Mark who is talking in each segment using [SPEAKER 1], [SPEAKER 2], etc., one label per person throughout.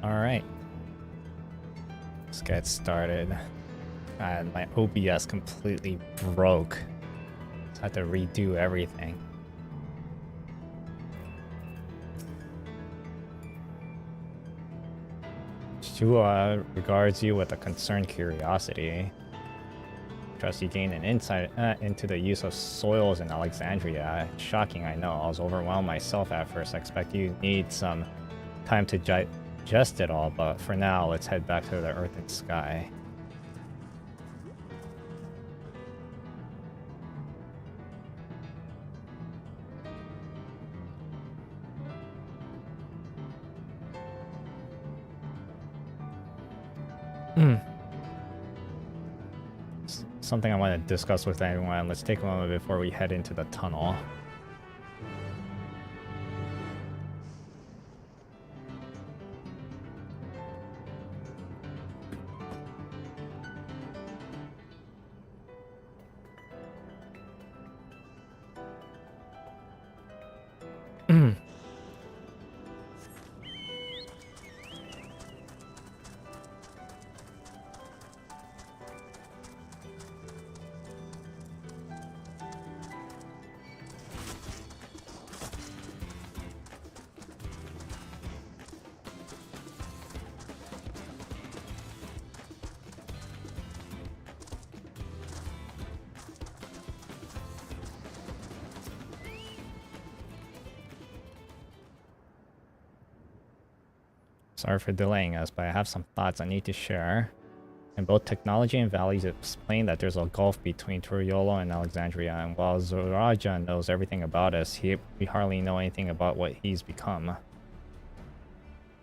[SPEAKER 1] Alright. Let's get started. And my OBS completely broke. So I had to redo everything. Shua regards you with a concerned curiosity. Trust you gain an insight into the use of soils in Alexandria. Shocking, I know. I was overwhelmed myself at first. I expect you need some time to digest it all, but for now, let's head back to the earth and sky. Something I want to discuss with everyone. Let's take a moment before we head into the tunnel. Sorry for delaying us, but I have some thoughts I need to share. And both technology and values explain that there's a gulf between Turiolo and Alexandria, and while Zoraja knows everything about us, we hardly know anything about what he's become.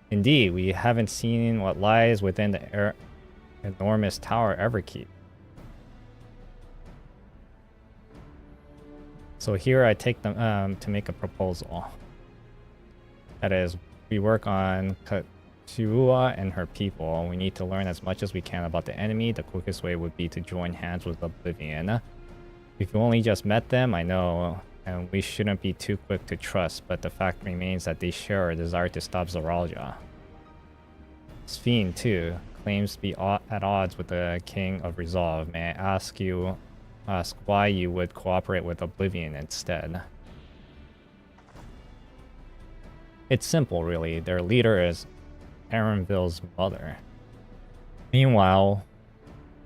[SPEAKER 1] Indeed, we haven't seen what lies within the enormous tower Everkeep. So here I take them to make a proposal. That is, we work on Chihuahua and her people. We need to learn as much as we can about the enemy. The quickest way would be to join hands with Oblivion. We've only just met them, I know, and we shouldn't be too quick to trust, but the fact remains that they share a desire to stop Zoralja. Sphene, too, claims to be at odds with the King of Resolve. May I ask why you would cooperate with Oblivion instead? It's simple, really. Their leader is Aranville's mother. Meanwhile,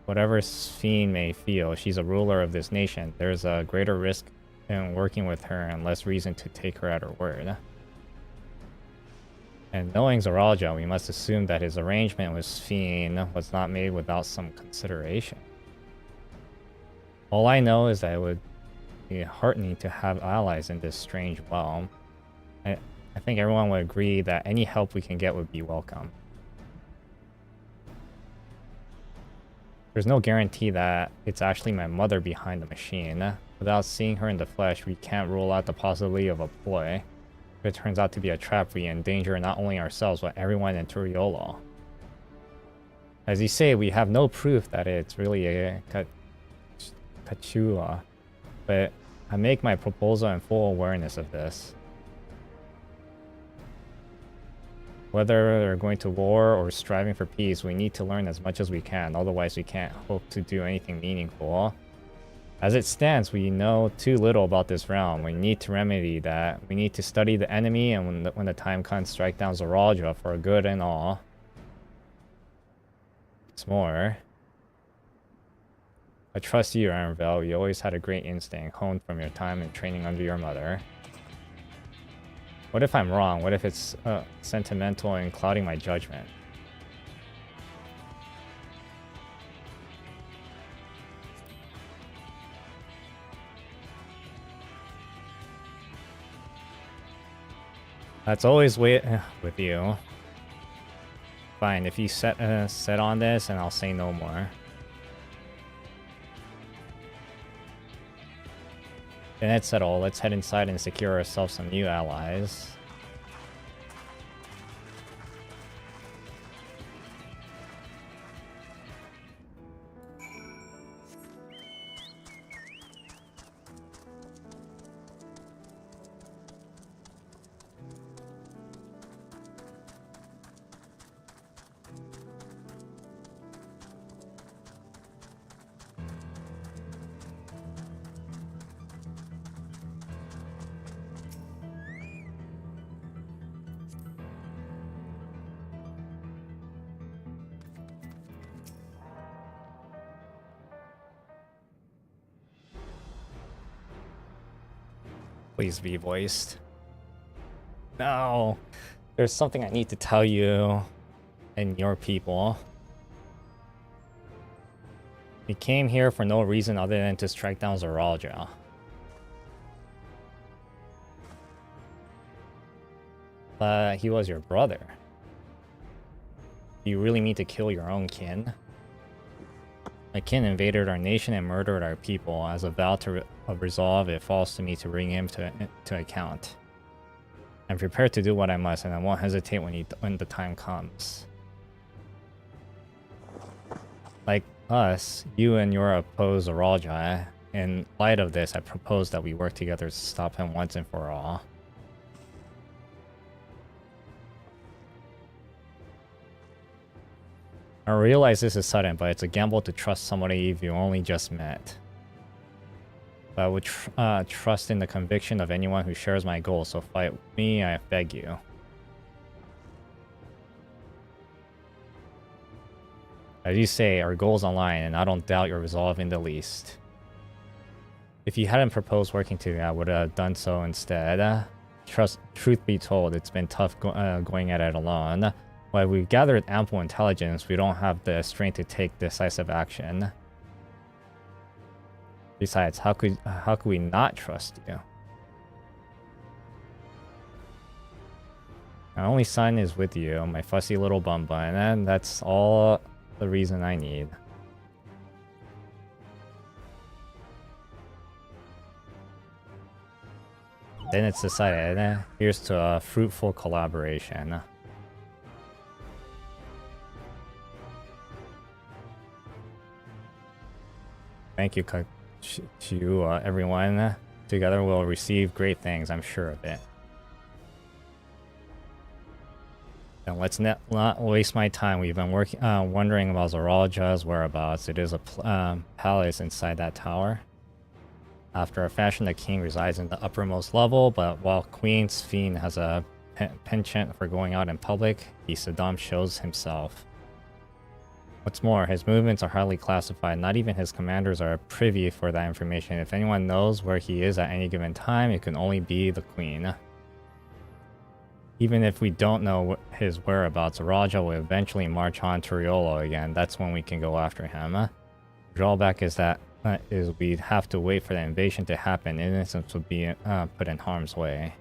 [SPEAKER 1] whatever Sphene may feel, she's a ruler of this nation. There's a greater risk in working with her and less reason to take her at her word. And knowing Zoralja, we must assume that his arrangement with Sphene was not made without some consideration. All I know is that it would be heartening to have allies in this strange realm. I think everyone would agree that any help we can get would be welcome. There's no guarantee that it's actually my mother behind the machine. Without seeing her in the flesh, we can't rule out the possibility of a ploy. If it turns out to be a trap, we endanger not only ourselves, but everyone in Turiolo. As you say, we have no proof that it's really a Kachua, but I make my proposal in full awareness of this. Whether they're going to war or striving for peace, we need to learn as much as we can, otherwise we can't hope to do anything meaningful. As it stands, we know too little about this realm. We need to remedy that. We need to study the enemy, and when the time comes, strike down Zoralja for good and all. It's more. I trust you, Aranville. You always had a great instinct, honed from your time and training under your mother. What if I'm wrong? What if it's sentimental and clouding my judgment? That's always with you. Fine, if you set on this, and I'll say no more. Then it's settled. Let's head inside and secure ourselves some new allies. Please be voiced. No. There's something I need to tell you and your people. We came here for no reason other than to strike down Zoraja. But he was your brother. You really need to kill your own kin? My kin invaded our nation and murdered our people. As a vow of resolve, it falls to me to bring him to account. I'm prepared to do what I must, and I won't hesitate when the time comes. Like us, you and your opposed Zoraja. In light of this, I propose that we work together to stop him once and for all. I realize this is sudden, but it's a gamble to trust somebody you only just met. But I would trust in the conviction of anyone who shares my goals, so fight with me, I beg you. As you say, our goals align, and I don't doubt your resolve in the least. If you hadn't proposed working together, I would have done so instead. Truth be told, it's been tough going at it alone. While we've gathered ample intelligence, we don't have the strength to take decisive action. Besides, how could we not trust you? My only son is with you, my fussy little bum bun, and that's all the reason I need. Then it's decided. Here's to a fruitful collaboration. Thank you, everyone. Together we'll receive great things, I'm sure of it. And let's not waste my time. We've been wondering about Zoraja's whereabouts. It is a palace inside that tower. After a fashion, the king resides in the uppermost level, but while Queen Sphene has a penchant for going out in public, Saddam shows himself. What's more, his movements are highly classified. Not even his commanders are privy for that information. If anyone knows where he is at any given time, it can only be the queen. Even if we don't know his whereabouts, Raja will eventually march on to Riolo again. That's when we can go after him. The drawback is that we'd have to wait for the invasion to happen. Innocents would be put in harm's way.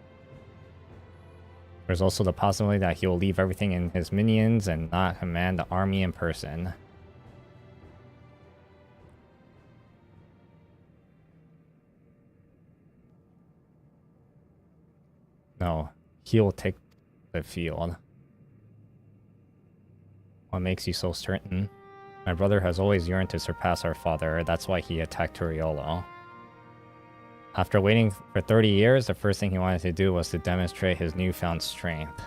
[SPEAKER 1] There's also the possibility that he will leave everything in his minions and not command the army in person. No, he'll take the field. What makes you so certain? My brother has always yearned to surpass our father. That's why he attacked Turiolo. After waiting for 30 years, the first thing he wanted to do was to demonstrate his newfound strength.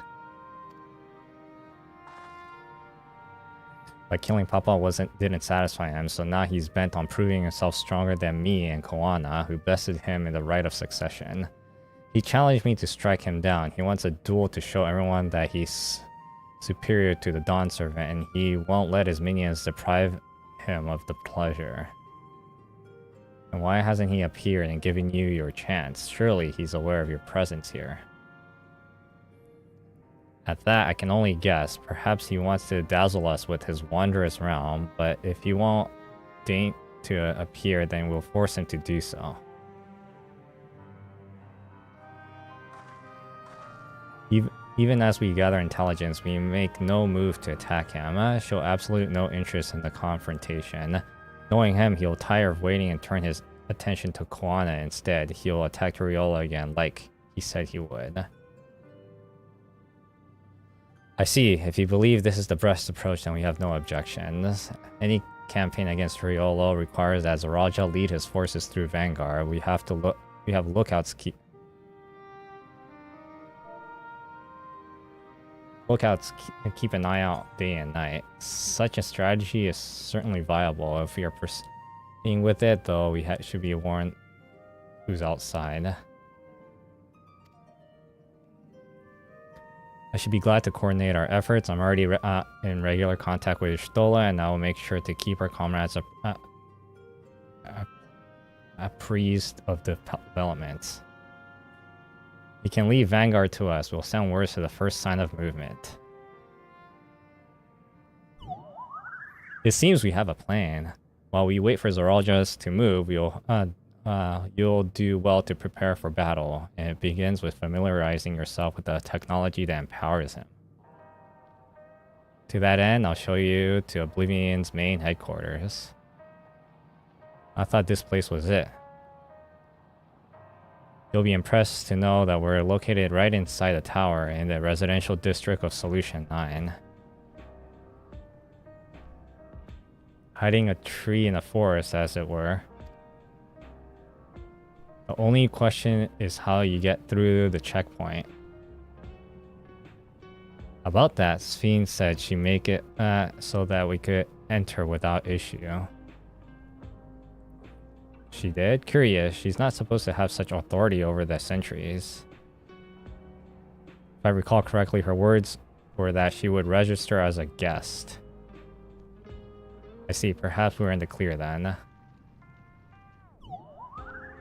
[SPEAKER 1] But killing Papa didn't satisfy him, so now he's bent on proving himself stronger than me and Koana, who bested him in the right of succession. He challenged me to strike him down. He wants a duel to show everyone that he's superior to the Dawn Servant, and he won't let his minions deprive him of the pleasure. And why hasn't he appeared and given you your chance? Surely he's aware of your presence here. At that, I can only guess. Perhaps he wants to dazzle us with his wondrous realm, but if he won't deign to appear, then we'll force him to do so. Even as we gather intelligence, we make no move to attack him. Show absolute no interest in the confrontation. Knowing him, he'll tire of waiting and turn his attention to Koana instead. He'll attack Toriola again, like he said he would. I see. If you believe this is the best approach, then we have no objections. Any campaign against Toriola requires that Zoraja lead his forces through Vanguard. We have lookouts keep an eye out day and night. Such a strategy is certainly viable. If we are proceeding with it, though, we should be warned who's outside. I should be glad to coordinate our efforts. I'm already in regular contact with Stola, and I will make sure to keep our comrades apprised of the developments. You can leave Vanguard to us. We'll send words to the first sign of movement. It seems we have a plan. While we wait for Zoraljas to move, you'll do well to prepare for battle, and it begins with familiarizing yourself with the technology that empowers him. To that end, I'll show you to Oblivion's main headquarters. I thought this place was it. You'll be impressed to know that we're located right inside the tower in the residential district of Solution 9. Hiding a tree in a forest, as it were. The only question is how you get through the checkpoint. About that, Sphene said she'd make it so that we could enter without issue. She did? Curious, she's not supposed to have such authority over the sentries. If I recall correctly, her words were that she would register as a guest. I see, perhaps we're in the clear then.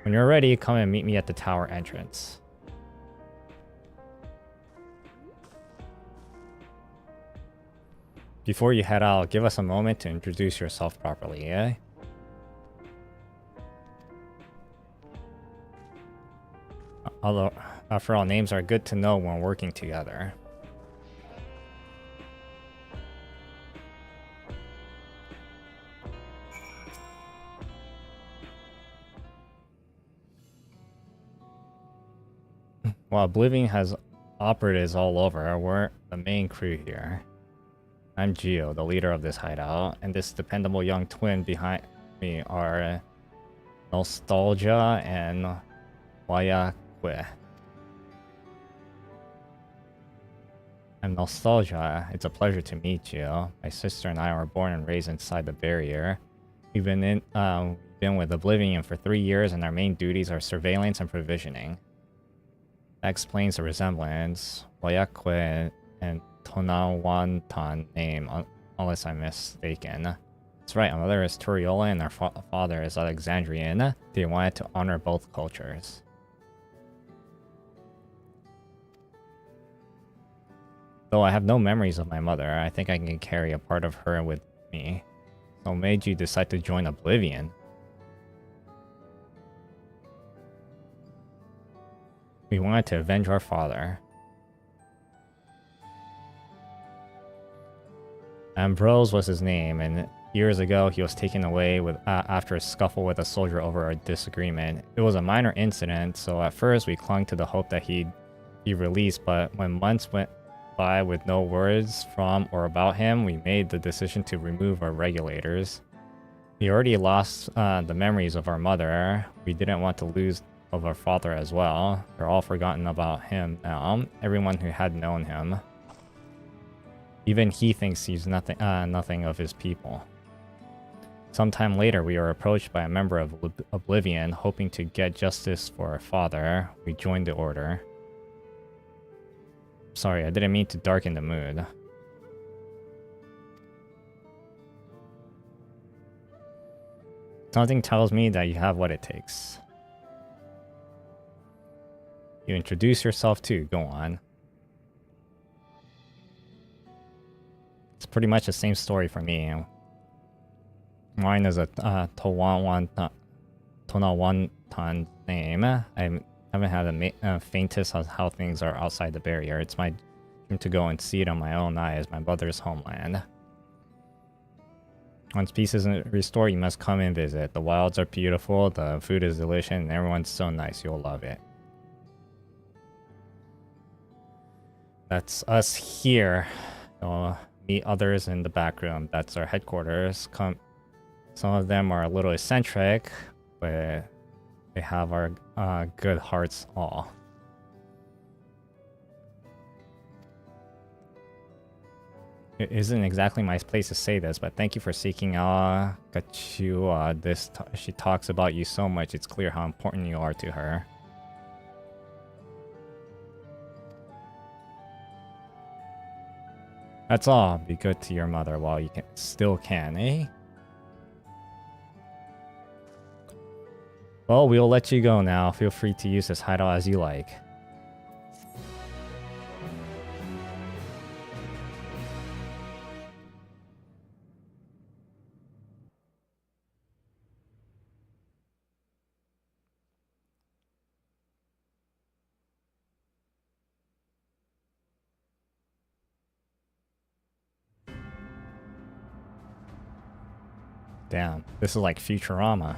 [SPEAKER 1] When you're ready, come and meet me at the tower entrance. Before you head out, give us a moment to introduce yourself properly, eh? Although, after all, names are good to know when working together. While Oblivion has operatives all over, we're the main crew here. I'm Gio, the leader of this hideout, and this dependable young twin behind me are Nostalgia and Wayakwe. I'm Nostalgia. It's a pleasure to meet you. My sister and I were born and raised inside the barrier. We've been with Oblivion for 3 years, and our main duties are surveillance and provisioning. That explains the resemblance. Wayakwe and Tonawantan name, unless I'm mistaken. That's right, our mother is Turiola and our father is Alexandrian. They wanted to honor both cultures. Though I have no memories of my mother, I think I can carry a part of her with me. So what made you decide to join Oblivion? We wanted to avenge our father. Ambrose was his name, and years ago he was taken away after a scuffle with a soldier over a disagreement. It was a minor incident, so at first we clung to the hope that he'd be released, but when months went by with no words from or about him, we made the decision to remove our regulators. We already lost the memories of our mother. We didn't want to lose of our father as well. They're all forgotten about him now. Everyone who had known him. Even he thinks he's nothing of his people. Sometime later, we were approached by a member of Oblivion, hoping to get justice for our father. We joined the order. Sorry, I didn't mean to darken the mood. Something tells me that you have what it takes. You introduce yourself too, go on. It's pretty much the same story for me. Mine is a Tonawantan name. I haven't had the faintest of how things are outside the barrier. It's my dream to go and see it on my own eyes, my brother's homeland. Once peace is restored, you must come and visit. The wilds are beautiful, the food is delicious, and everyone's so nice, you'll love it. That's us here. You'll meet others in the back room. That's our headquarters. Some of them are a little eccentric, but they have our good hearts all. It isn't exactly my place to say this, but thank you for seeking out Gachua. She talks about you so much, it's clear how important you are to her. That's all. Be good to your mother while you still can, eh? Well, we'll let you go now. Feel free to use this hideout as you like. Damn, this is like Futurama.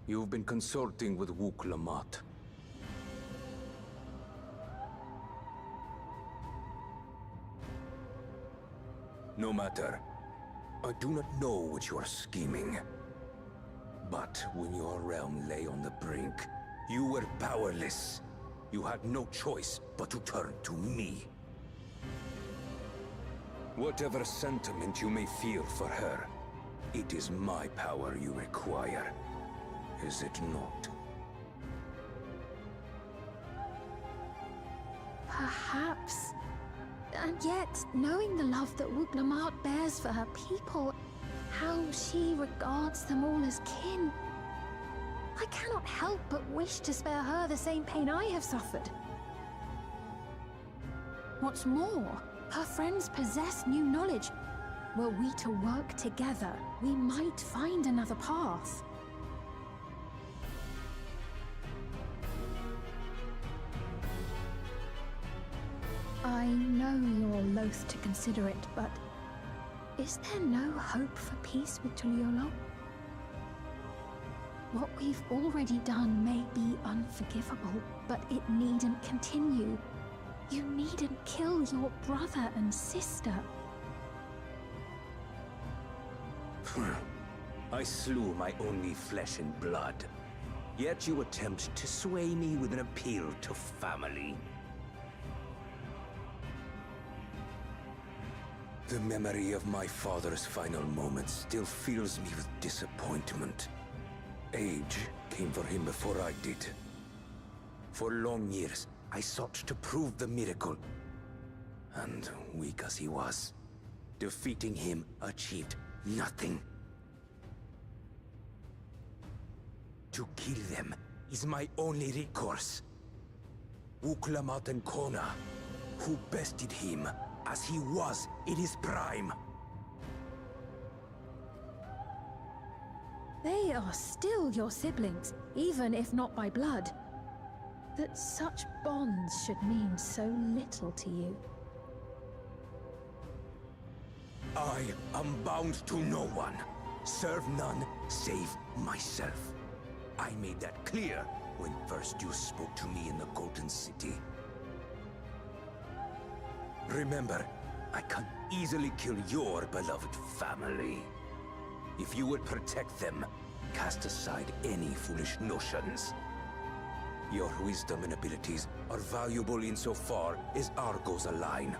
[SPEAKER 2] You've been consulting with Wook Lamont. No matter. I do not know what you are scheming. But when your realm lay on the brink, you were powerless. You had no choice but to turn to me. Whatever sentiment you may feel for her, it is my power you require. Is it not?
[SPEAKER 3] Perhaps. And yet, knowing the love that Wook Lamont bears for her people, how she regards them all as kin, I cannot help but wish to spare her the same pain I have suffered. What's more, her friends possess new knowledge. Were we to work together, we might find another path. I know you're loath to consider it, but is there no hope for peace with Tuliolo? What we've already done may be unforgivable, but it needn't continue. You needn't kill your brother and sister.
[SPEAKER 2] I slew my only flesh and blood. Yet you attempt to sway me with an appeal to family. The memory of my father's final moments still fills me with disappointment. Age came for him before I did. For long years, I sought to prove the miracle. And weak as he was, defeating him achieved nothing. To kill them is my only recourse. Wook Lamont and Kona, who bested him as he was in his prime.
[SPEAKER 3] They are still your siblings, even if not by blood. That such bonds should mean so little to you.
[SPEAKER 2] I am bound to no one. Serve none save myself. I made that clear when first you spoke to me in the Golden City. Remember, I can easily kill your beloved family. If you would protect them, cast aside any foolish notions. Your wisdom and abilities are valuable insofar as our goals align.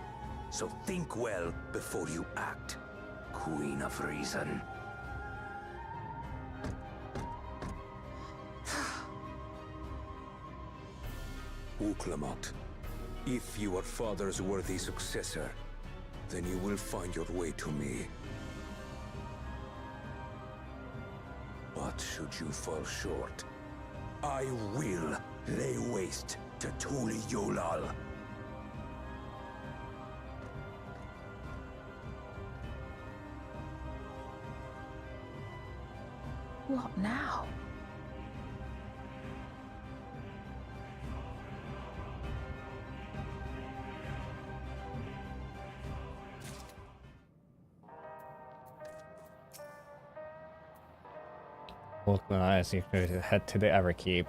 [SPEAKER 2] So think well before you act, Queen of Reason. Wook Lamont, if you are father's worthy successor, then you will find your way to me. But should you fall short, I will lay waste to Tuliolal.
[SPEAKER 3] What now?
[SPEAKER 1] Look, when I see head to the Everkeep.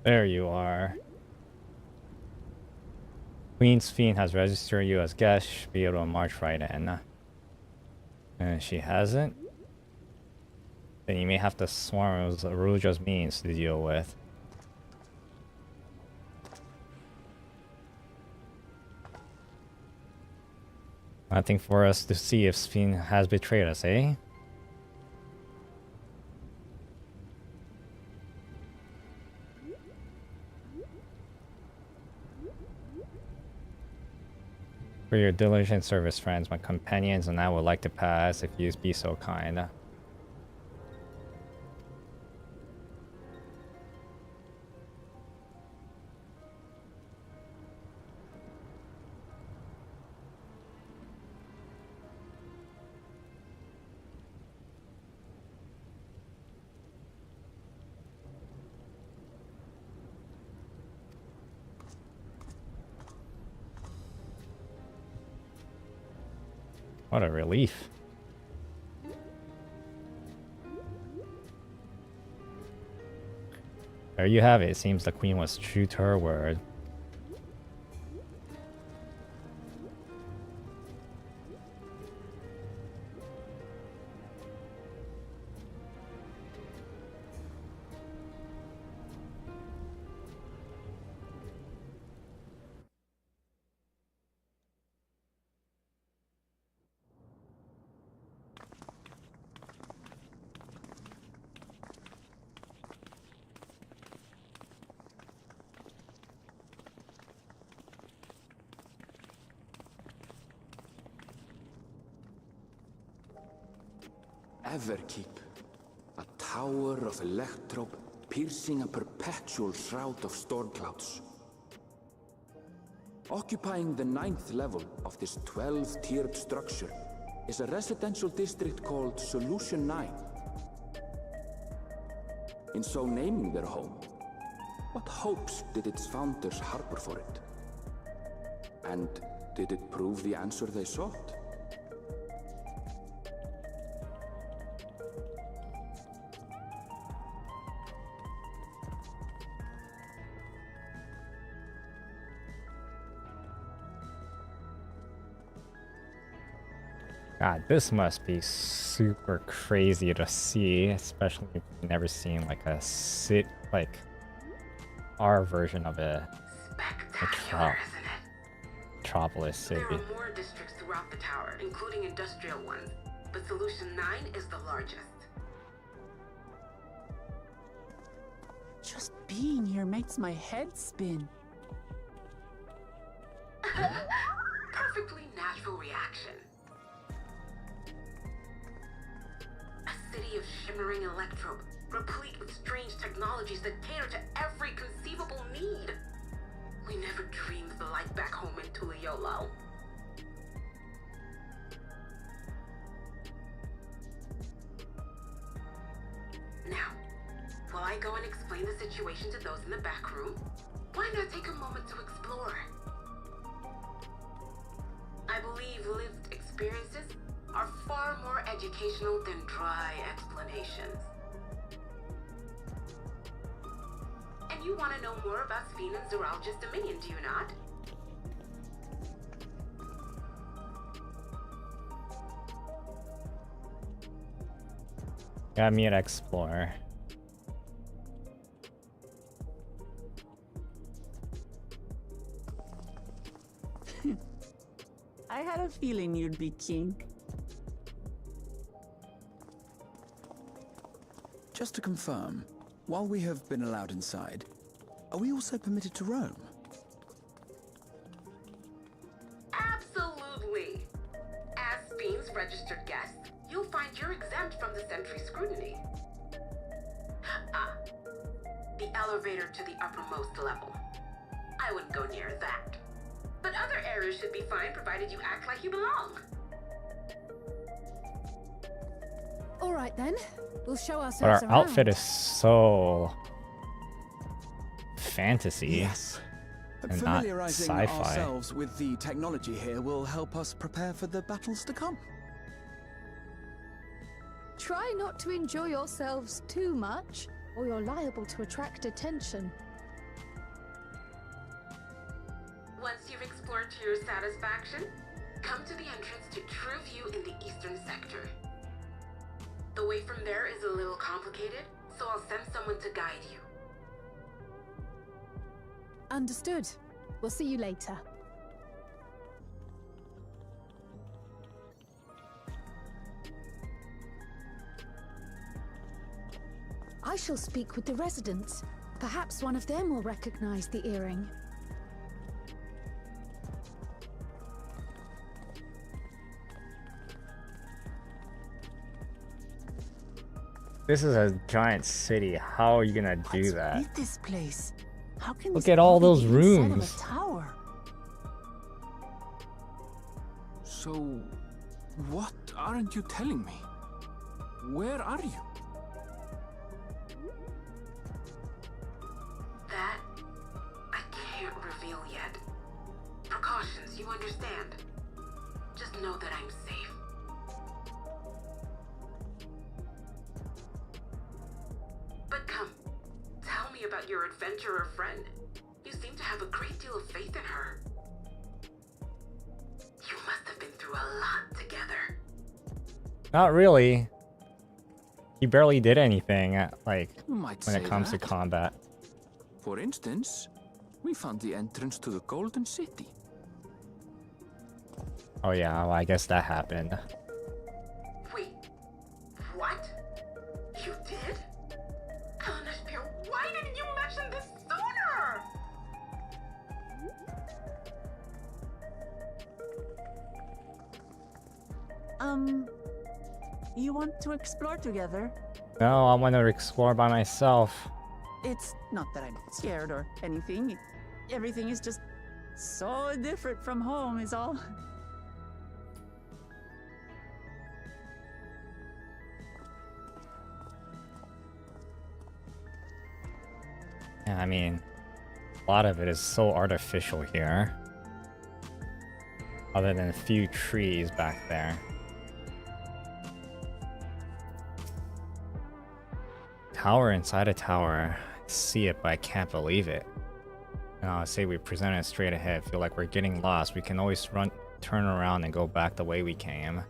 [SPEAKER 1] There you are. Queen's Fiend has registered you as guest. Should be able to march right in. And she hasn't? Then you may have to swarm as Aruja's means to deal with. Nothing for us to see if Fiend has betrayed us, eh? For your diligent service, friends, my companions and I would like to pass if you be so kind. What a relief. There you have it. It seems the queen was true to her word.
[SPEAKER 2] Everkeep, a tower of electrope piercing a perpetual shroud of storm clouds. Occupying the 9th level of this 12-tiered structure is a residential district called Solution 9. In so naming their home, what hopes did its founders harbor for it? And did it prove the answer they sought?
[SPEAKER 1] God, this must be super crazy to see, especially if you've never seen like a our version of a metropolis city.
[SPEAKER 4] There are more districts throughout the tower, including industrial ones, but Solution 9 is the largest.
[SPEAKER 5] Just being here makes my head spin.
[SPEAKER 4] Perfectly natural reaction. A city of shimmering electrope, replete with strange technologies that cater to every conceivable need. We never dreamed the life back home in Tuliolo. Now, while I go and explain the situation to those in the back room, why not take a moment to explore? I believe lived experiences are far more educational than dry explanations. And you want to know more about Sphene and Zoologist Dominion, do you not?
[SPEAKER 1] Got me at Explorer.
[SPEAKER 5] I had a feeling you'd be king.
[SPEAKER 6] Just to confirm, while we have been allowed inside, are we also permitted to roam?
[SPEAKER 4] Absolutely! As Sphene's registered guest, you'll find you're exempt from the sentry scrutiny. The elevator to the uppermost level. I wouldn't go near that. But other areas should be fine provided you act like you belong.
[SPEAKER 3] All right then, we'll show
[SPEAKER 1] But
[SPEAKER 3] ourselves
[SPEAKER 1] our
[SPEAKER 3] around.
[SPEAKER 1] outfit is so fantasy.
[SPEAKER 6] Yes.
[SPEAKER 1] And not
[SPEAKER 6] Familiarizing
[SPEAKER 1] sci-fi.
[SPEAKER 6] ourselves with the technology here will help us prepare for the battles to come.
[SPEAKER 3] Try not to enjoy yourselves too much, or you're liable to attract attention.
[SPEAKER 4] explore to your satisfaction, come to the entrance to True View in the eastern sector. The way from there is a little complicated, so I'll send someone to guide you.
[SPEAKER 3] Understood. We'll see you later. I shall speak with the residents. Perhaps one of them will recognize the earring.
[SPEAKER 1] This is a giant city. How are you gonna do that?
[SPEAKER 5] With this place? How can
[SPEAKER 1] Look
[SPEAKER 5] this
[SPEAKER 1] at all
[SPEAKER 5] building
[SPEAKER 1] those
[SPEAKER 5] be inside of
[SPEAKER 1] rooms.
[SPEAKER 5] a tower?
[SPEAKER 6] So, what aren't you telling me? Where are you?
[SPEAKER 4] That I can't reveal yet. Precautions, you understand. Just know that I'm safe. But come, tell me about your adventurer friend. You seem to have a great deal of faith in her. You must have been through a lot together.
[SPEAKER 1] Not really. He barely did anything, like,
[SPEAKER 6] You might
[SPEAKER 1] when
[SPEAKER 6] say
[SPEAKER 1] it comes to
[SPEAKER 6] that.
[SPEAKER 1] combat.
[SPEAKER 6] For instance, we found the entrance to the Golden City.
[SPEAKER 1] Oh yeah, well, I guess that happened.
[SPEAKER 4] Wait, what? You did? Anashpir, why didn't you mention this sooner?
[SPEAKER 5] You want to explore together?
[SPEAKER 1] No, I want to explore by myself.
[SPEAKER 5] It's not that I'm scared or anything. Everything is just so different from home is all.
[SPEAKER 1] Yeah, I mean, a lot of it is so artificial here. Other than a few trees back there. Tower inside a tower. I see it, but I can't believe it. And I'll say we present it straight ahead. Feel like we're getting lost. We can always turn around and go back the way we came.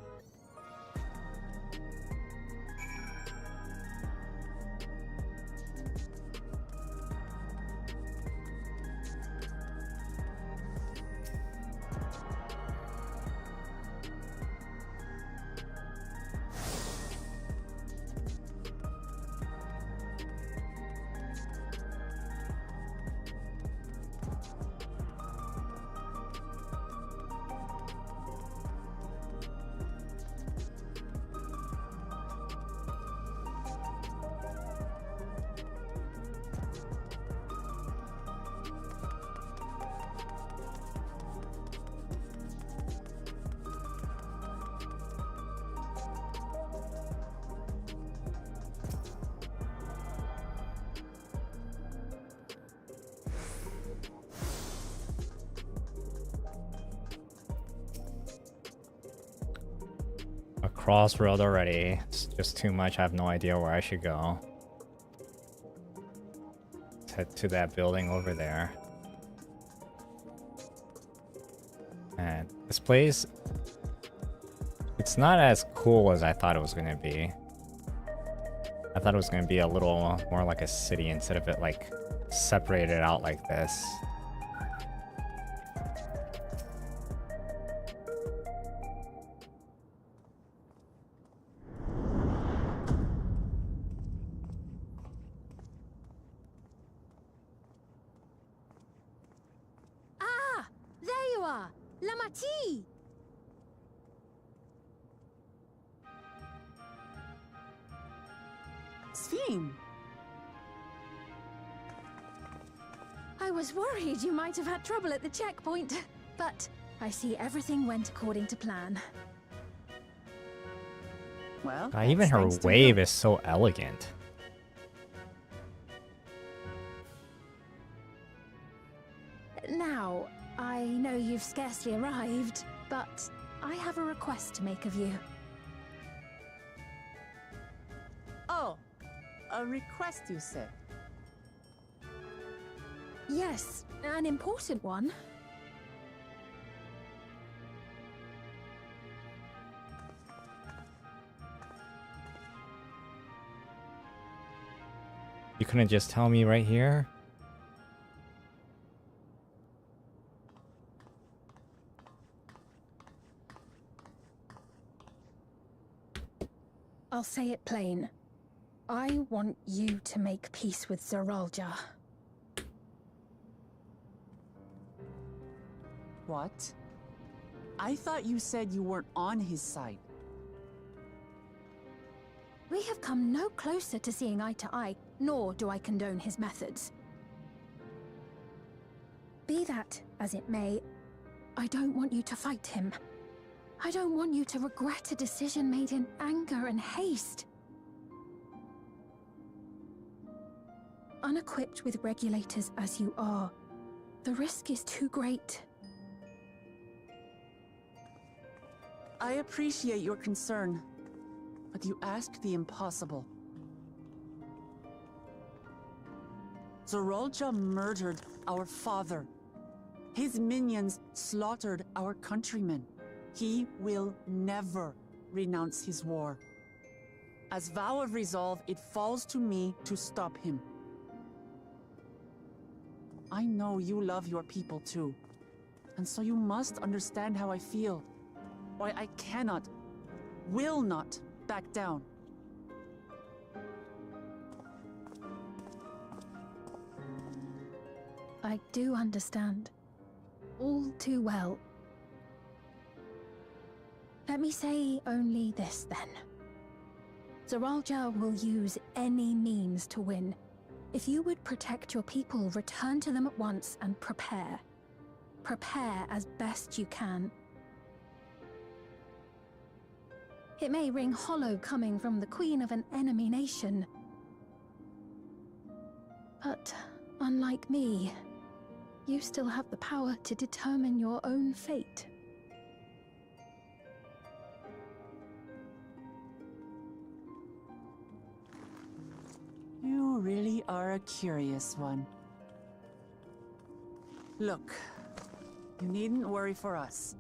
[SPEAKER 1] Crossroad already. It's just too much. I have no idea where I should go. Let's head to that building over there. And this place, it's not as cool as I thought it was going to be. I thought it was going to be a little more like a city instead of it like separated out like this.
[SPEAKER 3] I was worried you might have had trouble at the checkpoint, but I see everything went according to plan.
[SPEAKER 5] Well,
[SPEAKER 1] Even her
[SPEAKER 5] thanks to
[SPEAKER 1] wave
[SPEAKER 5] you.
[SPEAKER 1] is so elegant.
[SPEAKER 3] Now, I know you've scarcely arrived, but I have a request to make of you.
[SPEAKER 5] Oh, a request you said.
[SPEAKER 3] Yes, an important one.
[SPEAKER 1] You couldn't just tell me right here?
[SPEAKER 3] I'll say it plain. I want you to make peace with Zeralja.
[SPEAKER 5] What? I thought you said you weren't on his side.
[SPEAKER 3] We have come no closer to seeing eye to eye, nor do I condone his methods. Be that as it may, I don't want you to fight him. I don't want you to regret a decision made in anger and haste. Unequipped with regulators as you are, the risk is too great.
[SPEAKER 5] I appreciate your concern, but you asked the impossible. Zeralja murdered our father. His minions slaughtered our countrymen. He will never renounce his war. As vow of resolve, it falls to me to stop him. I know you love your people too, and so you must understand how I feel. Why I cannot, will not back down.
[SPEAKER 3] I do understand. All too well. Let me say only this then. Zeralja will use any means to win. If you would protect your people, return to them at once and prepare. Prepare as best you can. It may ring hollow coming from the queen of an enemy nation. But unlike me, you still have the power to determine your own fate.
[SPEAKER 5] You really are a curious one. Look, you needn't worry for us.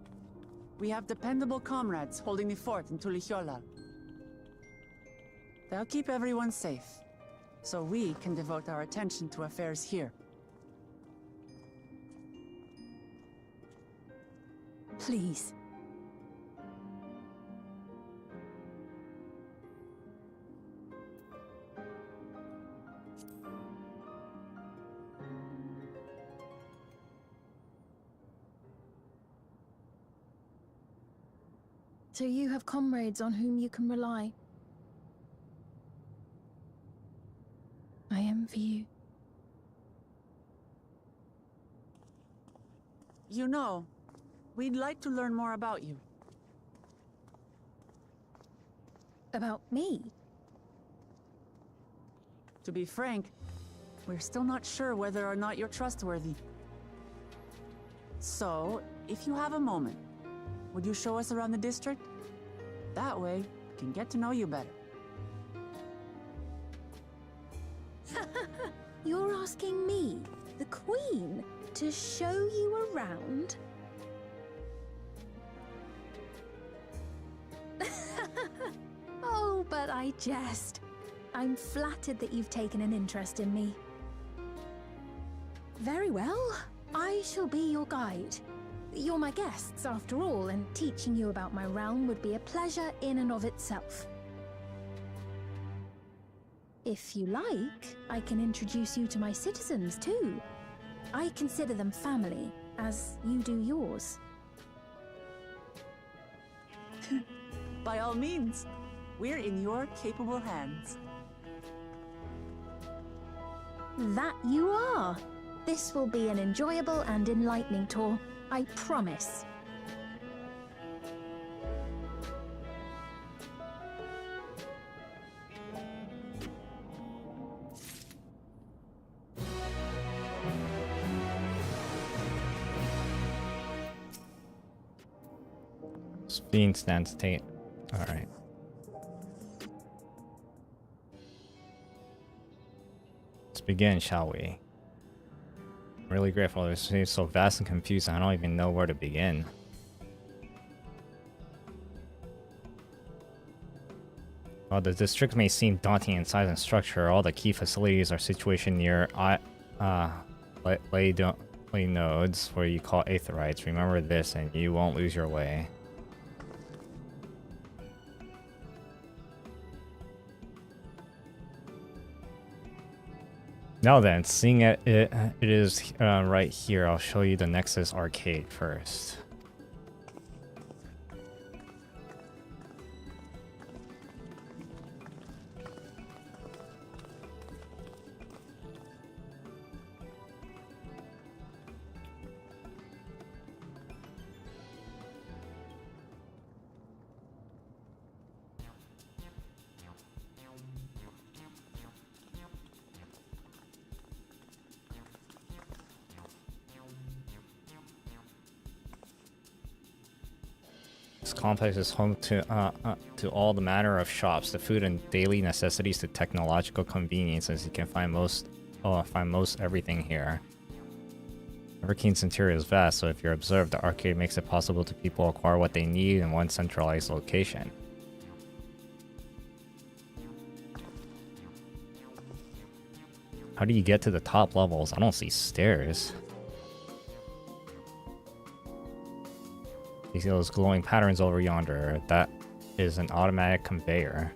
[SPEAKER 5] We have dependable comrades holding the fort in Tulichola. They'll keep everyone safe, so we can devote our attention to affairs here.
[SPEAKER 3] Please. So you have comrades on whom you can rely. I envy you.
[SPEAKER 5] You know, we'd like to learn more about you.
[SPEAKER 3] About me?
[SPEAKER 5] To be frank, we're still not sure whether or not you're trustworthy. So, if you have a moment, would you show us around the district? That way, we can get to know you better.
[SPEAKER 3] You're asking me, the Queen, to show you around? Oh, but I jest. I'm flattered that you've taken an interest in me. Very well. I shall be your guide. You're my guests, after all, and teaching you about my realm would be a pleasure in and of itself. If you like, I can introduce you to my citizens, too. I consider them family, as you do yours.
[SPEAKER 5] By all means, we're in your capable hands.
[SPEAKER 3] That you are. This will be an enjoyable and enlightening tour, I promise.
[SPEAKER 1] Fiend stand state. Alright. Let's begin, shall we? I'm really grateful. This is so vast and confusing, I don't even know where to begin. While the district may seem daunting in size and structure, all the key facilities are situated near lay nodes where you call aetherites. Remember this and you won't lose your way. Now then, seeing it is right here, I'll show you the Nexus arcade first. This complex is home to all the manner of shops, the food and daily necessities to technological conveniences. You can find most everything here. Everkeen's interior is vast, so if you're observed, the arcade makes it possible to people acquire what they need in one centralized location. How do you get to the top levels? I don't see stairs. You see those glowing patterns over yonder? That is an automatic conveyor.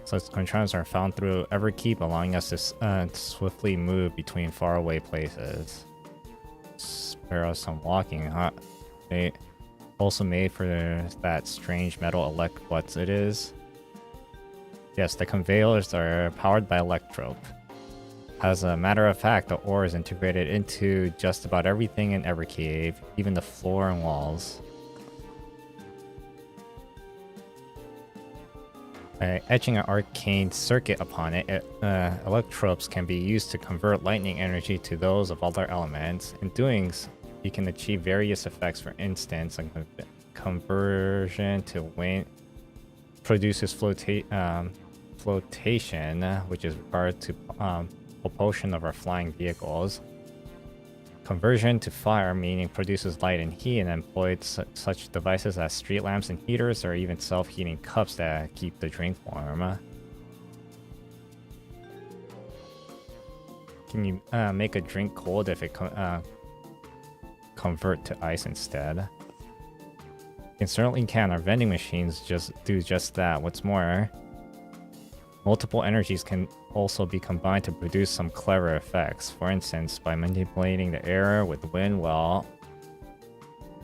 [SPEAKER 1] Such contrivance are found through Everkeep, allowing us to swiftly move between faraway places. Spare us some walking, huh? They also made for that strange metal what it is. Yes, the conveyors are powered by electrope. As a matter of fact, the ore is integrated into just about everything in Evercave, even the floor and walls. By etching an arcane circuit upon it, electropes can be used to convert lightning energy to those of other elements. In doing so, you can achieve various effects. For instance, a conversion to wind produces flotation, which is required to propulsion of our flying vehicles. Conversion to fire, meaning produces light and heat, and employs such devices as street lamps and heaters, or even self-heating cups that keep the drink warm. Can you make a drink cold if it convert to ice instead? You certainly can. Our vending machines do just that. What's more, multiple energies can also be combined to produce some clever effects. For instance, by manipulating the air with wind while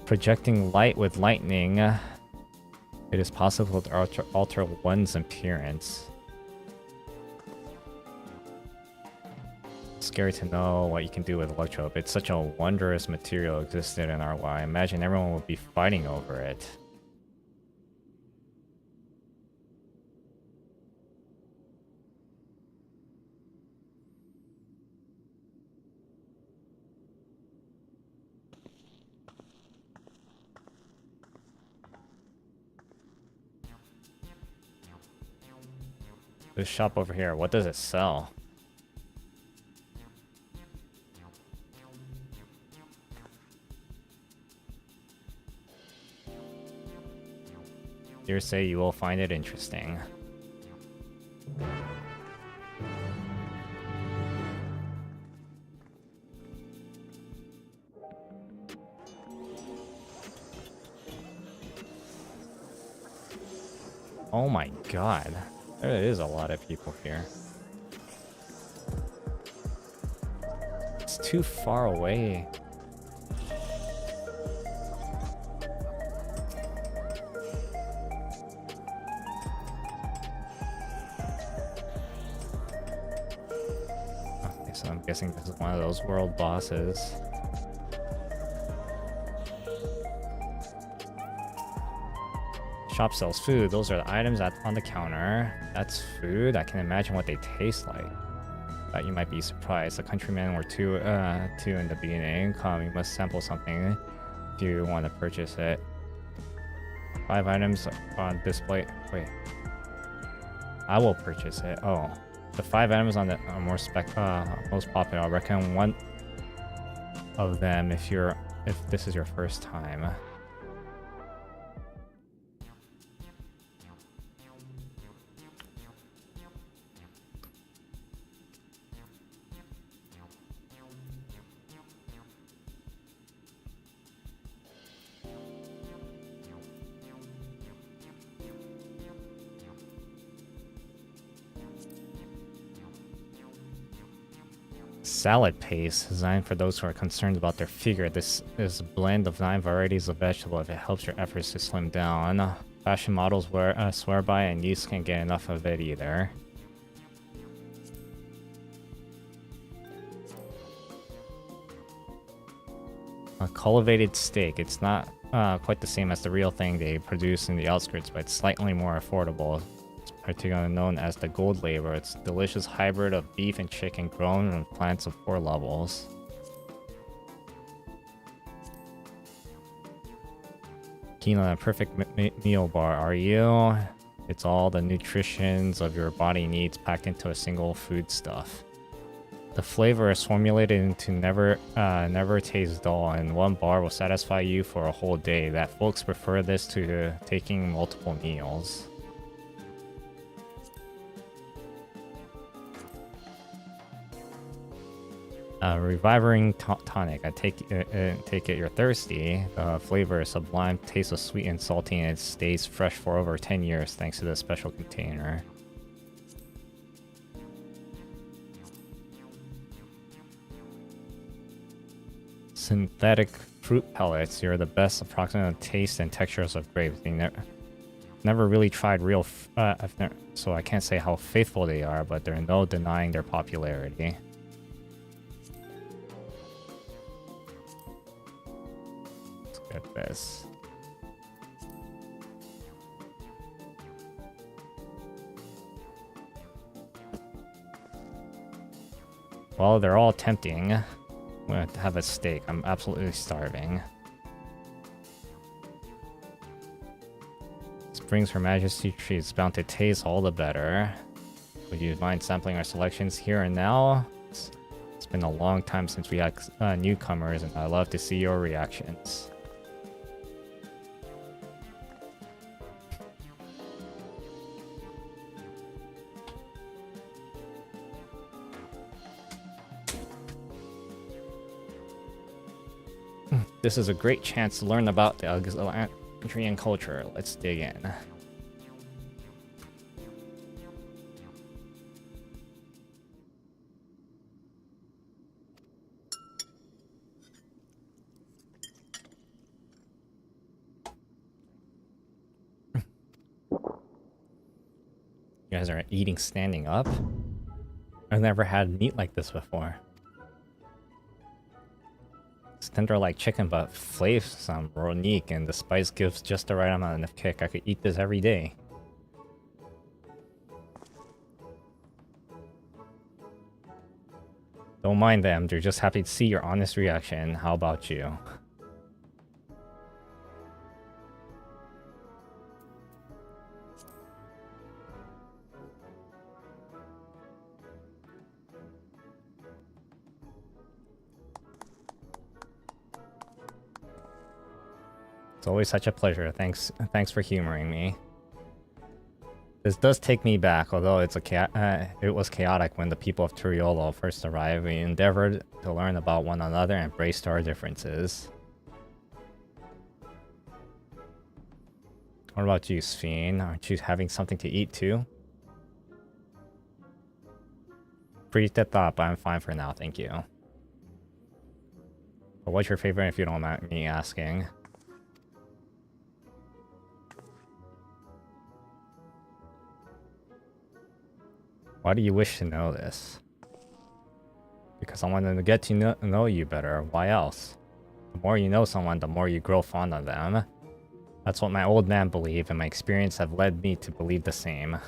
[SPEAKER 1] projecting light with lightning, it is possible to alter one's appearance. Scary to know what you can do with electrope. It's such a wondrous material existed in our world. I imagine everyone would be fighting over it. This shop over here, what does it sell? Dare say you will find it interesting. Oh my god. There is a lot of people here. It's too far away. Okay, so I'm guessing this is one of those world bosses. Shop sells food. Those are the items on the counter. That's food. I can imagine what they taste like. Thought you might be surprised. The countrymen were two in the beginning. Come, you must sample something if you want to purchase it. 5 items on display. Wait. I will purchase it. Oh, the 5 items on the most popular. I'll recommend one of them if this is your first time. salad paste designed for those who are concerned about their figure. This is a blend of 9 varieties of vegetable if it helps your efforts to slim down. Fashion models swear by, and youths can't get enough of it either. A cultivated steak. It's not quite the same as the real thing they produce in the outskirts, but it's slightly more affordable. It's particularly known as the gold label. It's a delicious hybrid of beef and chicken grown from plants of 4 levels. Keen on a perfect meal bar, are you? It's all the nutritions of your body needs packed into a single foodstuff. The flavor is formulated into never taste dull, and 1 bar will satisfy you for a whole day. That folks prefer this to taking multiple meals. Reviving tonic. I take it you're thirsty. The flavor is sublime, tastes of sweet and salty, and it stays fresh for over 10 years thanks to the special container. Synthetic fruit pellets. You're the best approximate taste and textures of grapes. You never really tried real, so I can't say how faithful they are, but there's no denying their popularity. Let's get this. Well, they're all tempting. I'm gonna have a steak. I'm absolutely starving. This brings Her Majesty treats. Bound to taste all the better. Would you mind sampling our selections here and now? It's been a long time since we had newcomers, and I'd love to see your reactions. This is a great chance to learn about the Alexandrian culture. Let's dig in. You guys are eating standing up? I've never had meat like this before. It's tender like chicken, but flavors some unique, and the spice gives just the right amount of kick. I could eat this every day. Don't mind them, they're just happy to see your honest reaction. How about you? It's always such a pleasure. Thanks for humoring me. This does take me back, although it was chaotic when the people of Turiolo first arrived. We endeavored to learn about one another and embraced our differences. What about you, Sphene? Aren't you having something to eat too? Appreciate that, but I'm fine for now, thank you. But what's your favorite if you don't mind me asking? Why do you wish to know this? Because I wanted to get to know you better. Why else? The more you know someone, the more you grow fond of them. That's what my old man believed, and my experience have led me to believe the same.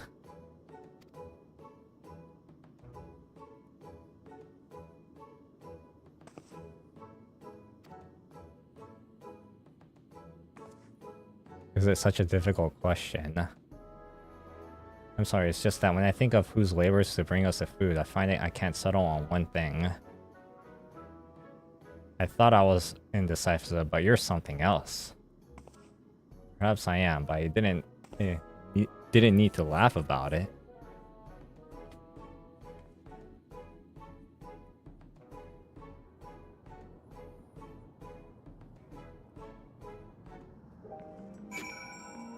[SPEAKER 1] Is it such a difficult question? I'm sorry, it's just that when I think of whose labors to bring us the food, I find I can't settle on one thing. I thought I was indecisive, but you're something else. Perhaps I am, but you didn't need to laugh about it.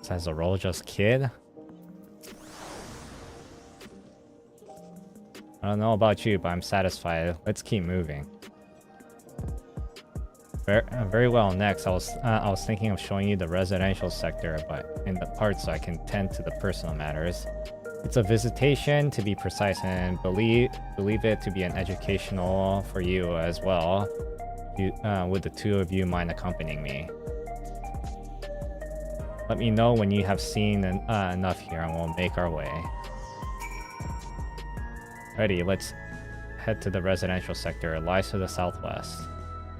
[SPEAKER 1] Says the role just kid? don't know about you, but I'm satisfied. Let's keep moving. Very well. Next, I was thinking of showing you the residential sector, but in the part so I can tend to the personal matters. It's a visitation, to be precise, and believe it to be an educational for you as well. Would the two of you mind accompanying me? Let me know when you have seen enough here, and we'll make our way. Ready, let's head to the residential sector. It lies to the southwest.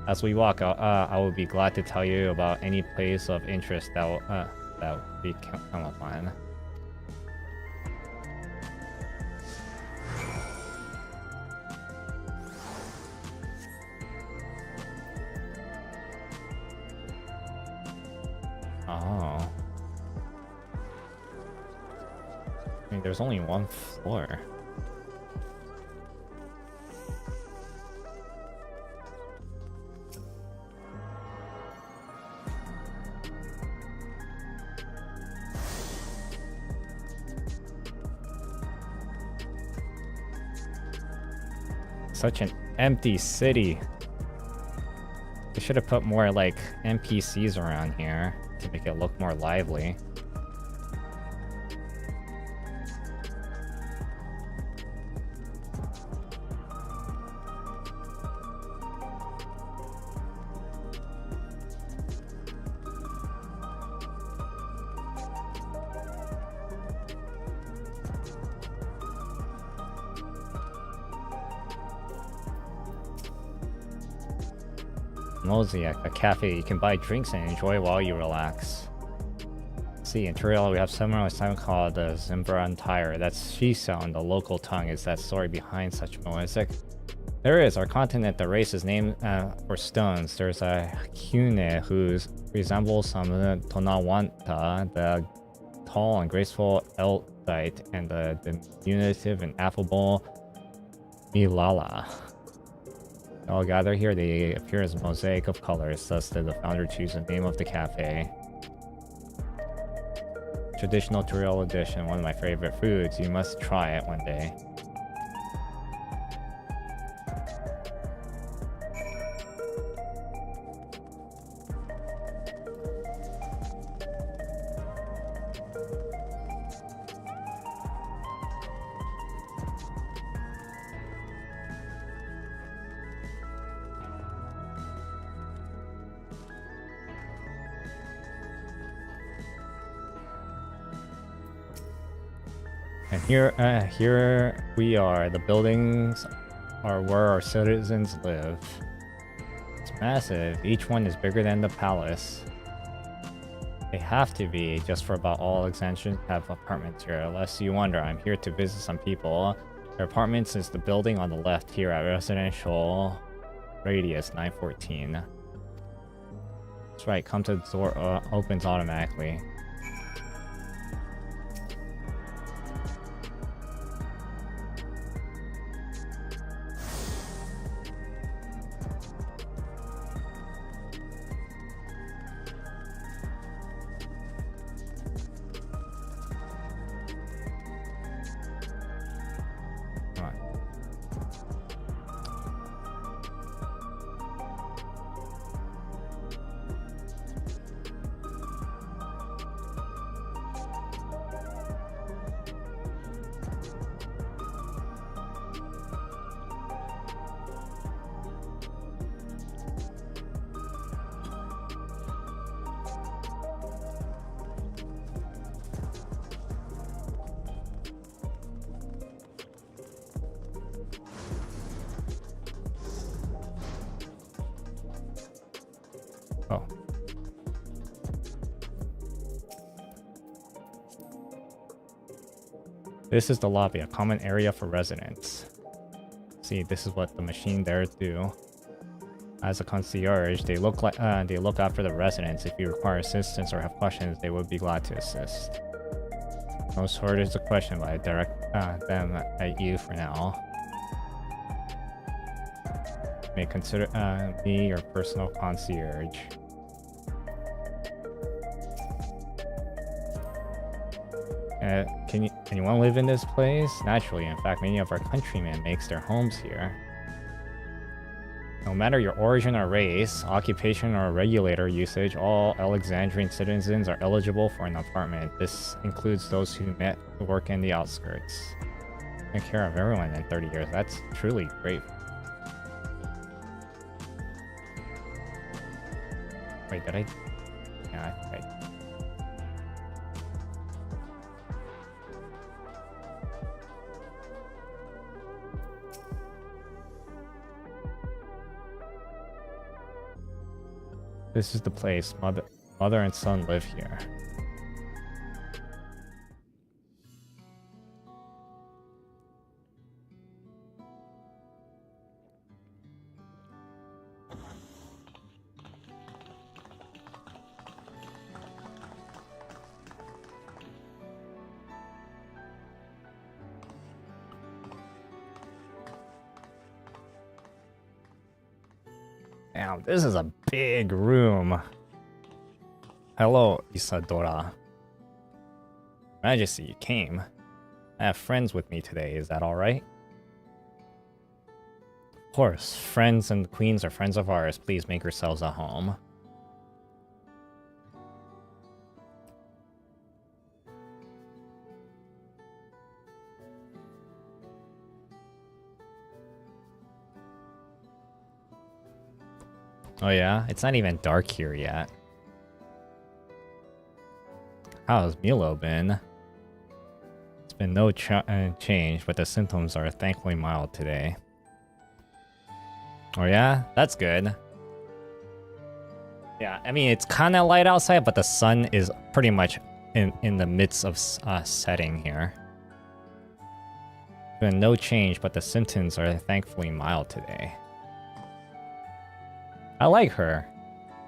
[SPEAKER 1] As we walk, I will be glad to tell you about any place of interest that we come upon. Oh. I mean, there's only one floor. Such an empty city. They should have put more like NPCs around here to make it look more lively. Mosaic, a cafe you can buy drinks and enjoy while you relax. See, in Trail we have similar time called the Zimbra Tire. That's Shisa on the local tongue. Is that story behind such music? There is. Our continent, the race is named for stones. There's a Hune who resembles some Tonawanta, the tall and graceful Eltite, and the diminutive and affable Milala. All gather here, they appear as a mosaic of colors, thus did the founder choose the name of the cafe. Traditional Turiel edition, one of my favorite foods. You must try it one day. And here we are. The buildings are where our citizens live. It's massive. Each one is bigger than the palace. They have to be, just for about all extensions have apartments here. Lest you wonder, I'm here to visit some people. Their apartments is the building on the left here at residential radius 914. That's right, come to the door, opens automatically. Oh. This is the lobby, a common area for residents. See, this is what the machine there do. As a concierge, they look after the residents. If you require assistance or have questions, they would be glad to assist. No shortage of question, but I direct them at you for now. You may consider me your personal concierge. Can anyone live in this place? Naturally, in fact, many of our countrymen makes their homes here. No matter your origin or race, occupation or regulator usage, all Alexandrian citizens are eligible for an apartment. This includes those who work in the outskirts. Take care of everyone in 30 years. That's truly great. Wait, did I? Yeah, right. This is the place. Mother and son live here. Damn, this is a big room. Hello, Isadora. Majesty, you came. I have friends with me today, is that alright? Of course, friends and queens are friends of ours. Please make yourselves at home. Oh yeah? It's not even dark here yet. How's Milo been? It's been no change, but the symptoms are thankfully mild today. Oh yeah? That's good. Yeah, I mean, it's kind of light outside, but the sun is pretty much in the midst of setting here. Been no change, but the symptoms are thankfully mild today. I like her.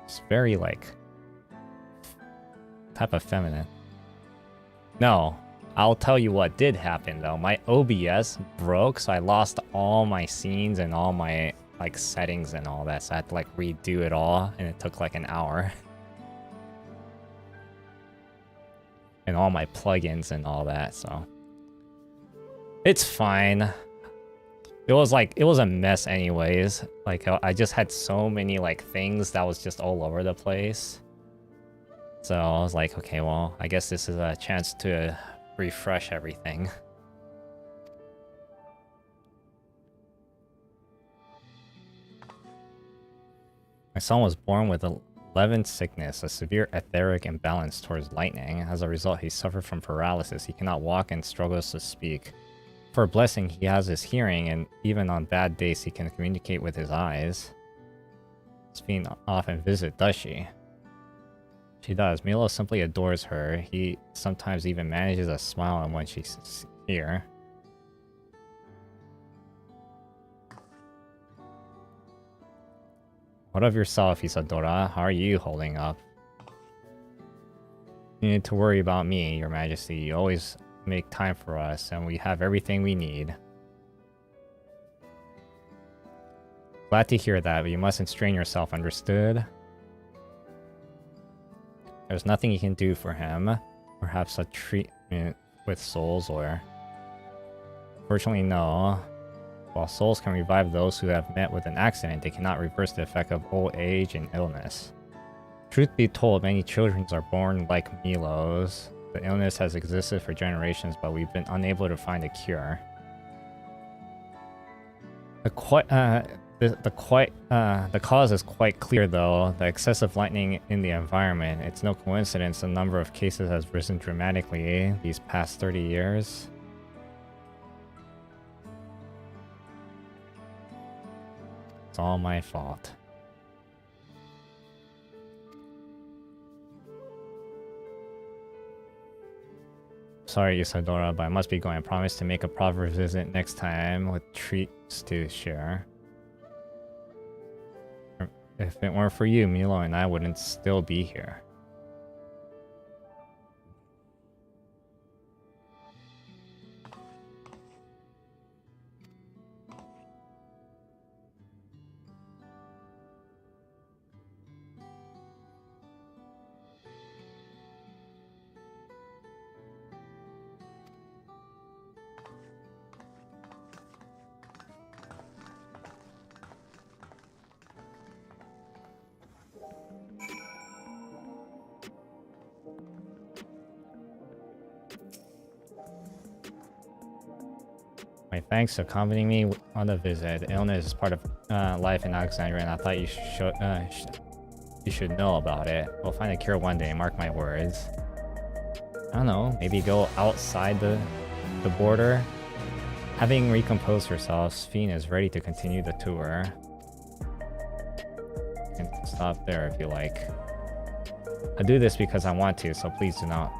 [SPEAKER 1] It's very, like, type of feminine. No, I'll tell you what did happen though. My OBS broke, so I lost all my scenes and all my, like, settings and all that. So I had to, like, redo it all, and it took like an hour. And all my plugins and all that, so it's fine. It was a mess anyways. Like, I just had so many, like, things that was just all over the place. So I was like, okay, well, I guess this is a chance to refresh everything. My son was born with a 11th sickness, a severe etheric imbalance towards lightning. As a result, he suffered from paralysis. He cannot walk and struggles to speak. For a blessing, he has his hearing, and even on bad days, he can communicate with his eyes. Sphene often visit, does she? She does. Milo simply adores her. He sometimes even manages a smile when she's here. What of yourself, Isadora? How are you holding up? You need to worry about me, Your Majesty. You always make time for us, and we have everything we need. Glad to hear that, but you mustn't strain yourself, understood? There's nothing you can do for him. Perhaps a treatment with souls, or... Fortunately, no. While souls can revive those who have met with an accident, they cannot reverse the effect of old age and illness. Truth be told, many children are born like Milo's. The illness has existed for generations, but we've been unable to find a cure. The cause is quite clear, though. The excessive lightning in the environment. It's no coincidence the number of cases has risen dramatically these past 30 years. It's all my fault. Sorry, Isadora, but I must be going. I promise to make a proper visit next time with treats to share. If it weren't for you, Milo and I wouldn't still be here. My thanks for accompanying me on the visit. Illness is part of life in Alexandria, and I thought you should know about it. We'll find a cure one day, mark my words. I don't know, maybe go outside the border. Having recomposed herself, Sphene is ready to continue the tour. You can stop there if you like. I do this because I want to, so please do not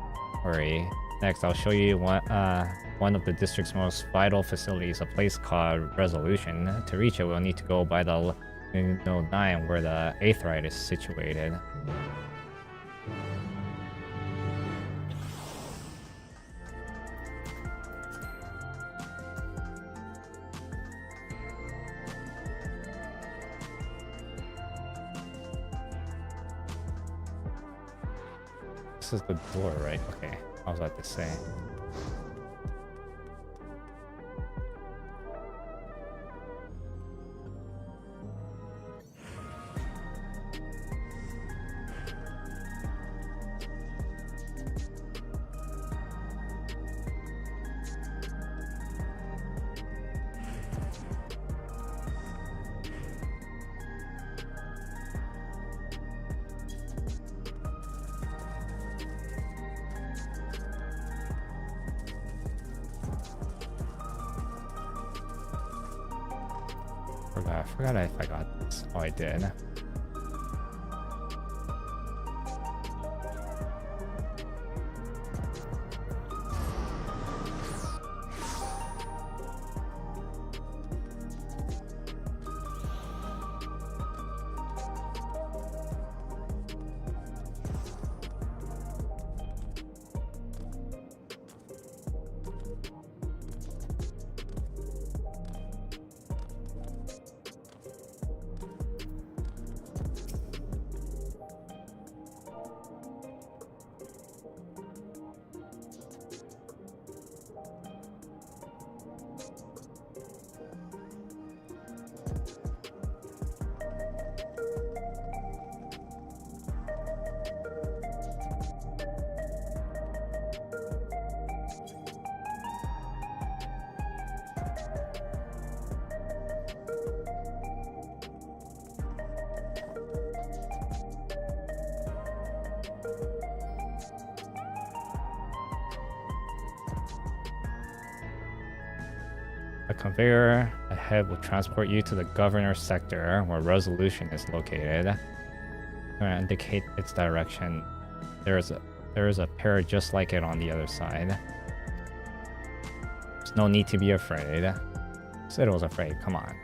[SPEAKER 1] worry. Next, I'll show you one of the district's most vital facilities, a place called Resolution. To reach it, we'll need to go by the 9 where the 8th ride is situated. This is the door, right? Okay, I was about to say. I forgot if I got this. Oh, I did. A conveyor ahead will transport you to the governor's sector, where Resolution is located. To indicate its direction, there is a pair just like it on the other side. There's no need to be afraid. I said I was afraid, come on.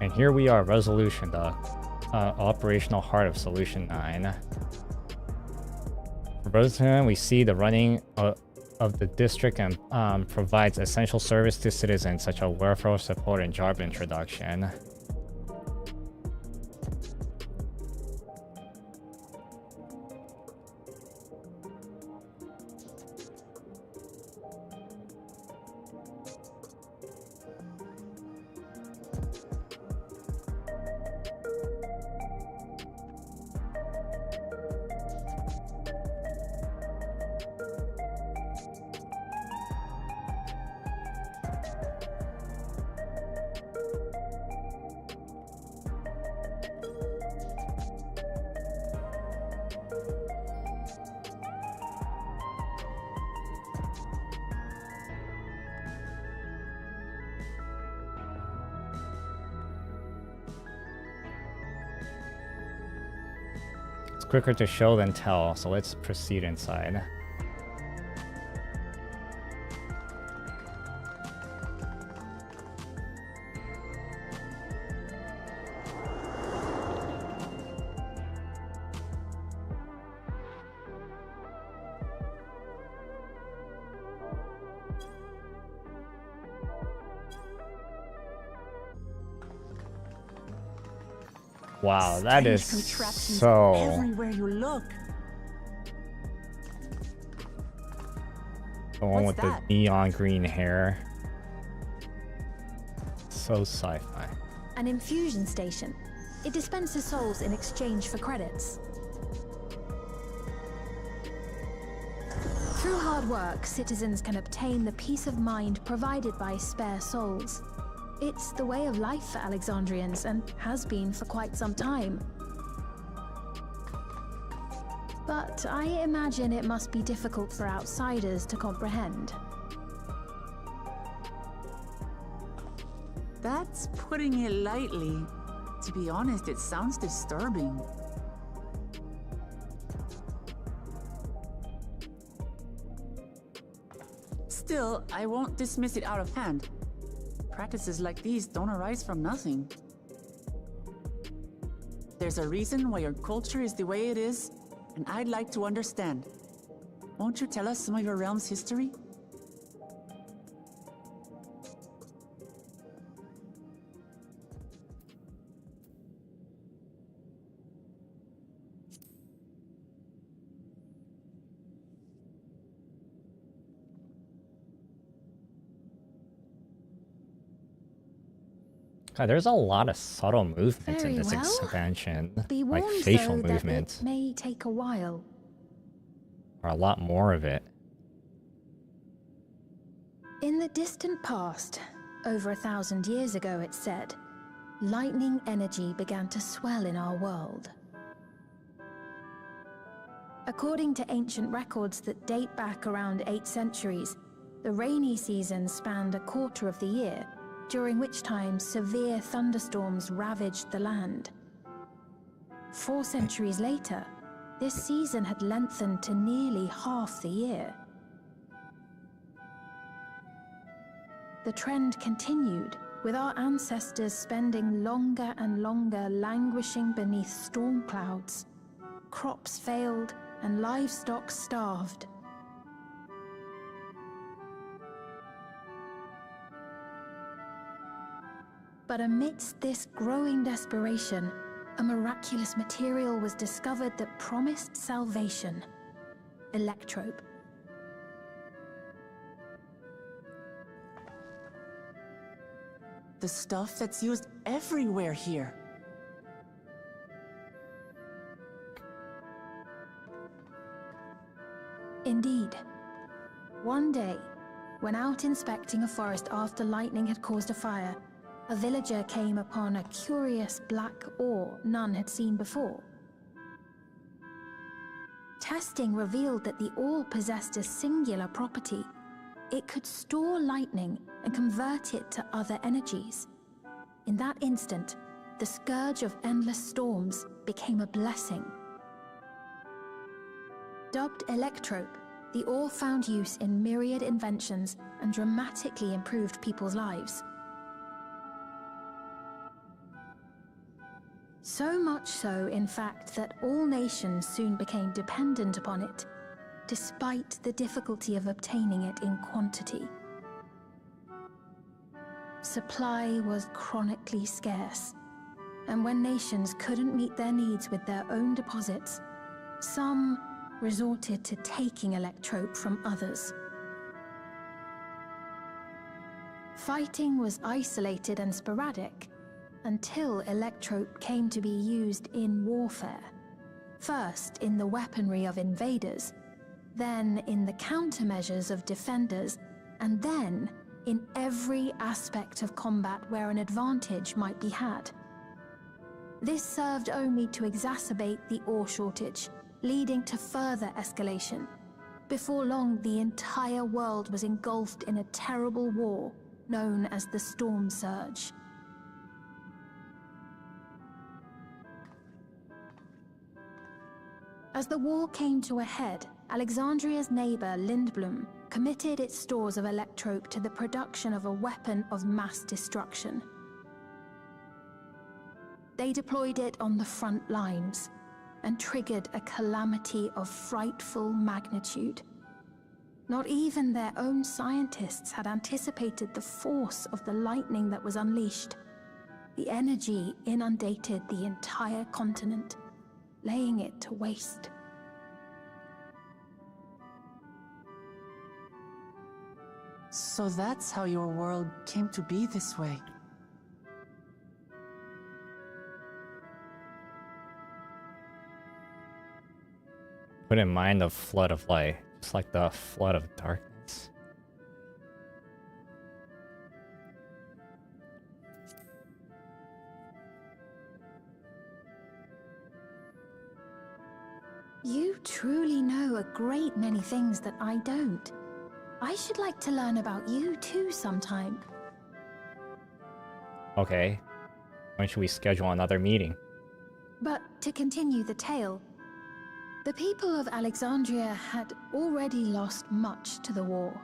[SPEAKER 1] And here we are, Resolution, the operational heart of Solution 9. For Resolution, we see the running of the district and provides essential service to citizens such as welfare support and job introduction. quicker to show than tell, so let's proceed inside. Wow, that is so...
[SPEAKER 5] everywhere you look.
[SPEAKER 1] The one with
[SPEAKER 5] What's that?
[SPEAKER 1] the neon green hair. So sci-fi.
[SPEAKER 3] An infusion station. It dispenses souls in exchange for credits. Through hard work, citizens can obtain the peace of mind provided by spare souls. It's the way of life for Alexandrians and has been for quite some time. But I imagine it must be difficult for outsiders to comprehend.
[SPEAKER 5] That's putting it lightly. To be honest, it sounds disturbing. Still, I won't dismiss it out of hand. Practices like these don't arise from nothing. There's a reason why your culture is the way it is, and I'd like to understand. Won't you tell us some of your realm's history?
[SPEAKER 1] God, there's a lot of subtle movements in
[SPEAKER 3] Very
[SPEAKER 1] this
[SPEAKER 3] well.
[SPEAKER 1] expansion.
[SPEAKER 3] Be
[SPEAKER 1] Like
[SPEAKER 3] warned,
[SPEAKER 1] facial
[SPEAKER 3] though, that
[SPEAKER 1] movements.
[SPEAKER 3] it may take a while.
[SPEAKER 1] Or a lot more of it.
[SPEAKER 3] In the distant past, over 1,000 years ago it's said, lightning energy began to swell in our world. According to ancient records that date back around 8 centuries, the rainy season spanned a quarter of the year, during which time severe thunderstorms ravaged the land. 4 centuries later, this season had lengthened to nearly half the year. The trend continued, with our ancestors spending longer and longer languishing beneath storm clouds. Crops failed and livestock starved. But amidst this growing desperation, a miraculous material was discovered that promised salvation: electrope.
[SPEAKER 5] The stuff that's used everywhere here.
[SPEAKER 3] Indeed. One day, when out inspecting a forest after lightning had caused a fire, a villager came upon a curious black ore none had seen before. Testing revealed that the ore possessed a singular property. It could store lightning and convert it to other energies. In that instant, the scourge of endless storms became a blessing. Dubbed electrope, the ore found use in myriad inventions and dramatically improved people's lives. So much so, in fact, that all nations soon became dependent upon it, despite the difficulty of obtaining it in quantity. Supply was chronically scarce, and when nations couldn't meet their needs with their own deposits, some resorted to taking electrope from others. Fighting was isolated and sporadic, until electrope came to be used in warfare. First in the weaponry of invaders, then in the countermeasures of defenders, and then in every aspect of combat where an advantage might be had. This served only to exacerbate the ore shortage, leading to further escalation. Before long, the entire world was engulfed in a terrible war known as the Storm Surge. As the war came to a head, Alexandria's neighbor Lindblom committed its stores of electrope to the production of a weapon of mass destruction. They deployed it on the front lines and triggered a calamity of frightful magnitude. Not even their own scientists had anticipated the force of the lightning that was unleashed. The energy inundated the entire continent, laying it to waste.
[SPEAKER 5] So that's how your world came to be this way.
[SPEAKER 1] Put in mind the flood of light, just like the flood of darkness.
[SPEAKER 3] You truly know a great many things that I don't. I should like to learn about you too sometime.
[SPEAKER 1] Okay. When should we schedule another meeting?
[SPEAKER 3] But to continue the tale, the people of Alexandria had already lost much to the war.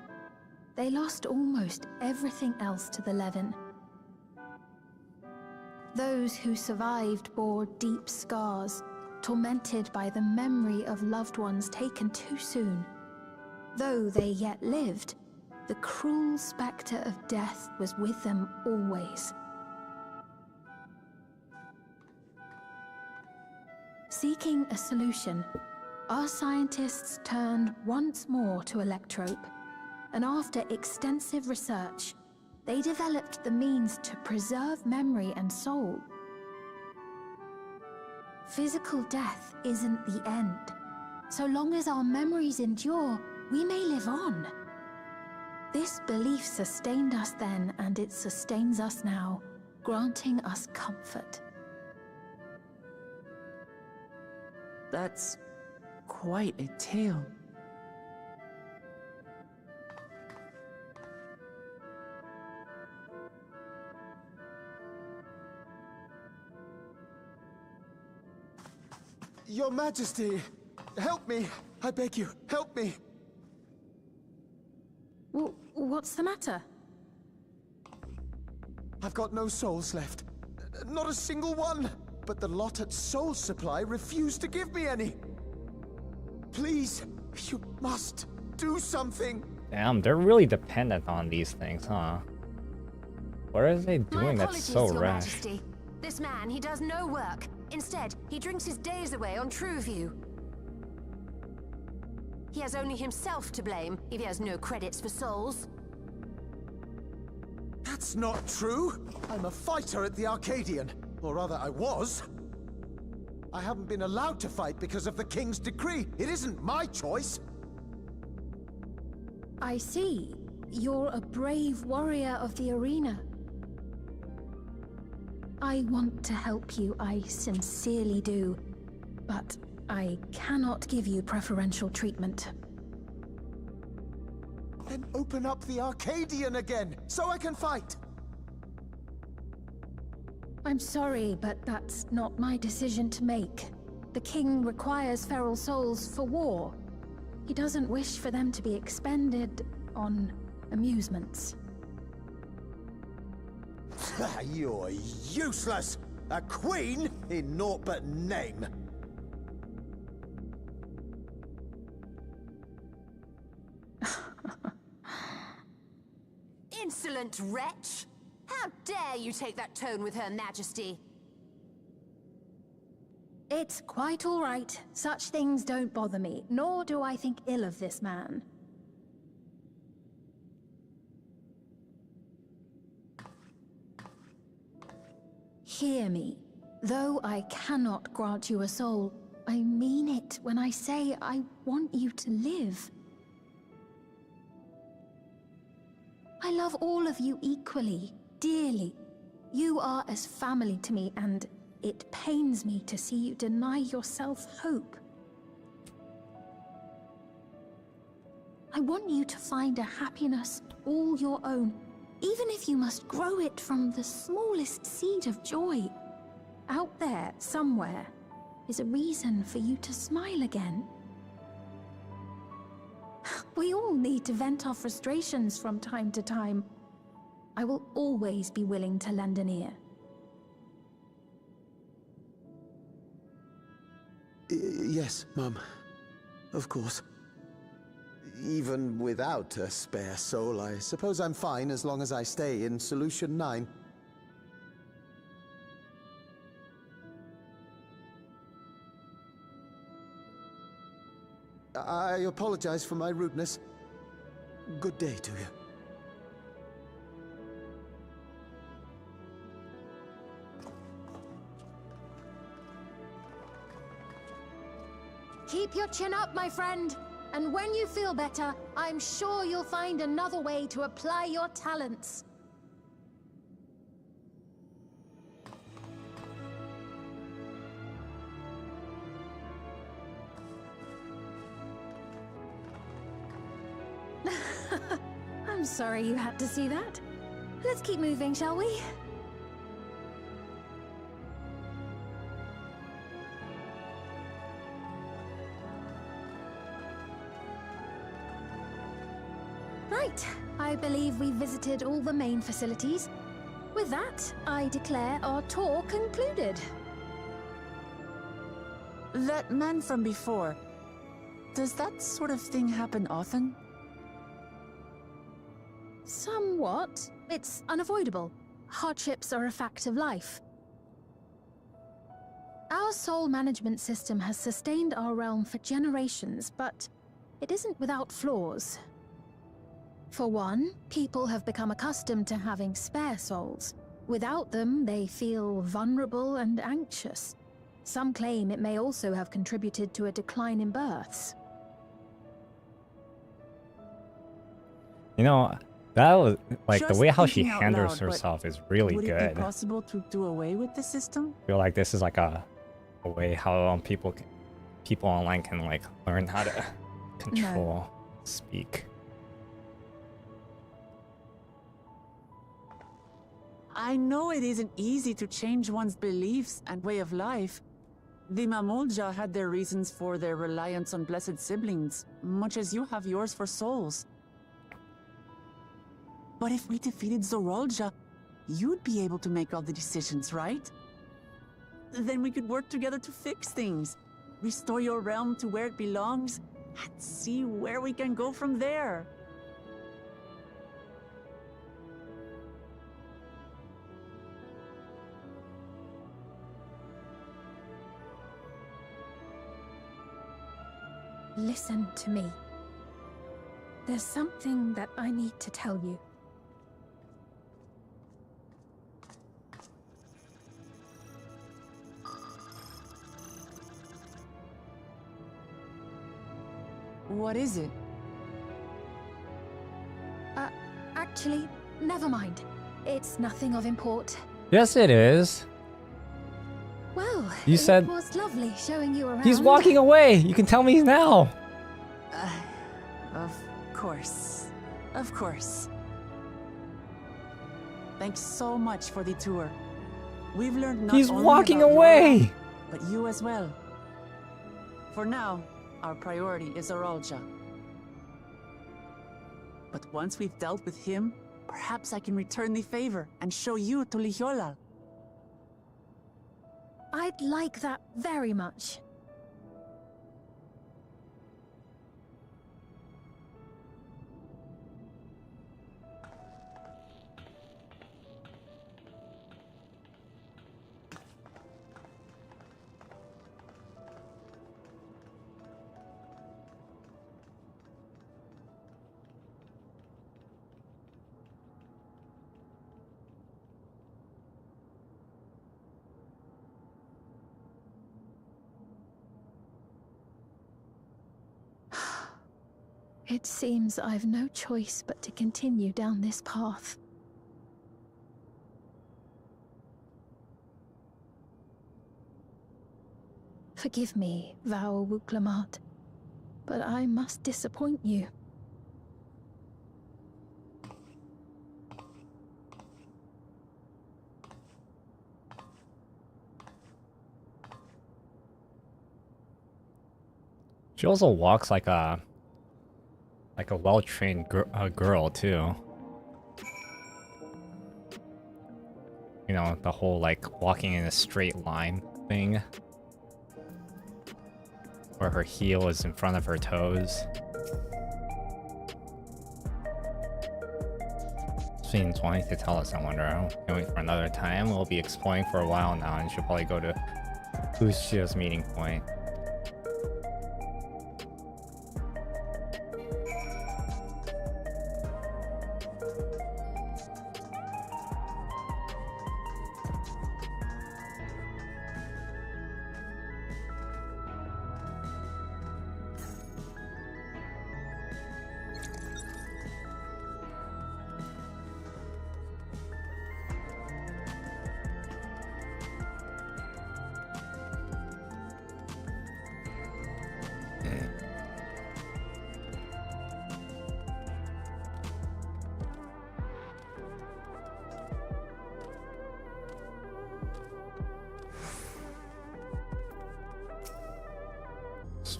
[SPEAKER 3] They lost almost everything else to the Levin. Those who survived bore deep scars, tormented by the memory of loved ones taken too soon. Though they yet lived, the cruel spectre of death was with them always. Seeking a solution, our scientists turned once more to electrope, and after extensive research, they developed the means to preserve memory and soul. Physical death isn't the end. So long as our memories endure, we may live on. This belief sustained us then, and it sustains us now, granting us comfort.
[SPEAKER 5] That's quite a tale.
[SPEAKER 7] Your Majesty, help me! I beg you, help me!
[SPEAKER 3] What's the matter?
[SPEAKER 7] I've got no souls left. Not a single one! But the lot at Soul Supply refused to give me any! Please, you must do something!
[SPEAKER 1] Damn, they're really dependent on these things, huh? What are they doing that's so
[SPEAKER 8] Your
[SPEAKER 1] rash?
[SPEAKER 8] Majesty. This man, he does no work. Instead, he drinks his days away on Trueview. He has only himself to blame if he has no credits for souls.
[SPEAKER 7] That's not true! I'm a fighter at the Arcadian. Or rather, I was. I haven't been allowed to fight because of the King's decree. It isn't my choice.
[SPEAKER 3] I see. You're a brave warrior of the arena. I want to help you, I sincerely do. But I cannot give you preferential treatment.
[SPEAKER 7] Then open up the Arcadian again, so I can fight!
[SPEAKER 3] I'm sorry, but that's not my decision to make. The king requires feral souls for war. He doesn't wish for them to be expended on amusements.
[SPEAKER 7] You're useless! A queen in naught but name!
[SPEAKER 8] Insolent wretch! How dare you take that tone with Her Majesty?
[SPEAKER 3] It's quite all right. Such things don't bother me, nor do I think ill of this man. Hear me. Though I cannot grant you a soul, I mean it when I say I want you to live. I love all of you equally, dearly. You are as family to me, and it pains me to see you deny yourself hope. I want you to find a happiness all your own, even if you must grow it from the smallest seed of joy. Out there, somewhere, is a reason for you to smile again. We all need to vent our frustrations from time to time. I will always be willing to lend an ear.
[SPEAKER 7] Yes, Mum. Of course. Even without a spare soul, I suppose I'm fine as long as I stay in Solution 9. I apologize for my rudeness. Good day to you.
[SPEAKER 8] Keep your chin up, my friend. And when you feel better, I'm sure you'll find another way to apply your talents.
[SPEAKER 3] I'm sorry you had to see that. Let's keep moving, shall we? Right, I believe we visited all the main facilities. With that, I declare our tour concluded.
[SPEAKER 5] That man from before, does that sort of thing happen often?
[SPEAKER 3] Somewhat. It's unavoidable. Hardships are a fact of life. Our soul management system has sustained our realm for generations, but it isn't without flaws. For one, people have become accustomed to having spare souls. Without them, they feel vulnerable and anxious. Some claim it may also have contributed to a decline in births.
[SPEAKER 1] You know, that was like the
[SPEAKER 5] Just
[SPEAKER 1] way how she
[SPEAKER 5] thinking out
[SPEAKER 1] handles
[SPEAKER 5] loud, but
[SPEAKER 1] herself is really
[SPEAKER 5] Would it
[SPEAKER 1] good.
[SPEAKER 5] be possible to do away with the system?
[SPEAKER 1] I feel like this is like a way how people online can like learn how to control speak.
[SPEAKER 5] I know it isn't easy to change one's beliefs and way of life. The Mamolja had their reasons for their reliance on blessed siblings, much as you have yours for souls. But if we defeated Zorolja, you'd be able to make all the decisions, right? Then we could work together to fix things, restore your realm to where it belongs, and see where we can go from there.
[SPEAKER 3] Listen to me. There's something that I need to tell you.
[SPEAKER 5] What is it?
[SPEAKER 3] Actually, never mind. It's nothing of import.
[SPEAKER 1] Yes, it is.
[SPEAKER 3] Well,
[SPEAKER 1] You said-
[SPEAKER 3] it was lovely showing you around.
[SPEAKER 1] He's walking away. You can tell me now.
[SPEAKER 5] Of course. Of course. Thanks so much for the tour. We've learned not
[SPEAKER 1] He's
[SPEAKER 5] only
[SPEAKER 1] walking
[SPEAKER 5] about your
[SPEAKER 1] away.
[SPEAKER 5] realm, but you as well. For now, our priority is Orolja. But once we've dealt with him, perhaps I can return the favor and show you to Lihiolal.
[SPEAKER 3] I'd like that very much. It seems I've no choice but to continue down this path. Forgive me, Val Wuklamat, but I must disappoint you.
[SPEAKER 1] She also walks like a well-trained girl too. You know, the whole like walking in a straight line thing, where her heel is in front of her toes. She's wanting to tell us, I wonder. Can wait for another time? We'll be exploring for a while now, and she'll probably go to Ushia's meeting point.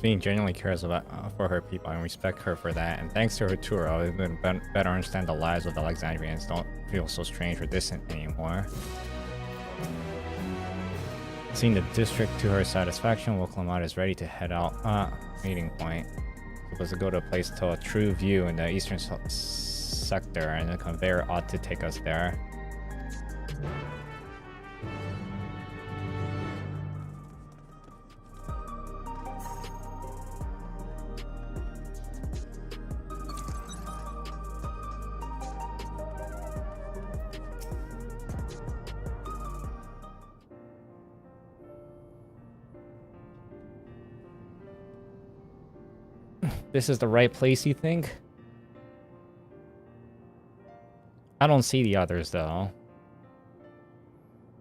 [SPEAKER 1] Being genuinely cares about for her people and respect her for that, and thanks to her tour, I'll even better understand the lives of the Alexandrians. Don't feel so strange or distant anymore. Seeing the district to her satisfaction, Woklamat is ready to head out. Meeting point. Supposed to go to a place to a true view in the eastern sector, and the conveyor ought to take us there. This is the right place, you think? I don't see the others, though.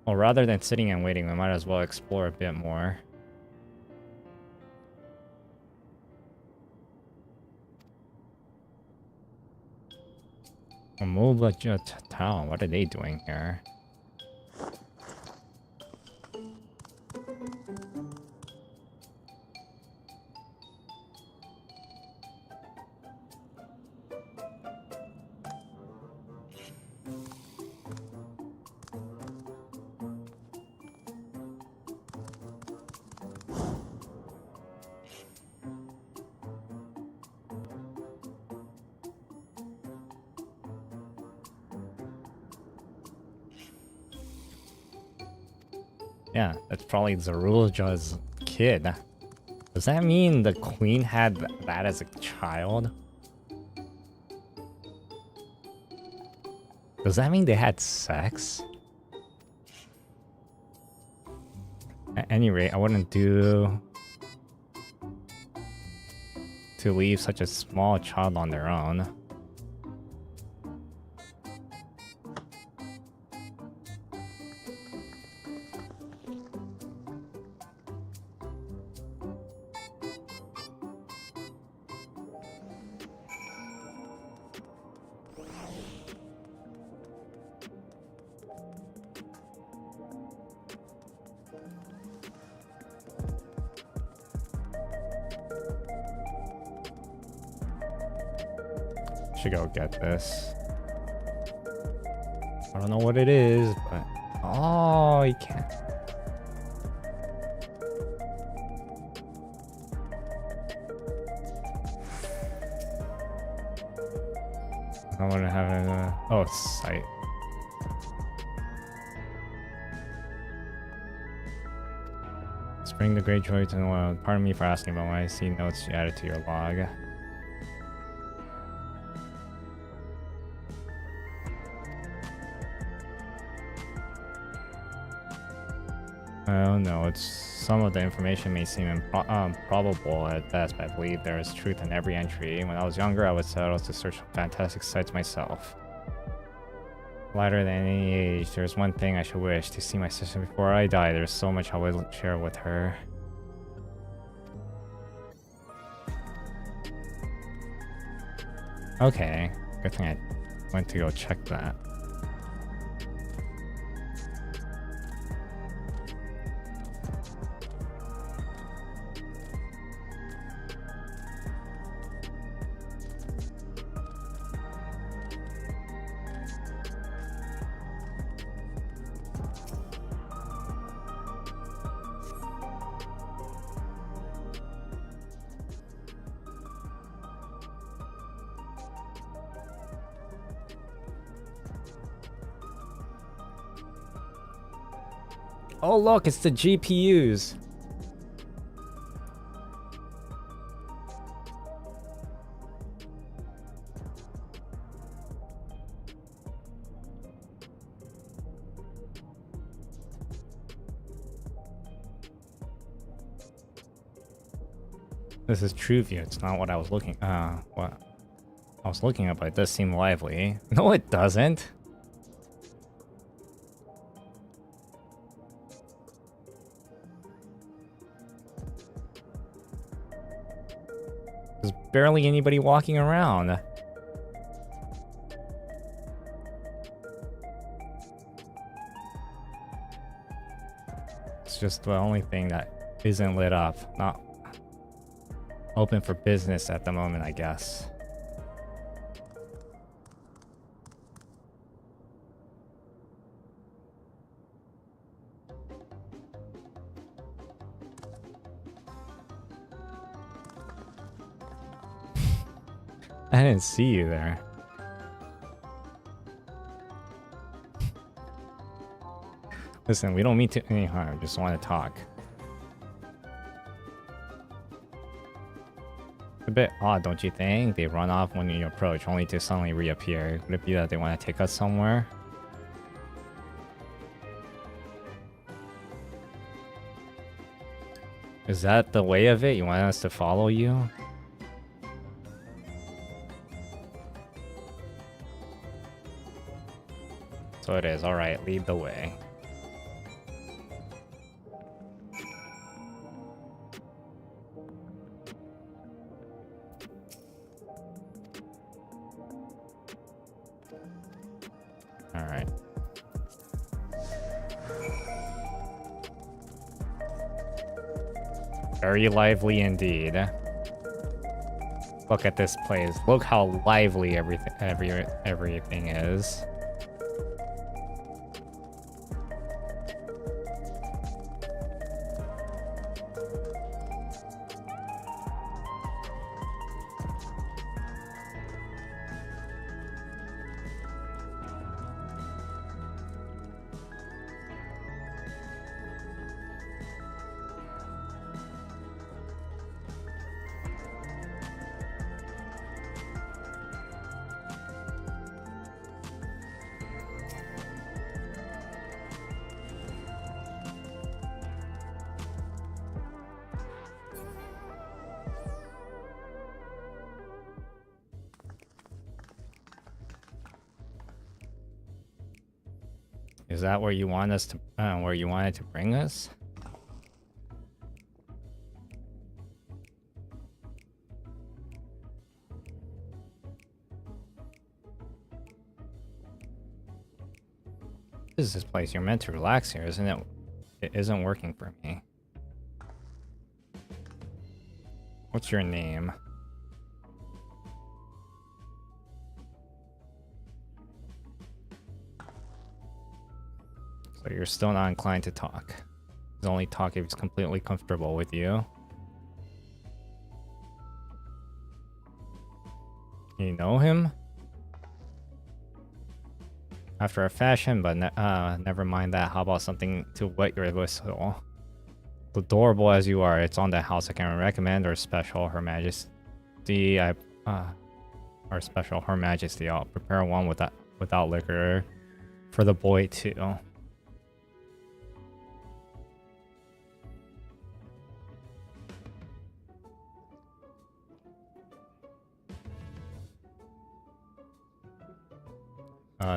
[SPEAKER 1] Well, rather than sitting and waiting, we might as well explore a bit more. Mobile Town, what are they doing here? Yeah, that's probably Zeruja's kid. Does that mean the queen had that as a child? Does that mean they had sex? At any rate, I wouldn't do to leave such a small child on their own. Should go get this. I don't know what it is, but oh, you can't. I want to have a oh, sight. Spring the great joy to the world. Pardon me for asking about why I see notes you added to your log. Oh no, it's some of the information may seem improbable at best, but I believe there is truth in every entry. When I was younger, I would set out to search fantastic sites myself. Lighter than any age, there's one thing I should wish, to see my sister before I die. There's so much I would share with her. Okay, good thing I went to go check that. Oh look, it's the GPUs. This is true view. It's not what I was looking. What I was looking at, but it does seem lively. No, it doesn't. There's barely anybody walking around. It's just the only thing that isn't lit up. Not open for business at the moment, I guess. I didn't see you there. Listen, we don't mean to any harm, just want to talk. A bit odd, don't you think? They run off when you approach, only to suddenly reappear. Could it be that they want to take us somewhere? Is that the way of it? You want us to follow you? So it is. Alright, lead the way. Alright. Very lively indeed. Look at this place. Look how lively everything is. Is that where you want us to, where you wanted to bring us? This is this place. You're meant to relax here, isn't it? It isn't working for me. What's your name? So you're still not inclined to talk. He's only talk if he's completely comfortable with you. You know him? After a fashion, but never mind that. How about something to wet your whistle? Adorable as you are, it's on the house I can recommend, or special Her Majesty. Or special Her Majesty. I'll prepare one without liquor for the boy too.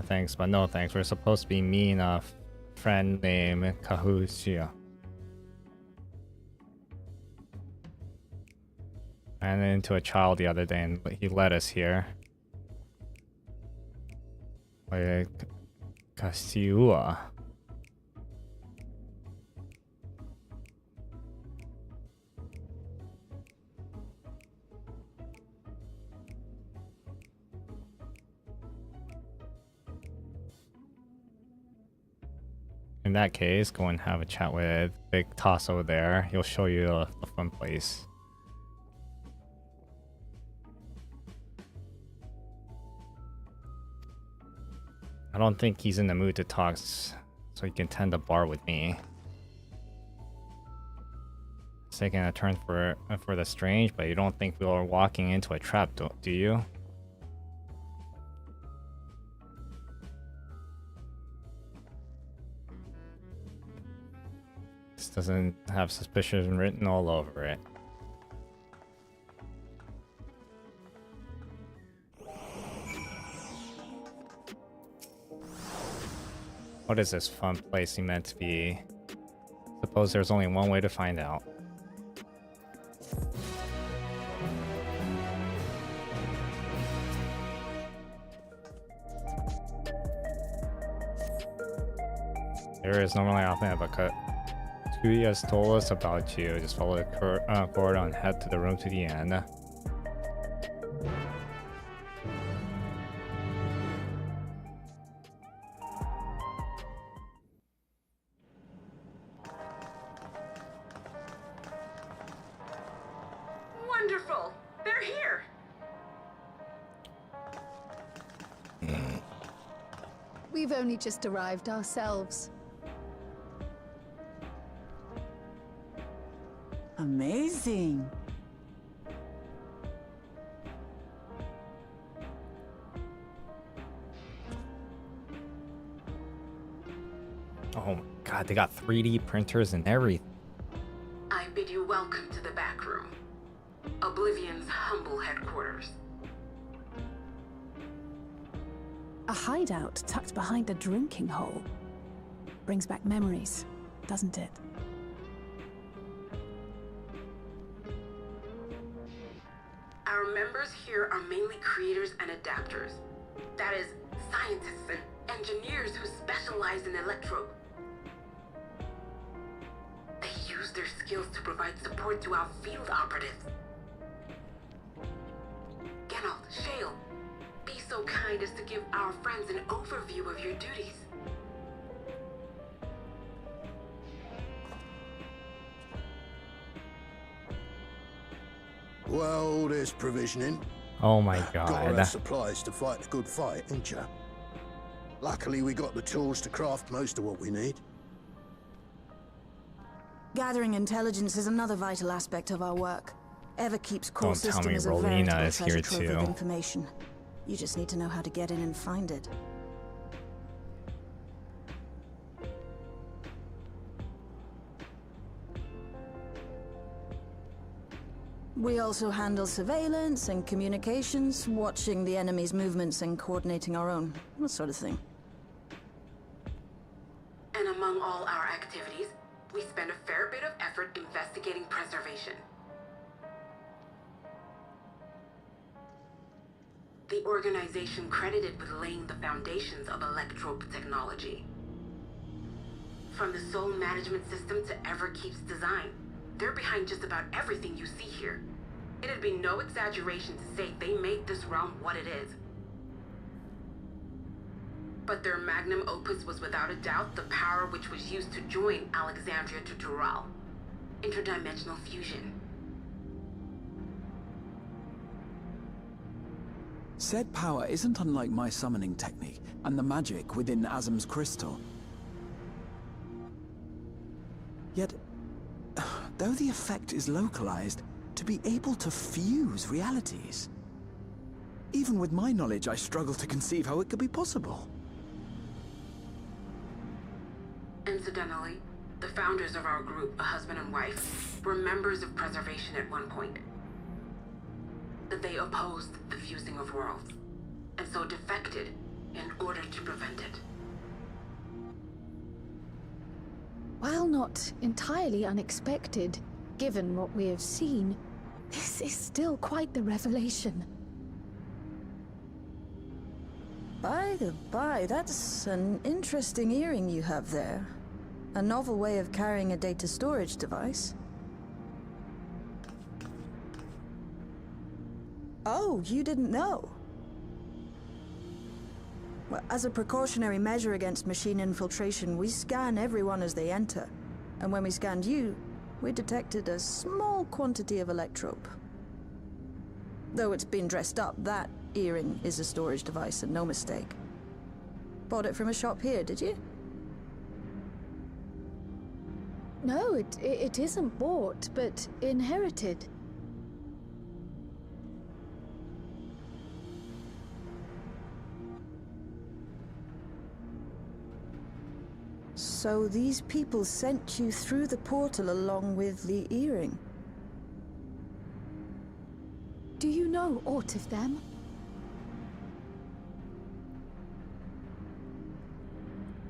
[SPEAKER 1] Thanks, but no thanks. We're supposed to be meeting a friend named Kahushia. I ran into a child the other day and he led us here. Like Kasiua. In that case, go and have a chat with Big Toss over there. He'll show you the fun place. I don't think he's in the mood to talk, so he can tend to bar with me. It's taking a turn for the strange, but you don't think we are walking into a trap, do you? This doesn't have suspicion written all over it. What is this fun place he meant to be? Suppose there's only one way to find out. There is normally often a cut. Tui has told us about you. Just follow the corridor and head to the room to the end.
[SPEAKER 4] Wonderful! They're here!
[SPEAKER 8] We've only just arrived ourselves.
[SPEAKER 5] Amazing.
[SPEAKER 1] Oh my god, they got 3D printers and everything.
[SPEAKER 4] I bid you welcome to the back room. Oblivion's humble headquarters.
[SPEAKER 9] A hideout tucked behind a drinking hole. Brings back memories, doesn't it?
[SPEAKER 4] Our members here are mainly creators and adapters. That is, scientists and engineers who specialize in electro. They use their skills to provide support to our field operatives. Geralt, Shale, be so kind as to give our friends an overview of your duties.
[SPEAKER 10] Well, there's provisioning.
[SPEAKER 1] Oh my
[SPEAKER 10] Got
[SPEAKER 1] god.
[SPEAKER 10] our supplies to fight a good fight, ain't ya? Luckily, we got the tools to craft most of what we need.
[SPEAKER 9] Gathering intelligence is another vital aspect of our work. Ever keeps core
[SPEAKER 1] Don't tell
[SPEAKER 9] system
[SPEAKER 1] me
[SPEAKER 9] as a
[SPEAKER 1] Rowena
[SPEAKER 9] veritable
[SPEAKER 1] is here
[SPEAKER 9] treasure trove
[SPEAKER 1] too.
[SPEAKER 9] of information. You just need to know how to get in and find it. We also handle surveillance and communications, watching the enemy's movements and coordinating our own, that sort of thing.
[SPEAKER 4] And among all our activities, we spend a fair bit of effort investigating preservation. The organization credited with laying the foundations of electrope technology. From the soul management system to Everkeep's design, they're behind just about everything you see here. It'd be no exaggeration to say they made this realm what it is. But their magnum opus was without a doubt the power which was used to join Alexandria to Tural. Interdimensional fusion.
[SPEAKER 6] Said power isn't unlike my summoning technique and the magic within Azam's crystal. Yet, though the effect is localized, to be able to fuse realities. Even with my knowledge, I struggle to conceive how it could be possible.
[SPEAKER 4] Incidentally, the founders of our group, a husband and wife, were members of Preservation at one point. That they opposed the fusing of worlds, and so defected in order to prevent it.
[SPEAKER 8] While not entirely unexpected, given what we have seen, this is still quite the revelation.
[SPEAKER 9] By the by, that's an interesting earring you have there. A novel way of carrying a data storage device. Oh, you didn't know? Well, as a precautionary measure against machine infiltration, we scan everyone as they enter. And when we scanned you, we detected a small quantity of electrope. Though it's been dressed up, that earring is a storage device and no mistake. Bought it from a shop here, did you?
[SPEAKER 8] No, it isn't bought, but inherited.
[SPEAKER 9] So these people sent you through the portal along with the earring?
[SPEAKER 8] Do you know aught of them?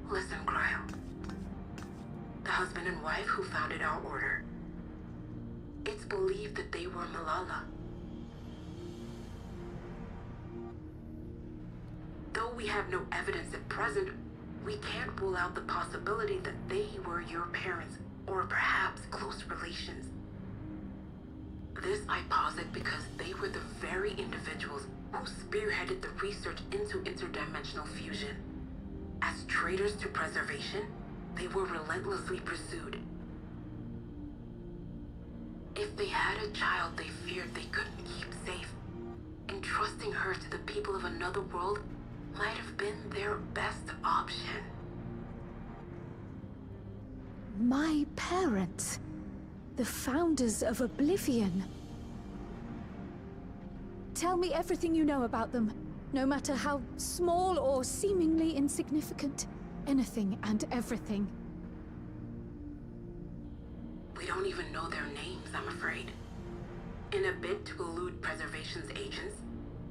[SPEAKER 4] Listen, Cryo. The husband and wife who founded our order. It's believed that they were Malala. Though we have no evidence at present, we can't rule out the possibility that they were your parents, or perhaps close relations. This I posit because they were the very individuals who spearheaded the research into interdimensional fusion. As traitors to preservation, they were relentlessly pursued. If they had a child they feared they couldn't keep safe, entrusting her to the people of another world might have been their best option.
[SPEAKER 8] My parents, the founders of Oblivion. Tell me everything you know about them, no matter how small or seemingly insignificant. Anything and everything.
[SPEAKER 4] We don't even know their names, I'm afraid. In a bid to elude preservation's agents,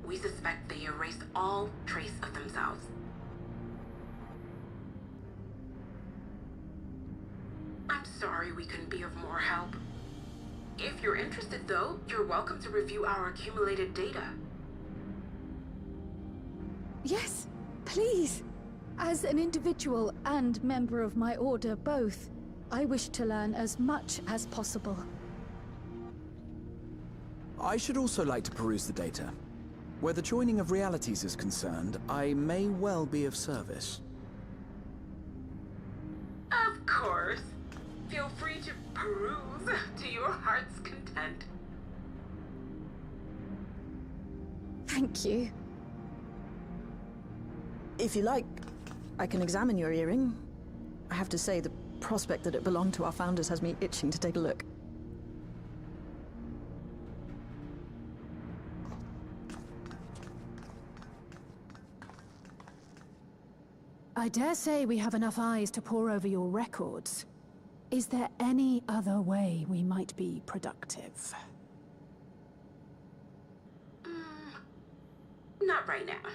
[SPEAKER 4] we suspect they erased all trace of themselves. I'm sorry we couldn't be of more help. If you're interested, though, you're welcome to review our accumulated data.
[SPEAKER 8] Yes, please. As an individual and member of my order both, I wish to learn as much as possible.
[SPEAKER 6] I should also like to peruse the data. Where the joining of realities is concerned, I may well be of service.
[SPEAKER 4] Of course. Feel free to peruse to your heart's content.
[SPEAKER 8] Thank you.
[SPEAKER 9] If you like, I can examine your earring. I have to say, the prospect that it belonged to our founders has me itching to take a look.
[SPEAKER 11] I dare say we have enough eyes to pore over your records. Is there any other way we might be productive?
[SPEAKER 4] Not right now.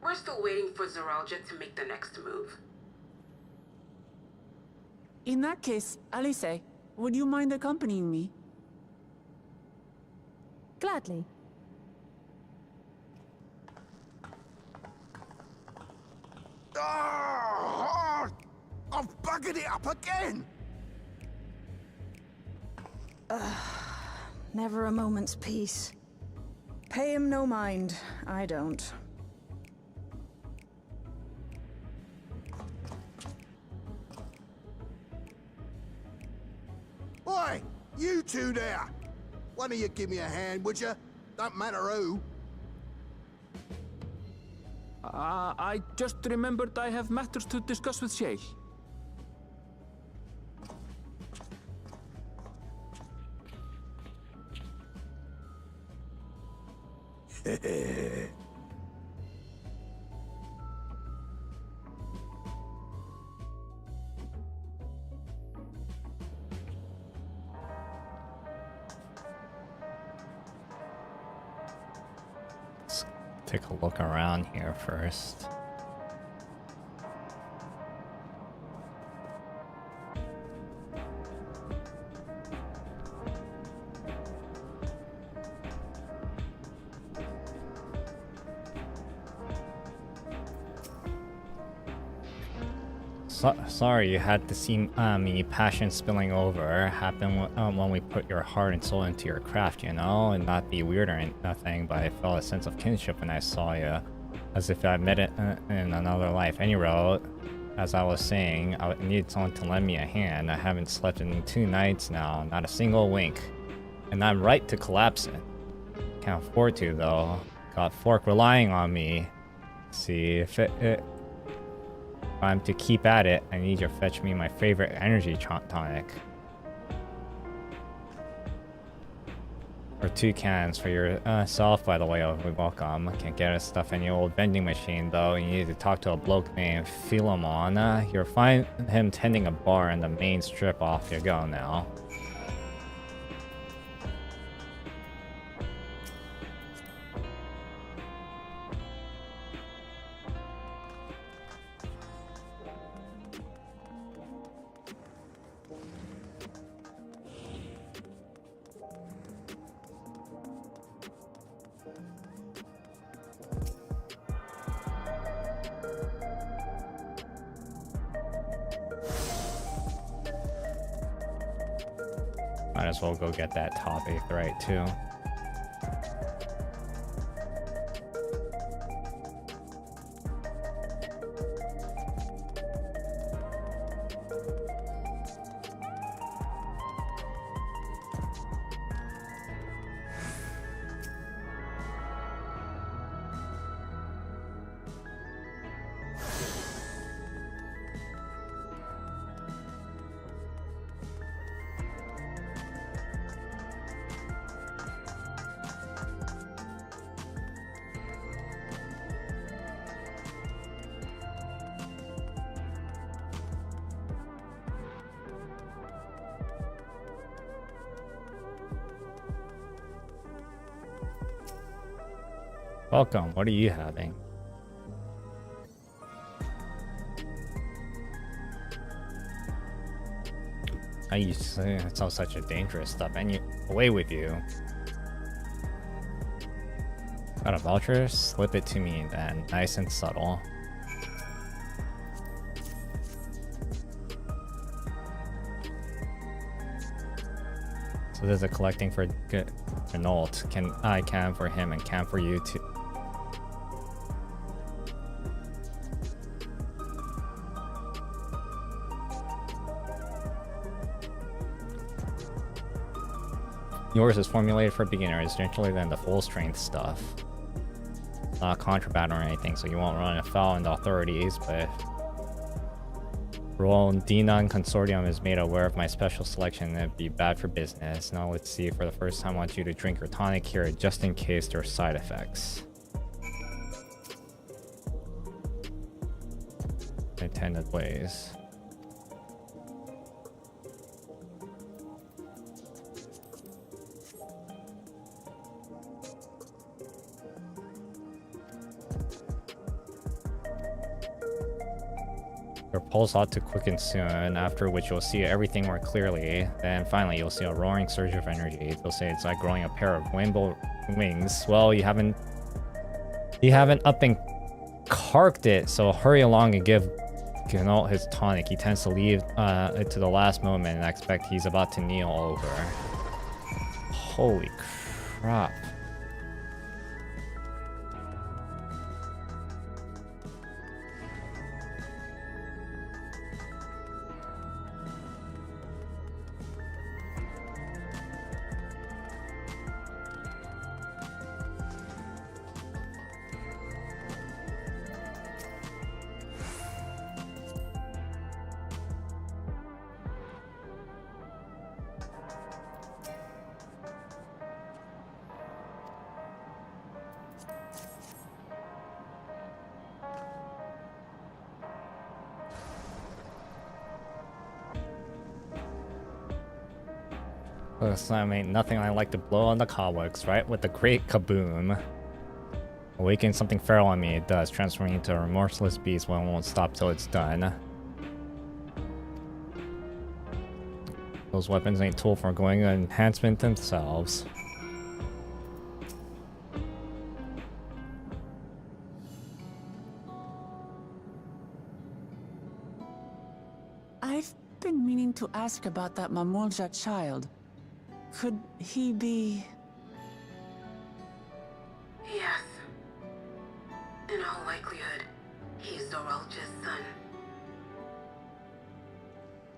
[SPEAKER 4] We're still waiting for Zoralja to make the next move.
[SPEAKER 5] In that case, Alice, would you mind accompanying me?
[SPEAKER 11] Gladly.
[SPEAKER 10] Oh, I've buggered it up again!
[SPEAKER 9] Never a moment's peace. Pay him no mind. I don't.
[SPEAKER 10] Oi! You two there! One of you give me a hand, would you? Don't matter who.
[SPEAKER 12] I just remembered I have matters to discuss with Shay.
[SPEAKER 1] Let's take a look around here first. Sorry you had to see me passion spilling over happen when we put your heart and soul into your craft, you know, and not be weird or nothing, but I felt a sense of kinship when I saw you, as if I met it in another life. And you wrote, as I was saying, I need someone to lend me a hand. I haven't slept in 2 nights now, not a single wink, and I'm right to collapse it. Can't afford to though. Got Fork relying on me. See if I'm to keep at it, I need you to fetch me my favorite energy tonic. Or 2 cans for yourself, by the way. Oh, welcome. Can't get us stuff in the old vending machine, though. You need to talk to a bloke named Philemon. You'll find him tending a bar in the main strip. Off you go now. Might as well go get that topic right too. Welcome, what are you having? I used to say it's all such a dangerous stuff, and you away with you. Got a voucher? Slip it to me then, nice and subtle. So there's a collecting for Renault. I can for him and can for you too. Yours is formulated for beginners, gentler than the full strength stuff. Not contraband or anything, so you won't run afoul in the authorities, but Royal D9 Consortium is made aware of my special selection and it'd be bad for business. Now let's see, for the first time I want you to drink your tonic here just in case there are side effects. Intended ways. Your pulse ought to quicken soon, after which you'll see everything more clearly. Then finally you'll see a roaring surge of energy. They'll say it's like growing a pair of rainbow wings. Well, you haven't up and carked it, so hurry along and give Gnault his tonic. He tends to leave it to the last moment, and I expect he's about to kneel over. Holy crap. I mean, nothing I like to blow on the cobwebs, right? With the great kaboom. Awaken something feral on me, it does, transforming into a remorseless beast when it won't stop till it's done. Those weapons ain't tool for going an enhancement themselves.
[SPEAKER 5] I've been meaning to ask about that Mamulja child. Could he be...
[SPEAKER 4] Yes. In all likelihood, he's Zoralja's son.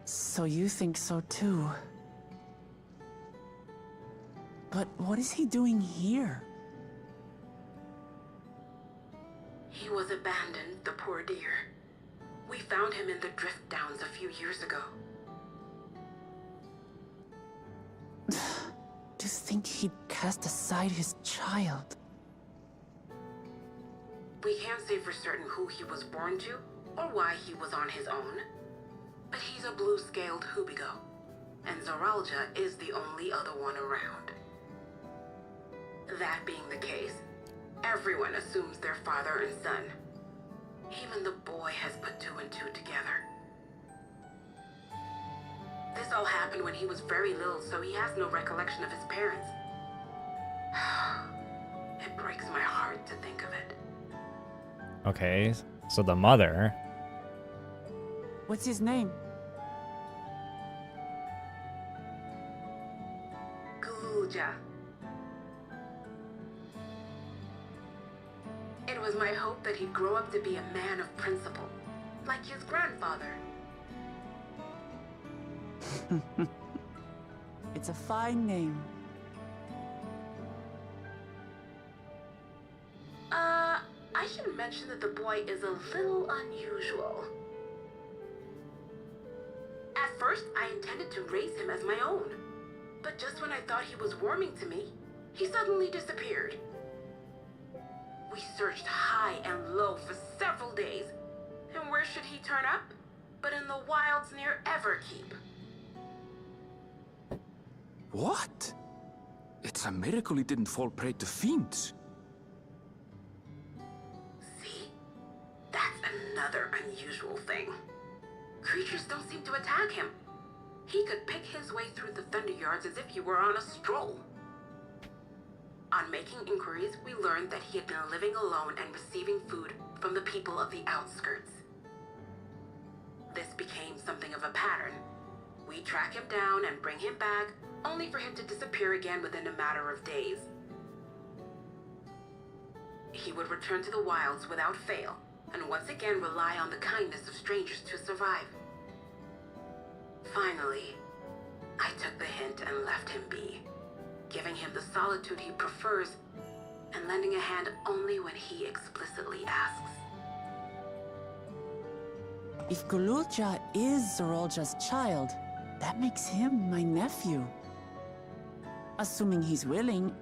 [SPEAKER 5] So you think so too? But what is he doing here?
[SPEAKER 4] He was abandoned, the poor dear. We found him in the drift downs a few years ago.
[SPEAKER 5] To think he'd cast aside his child.
[SPEAKER 4] We can't say for certain who he was born to, or why he was on his own. But he's a blue-scaled Hubigo, and Zoralja is the only other one around. That being the case, everyone assumes they're father and son. Even the boy has put two and two together. This all happened when he was very little, so he has no recollection of his parents. It breaks my heart to think of it.
[SPEAKER 1] Okay, so the mother.
[SPEAKER 5] What's his name?
[SPEAKER 4] Gulja. It was my hope that he'd grow up to be a man of principle, like his grandfather.
[SPEAKER 5] It's a fine name.
[SPEAKER 4] I should mention that the boy is a little unusual. At first, I intended to raise him as my own. But just when I thought he was warming to me, he suddenly disappeared. We searched high and low for several days. And where should he turn up? But in the wilds near Everkeep.
[SPEAKER 12] What? It's a miracle he didn't fall prey to fiends.
[SPEAKER 4] See? That's another unusual thing. Creatures don't seem to attack him. He could pick his way through the Thunder Yards as if he were on a stroll. On making inquiries, we learned that he had been living alone and receiving food from the people of the outskirts. This became something of a pattern. We track him down and bring him back, only for him to disappear again within a matter of days. He would return to the wilds without fail, and once again rely on the kindness of strangers to survive. Finally, I took the hint and left him be, giving him the solitude he prefers and lending a hand only when he explicitly asks.
[SPEAKER 5] If Gululja is Zoralja's child, that makes him my nephew. Assuming he's willing,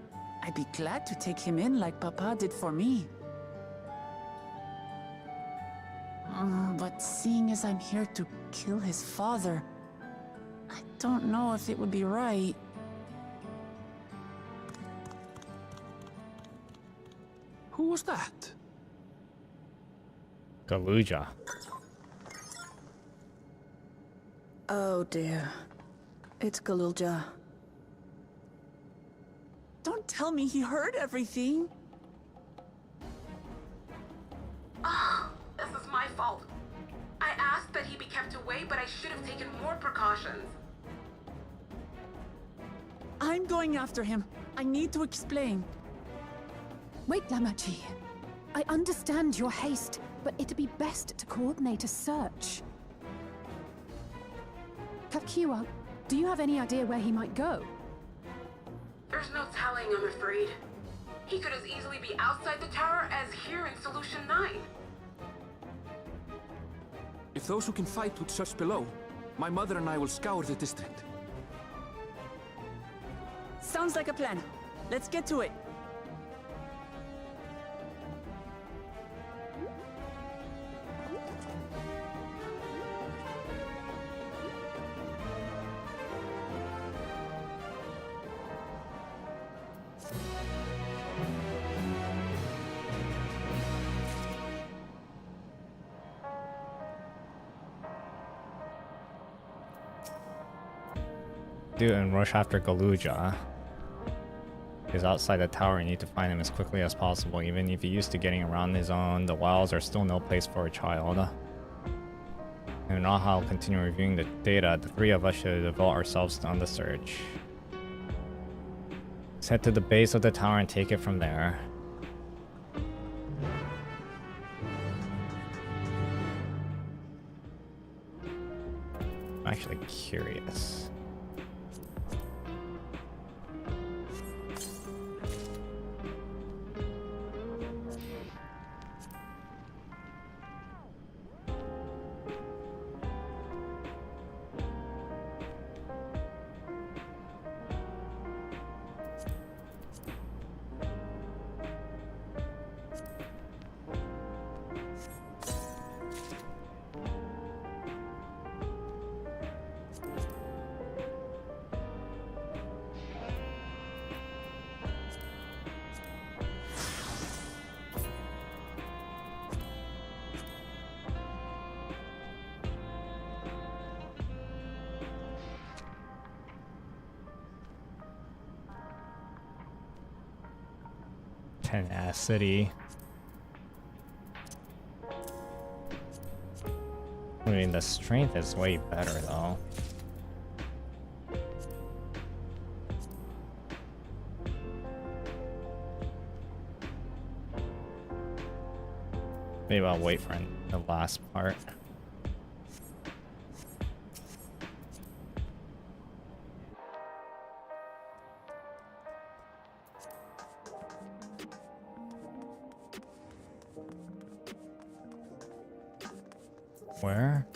[SPEAKER 5] I'd be glad to take him in like Papa did for me. But seeing as I'm here to kill his father, I don't know if it would be right.
[SPEAKER 12] Who was that?
[SPEAKER 1] Galuja.
[SPEAKER 9] Oh dear. It's Gululja.
[SPEAKER 5] Don't tell me he heard everything.
[SPEAKER 4] Ah, this is my fault. I asked that he be kept away, but I should have taken more precautions.
[SPEAKER 5] I'm going after him. I need to explain.
[SPEAKER 11] Wait, Lamachi. I understand your haste, but it'd be best to coordinate a search. Kakiwa, do you have any idea where he might go?
[SPEAKER 4] There's no telling, I'm afraid. He could as easily be outside the tower as here in Solution 9.
[SPEAKER 12] If those who can fight would search below, my mother and I will scour the district.
[SPEAKER 5] Sounds like a plan. Let's get to it.
[SPEAKER 1] Do and rush after Galuja. He's outside the tower and need to find him as quickly as possible. Even if he's used to getting around his own, the wilds are still no place for a child. And not how I'll continue reviewing the data. The three of us should devote ourselves on the search. Let's head to the base of the tower and take it from there. I'm actually curious. tenacity. I mean, the strength is way better though. Maybe I'll wait for the last part. Where?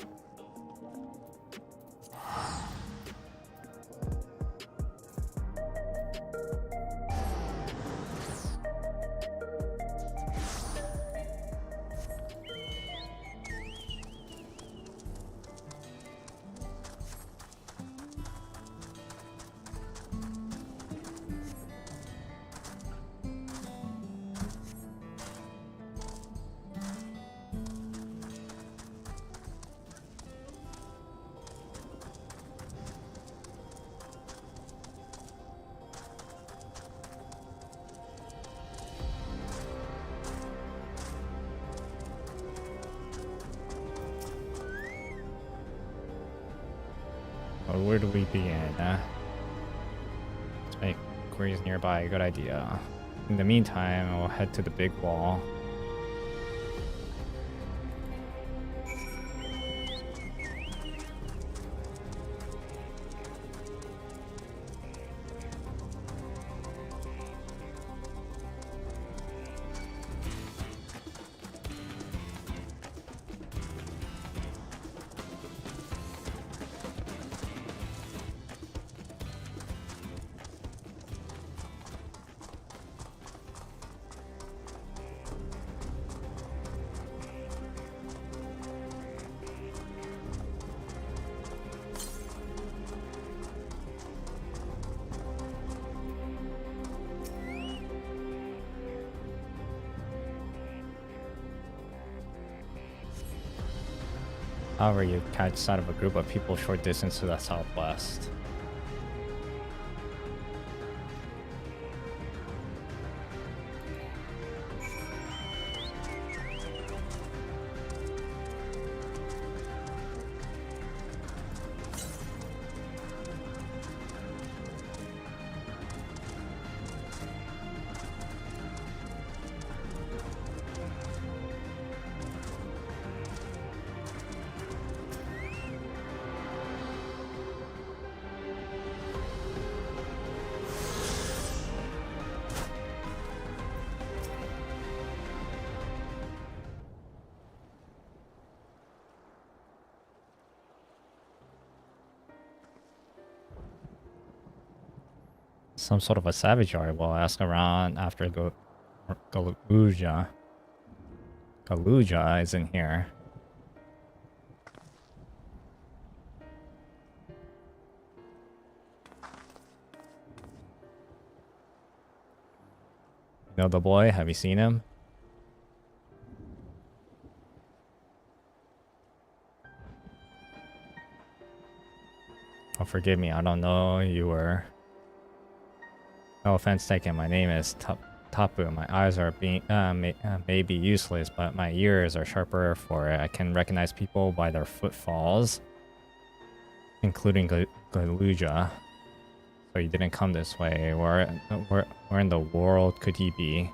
[SPEAKER 1] Where do we begin? Let's make queries nearby. Good idea. In the meantime, I'll head to the big wall. However, you catch sight of a group of people short distance to the southwest. Some sort of a savagery. We'll ask around after Galuja. Galuja is in here. You know the boy? Have you seen him? Oh, forgive me. I don't know you were. No offense taken, my name is Tapu. My eyes are may be useless, but my ears are sharper for it. I can recognize people by their footfalls, including Galuja. So he didn't come this way. Where in the world could he be?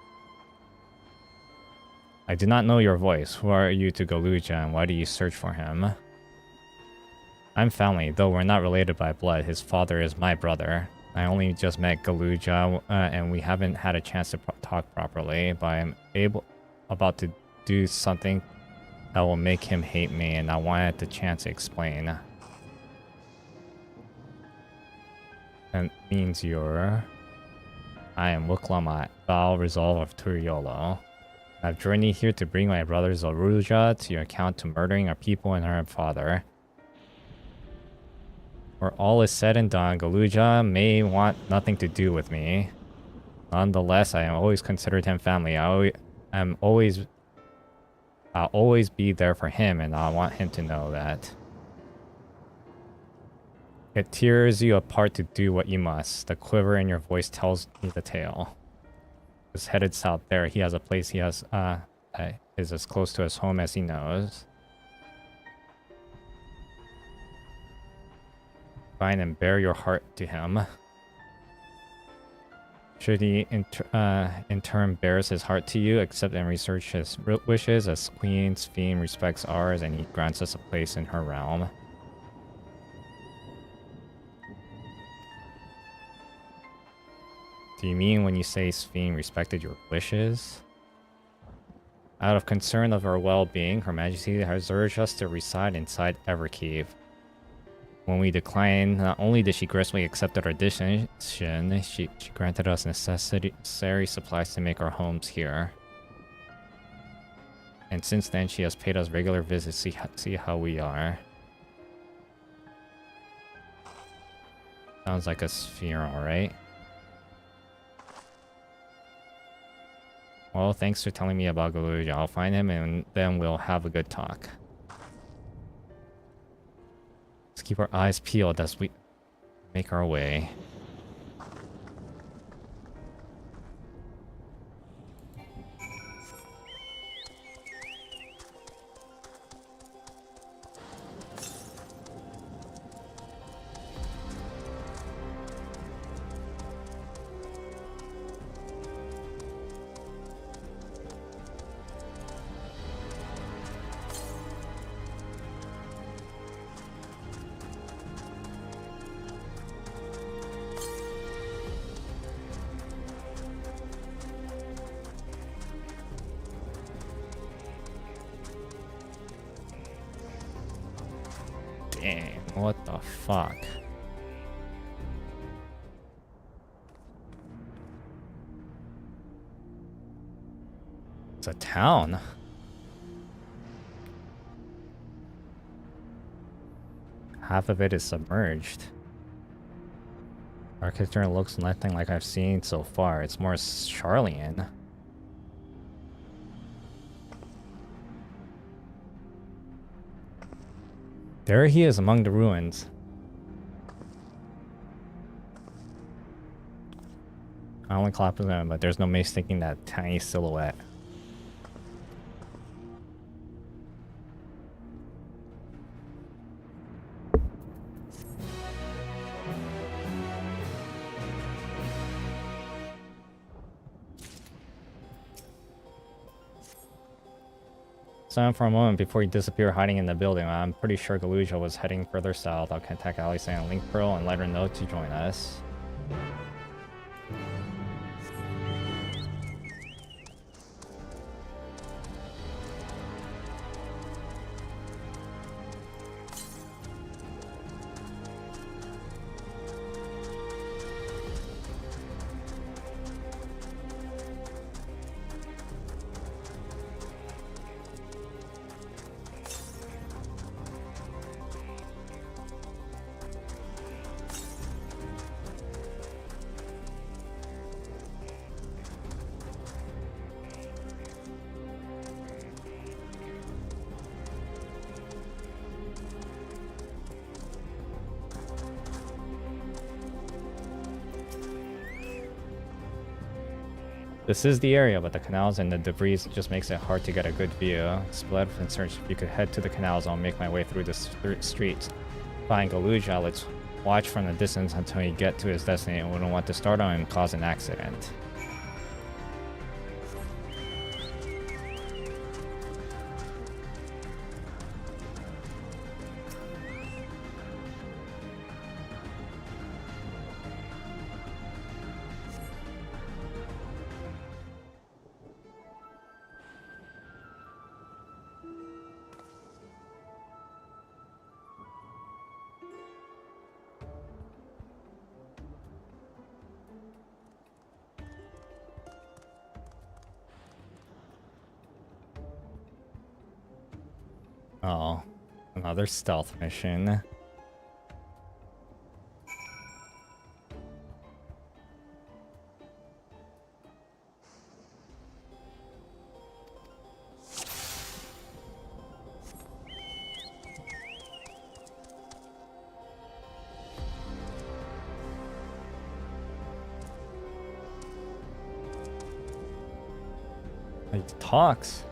[SPEAKER 1] I do not know your voice. Who are you to Galuja, and why do you search for him? I'm family, though we're not related by blood. His father is my brother. I only just met Galuja, and we haven't had a chance to talk properly, but I'm about to do something that will make him hate me, and I wanted the chance to explain. That means you're... I am Wuklamat, Val Resolve of Turiolo. I've journeyed here to bring my brother Galuja to your account to murdering our people and our father. Where all is said and done, Galuja may want nothing to do with me. Nonetheless, I have always considered him family. I'll always be there for him, and I want him to know that. It tears you apart to do what you must. The quiver in your voice tells me the tale. is headed south there. He has a place he has is as close to his home as he knows. Find and bare your heart to him. Should he in turn bears his heart to you, accept and research his wishes as Queen's Fiend respects ours and he grants us a place in her realm. Do you mean when you say Fiend respected your wishes? Out of concern of her well-being, Her Majesty has urged us to reside inside Everkeep. When we declined, not only did she gracefully accept our addition, she granted us necessary supplies to make our homes here. And since then, she has paid us regular visits to see how we are. Sounds like a funeral, right? Well, thanks for telling me about Galuja. I'll find him and then we'll have a good talk. Let's keep our eyes peeled as we make our way. Dang, what the fuck? It's a town. Half of it is submerged. Architecture looks nothing like I've seen so far. It's more Charlian. There he is among the ruins. I only clap with him, but there's no mistaking that tiny silhouette. Saw him for a moment before he disappeared hiding in the building. I'm pretty sure Galuja was heading further south. I'll contact Alice and Link Pearl and let her know to join us. This is the area, but the canals and the debris just makes it hard to get a good view. Split and search. If you could head to the canals, I'll make my way through the streets. Find Galuja, let's watch from the distance until we get to his destination. We don't want to start on and cause an accident. Oh, another stealth mission. He talks.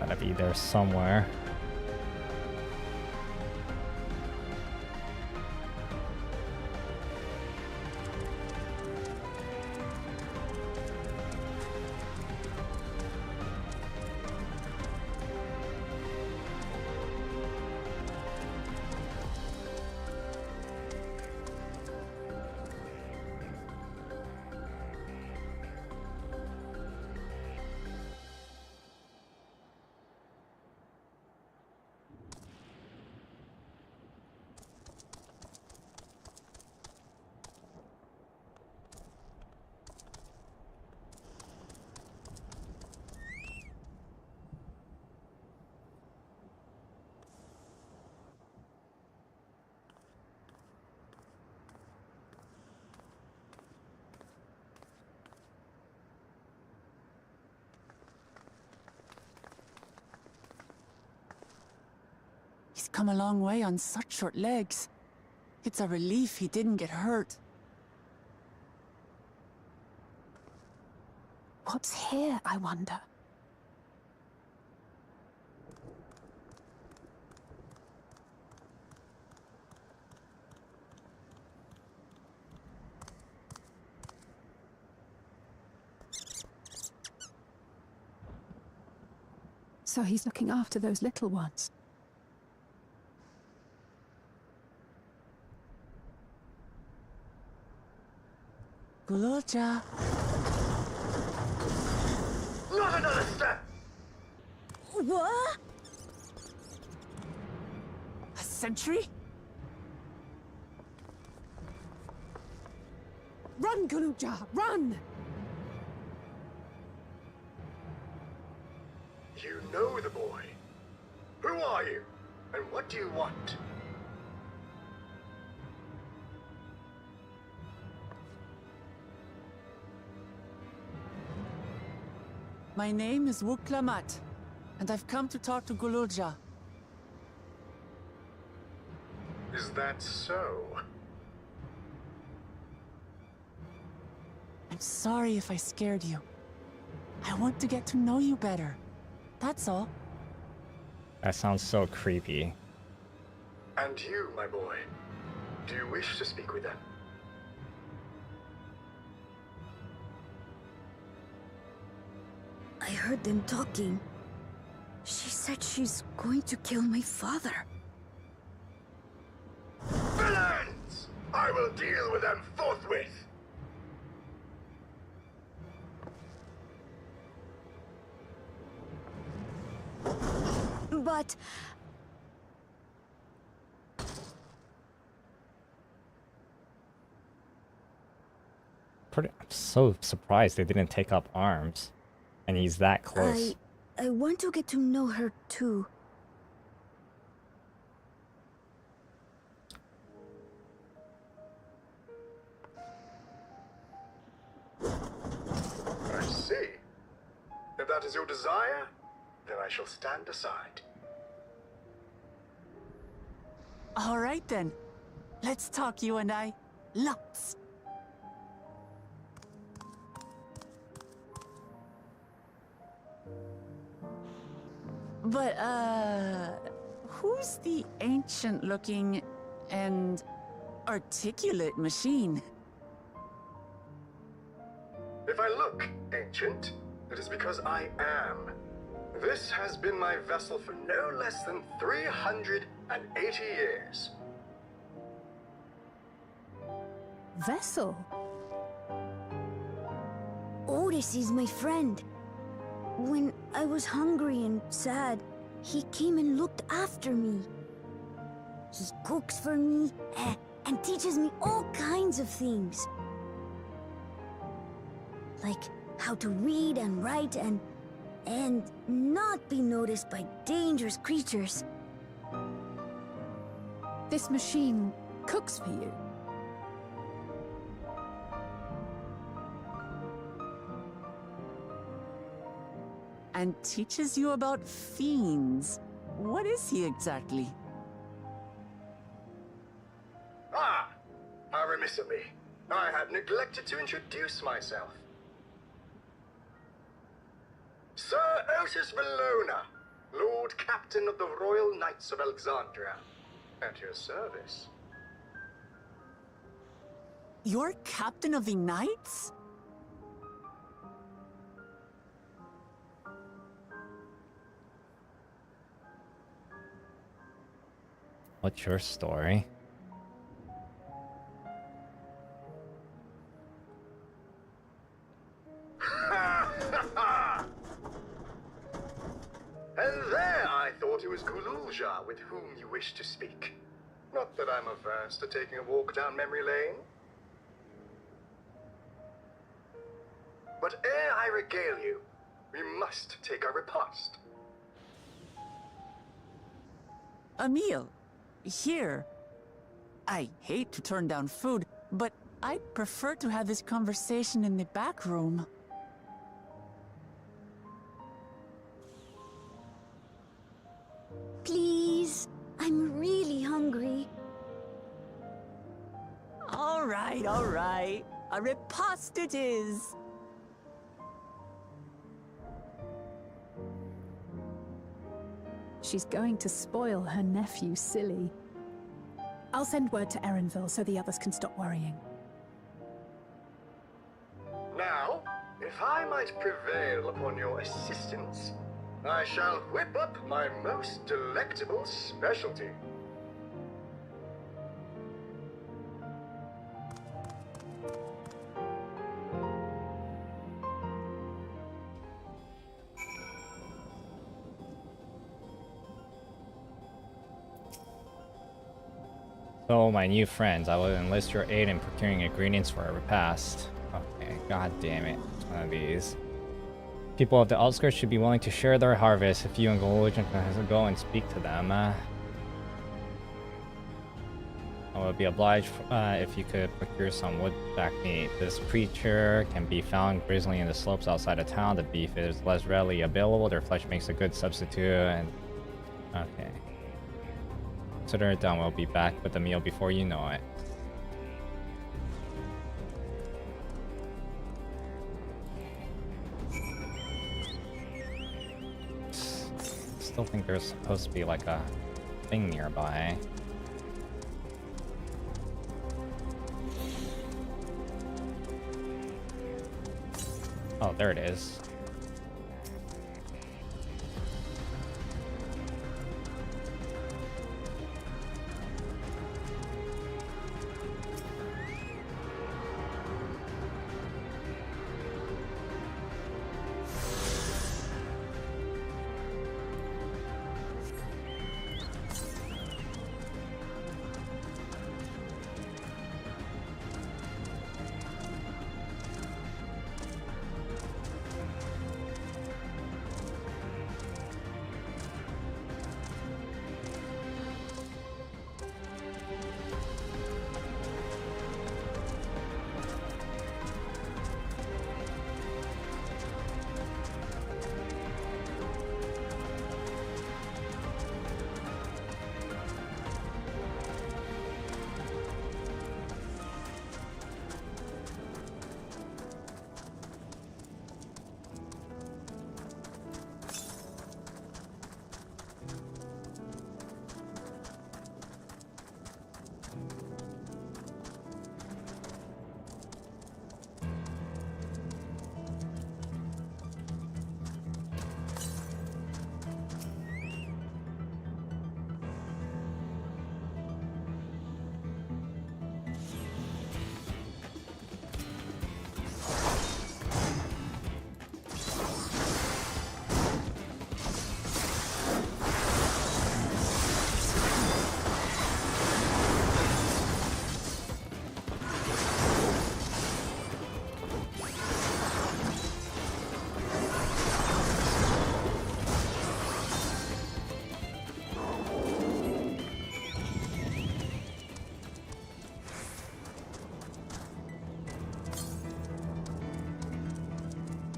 [SPEAKER 1] Gotta be there somewhere.
[SPEAKER 5] He's come a long way on such short legs. It's a relief he didn't get hurt.
[SPEAKER 11] What's here, I wonder? So he's looking after those little ones.
[SPEAKER 5] Gulolja.
[SPEAKER 10] Not another step!
[SPEAKER 9] What?
[SPEAKER 5] A sentry?
[SPEAKER 11] Run, Guluja, run!
[SPEAKER 10] You know the boy. Who are you? And what do you want?
[SPEAKER 5] My name is Wuklamat, and I've come to talk to Gulolja.
[SPEAKER 10] Is that so?
[SPEAKER 5] I'm sorry if I scared you. I want to get to know you better. That's all.
[SPEAKER 1] That sounds so creepy.
[SPEAKER 10] And you, my boy, do you wish to speak with them?
[SPEAKER 9] I heard them talking. She said she's going to kill my father.
[SPEAKER 10] Villains! I will deal with them forthwith!
[SPEAKER 9] But...
[SPEAKER 1] I'm so surprised they didn't take up arms. And he's that close.
[SPEAKER 9] I want to get to know her too.
[SPEAKER 13] see. If that is your desire, then I shall stand aside.
[SPEAKER 5] All right then. Let's talk, you and I. Lots. But, who's the ancient-looking and articulate machine?
[SPEAKER 13] If I look ancient, it is because I am. This has been my vessel for no less than 380 years.
[SPEAKER 11] Vessel?
[SPEAKER 14] Otis is my friend. When I was hungry and sad, he came and looked after me. He cooks for me and teaches me all kinds of things. Like how to read and write and not be noticed by dangerous creatures.
[SPEAKER 11] This machine cooks for you?
[SPEAKER 5] And teaches you about fiends. What is he exactly?
[SPEAKER 13] Ah! How remiss of me. I had neglected to introduce myself. Sir Otis Valona, Lord Captain of the Royal Knights of Alexandria. At your service.
[SPEAKER 5] You're Captain of the Knights?
[SPEAKER 1] What's your story?
[SPEAKER 13] And there I thought it was Kululja with whom you wish to speak. Not that I'm averse to taking a walk down memory lane. But ere I regale you, we must take our repast.
[SPEAKER 5] A meal. Here. I hate to turn down food, but I'd prefer to have this conversation in the back room.
[SPEAKER 14] Please, I'm really hungry.
[SPEAKER 5] All right. A repast it is.
[SPEAKER 11] She's going to spoil her nephew silly. I'll send word to Erenville so the others can stop worrying.
[SPEAKER 13] Now, if I might prevail upon your assistance, I shall whip up my most delectable specialty.
[SPEAKER 1] So, my new friends, I will enlist your aid in procuring ingredients for a repast. Okay, god damn it. It's one of these. People of the outskirts should be willing to share their harvest if you and Golden can go and speak to them. I would be obliged if you could procure some wood-back meat. This creature can be found grizzly in the slopes outside of town. The beef is less readily available. Their flesh makes a good substitute. And okay. Consider it done. We'll be back with the meal before you know it. Still think there's supposed to be like a thing nearby. Oh, there it is.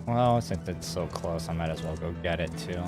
[SPEAKER 1] Well, since it's so close, I might as well go get it too.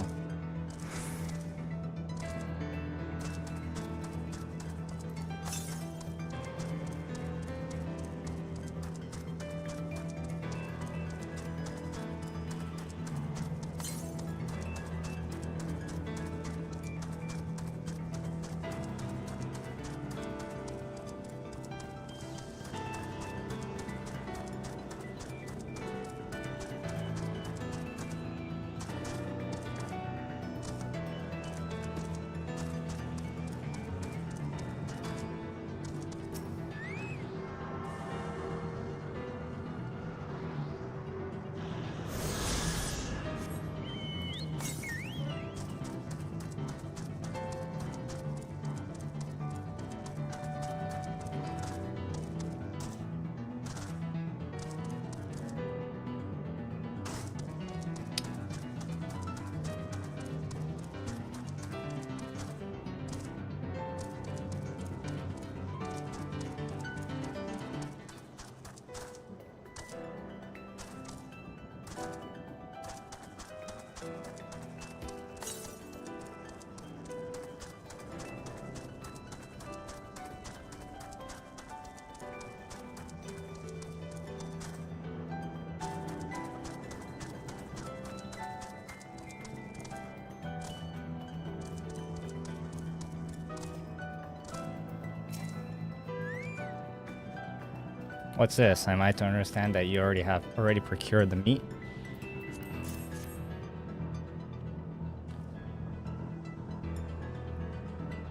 [SPEAKER 1] What's this? Am I to understand that you already procured the meat?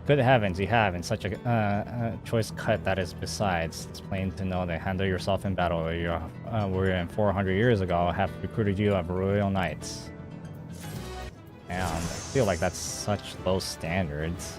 [SPEAKER 1] Good heavens, you have, in such a choice cut that is besides. It's plain to know that handle yourself in battle warrior in 400 years ago have recruited you of royal knights. Damn, I feel like that's such low standards.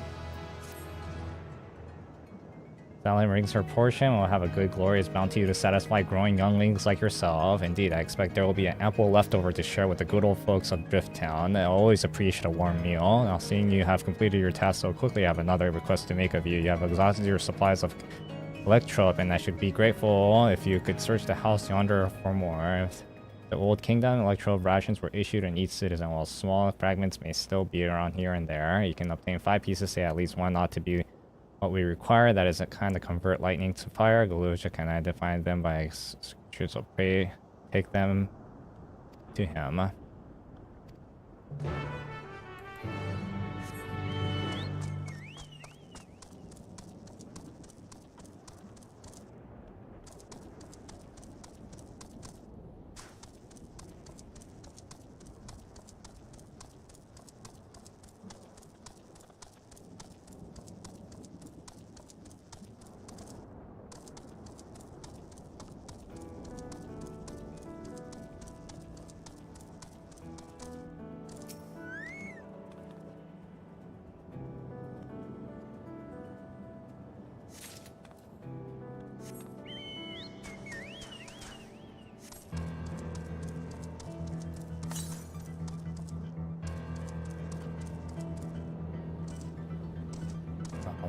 [SPEAKER 1] Valiant brings her portion will have a good glorious bounty to satisfy growing younglings like yourself. Indeed, I expect there will be an ample leftover to share with the good old folks of Drifttown. I always appreciate a warm meal. Now, seeing you have completed your task so quickly, I have another request to make of you. You have exhausted your supplies of electrope, and I should be grateful if you could search the house yonder for more. The old kingdom electrope rations were issued in each citizen, while small fragments may still be around here and there. You can obtain 5 pieces, say at least one ought to be what we require. That is a kind of convert lightning to fire. Galuja can identify them by scriptures, so pray take them to him.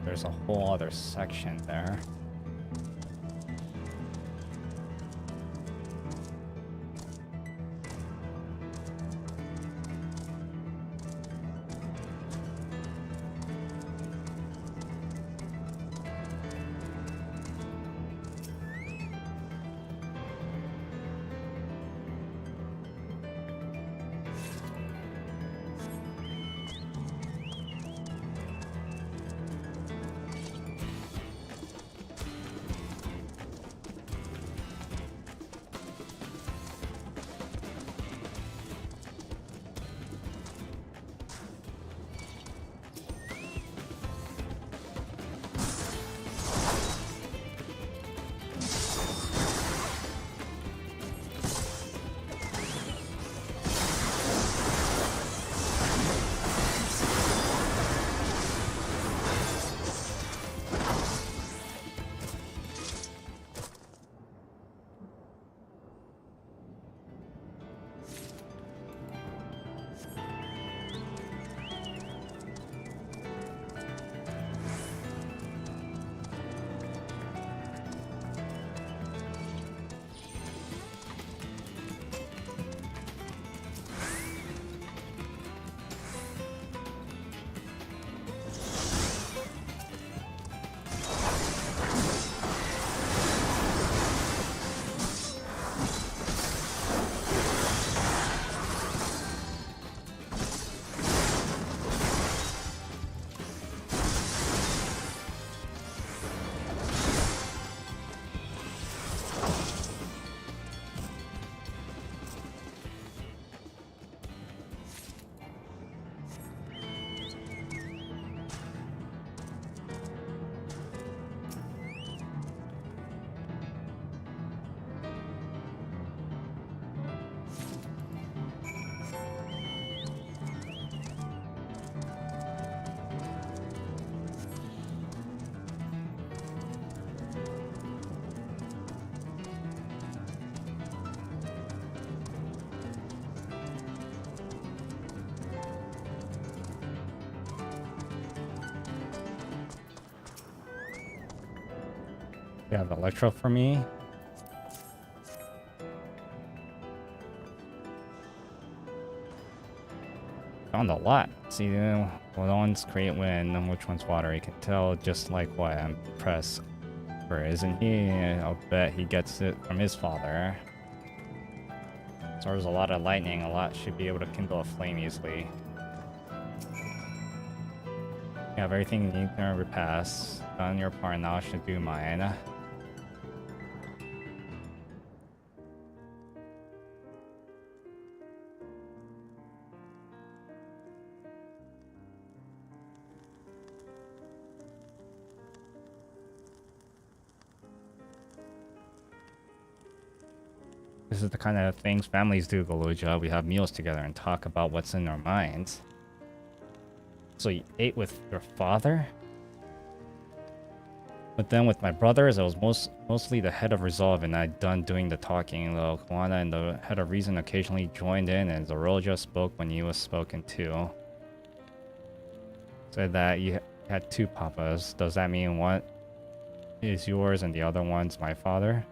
[SPEAKER 1] There's a whole other section there. You have electro for me? Found a lot. See, what one's create wind and which one's water. You can tell just like what I'm impressed. For isn't he? I'll bet he gets it from his father. So there's a lot of lightning. A lot should be able to kindle a flame easily. You have everything you need to repass. Done your part, now I should do mine. This is the kind of things families do, Galuja. We have meals together and talk about what's in our minds. So you ate with your father? But then with my brothers, I was mostly the head of resolve and I'd done doing the talking, though Kwana and the head of reason occasionally joined in and Zoroja spoke when he was spoken to. Said that you had two papas. Does that mean one is yours and the other one's my father?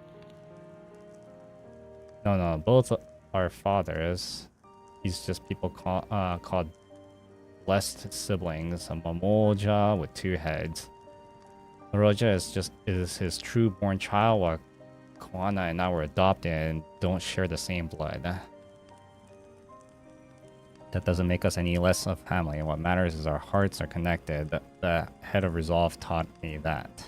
[SPEAKER 1] No, both are fathers. He's just people called blessed siblings, a Mamoja with two heads. Zoroja is his true-born child, while Kwana and I were adopted and don't share the same blood. That doesn't make us any less a family. What matters is our hearts are connected. The head of resolve taught me that.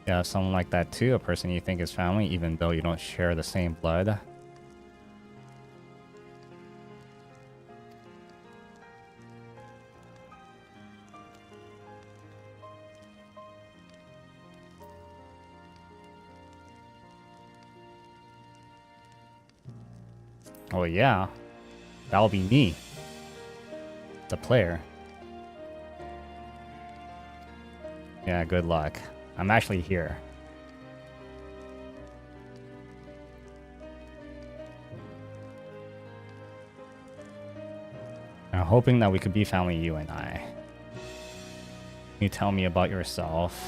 [SPEAKER 1] Yeah, someone like that too, a person you think is family even though you don't share the same blood. Oh yeah, that'll be me, the player. Yeah, good luck. I'm actually here. I'm hoping that we could be family, you and I. Can you tell me about yourself?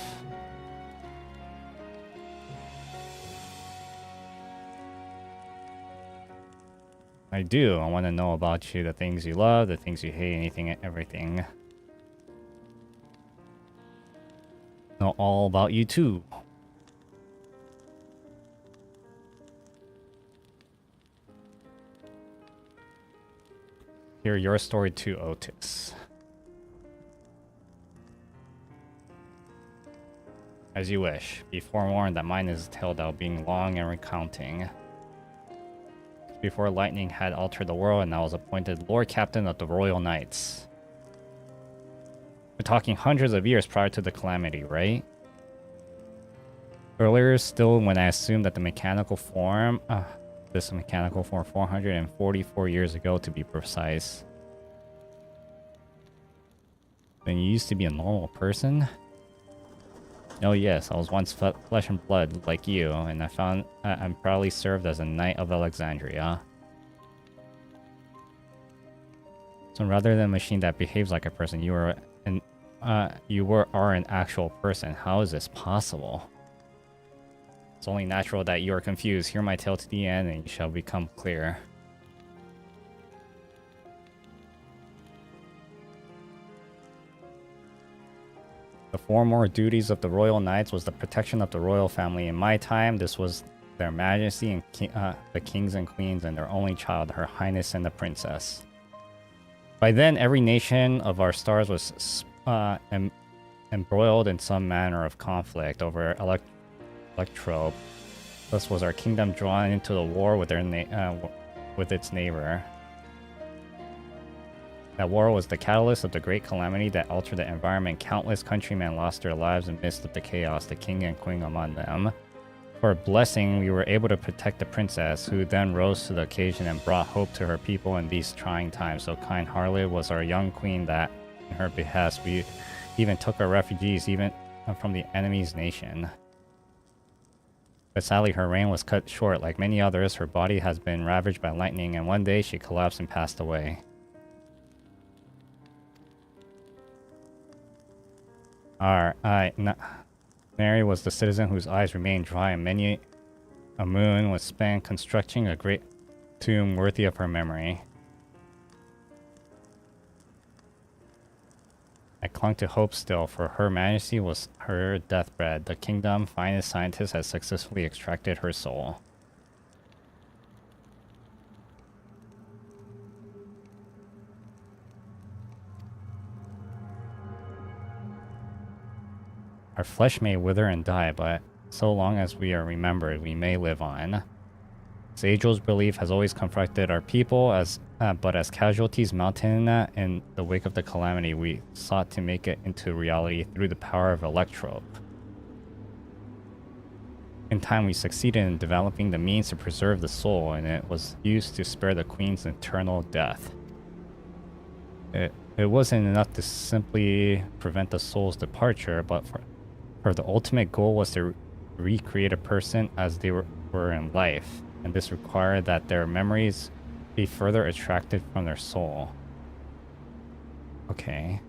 [SPEAKER 1] I do. I want to know about you, the things you love, the things you hate, anything and everything. Know all about you too. Hear your story too, Otis. As you wish. Be forewarned that mine is a tale that will be long and recounting. Before lightning had altered the world and I was appointed Lord Captain of the Royal Knights. We're talking hundreds of years prior to the calamity, right? Earlier still, when I assumed that the mechanical form... this mechanical form 444 years ago to be precise. Then you used to be a normal person? Oh yes, I was once flesh and blood like you, and I'm proudly served as a Knight of Alexandria. So rather than a machine that behaves like a person, you are an actual person. How is this possible? It's only natural that you are confused. Hear my tale to the end, and you shall become clear. The former duties of the Royal Knights was the protection of the royal family. In my time, this was their Majesty and the kings and queens and their only child, Her Highness and the Princess. By then, every nation of our stars was embroiled in some manner of conflict over electrobe. Thus was our kingdom drawn into the war with its neighbor. That war was the catalyst of the great calamity that altered the environment. Countless countrymen lost their lives amidst the chaos, the king and queen among them. For a blessing, we were able to protect the princess, who then rose to the occasion and brought hope to her people in these trying times. So kind-hearted was our young queen that, in her behest, we even took our refugees even from the enemy's nation. But sadly, her reign was cut short. Like many others, her body has been ravaged by lightning, and one day she collapsed and passed away. Mary was the citizen whose eyes remained dry, and many a moon was spent constructing a great tomb worthy of her memory. I clung to hope still, for Her Majesty was her deathbed. The kingdom's finest scientist had successfully extracted her soul. Our flesh may wither and die, but so long as we are remembered, we may live on. Age-old belief has always confronted our people, but as casualties mounted in the wake of the calamity, we sought to make it into reality through the power of electrope. In time, we succeeded in developing the means to preserve the soul, and it was used to spare the queen's eternal death. It wasn't enough to simply prevent the soul's departure, but for the ultimate goal was to recreate a person as they were in life, and this required that their memories be further extracted from their soul. Okay.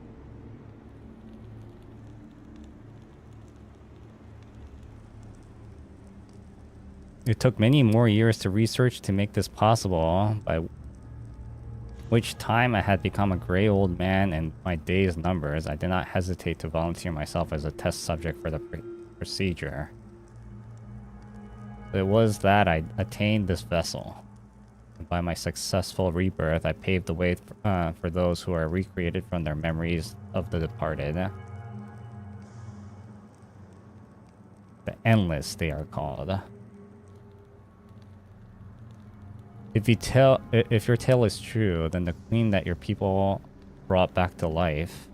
[SPEAKER 1] It took many more years to research to make this possible, by which time I had become a gray old man and my days numbered. I did not hesitate to volunteer myself as a test subject for the procedure. It was that I attained this vessel. By my successful rebirth, I paved the way for those who are recreated from their memories of the departed. The Endless, they are called. If your tale is true, then the queen that your people brought back to life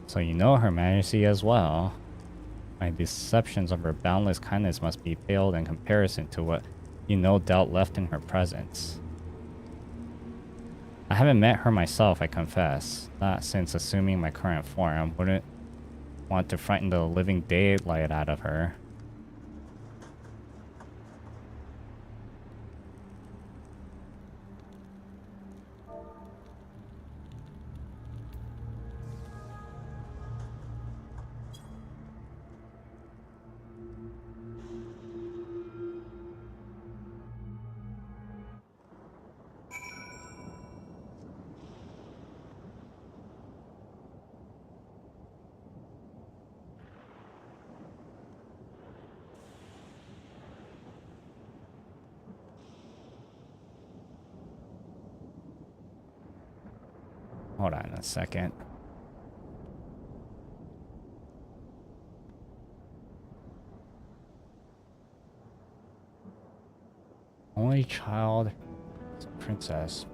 [SPEAKER 1] so you know Her Majesty as well. My deceptions of her boundless kindness must be paled in comparison to what you no doubt left in her presence. I haven't met her myself, I confess, not since assuming my current form. Wouldn't want to frighten the living daylight out of her. Hold on a second. Only child is a princess.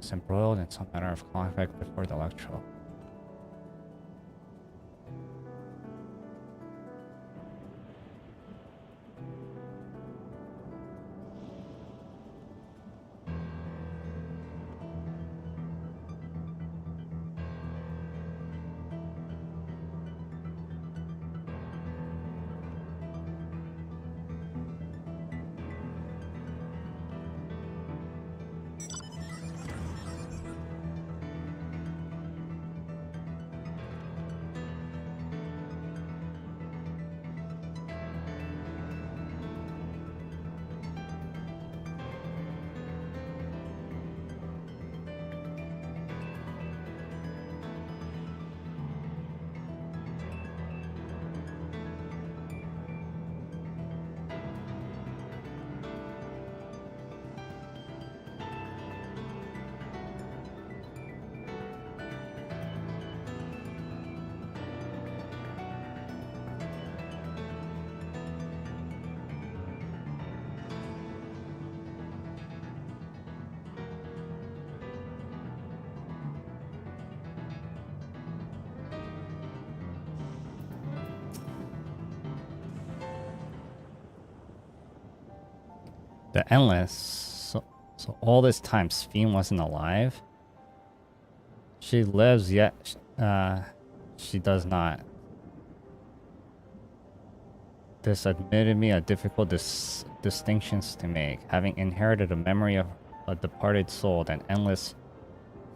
[SPEAKER 1] Is embroiled in some matter of conflict before the electro. The Endless. So all this time, Sphene wasn't alive? She lives, yet she does not. this admitted me a difficult distinctions to make. Having inherited a memory of a departed soul that endless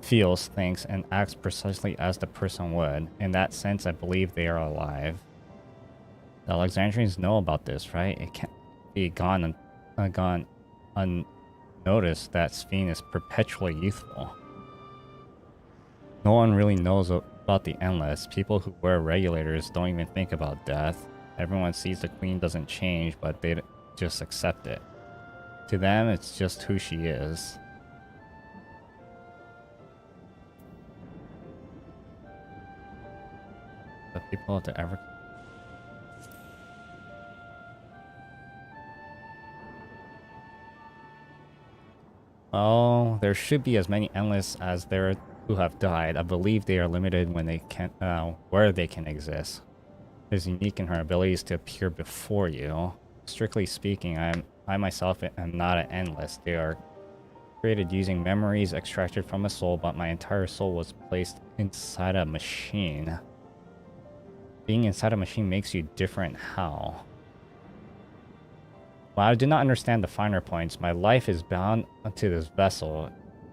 [SPEAKER 1] feels, thinks, and acts precisely as the person would. In that sense, I believe they are alive. The Alexandrians know about this, right? It can't be gone unnoticed that Sphene is perpetually youthful. No one really knows about the endless. People who wear regulators don't even think about death. Everyone sees the queen doesn't change, but they just accept it. To them, it's just who she is. The people of the ever. Oh, there should be as many endless as there who have died. I believe they are limited when they can, where they can exist. It is unique in her abilities to appear before you. Strictly speaking, I myself am not an endless. They are created using memories extracted from a soul, but my entire soul was placed inside a machine. Being inside a machine makes you different. How? While I do not understand the finer points, my life is bound to this vessel.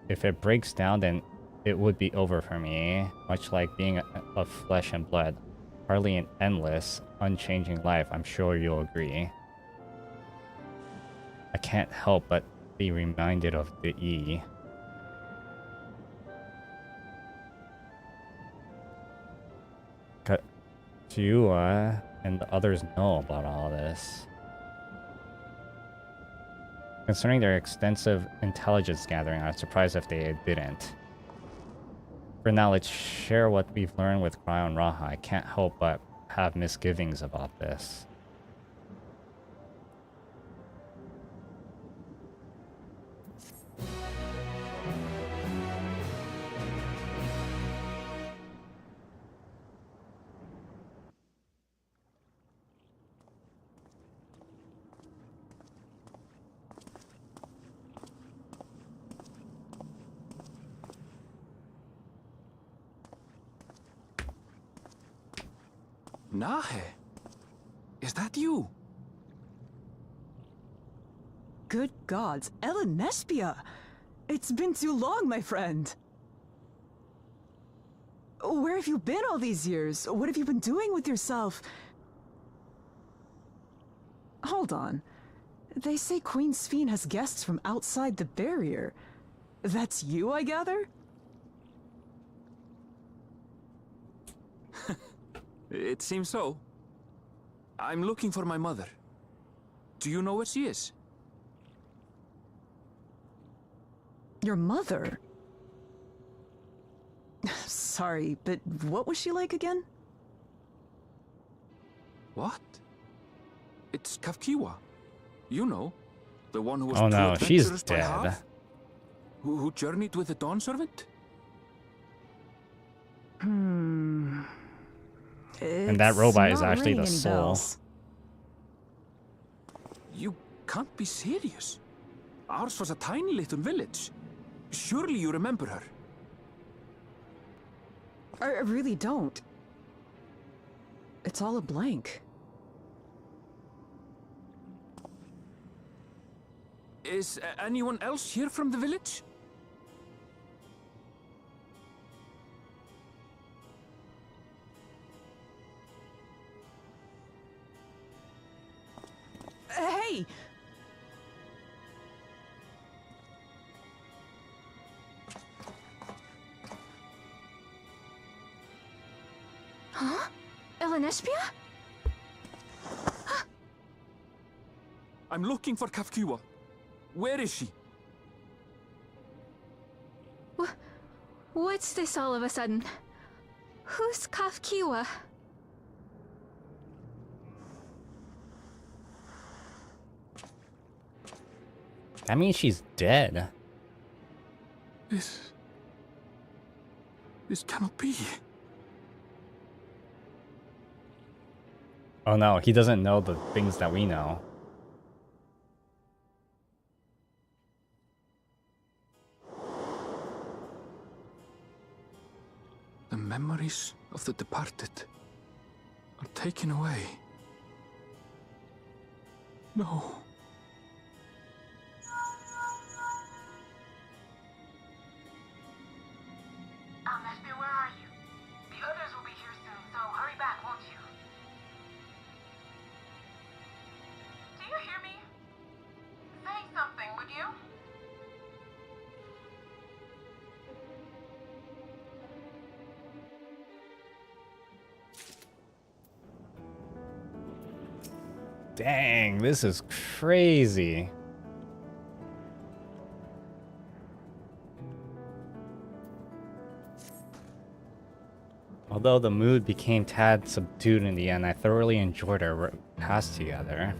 [SPEAKER 1] If it breaks down, then it would be over for me, much like being of flesh and blood. Hardly an endless, unchanging life, I'm sure you'll agree. I can't help but be reminded of the E. Katua and the others know about all this. Concerning their extensive intelligence gathering, I'm surprised if they didn't. For now, let's share what we've learned with Cryo and Raha. I can't help but have misgivings about this.
[SPEAKER 12] Nahe, is that you?
[SPEAKER 5] Good gods, Ellen Nespia! It's been too long, my friend. Where have you been all these years? What have you been doing with yourself? Hold on. They say Queen Sphene has guests from outside the barrier. That's you, I gather?
[SPEAKER 12] It seems so. I'm looking for my mother. Do you know where she is?
[SPEAKER 5] Your mother? Sorry, but what was she like again?
[SPEAKER 12] What? It's Kafkiwa. You know, the one who was
[SPEAKER 1] oh
[SPEAKER 12] too
[SPEAKER 1] no, she's
[SPEAKER 12] adventurous by
[SPEAKER 1] dead.
[SPEAKER 12] half? Who journeyed with the Dawn Servant?
[SPEAKER 1] And that robot is actually the soul.
[SPEAKER 5] Bells.
[SPEAKER 12] You can't be serious. Ours was a tiny little village. Surely you remember her.
[SPEAKER 5] I really don't. It's all a blank.
[SPEAKER 12] Is anyone else here from the village?
[SPEAKER 5] Hey!
[SPEAKER 3] Huh? Ellen Nespia?
[SPEAKER 12] I'm looking for Kafkiwa. Where is she?
[SPEAKER 3] What's this all of a sudden? Who's Kafkiwa?
[SPEAKER 1] That means she's dead.
[SPEAKER 12] This cannot be.
[SPEAKER 1] Oh no, he doesn't know the things that we know.
[SPEAKER 12] The memories of the departed are taken away. No.
[SPEAKER 4] Mister, where are you? The others will be here soon, so hurry back, won't you? Do you hear me? Say something, would you?
[SPEAKER 1] Dang, this is crazy. Although the mood became tad subdued in the end, I thoroughly enjoyed our past together.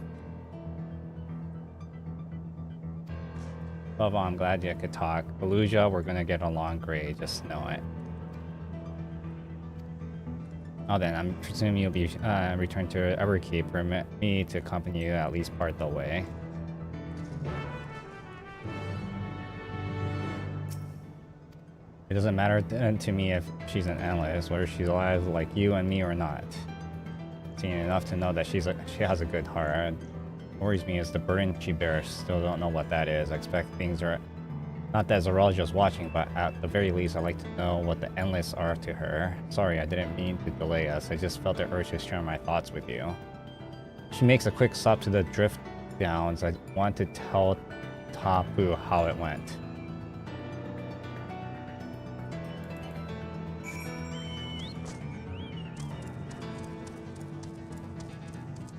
[SPEAKER 1] Above all, I'm glad you could talk. Beluga, we're gonna get along great, just know it. Oh, then I'm presuming you'll be returned to Everkeep. Permit me to accompany you at least part of the way. It doesn't matter to me if she's an analyst, whether she's alive like you and me or not. Seeing enough to know that she has a good heart. What worries me is the burden she bears. Still don't know what that is. I expect things are not that Zoralja's watching, but at the very least, I'd like to know what the endless are to her. Sorry, I didn't mean to delay us. I just felt the urge to share my thoughts with you. She makes a quick stop to the drift downs. I want to tell Tapu how it went.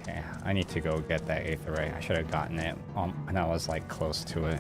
[SPEAKER 1] Okay, I need to go get that aetheryte. I should have gotten it when I was like close to it.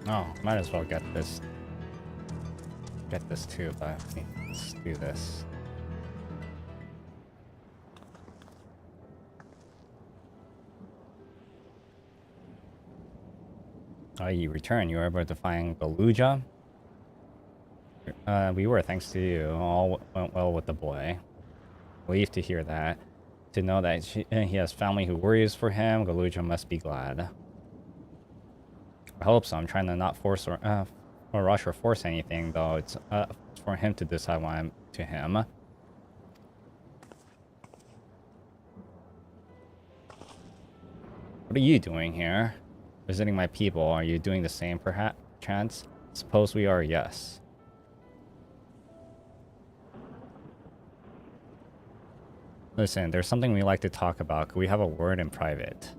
[SPEAKER 1] Oh, might as well get this. Get this too, but let's do this. Oh, you returned. You were able to find Beluga? We were, thanks to you. All went well with the boy. Relieved to hear that. To know that he has family who worries for him, Beluga must be glad. I hope so. I'm trying to not force or rush or force anything, though. It's for him to decide what I'm to him. What are you doing here? Visiting my people. Are you doing the same, perhaps? Chance? Suppose we are, yes. Listen, there's something we like to talk about. Could we have a word in private?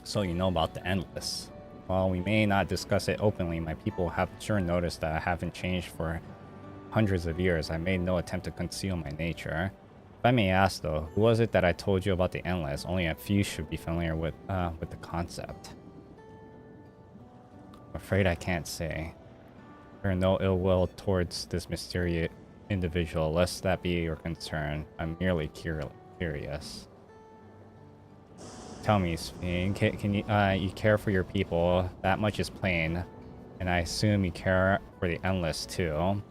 [SPEAKER 1] So you know about the Endless. While we may not discuss it openly, my people have sure noticed that I haven't changed for hundreds of years. I made no attempt to conceal my nature. If I may ask though, who was it that I told you about the endless? Only a few should be familiar with the concept. I'm afraid I can't say. There are no ill will towards this mysterious individual, lest that be your concern. I'm merely curious. Tell me, Sphene, can you care for your people? That much is plain, and I assume you care for the endless too.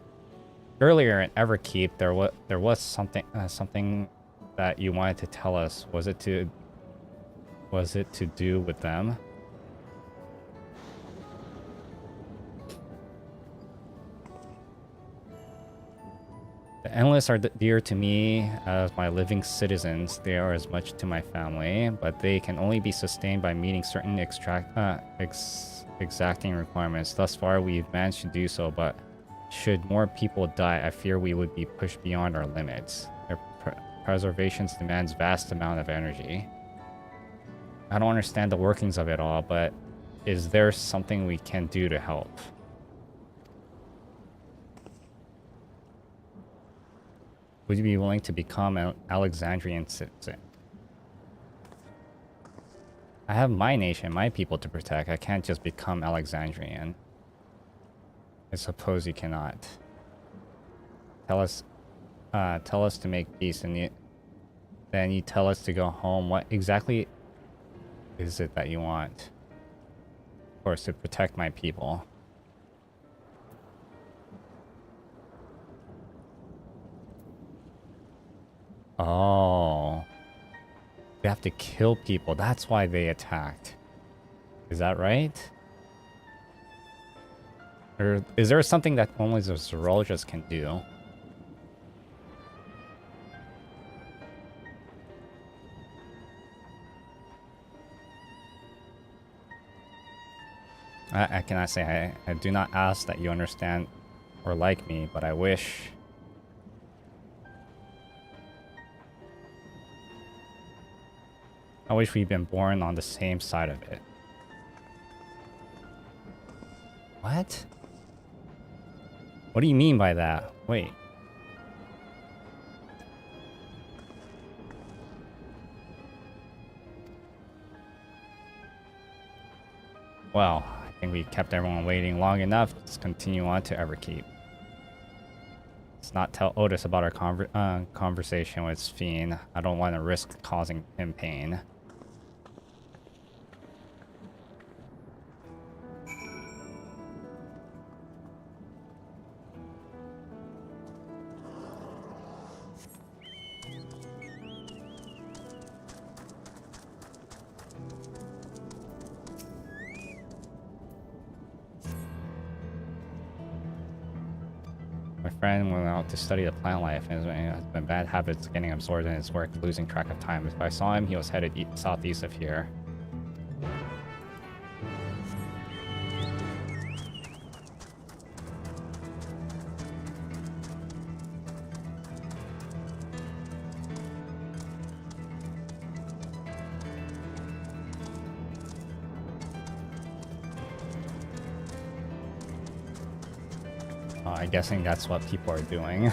[SPEAKER 1] Earlier in Everkeep, there was something that you wanted to tell us. Was it to do with them? The endless are dear to me as my living citizens. They are as much to my family, but they can only be sustained by meeting certain exacting requirements. Thus far, we've managed to do so, but should more people die, I fear we would be pushed beyond our limits. Their preservation demands vast amount of energy. I don't understand the workings of it all, but is there something we can do to help? Would you be willing to become an Alexandrian citizen? I have my nation, my people to protect. I can't just become Alexandrian. I suppose you cannot. Tell us to make peace, and then you tell us to go home. What exactly is it that you want? Of course, to protect my people. Oh. They have to kill people. That's why they attacked. Is that right? Or is there something that only the Zeroljas can do? I cannot say. I do not ask that you understand or like me, but I wish... I wish we'd been born on the same side of it. What? What do you mean by that? Wait. Well, I think we kept everyone waiting long enough. Let's continue on to Everkeep. Let's not tell Otis about our conversation with Sphene. I don't want to risk causing him pain. Friend went out to study the plant life and has been bad habits getting absorbed in his work, losing track of time. If I saw him, he was headed southeast of here. I'm guessing that's what people are doing.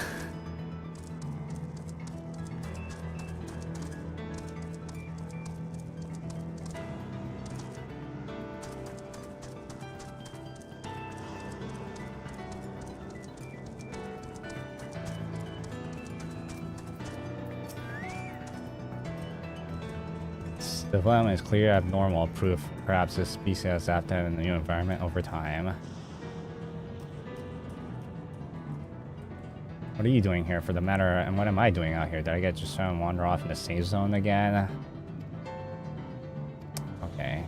[SPEAKER 1] The development is clear abnormal proof. Perhaps this species has adapted in the new environment over time. What are you doing here for the matter, and what am I doing out here? Did I get just trying to wander off in the safe zone again? Okay.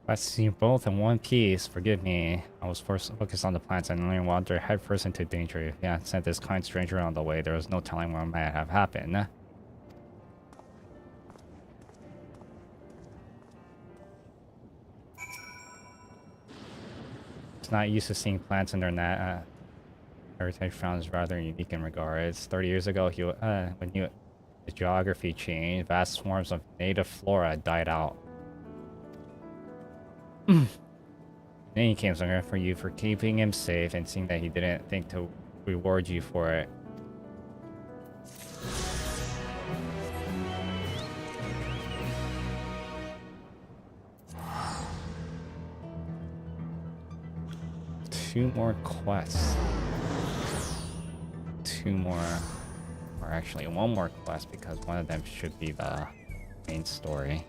[SPEAKER 1] I see you both in one piece. Forgive me. I was first focused on the plants and only wandered headfirst into danger. Yeah, sent this kind stranger on the way. There was no telling what might have happened. It's not used to seeing plants in their heritage found is rather unique in regards. 30 years ago, the geography changed, vast swarms of native flora died out. Then he came somewhere for you for keeping him safe and seeing that he didn't think to reward you for it. Two more quests. Two more, or actually one more quest, because one of them should be the main story.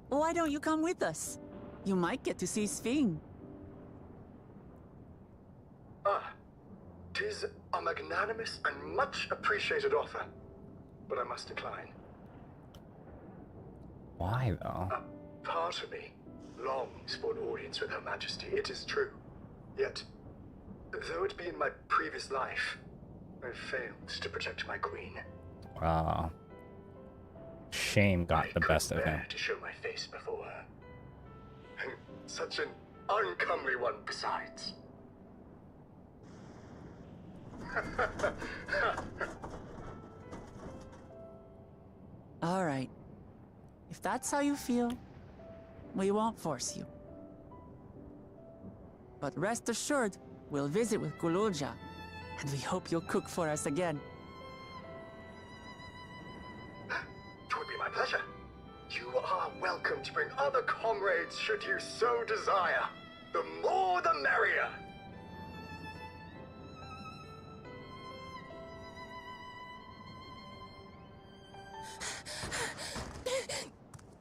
[SPEAKER 5] Why don't you come with us? You might get to see Sphene.
[SPEAKER 13] Tis a magnanimous and much appreciated offer, but I must decline.
[SPEAKER 1] Why, though?
[SPEAKER 13] A part of me longs for an audience with Her Majesty, it is true. Yet, though it be in my previous life, I failed to protect my queen.
[SPEAKER 1] Wow. Shame got the best of him.
[SPEAKER 13] To show my face before her. And such an uncomely one besides.
[SPEAKER 5] All right. If that's how you feel, we won't force you. But rest assured, we'll visit with Gululja, and we hope you'll cook for us again.
[SPEAKER 13] It would be my pleasure. You are welcome to bring other comrades should you so desire. The more the merrier.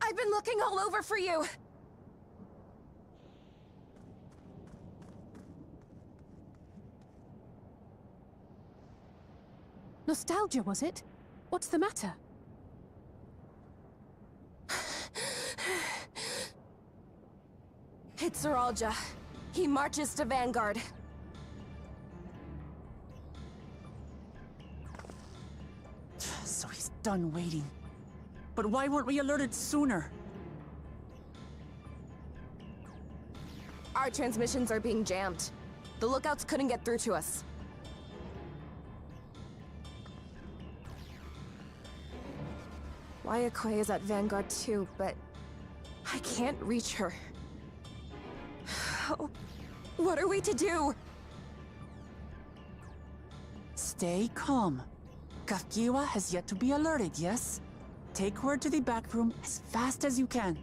[SPEAKER 15] I've been looking all over for you!
[SPEAKER 11] Nostalgia, was it? What's the matter?
[SPEAKER 15] It's Zeralja. He marches to Vanguard.
[SPEAKER 5] So he's done waiting. But why weren't we alerted sooner?
[SPEAKER 15] Our transmissions are being jammed. The lookouts couldn't get through to us. Wayakoi is at Vanguard too, but I can't reach her. What are we to do?
[SPEAKER 5] Stay calm. Kafkiwa has yet to be alerted, yes? Take word to the back room as fast as you can.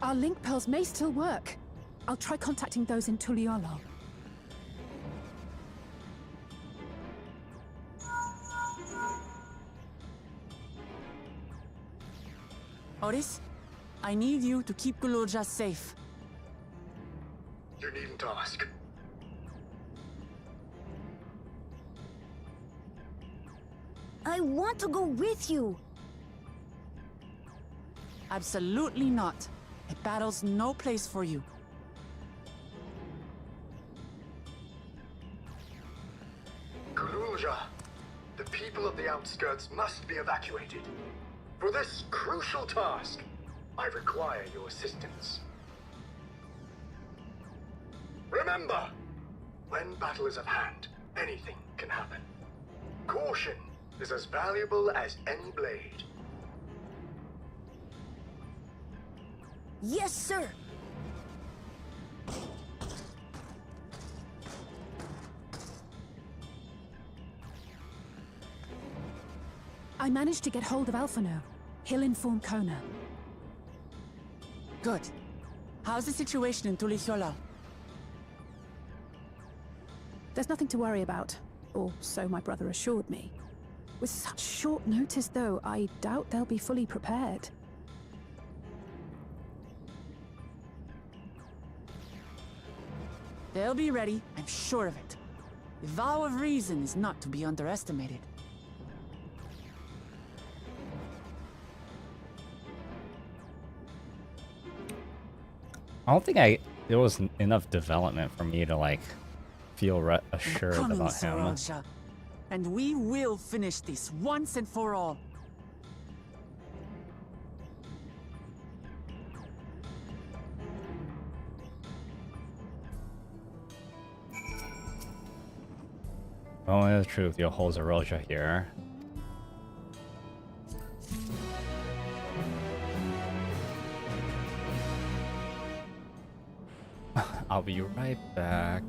[SPEAKER 11] Our link pearls may still work. I'll try contacting those in Tuliolo.
[SPEAKER 5] Oris, I need you to keep Gululja safe.
[SPEAKER 13] You needn't ask.
[SPEAKER 14] I want to go with you.
[SPEAKER 5] Absolutely not. A battle's no place for you.
[SPEAKER 13] Gululja, the people of the outskirts must be evacuated. For this crucial task, I require your assistance. Remember, when battle is at hand, anything can happen. Caution is as valuable as any blade.
[SPEAKER 14] Yes, sir.
[SPEAKER 11] I managed to get hold of Alphano. He'll inform Kona.
[SPEAKER 5] Good. How's the situation in Tulichola?
[SPEAKER 11] There's nothing to worry about, or so my brother assured me. With such short notice, though, I doubt they'll be fully prepared.
[SPEAKER 5] They'll be ready, I'm sure of it. The vow of reason is not to be underestimated.
[SPEAKER 1] I don't think there was enough development for me to like feel assured about him.
[SPEAKER 5] Sorolja, and we will finish this once and for all.
[SPEAKER 1] Only the truth, you'll hold Zeroja here. I'll be right back.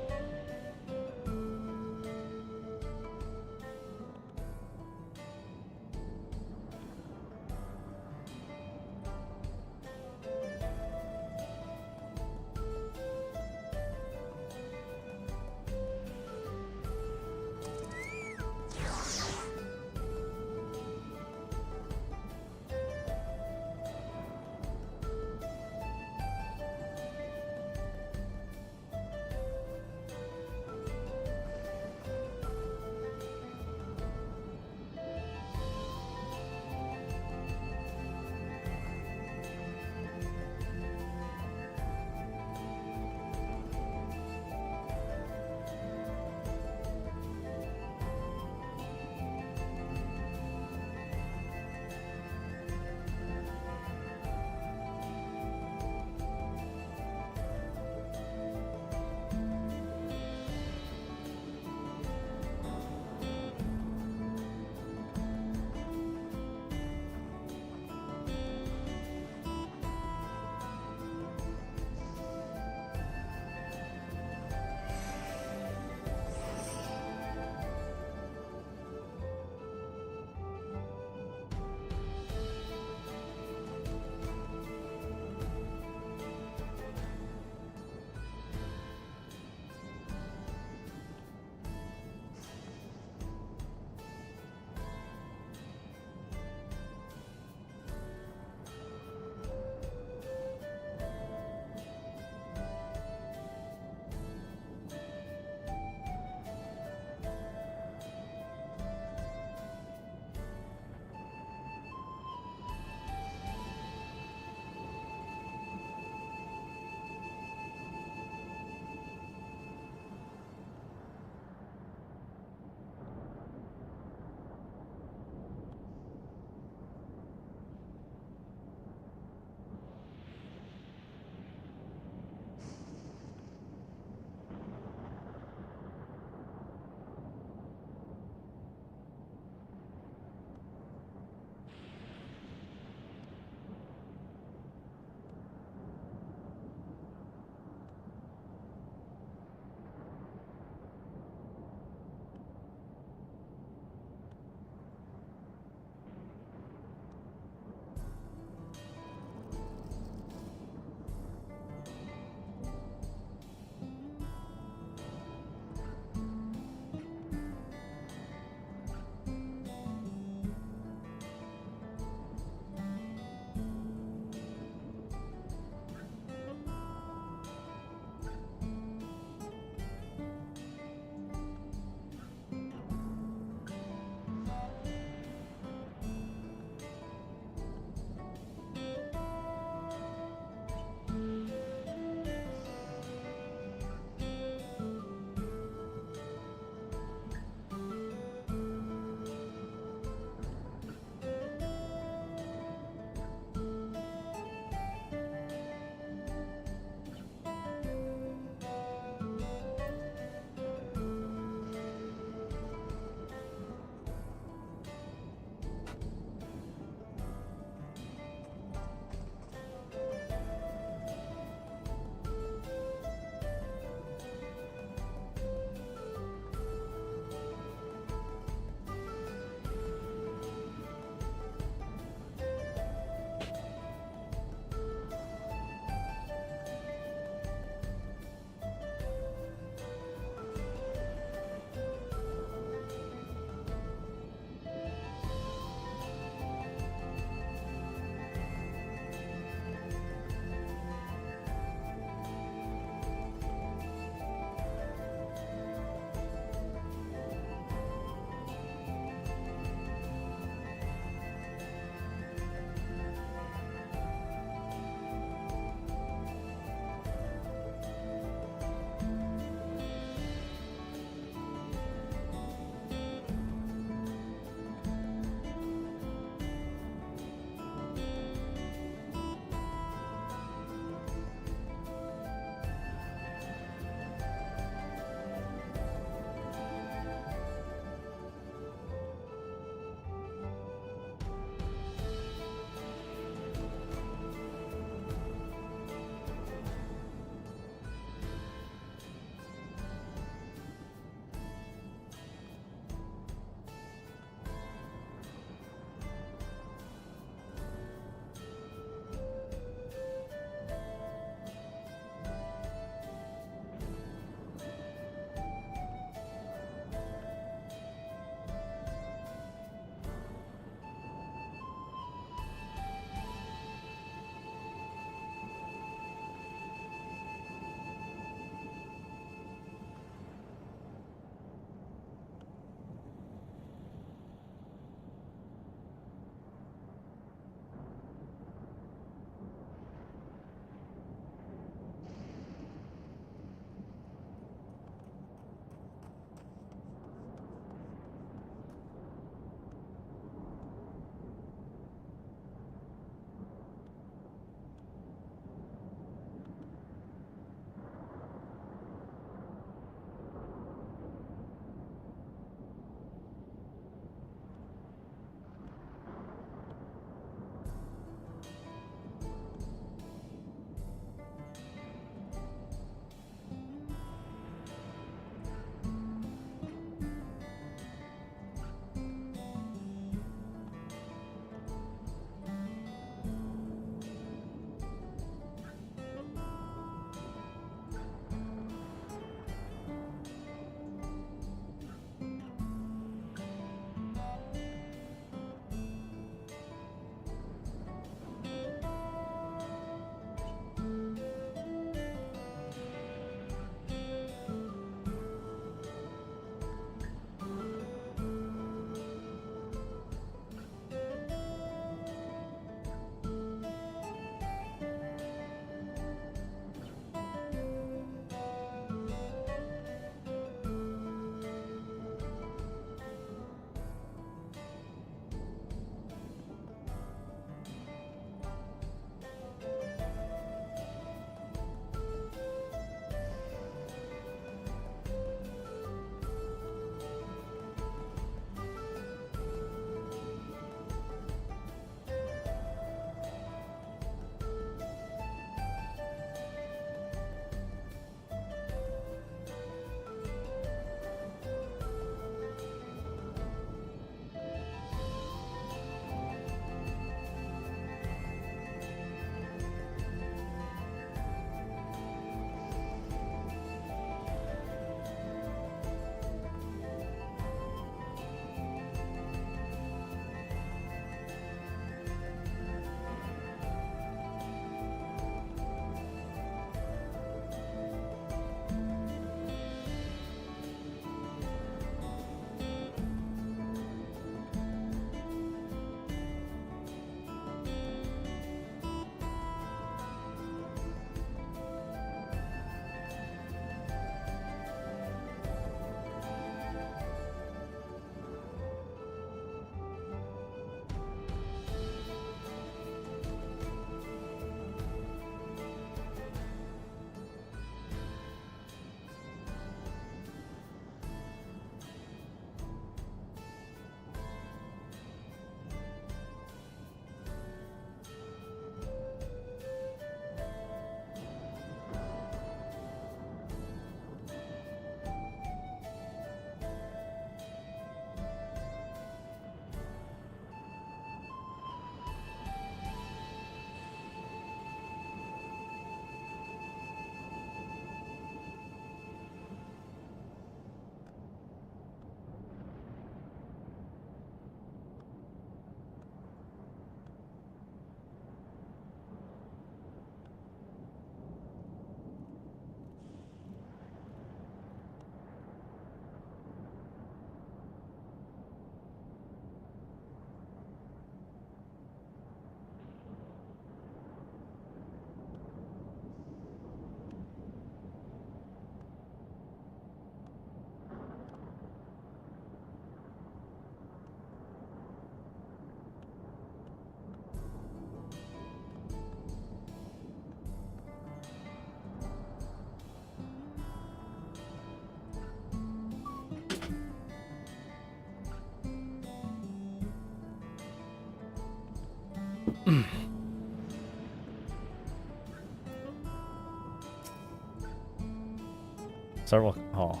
[SPEAKER 1] Several. Oh.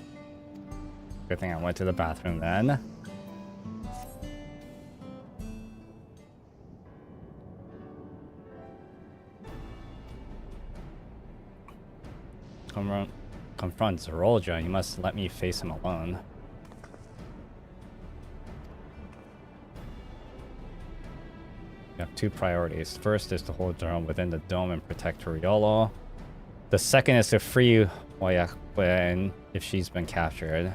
[SPEAKER 1] Good thing I went to the bathroom then. Confront Zerolja. You must let me face him alone. We have two priorities. First is to hold Durham within the dome and protect Toriolo. The second is to free Wayakwen if she's been captured.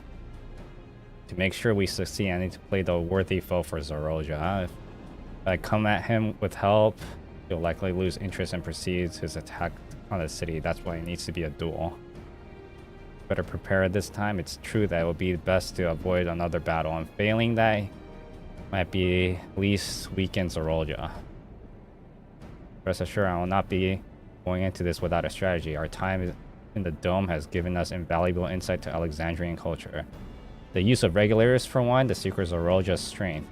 [SPEAKER 1] To make sure we succeed, I need to play the worthy foe for Zerolja. If I come at him with help, he'll likely lose interest and proceed his attack on the city. That's why it needs to be a duel. Better prepare this time. It's true that it would be best to avoid another battle, and failing that might be at least weaken Zerolja. Rest assured, I will not be going into this without a strategy. Our time in the dome has given us invaluable insight to Alexandrian culture. The use of regulators, for one, the secret Zerolja's strength.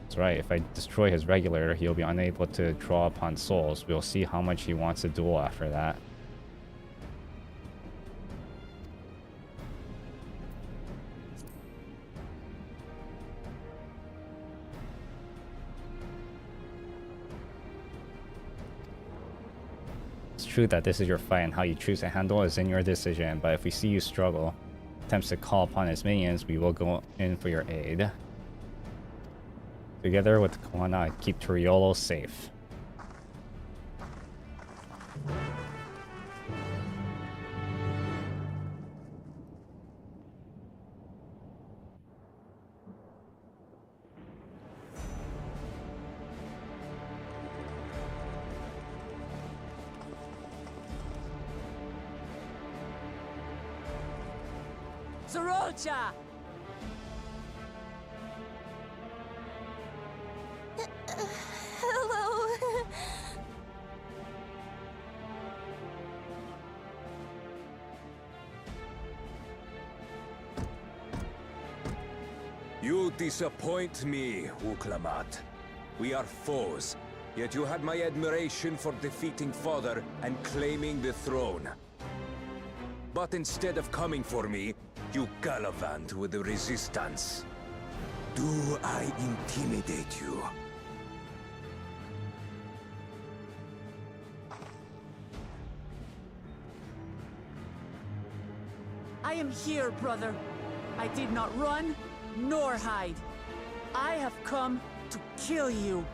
[SPEAKER 1] That's right, if I destroy his regulator, he'll be unable to draw upon souls. We'll see how much he wants to duel after that. It's true that this is your fight and how you choose to handle it is in your decision, but if we see you struggle, attempts to call upon his minions, we will go in for your aid. Together with Koana, keep Toriolo safe.
[SPEAKER 5] Zerolja!
[SPEAKER 3] Hello.
[SPEAKER 2] You disappoint me, Uklamat. We are foes, yet you had my admiration for defeating Father and claiming the throne. But instead of coming for me, you gallivant with the resistance. Do I intimidate you?
[SPEAKER 5] I am here, brother. I did not run, nor hide. I have come to kill you.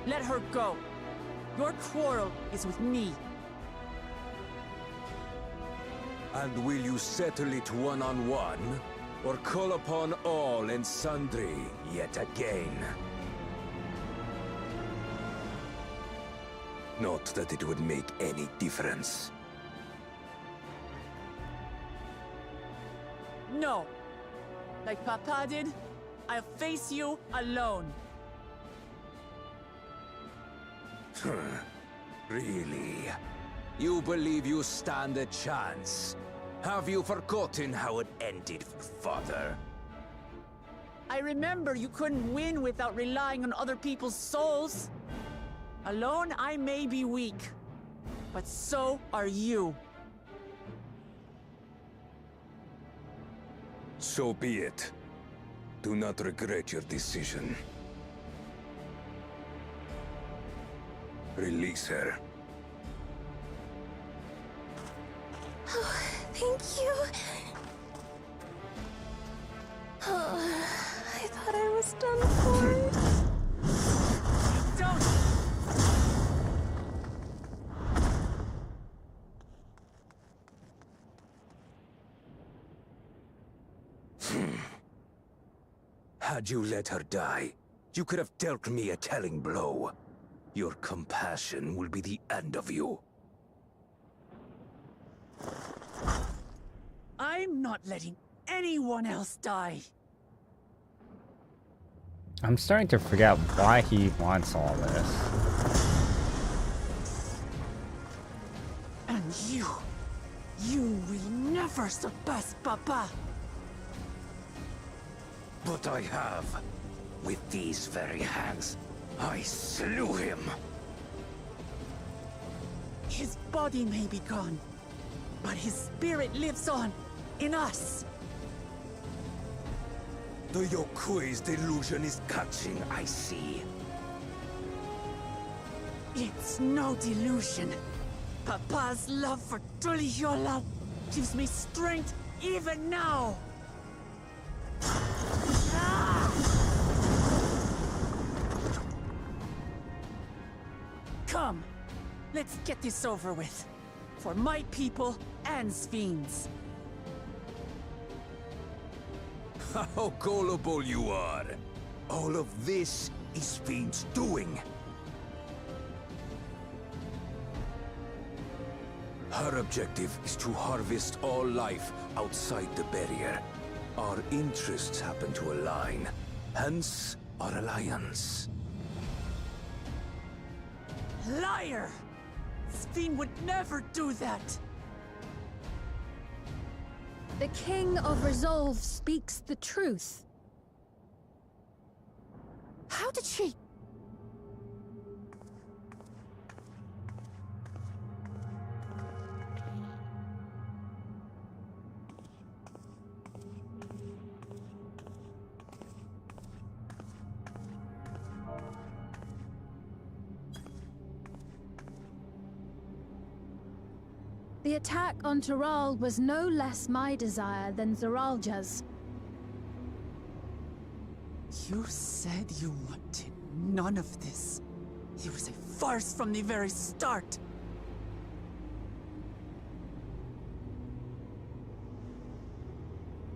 [SPEAKER 5] Let her go. Your quarrel is with me.
[SPEAKER 2] And will you settle it one-on-one, or call upon all and sundry yet again? Not that it would make any difference.
[SPEAKER 5] No. Like Papa did, I'll face you alone.
[SPEAKER 2] Really? You believe you stand a chance? Have you forgotten how it ended for Father?
[SPEAKER 5] I remember you couldn't win without relying on other people's souls. Alone, I may be weak, but so are you.
[SPEAKER 2] So be it. Do not regret your decision. Release her.
[SPEAKER 3] Oh, thank you. Oh, I thought I was done for.
[SPEAKER 5] Don't!
[SPEAKER 2] Had you let her die, you could have dealt me a telling blow. Your compassion will be the end of you.
[SPEAKER 5] I'm not letting anyone else die.
[SPEAKER 1] I'm starting to forget why he wants all this.
[SPEAKER 5] And you will never surpass Papa.
[SPEAKER 2] But I have. With these very hands, I slew him.
[SPEAKER 5] His body may be gone, but his spirit lives on in us.
[SPEAKER 2] The Yokui's delusion is catching, I see.
[SPEAKER 5] It's no delusion. Papa's love for Tuliyola gives me strength even now. Come, let's get this over with. For my people and Sfiend's.
[SPEAKER 2] How gullible you are! All of this is Fiend's doing. Her objective is to harvest all life outside the barrier. Our interests happen to align, hence our alliance.
[SPEAKER 5] Liar! Sfiend would never do that!
[SPEAKER 8] The King of Resolve speaks the truth.
[SPEAKER 5] How did she...
[SPEAKER 8] The attack on Taral was no less my desire than Zaralja's.
[SPEAKER 5] You said you wanted none of this. It was a farce from the very start.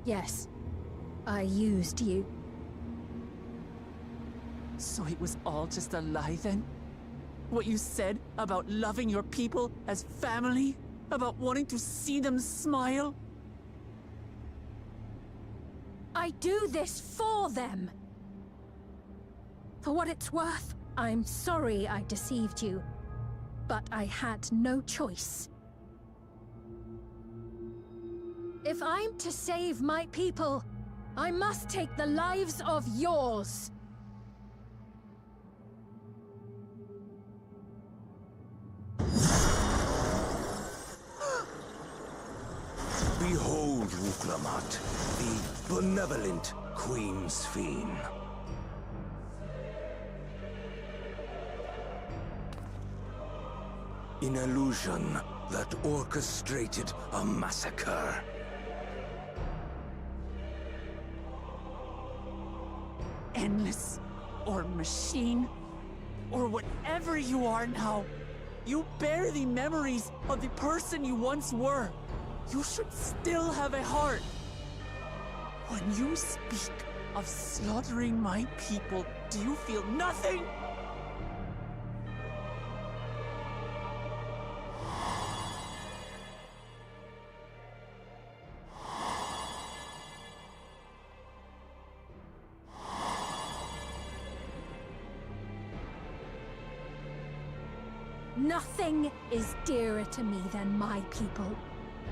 [SPEAKER 8] Yes, I used you.
[SPEAKER 5] So it was all just a lie then? What you said about loving your people as family? About wanting to see them smile?
[SPEAKER 8] I do this for them. For what it's worth, I'm sorry I deceived you, but I had no choice. If I'm to save my people, I must take the lives of yours.
[SPEAKER 2] Behold, Wuklamat, the benevolent Queen Sphene. An illusion that orchestrated a massacre.
[SPEAKER 5] Endless, or machine, or whatever you are now, you bear the memories of the person you once were. You should still have a heart. When you speak of slaughtering my people, do you feel nothing?
[SPEAKER 8] Nothing is dearer to me than my people.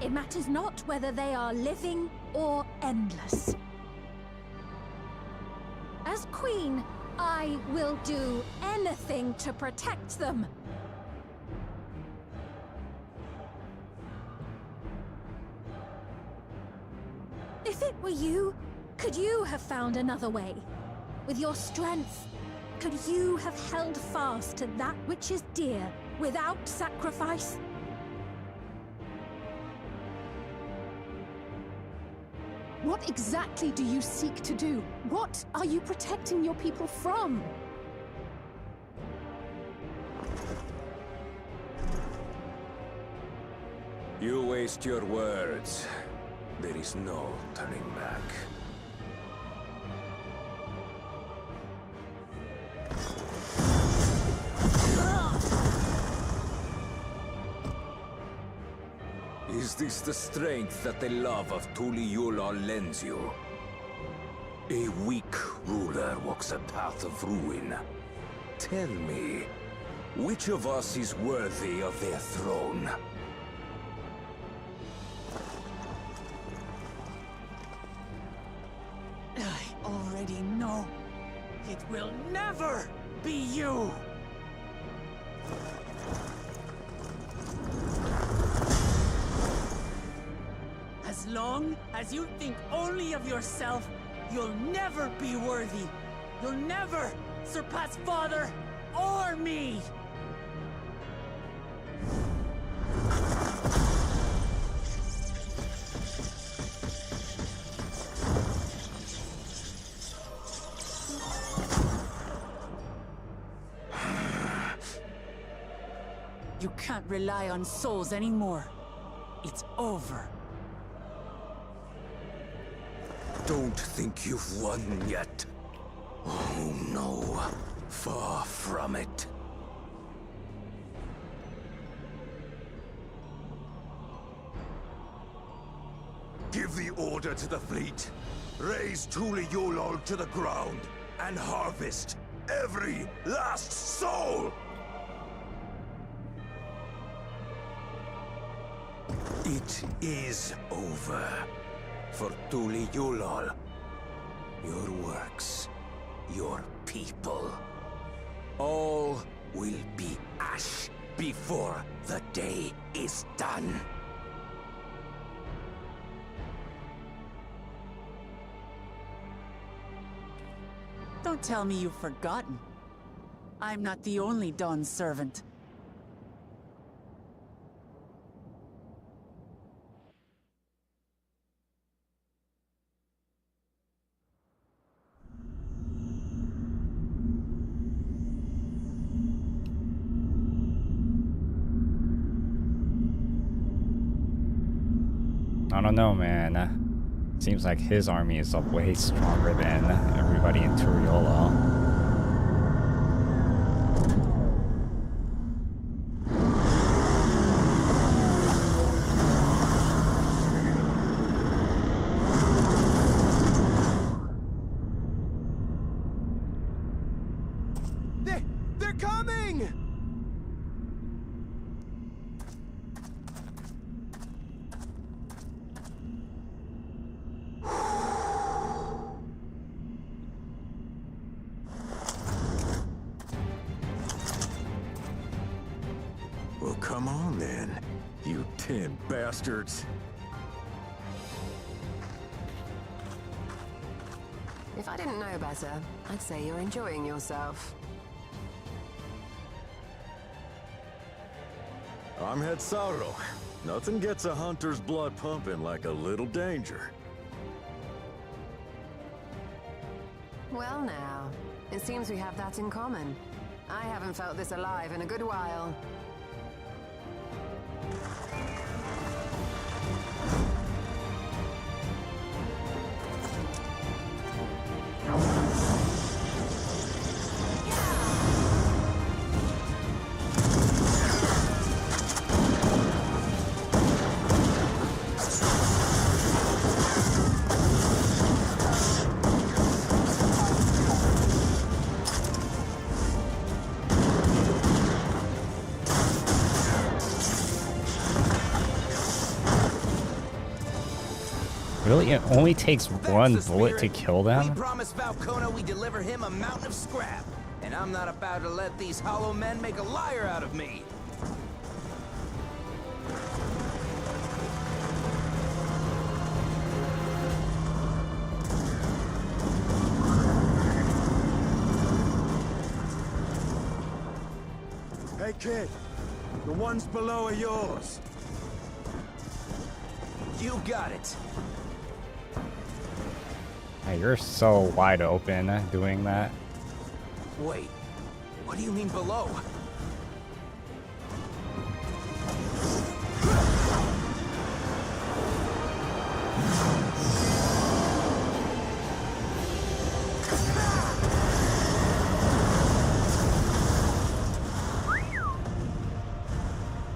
[SPEAKER 8] It matters not whether they are living or endless. As Queen, I will do anything to protect them. If it were you, could you have found another way? With your strength, could you have held fast to that which is dear without sacrifice?
[SPEAKER 11] What exactly do you seek to do? What are you protecting your people from?
[SPEAKER 2] You waste your words. There is no turning back. Is this the strength that the love of Tuliyola lends you? A weak ruler walks a path of ruin. Tell me, which of us is worthy of their throne?
[SPEAKER 5] I already No, it will never be you! As long as you think only of yourself, you'll never be worthy. You'll never surpass Father or me! You can't rely on souls anymore. It's over.
[SPEAKER 2] Don't think you've won yet. Oh no, far from it. Give the order to the fleet. Raise Tuli Yolol to the ground and harvest every last soul! It is over. For Tuli Yolol, your works, your people, all will be ash before the day is done.
[SPEAKER 5] Don't tell me you've forgotten. I'm not the only Dawn's servant.
[SPEAKER 1] I don't know, man. Seems like his army is way stronger than everybody in Turiola.
[SPEAKER 7] They're coming!
[SPEAKER 2] Well, come on then, you 10 bastards.
[SPEAKER 15] If I didn't know better, I'd say you're enjoying yourself.
[SPEAKER 16] I'm Hetzaro. Nothing gets a hunter's blood pumping like a little danger.
[SPEAKER 15] Well now, it seems we have that in common. I haven't felt this alive in a good while.
[SPEAKER 1] Really? It only takes one bullet to kill them?
[SPEAKER 17] We promised Valcona we deliver him a mountain of scrap. And I'm not about to let these hollow men make a liar out of me.
[SPEAKER 16] Hey kid, the ones below are yours.
[SPEAKER 17] You got it.
[SPEAKER 1] Hey, you're so wide open doing that.
[SPEAKER 17] Wait, what do you mean below?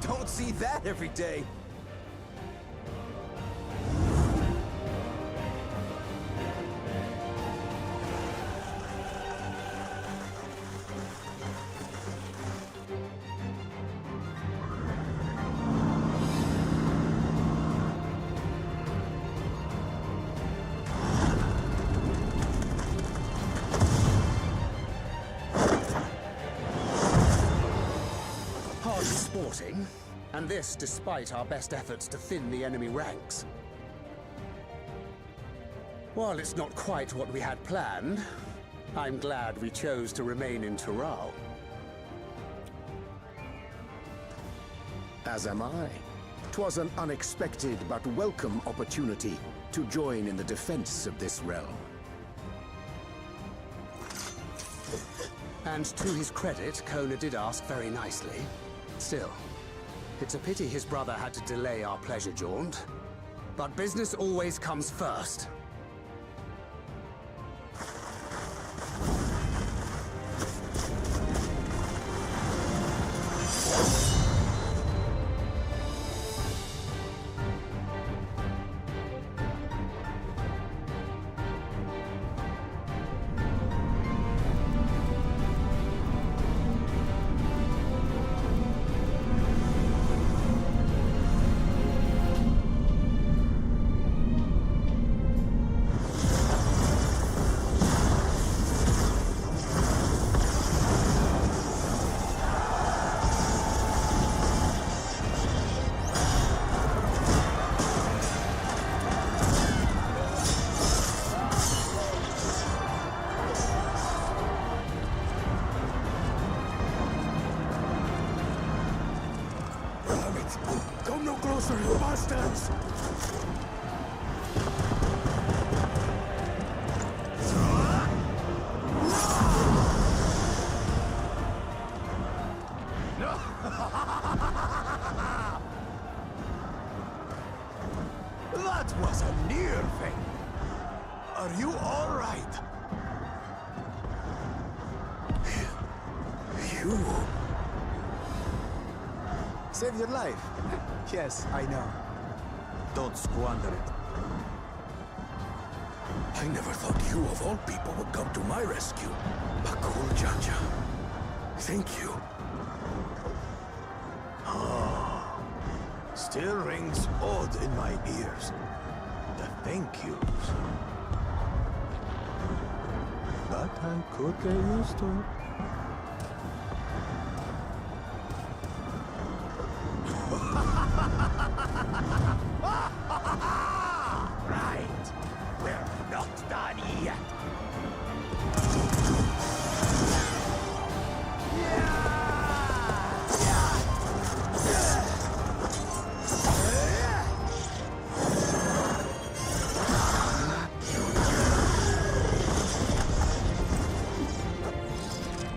[SPEAKER 17] Don't see that every day.
[SPEAKER 18] Sporting, and this despite our best efforts to thin the enemy ranks. While it's not quite what we had planned, I'm glad we chose to remain in Tural.
[SPEAKER 10] As am I. 'Twas an unexpected but welcome opportunity to join in the defense of this realm.
[SPEAKER 18] And to his credit, Kona did ask very nicely. Still, it's a pity his brother had to delay our pleasure jaunt. But business always comes first.
[SPEAKER 10] Come no closer, you bastards!
[SPEAKER 7] That was a near thing. Are you all right?
[SPEAKER 10] You...
[SPEAKER 7] Saved your life. Yes, I know. Don't squander it.
[SPEAKER 10] I never thought you of all people would come to my rescue. Bakul Jaja. Thank you.
[SPEAKER 7] Ah, still rings odd in my ears. The thank yous. But I could get used to it.
[SPEAKER 10] Right. We're not done yet.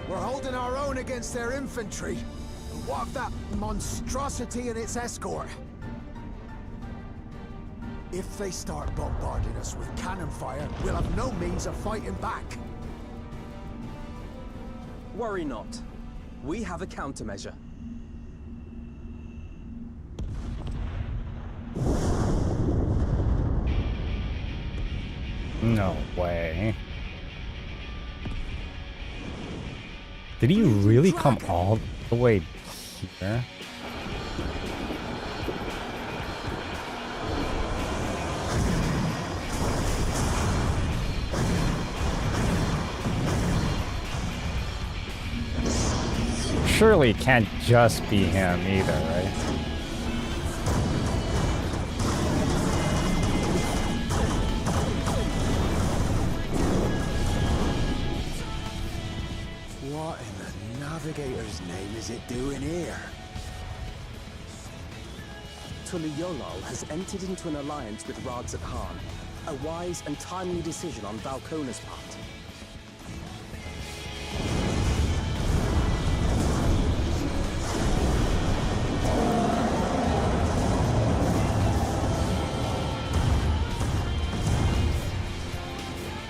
[SPEAKER 7] We're holding our own against their infantry. What of that monstrosity and its escort? If they start bombarding us with cannon fire, we'll have no means of fighting back.
[SPEAKER 19] Worry not. We have a countermeasure.
[SPEAKER 1] No way. Did he really come all the way here? Surely it can't just be him either, right?
[SPEAKER 7] What in the Navigator's name is it doing here?
[SPEAKER 19] Tuliolol has entered into an alliance with Radzat Khan. A wise and timely decision on Valkona's part.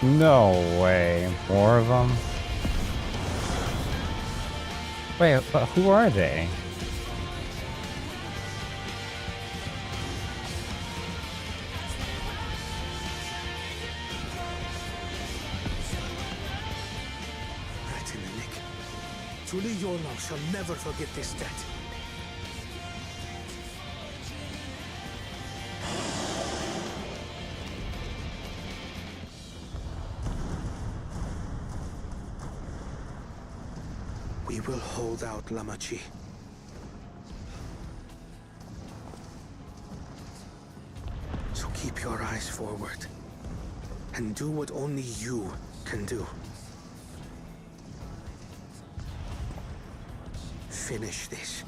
[SPEAKER 1] No way. More of them? Wait, but who are they?
[SPEAKER 10] Right in the nick. Truly Yorlal shall never forget this debt. We will hold out, Lamachi.
[SPEAKER 18] your eyes forward and do what only you can do. Finish this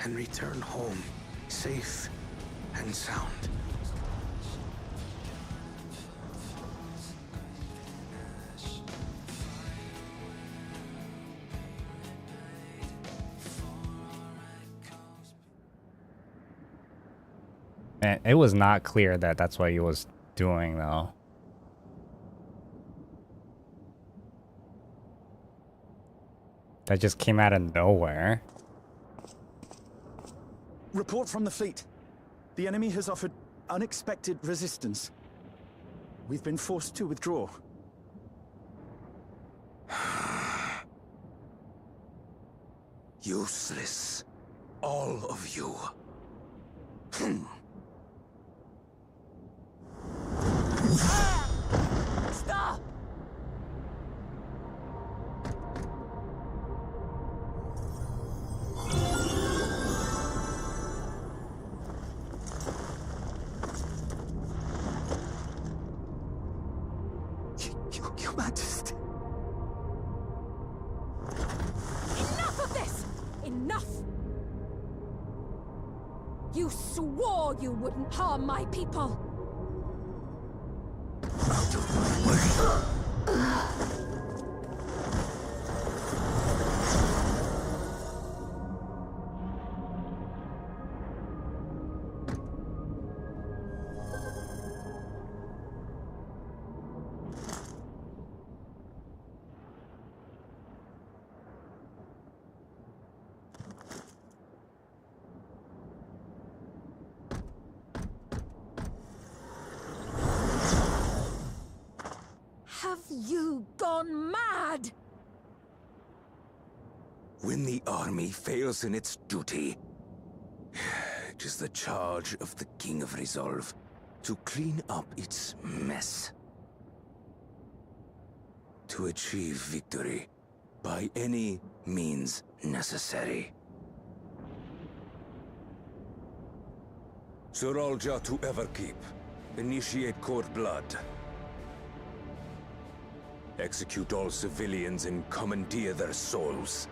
[SPEAKER 18] and return home safe and sound.
[SPEAKER 1] And it was not clear that that's what he was doing, though. That just came out of nowhere.
[SPEAKER 6] Report from the fleet. The enemy has offered unexpected resistance. We've been forced to withdraw.
[SPEAKER 2] Useless. All of you.
[SPEAKER 5] Stop!
[SPEAKER 6] Your Majesty.
[SPEAKER 8] Enough of this! Enough! You swore you wouldn't harm my people! Have you gone mad?
[SPEAKER 2] When the army fails in its duty, it is the charge of the King of Resolve to clean up its mess. To achieve victory by any means necessary. Suralja to Everkeep. Initiate court blood. Execute all civilians and commandeer their souls.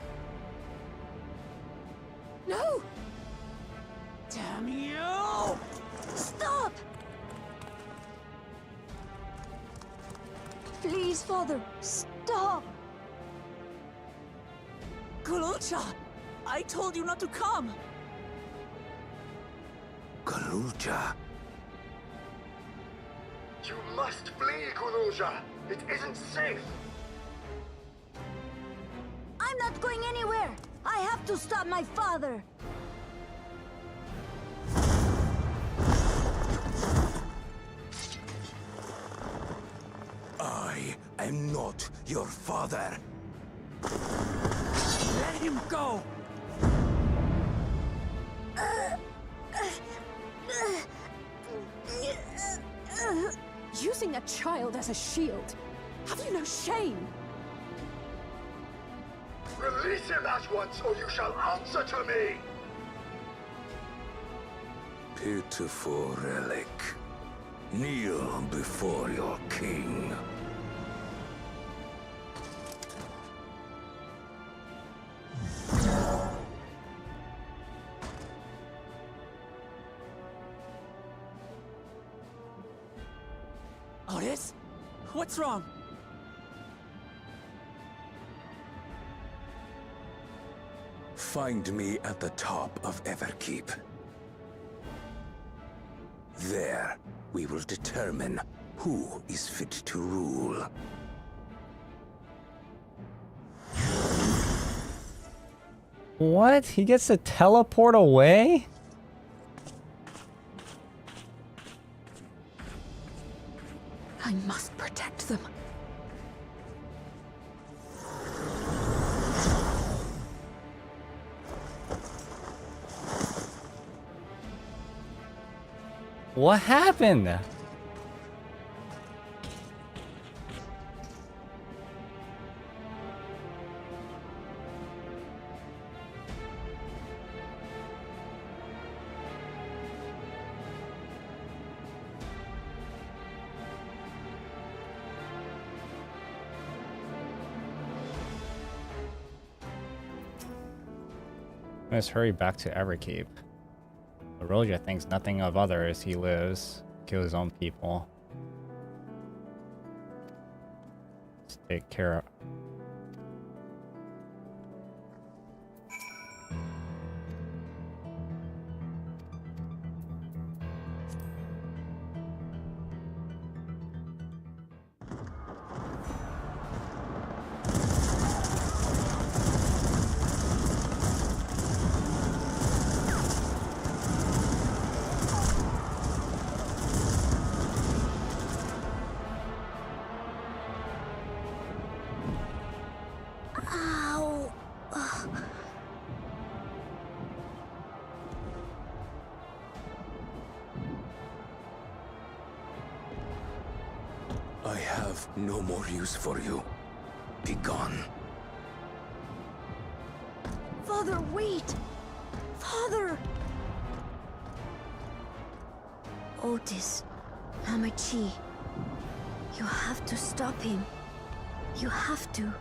[SPEAKER 8] No!
[SPEAKER 5] Damn you!
[SPEAKER 14] Stop! Please, Father, stop!
[SPEAKER 5] Gulucha! I told you not to come!
[SPEAKER 2] Galuja.
[SPEAKER 13] You must flee, Guluja! It isn't safe!
[SPEAKER 14] I'm not going anywhere! I have to stop my father!
[SPEAKER 2] I am not your father.
[SPEAKER 5] Let him go!
[SPEAKER 11] Using a child as a shield. Have you no shame?
[SPEAKER 13] Release him at once, or you shall answer to me!
[SPEAKER 2] Pitiful relic. Kneel before your king.
[SPEAKER 5] Otis? What's wrong?
[SPEAKER 2] Find me at the top of Everkeep. There, we will determine who is fit to rule.
[SPEAKER 1] What? He gets to teleport away?
[SPEAKER 11] I must protect them.
[SPEAKER 1] What happened? Let's hurry back to Everkeep. Roja thinks nothing of others. He lives, kills his own people. Let's take care of.
[SPEAKER 2] I have no more use for you. Be gone.
[SPEAKER 14] Father, wait! Father! Otis, Hamachi, you have to stop him. You have to.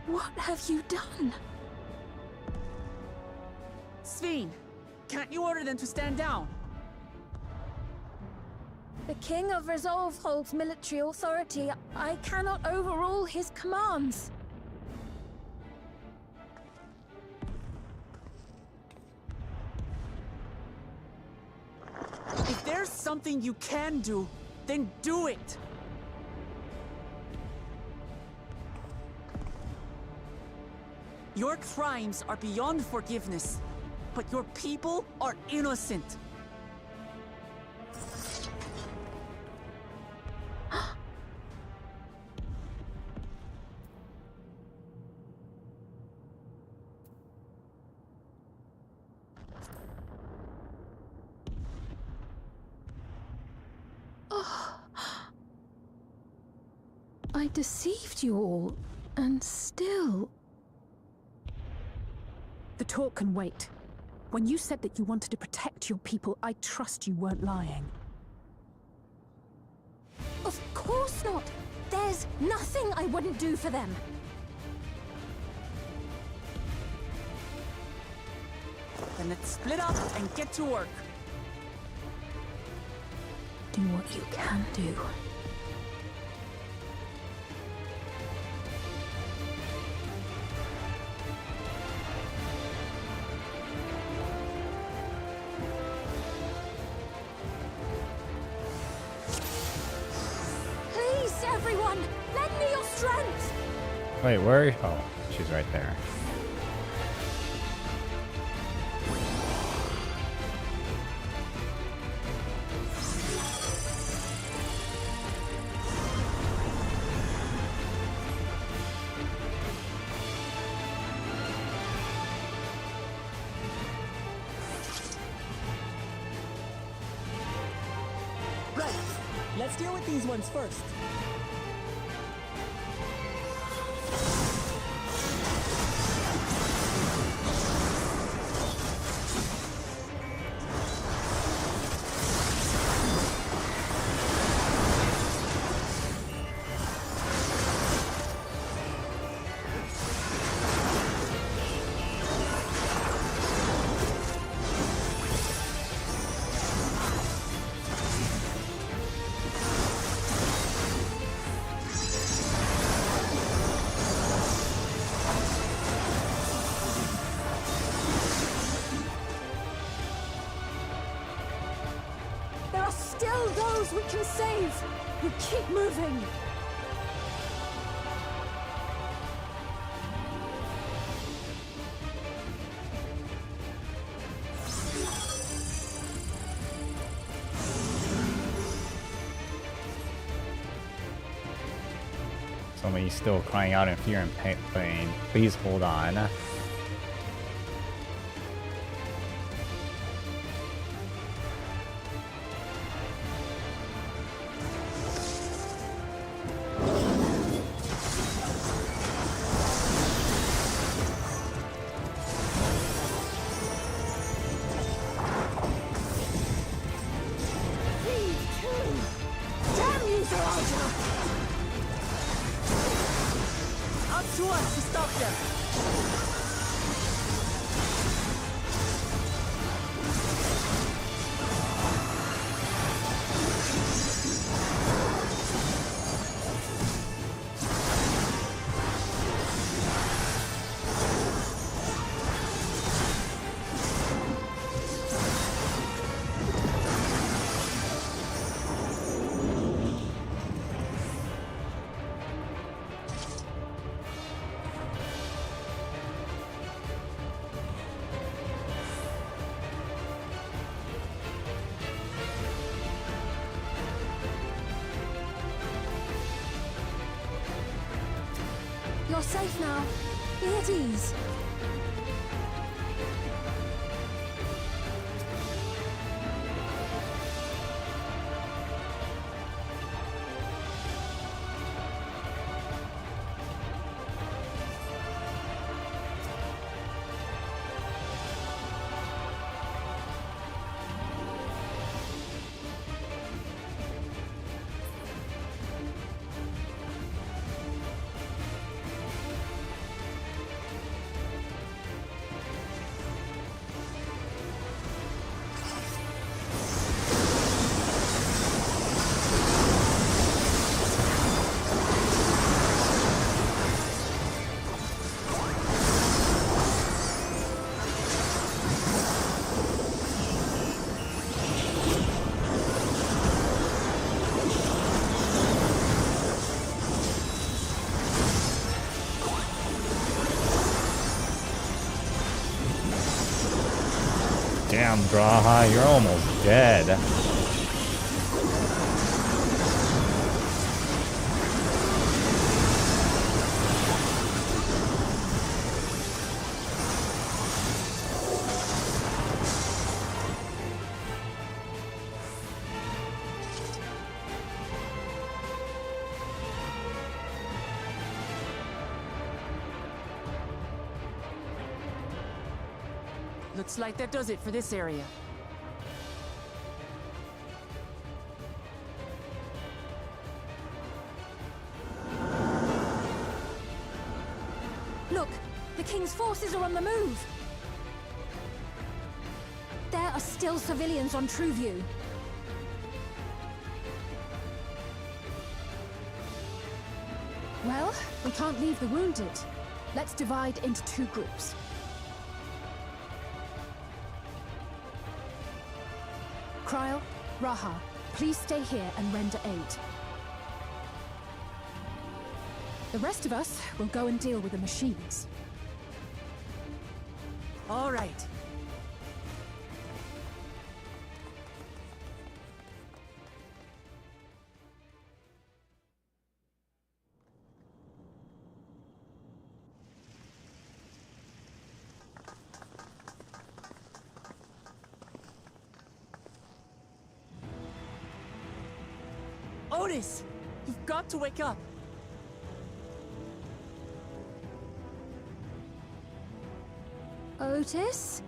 [SPEAKER 11] What have you done?
[SPEAKER 5] Sveen, can't you order them to stand down?
[SPEAKER 8] The King of Resolve holds military authority. I cannot overrule his commands.
[SPEAKER 5] If there's something you can do, then do it! Your crimes are beyond forgiveness, but your people are innocent.
[SPEAKER 11] I deceived you all, and still... The talk can wait. When you said that you wanted to protect your people, I trust you weren't lying.
[SPEAKER 8] Of course not! There's nothing I wouldn't do for them!
[SPEAKER 5] Then let's split up and get to work.
[SPEAKER 11] Do what you can do.
[SPEAKER 8] Everyone, lend me your strength!
[SPEAKER 1] Wait, where? Oh, she's right there.
[SPEAKER 19] Right, let's deal with these ones first.
[SPEAKER 8] We can save! We keep moving!
[SPEAKER 1] Somebody's still crying out in fear and pain. Please hold on.
[SPEAKER 8] You're safe now. Be at ease.
[SPEAKER 1] Damn, Graha, you're almost dead.
[SPEAKER 5] Looks like that does it for this area.
[SPEAKER 8] Look, the King's forces are on the move. There are still civilians on True View.
[SPEAKER 11] Well, we can't leave the wounded. Let's divide into two groups. Kryl, Raha, please stay here and render aid. The rest of us will go and deal with the machines.
[SPEAKER 5] All right. Otis, you've got to wake up.
[SPEAKER 8] Otis?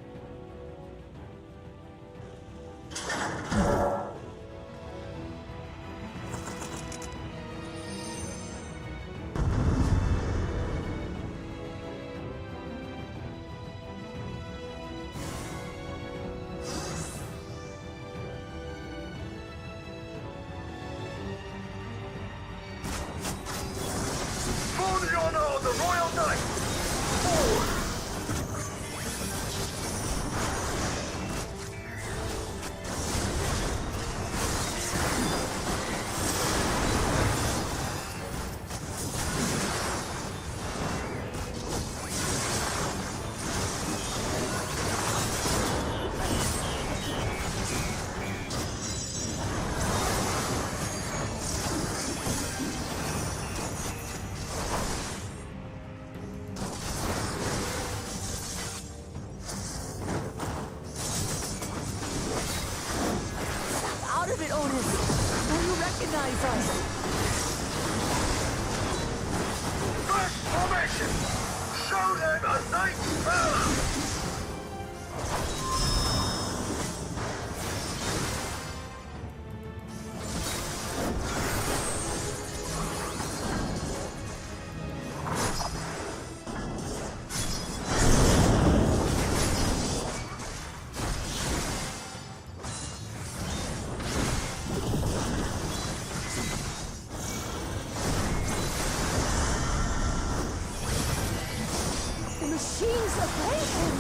[SPEAKER 5] antagonize us.
[SPEAKER 13] First formation! Show them a night spell!
[SPEAKER 8] Machines obey him!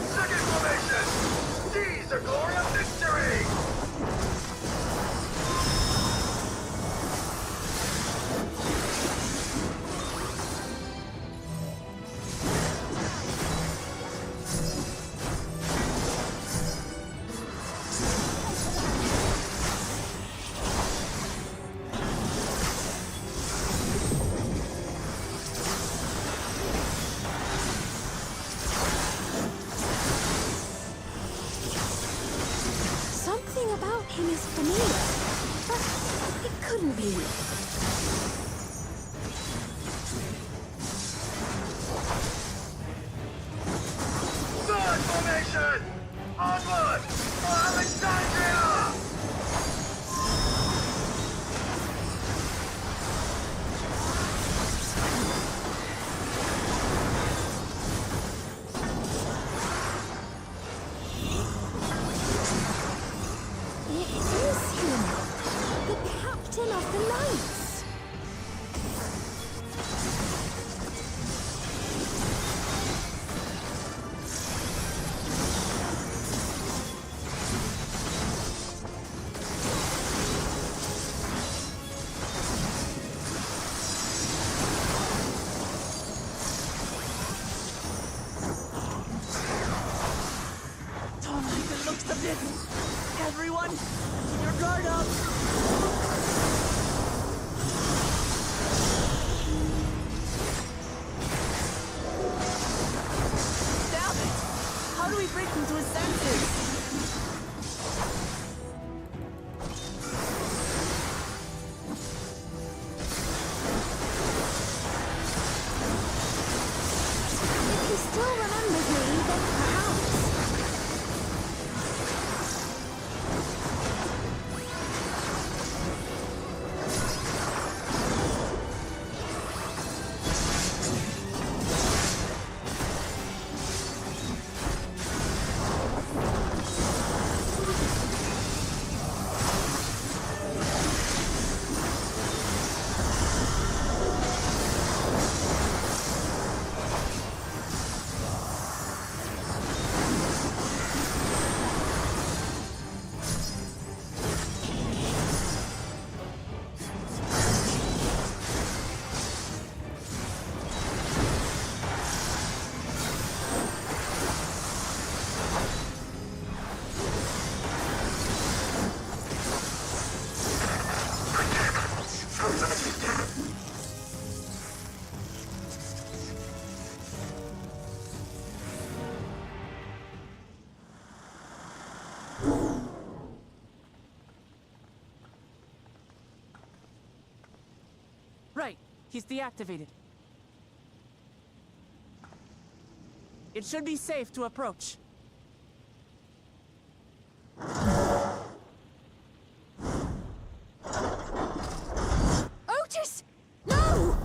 [SPEAKER 13] Second formation! Seize the glory of victory!
[SPEAKER 8] Something about him is familiar, but it couldn't be.
[SPEAKER 13] Third formation! Onward! For Alexandria!
[SPEAKER 8] It is him! The captain of the knights!
[SPEAKER 5] Don't like the looks of this. Everyone, keep your guard up. Damn it! How do we break him to his senses?
[SPEAKER 8] If he still remembers me, then perhaps.
[SPEAKER 5] Right, he's deactivated. It should be safe to approach.
[SPEAKER 8] Otis! No!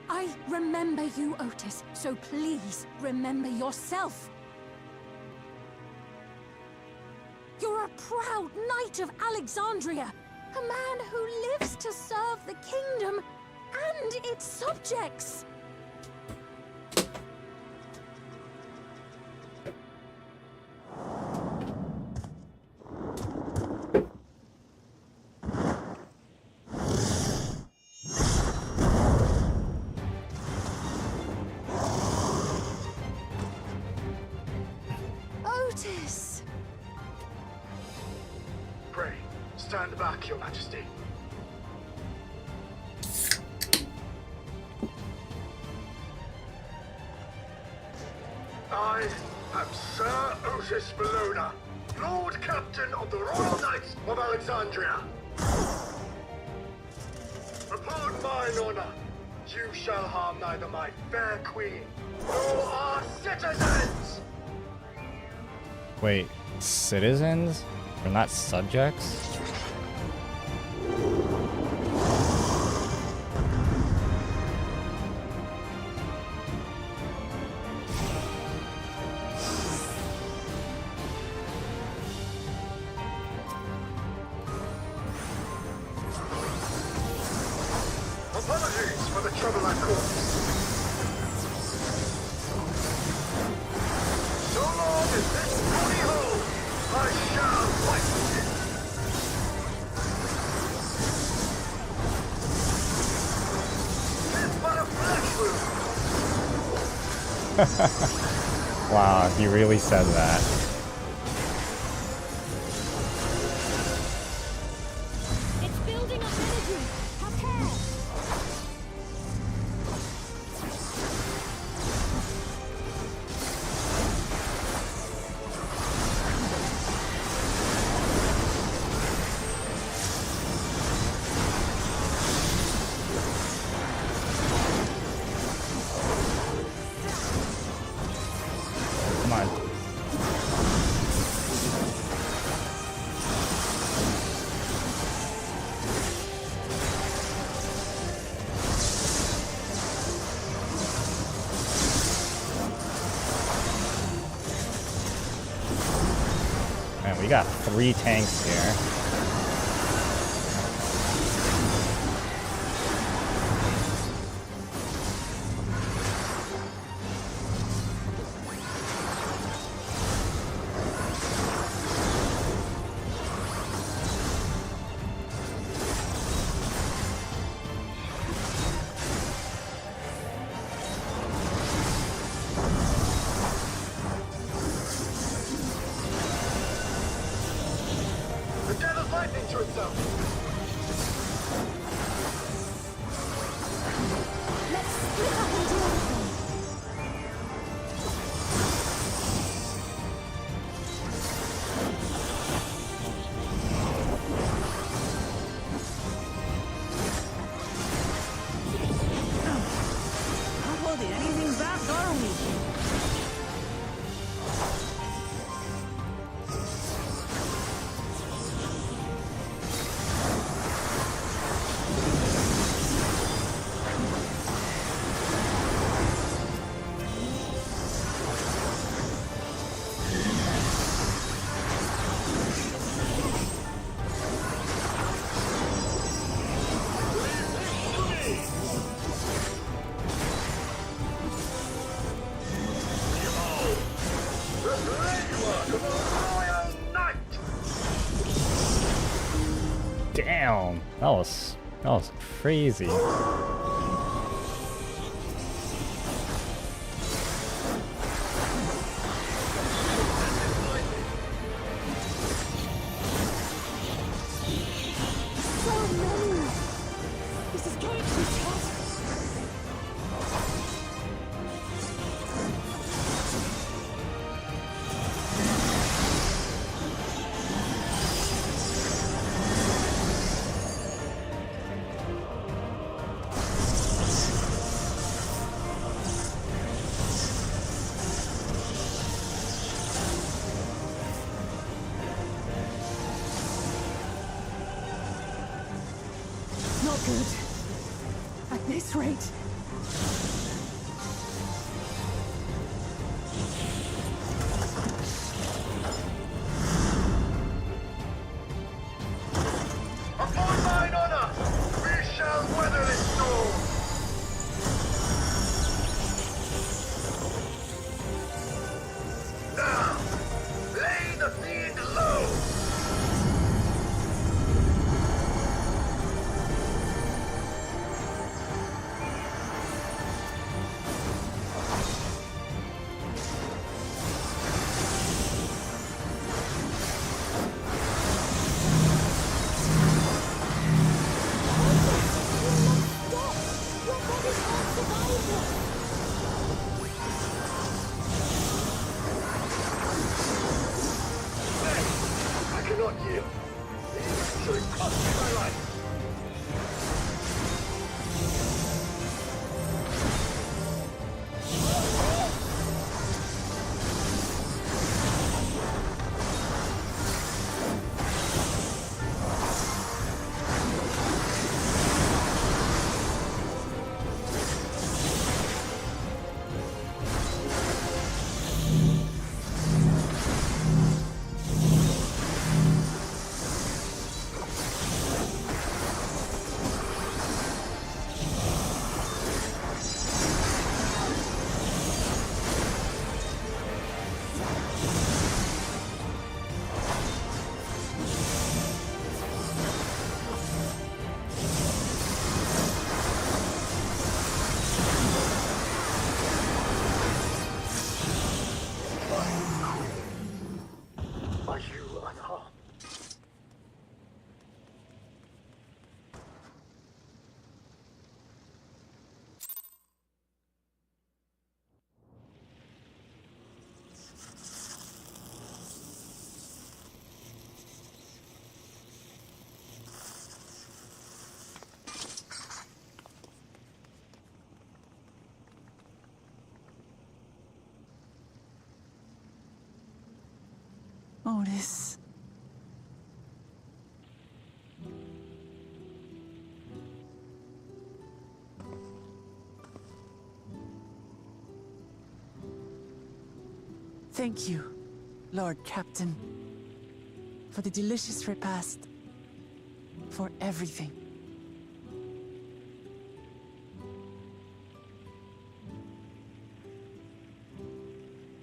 [SPEAKER 8] I remember you, Otis, so please remember yourself. You're a proud knight of Alexandria, a man who lives to serve the kingdom and its subjects. Otis!
[SPEAKER 13] Pray, Stand back, Your Majesty. I am Sir Otis Bologna, Lord Captain of the Royal Knights of Alexandria. Upon mine honor, you shall harm neither my fair queen nor our citizens!
[SPEAKER 1] Wait, citizens? We're not subjects?
[SPEAKER 13] Apologies for the trouble I caused. So long as this body holds, I shall fight with it. It's but a flesh wound.
[SPEAKER 1] Wow, he really said that.
[SPEAKER 8] It's building up energy. Prepare.
[SPEAKER 1] Come on. Man, we got 3 tanks here.
[SPEAKER 13] The devil's lightning to itself.
[SPEAKER 8] Let's split up and deal with them.
[SPEAKER 5] Not holding anything back, are we?
[SPEAKER 13] The trademark of a royal knight.
[SPEAKER 1] Damn, that was crazy.
[SPEAKER 8] So many. This is going to be tough.
[SPEAKER 11] Not good. At this rate.
[SPEAKER 13] Upon mine honor, we shall weather this storm. Now, lay the fiend low. It cost me my life.
[SPEAKER 5] Otis. Thank you, Lord Captain, for the delicious repast, for everything.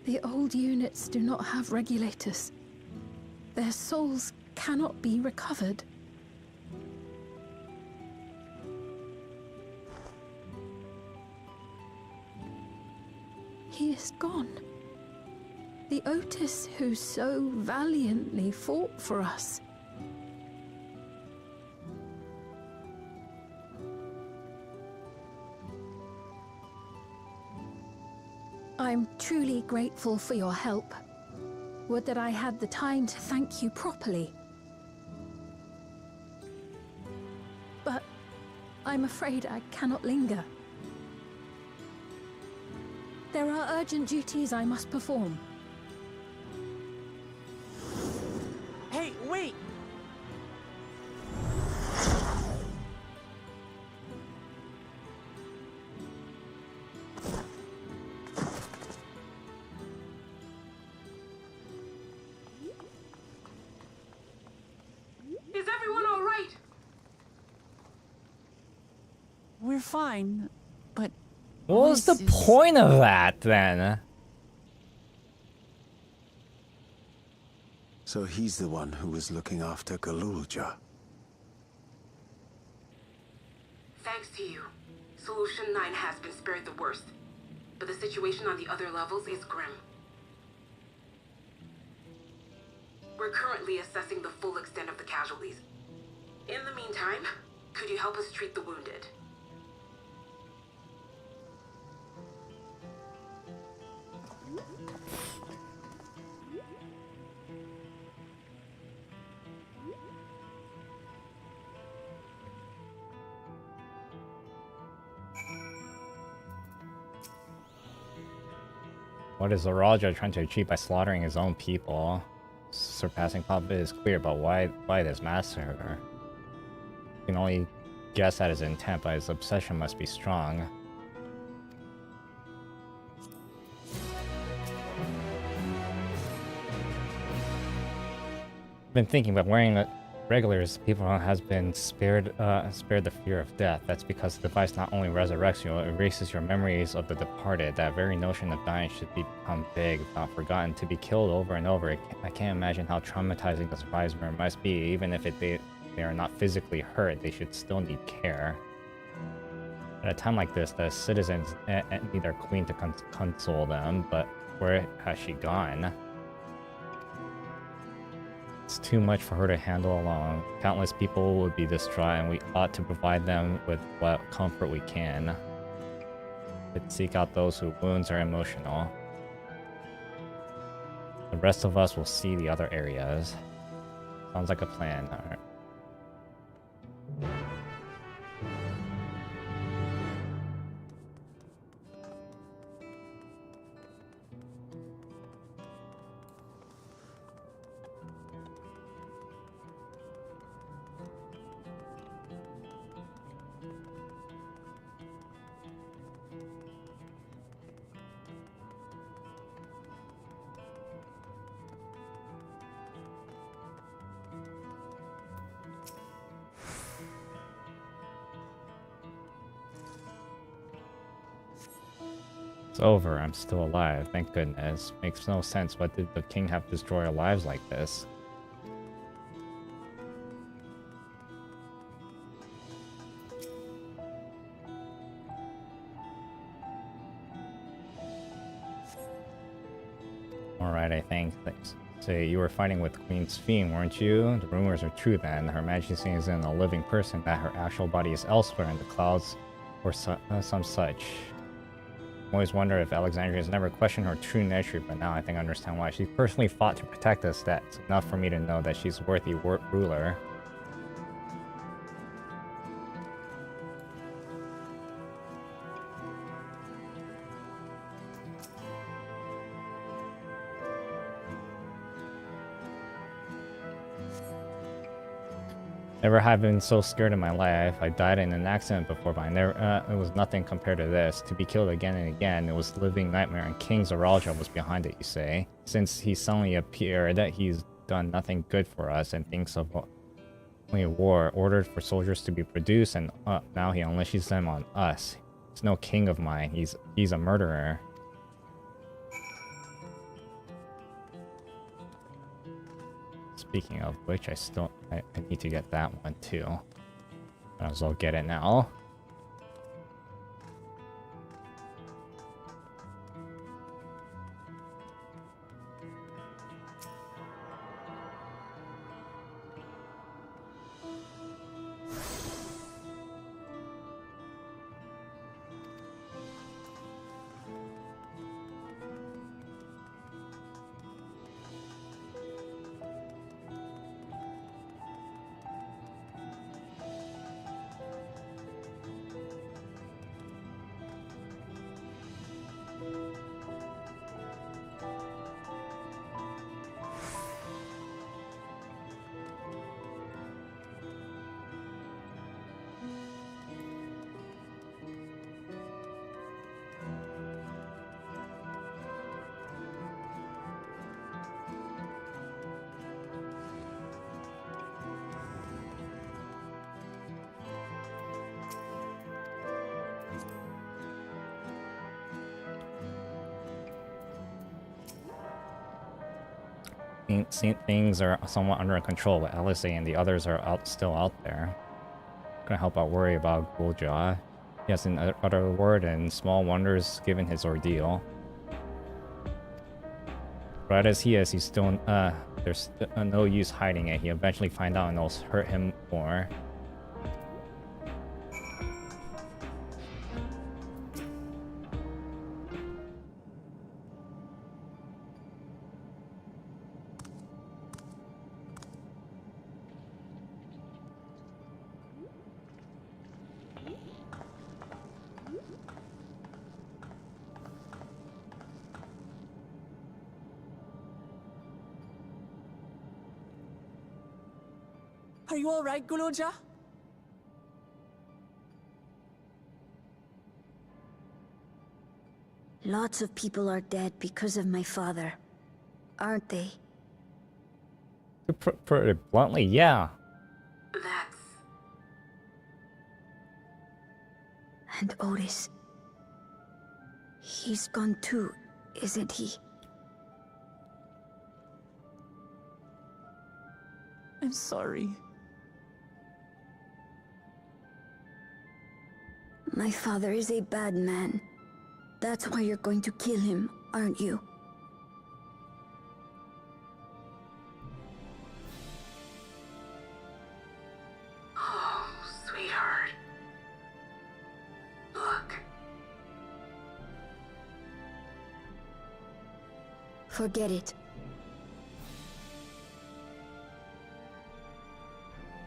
[SPEAKER 8] The old units do not have regulators. Their souls cannot be recovered. He is gone. The Otis who so valiantly fought for us. I'm truly grateful for your help. Would that I had the time to thank you properly. But I'm afraid I cannot linger. There are urgent duties I must perform.
[SPEAKER 5] Hey, wait! We're fine, but...
[SPEAKER 1] What was the point of that, then?
[SPEAKER 10] So he's the one who was looking after Galulja.
[SPEAKER 4] Thanks to you, Solution 9 has been spared the worst. But the situation on the other levels is grim. We're currently assessing the full extent of the casualties. In the meantime, could you help us treat the wounded?
[SPEAKER 1] What is the Raja trying to achieve by slaughtering his own people? Surpassing Papa is clear, but why this massacre? You can only guess at his intent, but his obsession must be strong. Been thinking about wearing regulars people has been spared the fear of death. That's because the device not only resurrects you, it erases your memories of the departed. That very notion of dying should become big, not forgotten. To be killed over and over, I can't imagine how traumatizing the survivor must be. Even if they are not physically hurt, they should still need care. At a time like this, the citizens need their queen to console them, but where has she gone? It's too much for her to handle alone. Countless people would be distraught, and we ought to provide them with what comfort we can. But seek out those whose wounds are emotional. The rest of us will see the other areas. Sounds like a plan. Alright. It's over. I'm still alive. Thank goodness. Makes no sense. What did the king have to destroy our lives like this? Alright, I think. Say, you were fighting with Queen's Fiend, weren't you? The rumors are true then. Her Majesty isn't a living person, that her actual body is elsewhere in the clouds or some such. I always wonder if Alexandria has never questioned her true nature, but now I think I understand why. She personally fought to protect us. That's enough for me to know that she's a worthy ruler. Never have been so scared in my life. I died in an accident before, but it was nothing compared to this. To be killed again and again, it was a living nightmare, and King Zaraja was behind it, you say? Since he suddenly appeared, he's done nothing good for us and thinks of only war, ordered for soldiers to be produced, and now he unleashes them on us. He's no king of mine. He's a murderer. Speaking of which, I need to get that one too. Might as well get it now. Things are somewhat under control, but Alice and the others are still out there. Gonna help out worry about Gulja. He has an utter word and small wonders given his ordeal. Right as he is, he's still there's no use hiding it. He eventually find out and it'll hurt him more.
[SPEAKER 5] Are you all right, Guluja?
[SPEAKER 14] Lots of people are dead because of my father, aren't they?
[SPEAKER 1] To put it bluntly, yeah.
[SPEAKER 4] That's...
[SPEAKER 14] And Otis. He's gone too, isn't he?
[SPEAKER 5] I'm sorry.
[SPEAKER 14] My father is a bad man. That's why you're going to kill him, aren't you?
[SPEAKER 4] Oh, sweetheart. Look.
[SPEAKER 14] Forget it.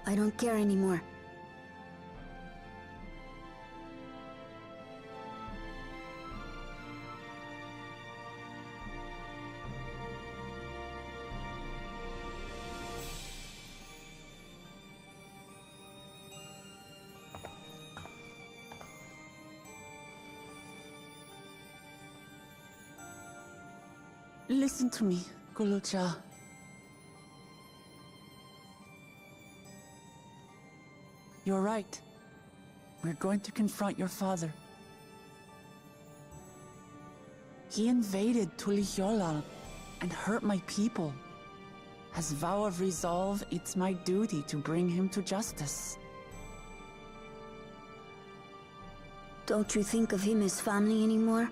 [SPEAKER 14] I don't care anymore.
[SPEAKER 5] Listen to me, Gulucha. You're right. We're going to confront your father. He invaded Tuliyollal and hurt my people. As vow of resolve, it's my duty to bring him to justice.
[SPEAKER 14] Don't you think of him as family anymore?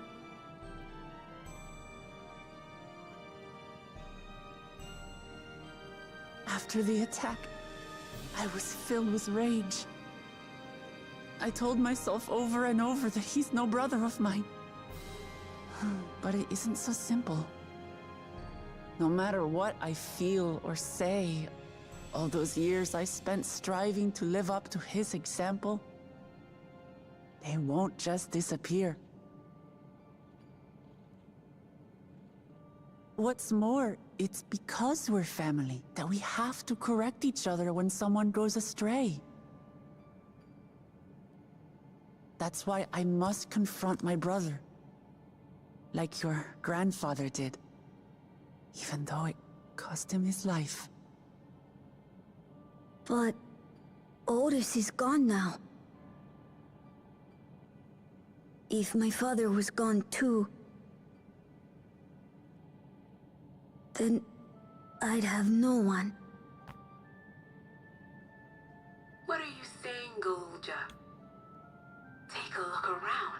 [SPEAKER 5] After the attack, I was filled with rage. I told myself over and over that he's no brother of mine. But it isn't so simple. No matter what I feel or say, all those years I spent striving to live up to his example, they won't just disappear. What's more, it's because we're family that we have to correct each other when someone goes astray. That's why I must confront my brother, like your grandfather did, even though it cost him his life.
[SPEAKER 14] But Otis is gone now. If my father was gone too, then I'd have no one.
[SPEAKER 4] What are you saying, Golja? Take a look around.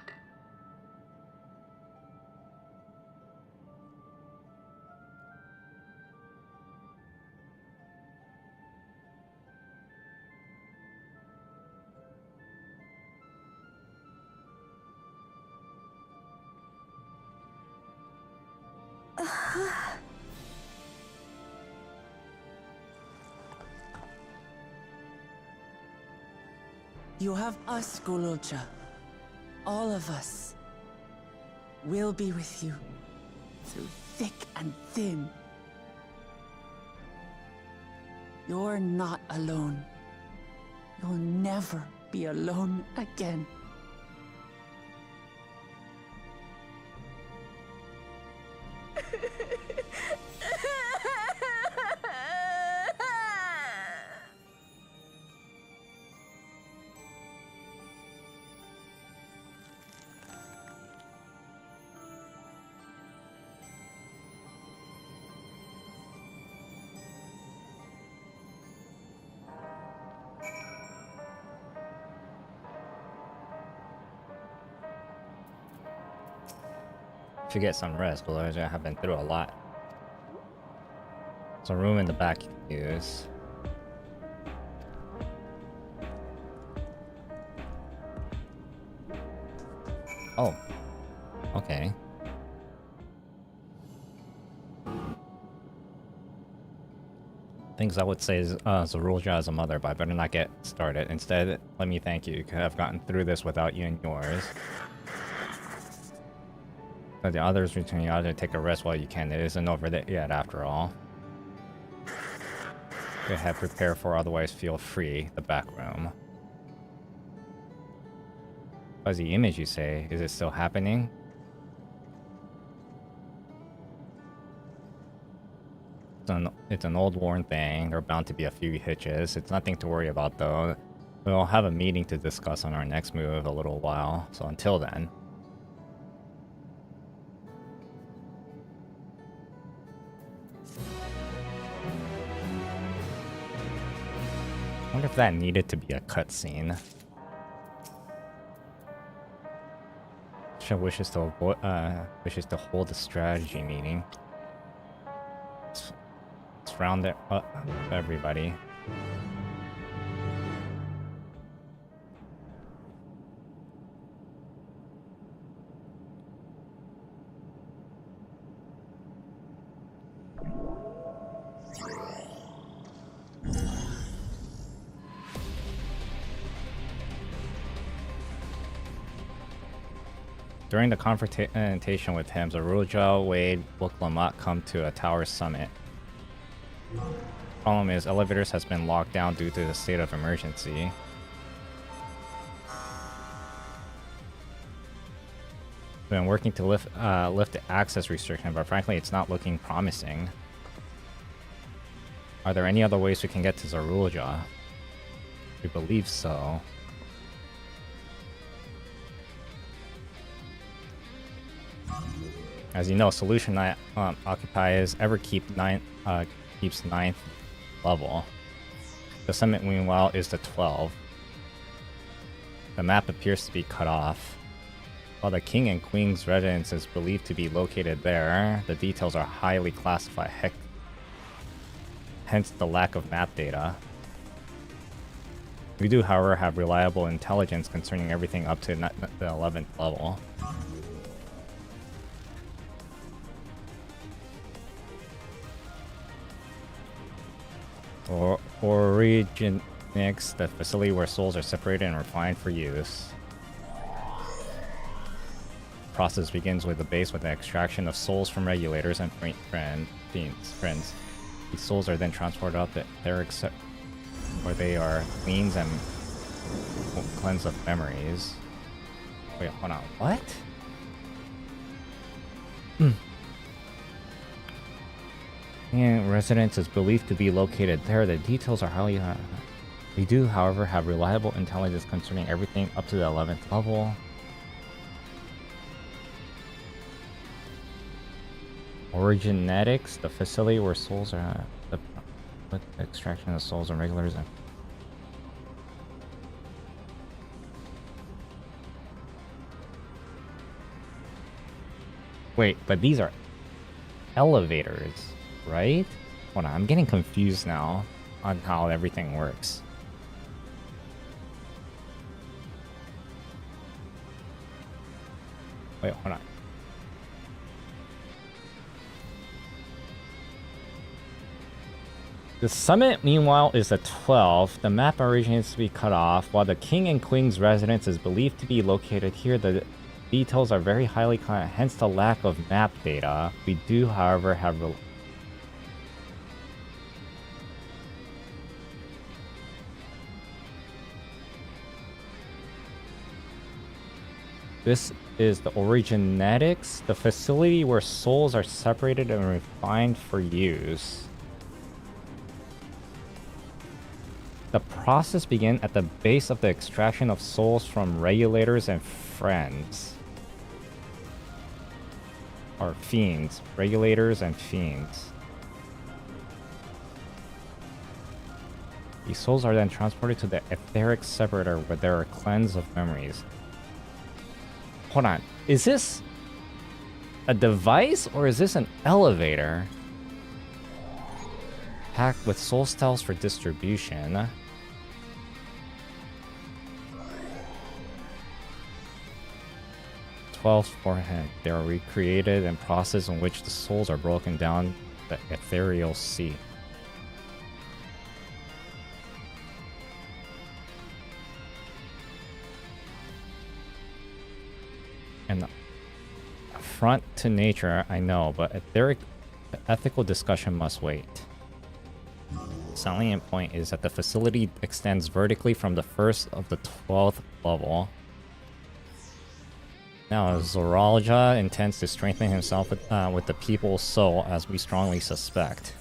[SPEAKER 5] You have us, Golja. All of us. We'll be with you, through thick and thin. You're not alone. You'll never be alone again.
[SPEAKER 1] Should get some rest, but I have been through a lot. There's a room in the back you can use. Oh. Okay. Things I would say is Zorulja as a mother, but I better not get started. Instead, let me thank you, because I've gotten through this without you and yours. But the others return you out to take a rest while you can. It isn't over yet, after all. Go ahead, prepare for, otherwise feel free. The back room. Fuzzy image, you say? Is it still happening? It's an old worn thing. There are bound to be a few hitches. It's nothing to worry about, though. We'll have a meeting to discuss on our next move a little while. So until then. I wonder if that needed to be a cutscene. She wishes to hold a strategy meeting. Let's round it up, everybody. During the confrontation with him, Zorulja, Wade, Wuklamat come to a tower summit. Problem is, elevators has been locked down due to the state of emergency. Been working to lift the access restriction, but frankly, it's not looking promising. Are there any other ways we can get to Zorulja? We believe so. As you know, solution occupies keeps 9th level. The summit, meanwhile, is the 12. The map appears to be cut off. While the king and queen's residence is believed to be located there, the details are highly classified, hence the lack of map data. We do, however, have reliable intelligence concerning everything up to the 11th level. Originics, the facility where souls are separated and refined for use. The process begins with the base with the extraction of souls from regulators and friends. These souls are then transported up the etheric where they are cleansed and cleansed of memories. Wait, hold on, what? And residence is believed to be located there. The details are highly... We do, however, have reliable intelligence concerning everything up to the 11th level. Originetics, the facility where souls are... with the extraction of souls and regulars and... Wait, but these are elevators, right? Hold on, I'm getting confused now on how everything works. Wait, hold on. The summit, meanwhile, is the 12th. The map originates to be cut off. While the king and queen's residence is believed to be located here, the details are very highly hence the lack of map data. We do, however, have... This is the Originetics, the facility where souls are separated and refined for use. The process begins at the base of the extraction of souls from regulators and friends. Or fiends. Regulators and fiends. These souls are then transported to the etheric separator where they are cleansed of memories. Hold on. Is this a device or is this an elevator? Packed with soul cells for distribution. Forehand. They are recreated in process in which the souls are broken down the ethereal sea. And front to nature, I know, but ethical discussion must wait. The salient point is that the facility extends vertically from the first of the 12th level. Now, Zoralja intends to strengthen himself with the people's soul, as we strongly suspect.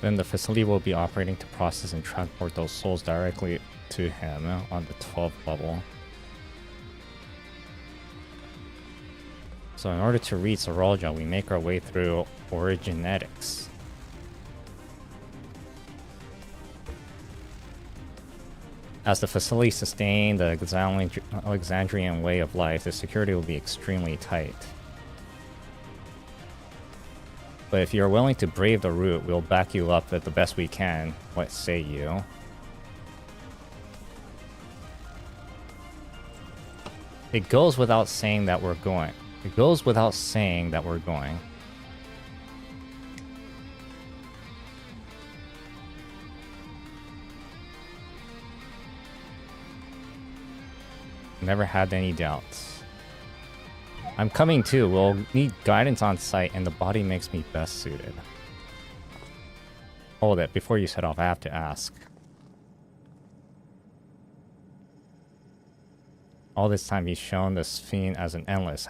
[SPEAKER 1] Then the facility will be operating to process and transport those souls directly to him on the 12th level. So in order to reach Zoralja, we make our way through Originetics. As the facility sustains the Alexandrian way of life, the security will be extremely tight. But if you're willing to brave the route, we'll back you up at the best we can. What say you? It goes without saying that we're going. It goes without saying that we're going. Never had any doubts. I'm coming too. We'll need guidance on site, and the body makes me best suited. Hold it. Before you set off, I have to ask. All this time you've shown this fiend as an endless.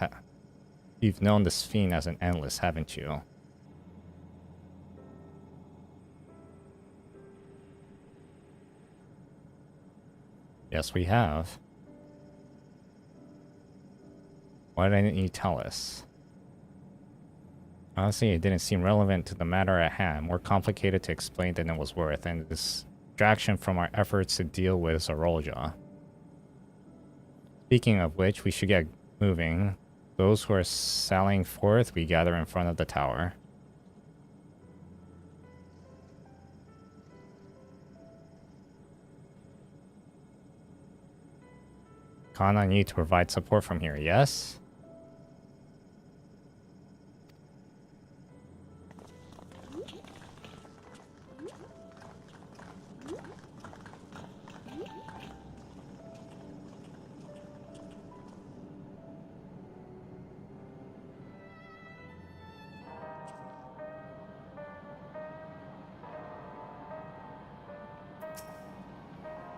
[SPEAKER 1] You've known this fiend as an endless, haven't you? Yes, we have. Why didn't you tell us? Honestly, it didn't seem relevant to the matter at hand, more complicated to explain than it was worth, and distraction from our efforts to deal with Zarolja. Speaking of which, we should get moving. Those who are sallying forth, we gather in front of the tower. Count on you to provide support from here, yes?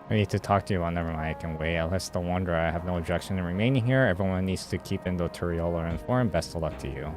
[SPEAKER 1] I need to talk to you. Never mind, I can wait. Unless the Wanderer, I have no objection in remaining here. Everyone needs to keep Indo Turiola informed. Best of luck to you.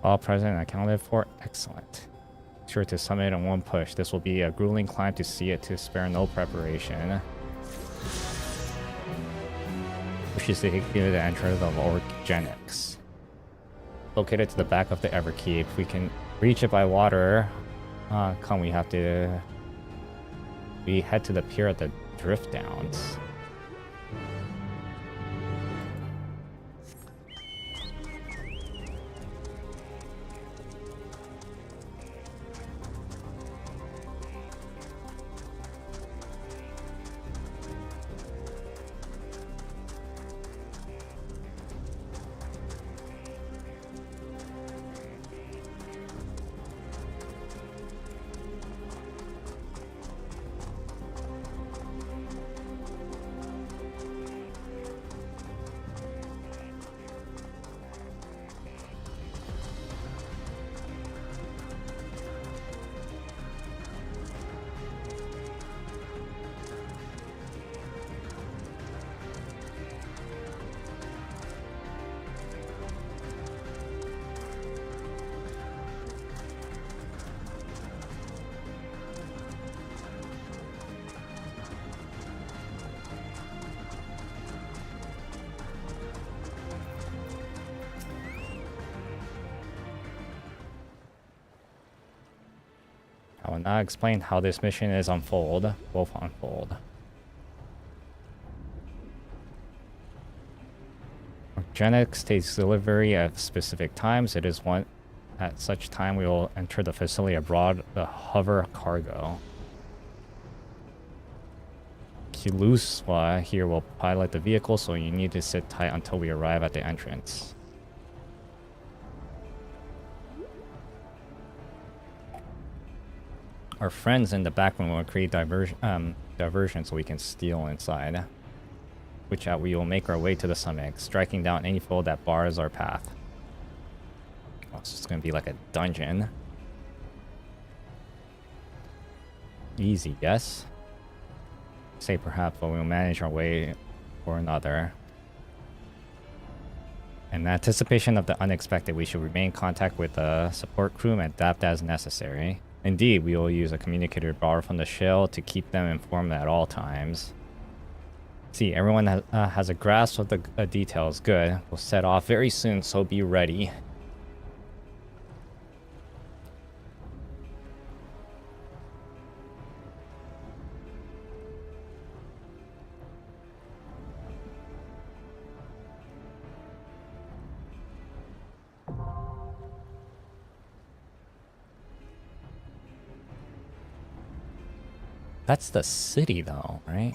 [SPEAKER 1] All present and accounted for. Excellent. Sure to summit in one push. This will be a grueling climb to see it, to spare no preparation. Which is to the entrance of Organics. Located to the back of the Everkeep. If we can reach it by water, we head to the pier at the Drift Downs. I will now explain how this mission will unfold. Organics takes delivery at specific times. It is one at such time we will enter the facility aboard the hover cargo. Kiluswa here will pilot the vehicle, so you need to sit tight until we arrive at the entrance. Our friends in the back room will create diversion so we can steal inside. Which we will make our way to the summit, striking down any foe that bars our path. Oh, it's just gonna be like a dungeon. Easy, yes? Say perhaps, but we'll manage our way or another. In anticipation of the unexpected, we should remain in contact with the support crew and adapt as necessary. Indeed, we will use a communicator borrowed from the shell to keep them informed at all times. See, everyone has a grasp of the details. Good. We'll set off very soon, so be ready. That's the city though, right?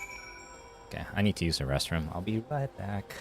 [SPEAKER 1] Okay, I need to use the restroom. I'll be right back.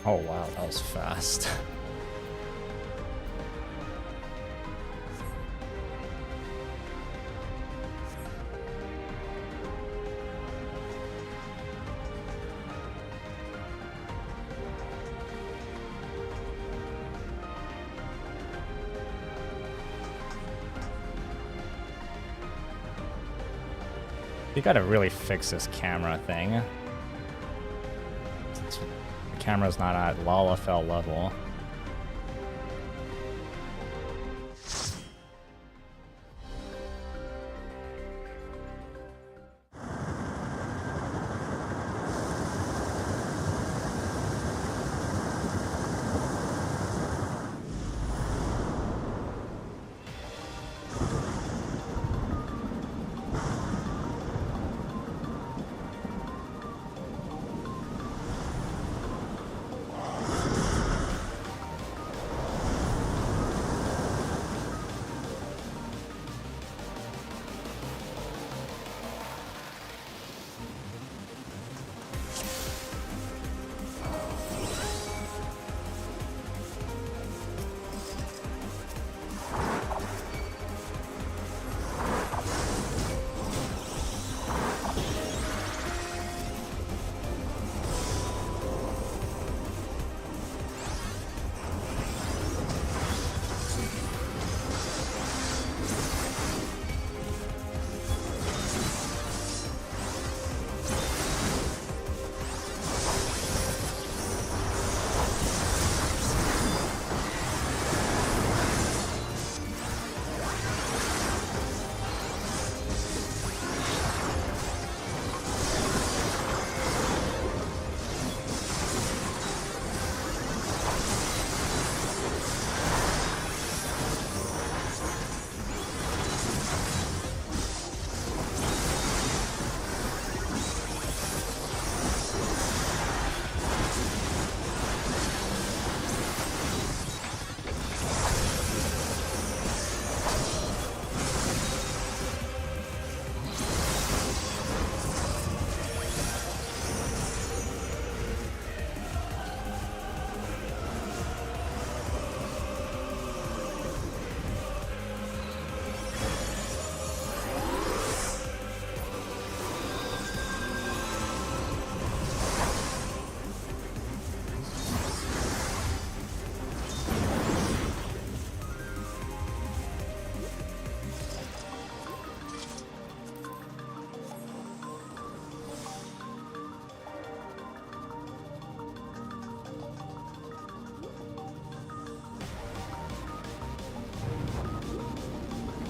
[SPEAKER 1] Oh wow, that was fast. You gotta really fix this camera thing. The camera's not at LOLFL level.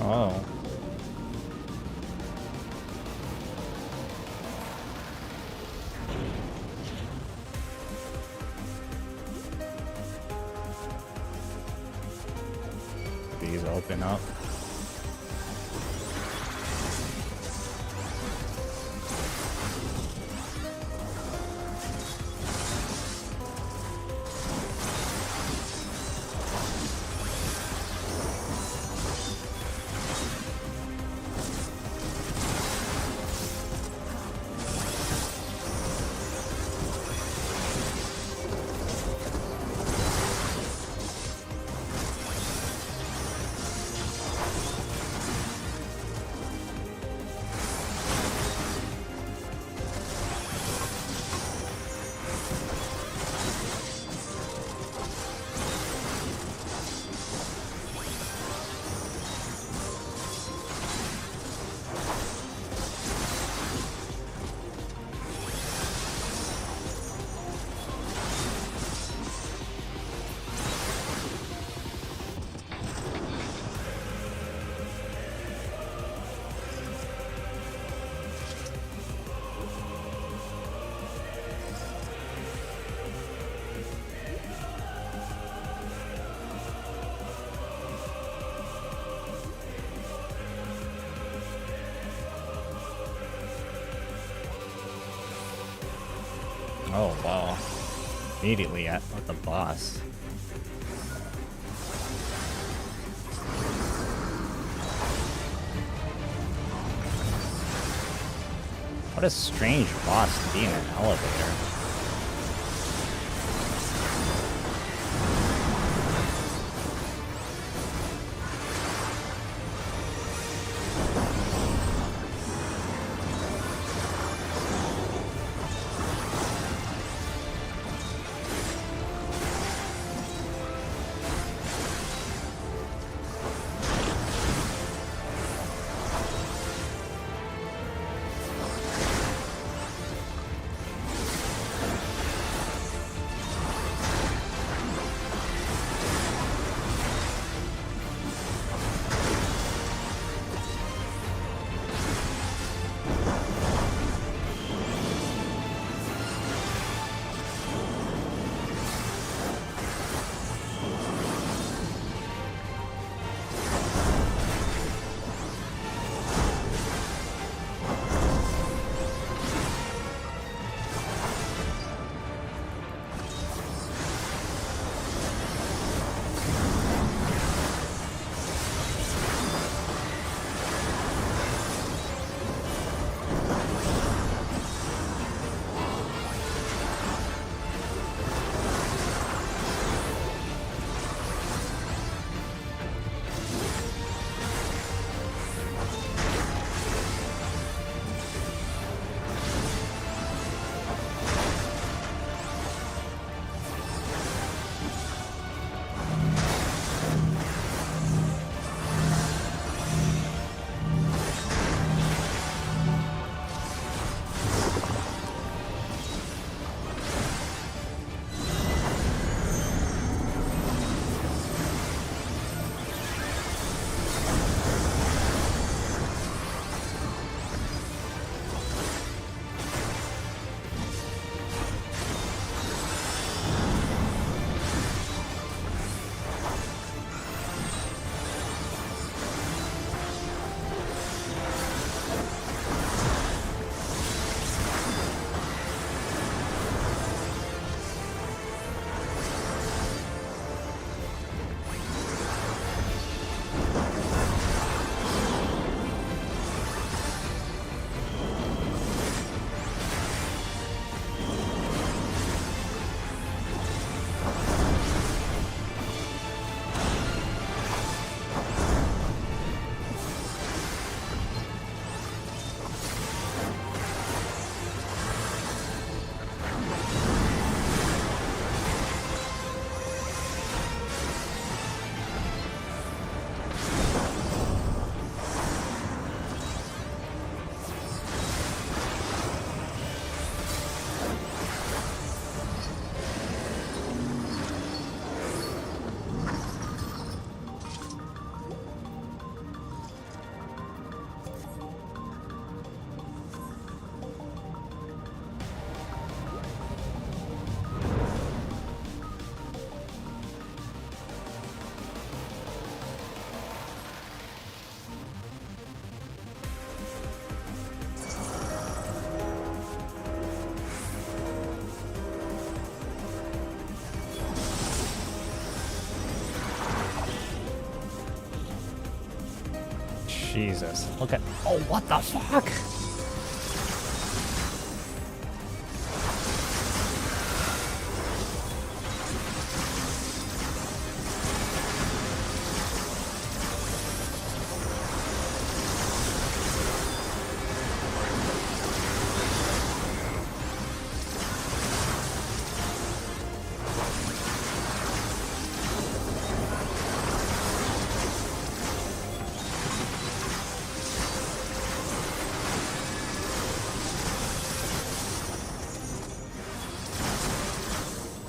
[SPEAKER 1] Oh. These open up. Oh, wow. Immediately with the boss. What a strange boss to be in an elevator. Jesus. Look at... Oh, what the fuck?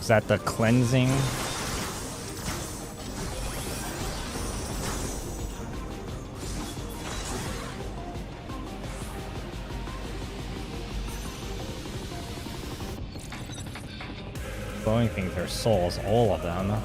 [SPEAKER 1] Is that the cleansing? Glowing things are souls, all of them.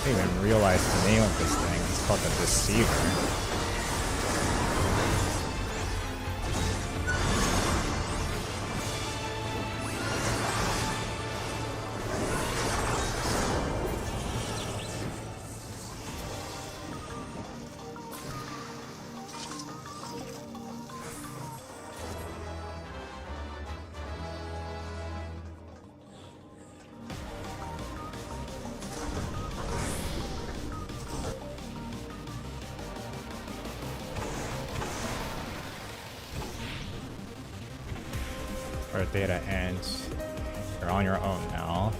[SPEAKER 1] I didn't even realize the name of this thing. It's called the Deceiver. Or data ends. You're on your own now.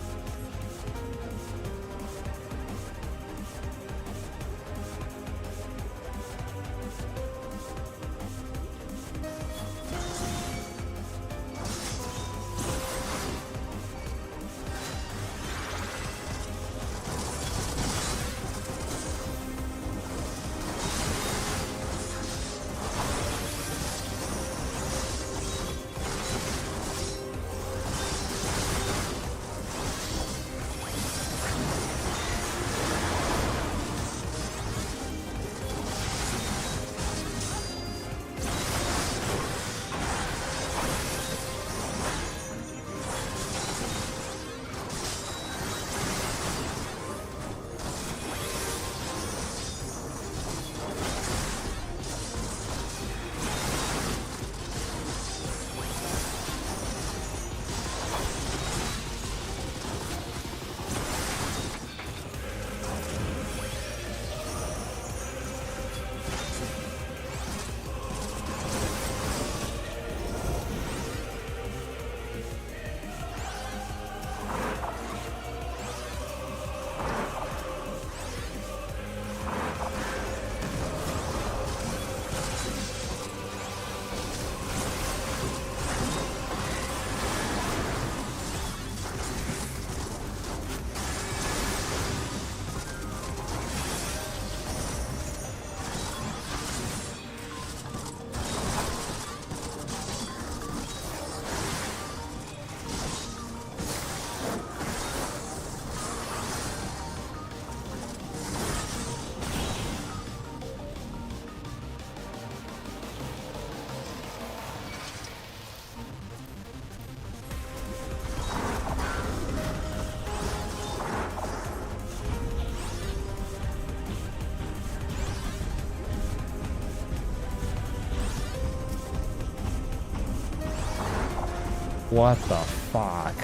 [SPEAKER 1] What the fuck?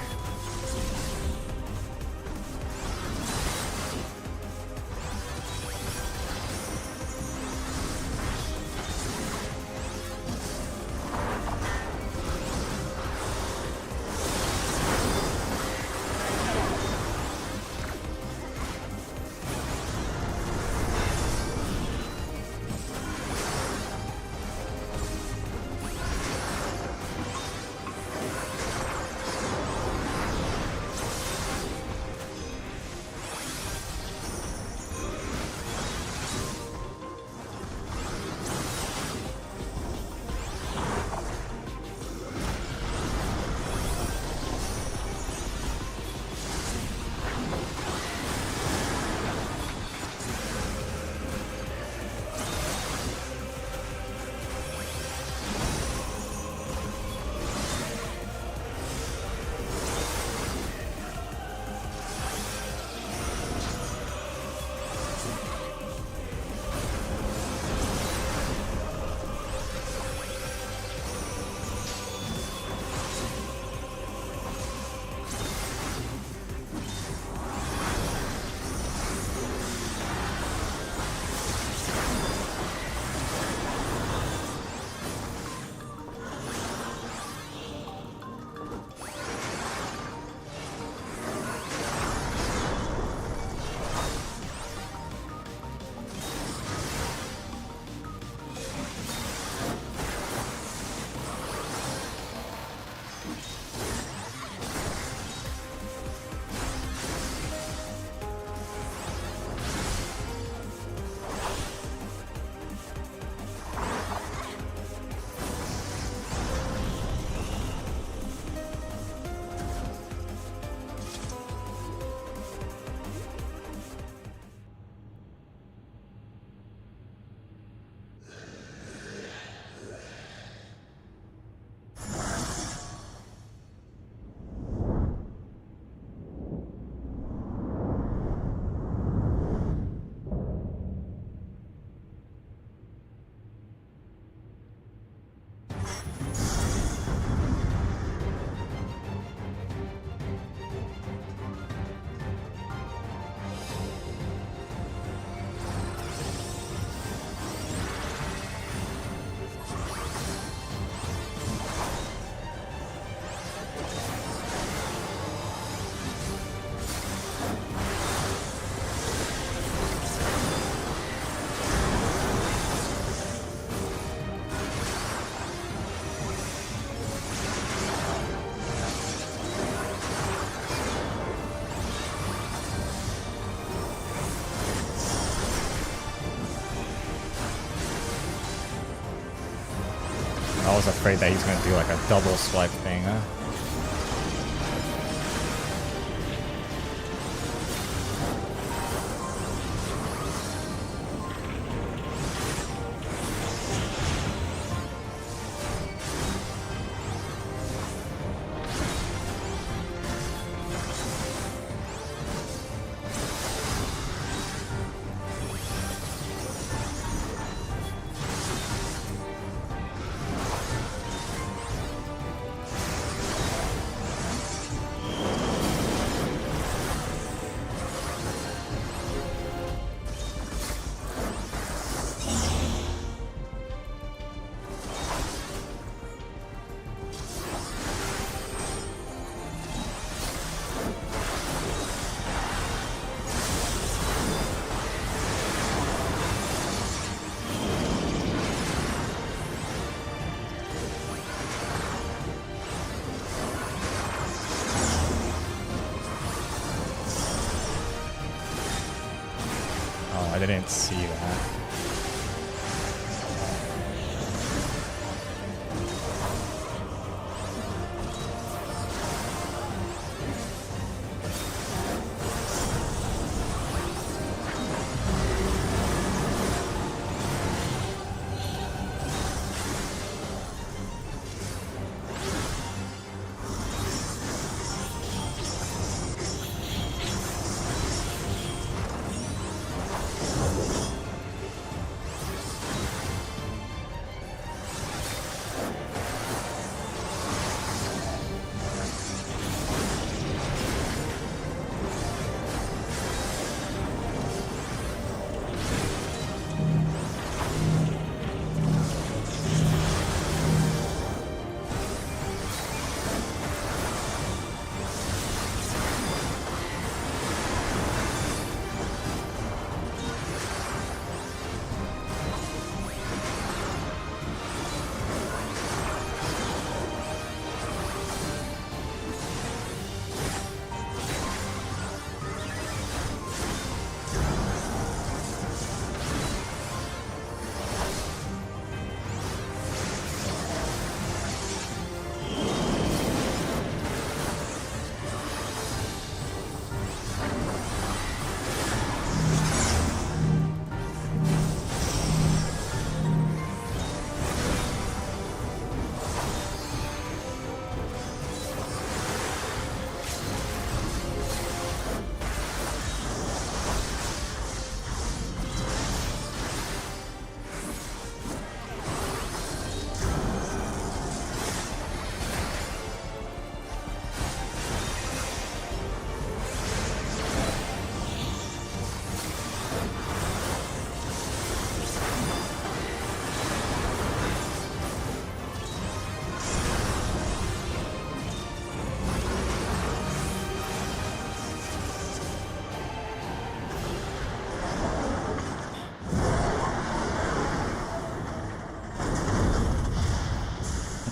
[SPEAKER 1] was afraid that he's gonna do like a double swipe thing, huh? I didn't see that.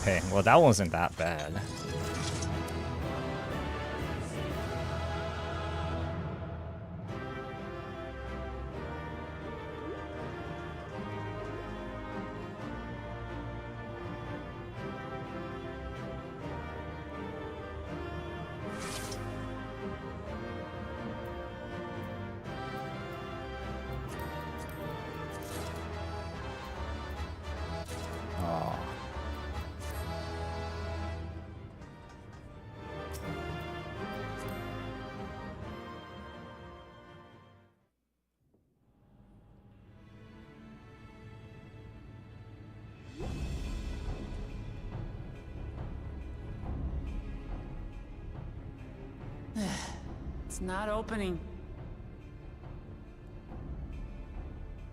[SPEAKER 1] Okay, well that wasn't that bad.
[SPEAKER 5] It's not opening.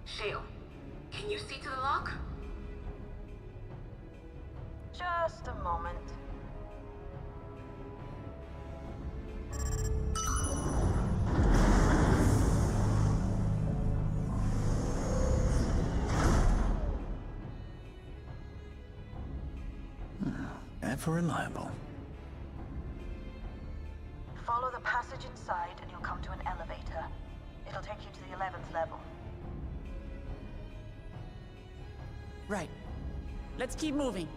[SPEAKER 4] Shale, can you see to the lock?
[SPEAKER 11] Just a moment.
[SPEAKER 6] Ever reliable.
[SPEAKER 11] Follow the passage inside and you'll come to an elevator. It'll take you to the 11th level.
[SPEAKER 5] Right. Let's keep moving.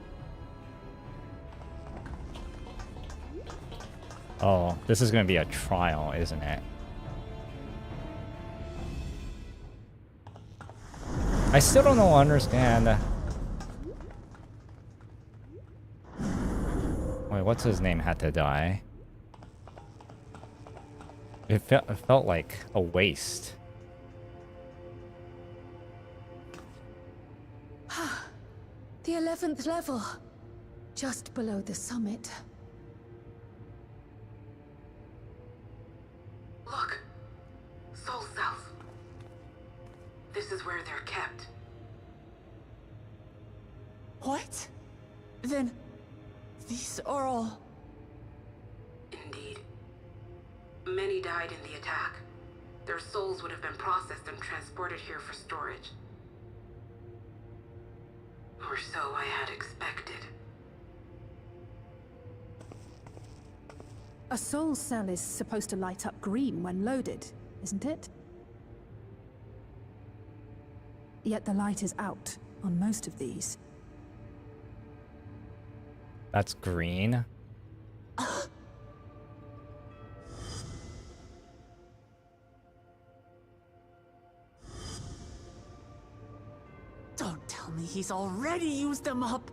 [SPEAKER 1] Oh, this is gonna be a trial, isn't it? I still don't understand. Wait, what's his name had to die? It felt like a waste.
[SPEAKER 11] The 11th level. Just below the summit.
[SPEAKER 4] Look! Soul cells. This is where they're kept.
[SPEAKER 5] What? Then... these are all...
[SPEAKER 4] Indeed. Many died in the attack. Their souls would have been processed and transported here for storage. Or so I had expected.
[SPEAKER 11] A soul cell is supposed to light up green when loaded, isn't it? Yet the light is out on most of these.
[SPEAKER 1] That's green.
[SPEAKER 5] Don't tell me he's already used them up!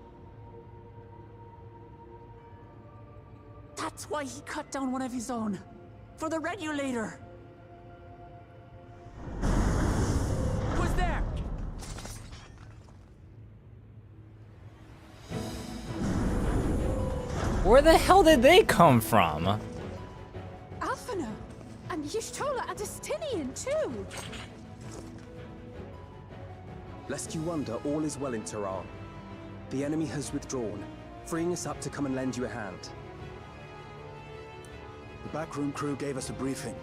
[SPEAKER 5] That's why he cut down one of his own. For the regulator. Who's there?
[SPEAKER 1] Where the hell did they come from?
[SPEAKER 11] Alphino! And Y'shtola and Justinian too!
[SPEAKER 19] Lest you wonder, all is well in Tehran. The enemy has withdrawn, freeing us up to come and lend you a hand.
[SPEAKER 6] The backroom crew gave us a briefing.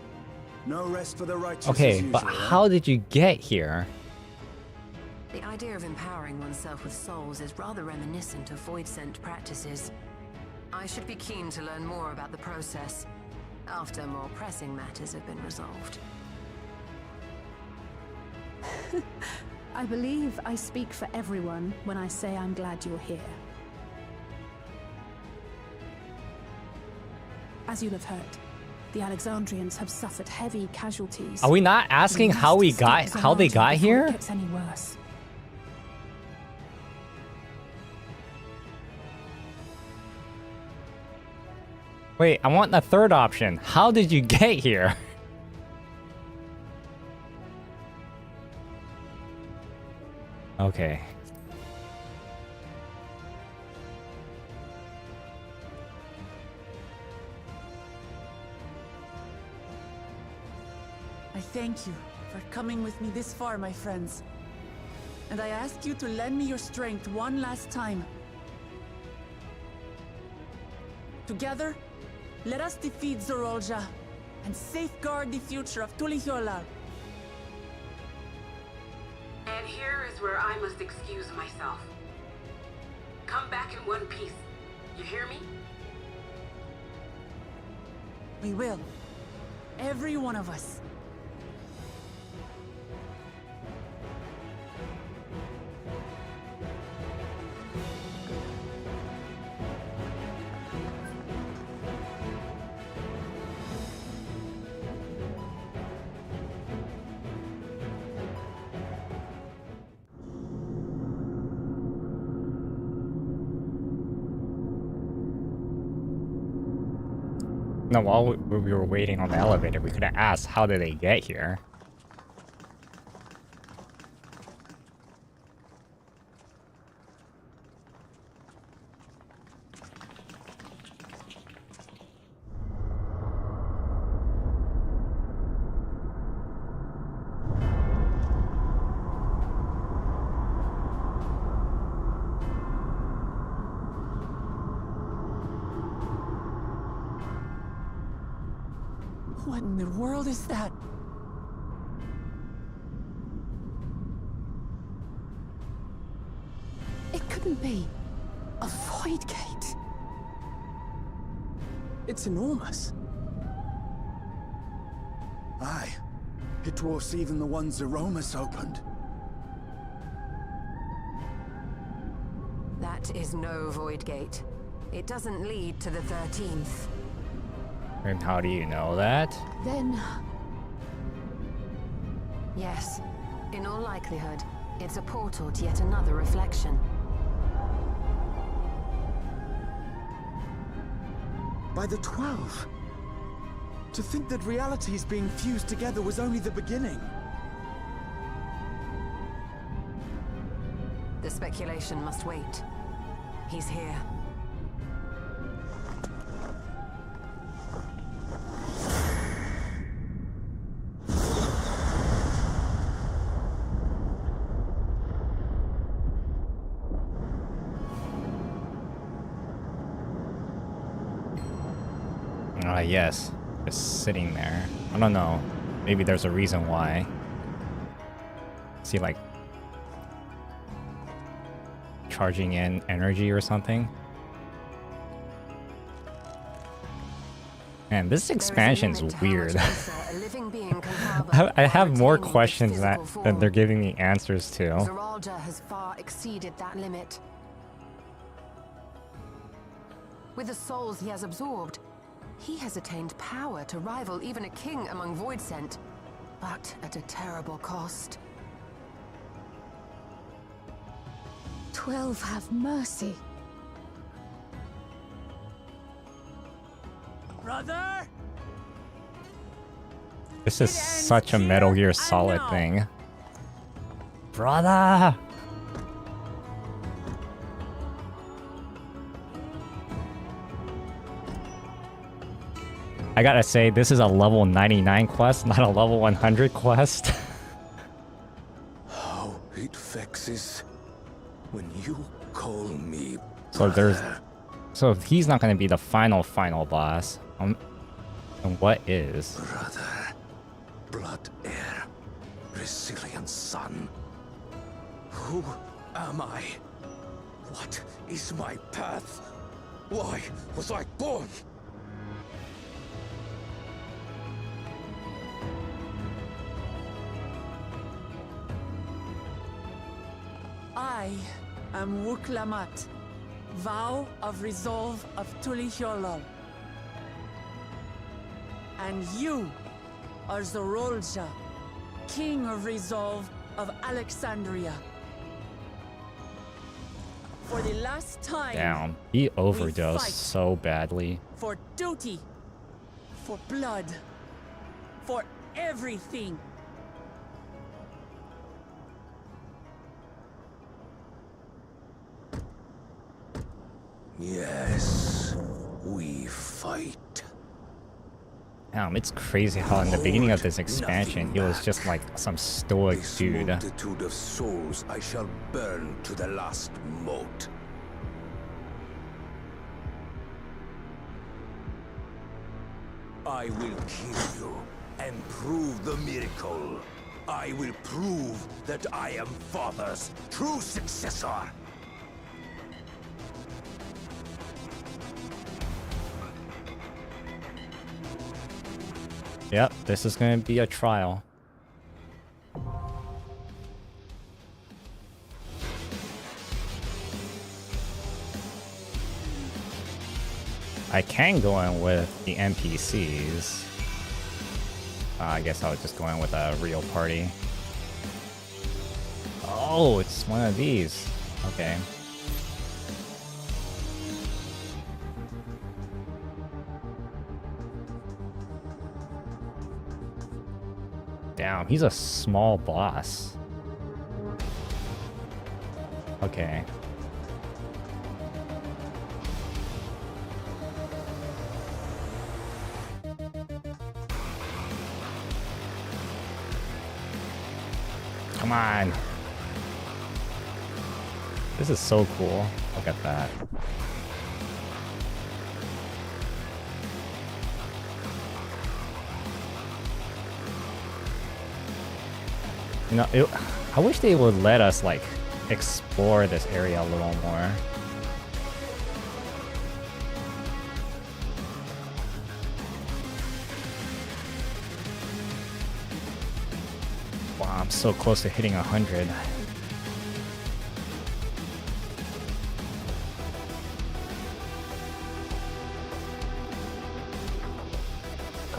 [SPEAKER 6] No rest for the righteous.
[SPEAKER 1] Okay, but how did you get here?
[SPEAKER 15] The idea of empowering oneself with souls is rather reminiscent of void-sent practices. I should be keen to learn more about the process, after more pressing matters have been resolved.
[SPEAKER 11] I believe I speak for everyone when I say I'm glad you're here. As you'll have heard, the Alexandrians have suffered heavy casualties.
[SPEAKER 1] Are we not asking how they got here?
[SPEAKER 11] It gets any worse.
[SPEAKER 1] Wait, I want the third option. How did you get here? Okay.
[SPEAKER 5] I thank you for coming with me this far, my friends. And I ask you to lend me your strength one last time. Together, let us defeat Zorolja and safeguard the future of Tuliyollal.
[SPEAKER 4] And here is where I must excuse myself. Come back in one piece. You hear me?
[SPEAKER 5] We will. Every one of us.
[SPEAKER 1] No, while we were waiting on the elevator, we could have asked how did they get here.
[SPEAKER 5] What in the world is that?
[SPEAKER 11] It couldn't be a void gate.
[SPEAKER 19] It's enormous.
[SPEAKER 6] Aye. It dwarfs even the ones Aromas opened.
[SPEAKER 15] That is no void gate. It doesn't lead to the 13th.
[SPEAKER 1] And how do you know that?
[SPEAKER 11] Then...
[SPEAKER 15] Yes. In all likelihood, it's a portal to yet another reflection.
[SPEAKER 6] By the 12. To think that realities being fused together was only the beginning.
[SPEAKER 15] The speculation must wait. He's here.
[SPEAKER 1] Yes. Just sitting there. I don't know. Maybe there's a reason why. See, like... charging in energy or something? Man, this expansion's weird. I have more questions than they're giving me answers to.
[SPEAKER 15] Zeralda has far exceeded that limit. With the souls he has absorbed, he has attained power to rival even a king among Voidsent, but at a terrible cost.
[SPEAKER 8] 12 have mercy.
[SPEAKER 5] Brother!
[SPEAKER 1] This is such a Metal Gear Solid thing. Brother! I gotta say, this is a level 99 quest, not a level 100 quest.
[SPEAKER 2] How it vexes when you call me
[SPEAKER 1] brother. So he's not gonna be the final boss. And what is?
[SPEAKER 2] Brother, blood heir, resilient son. Who am I? What is my path? Why was I born?
[SPEAKER 5] I am Wuklamat, vow of resolve of Tulihyolol. And you are Zorolja, king of resolve of Alexandria. For the last time,
[SPEAKER 1] Damn, he overdosed so badly.
[SPEAKER 5] For duty, for blood, for everything.
[SPEAKER 2] Yes, we fight.
[SPEAKER 1] Damn, it's crazy how in the beginning of this expansion, he was just like some stoic dude.
[SPEAKER 2] This multitude of souls I shall burn to the last mote. I will kill you and prove the miracle. I will prove that I am Father's true successor.
[SPEAKER 1] Yep, this is gonna be a trial. I can go in with the NPCs. I guess I'll just go in with a real party. Oh, it's one of these. Okay. Damn, he's a small boss. Okay. Come on. This is so cool. Look at that. You know, I wish they would let us, like, explore this area a little more. Wow, I'm so close to hitting 100.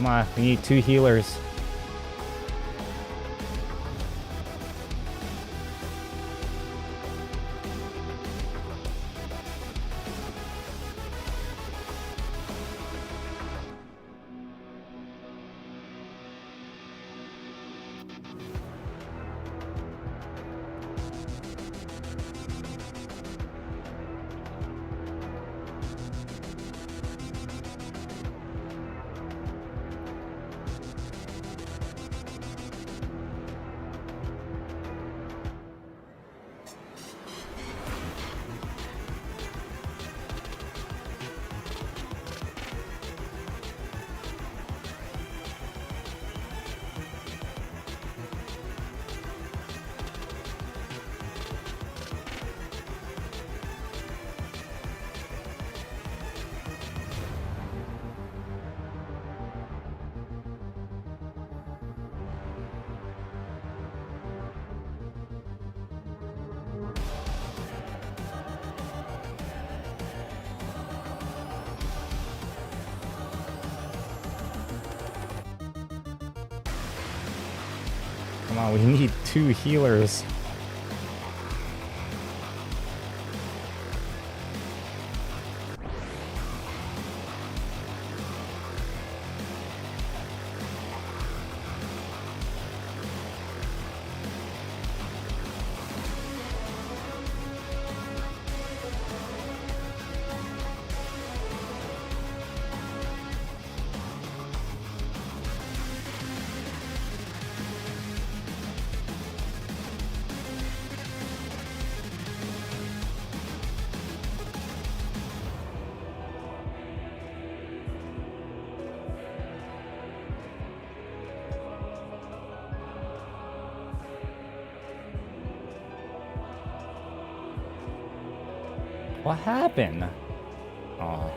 [SPEAKER 1] Come on, we need 2 healers. Come on, we need 2 healers. What happened? Oh.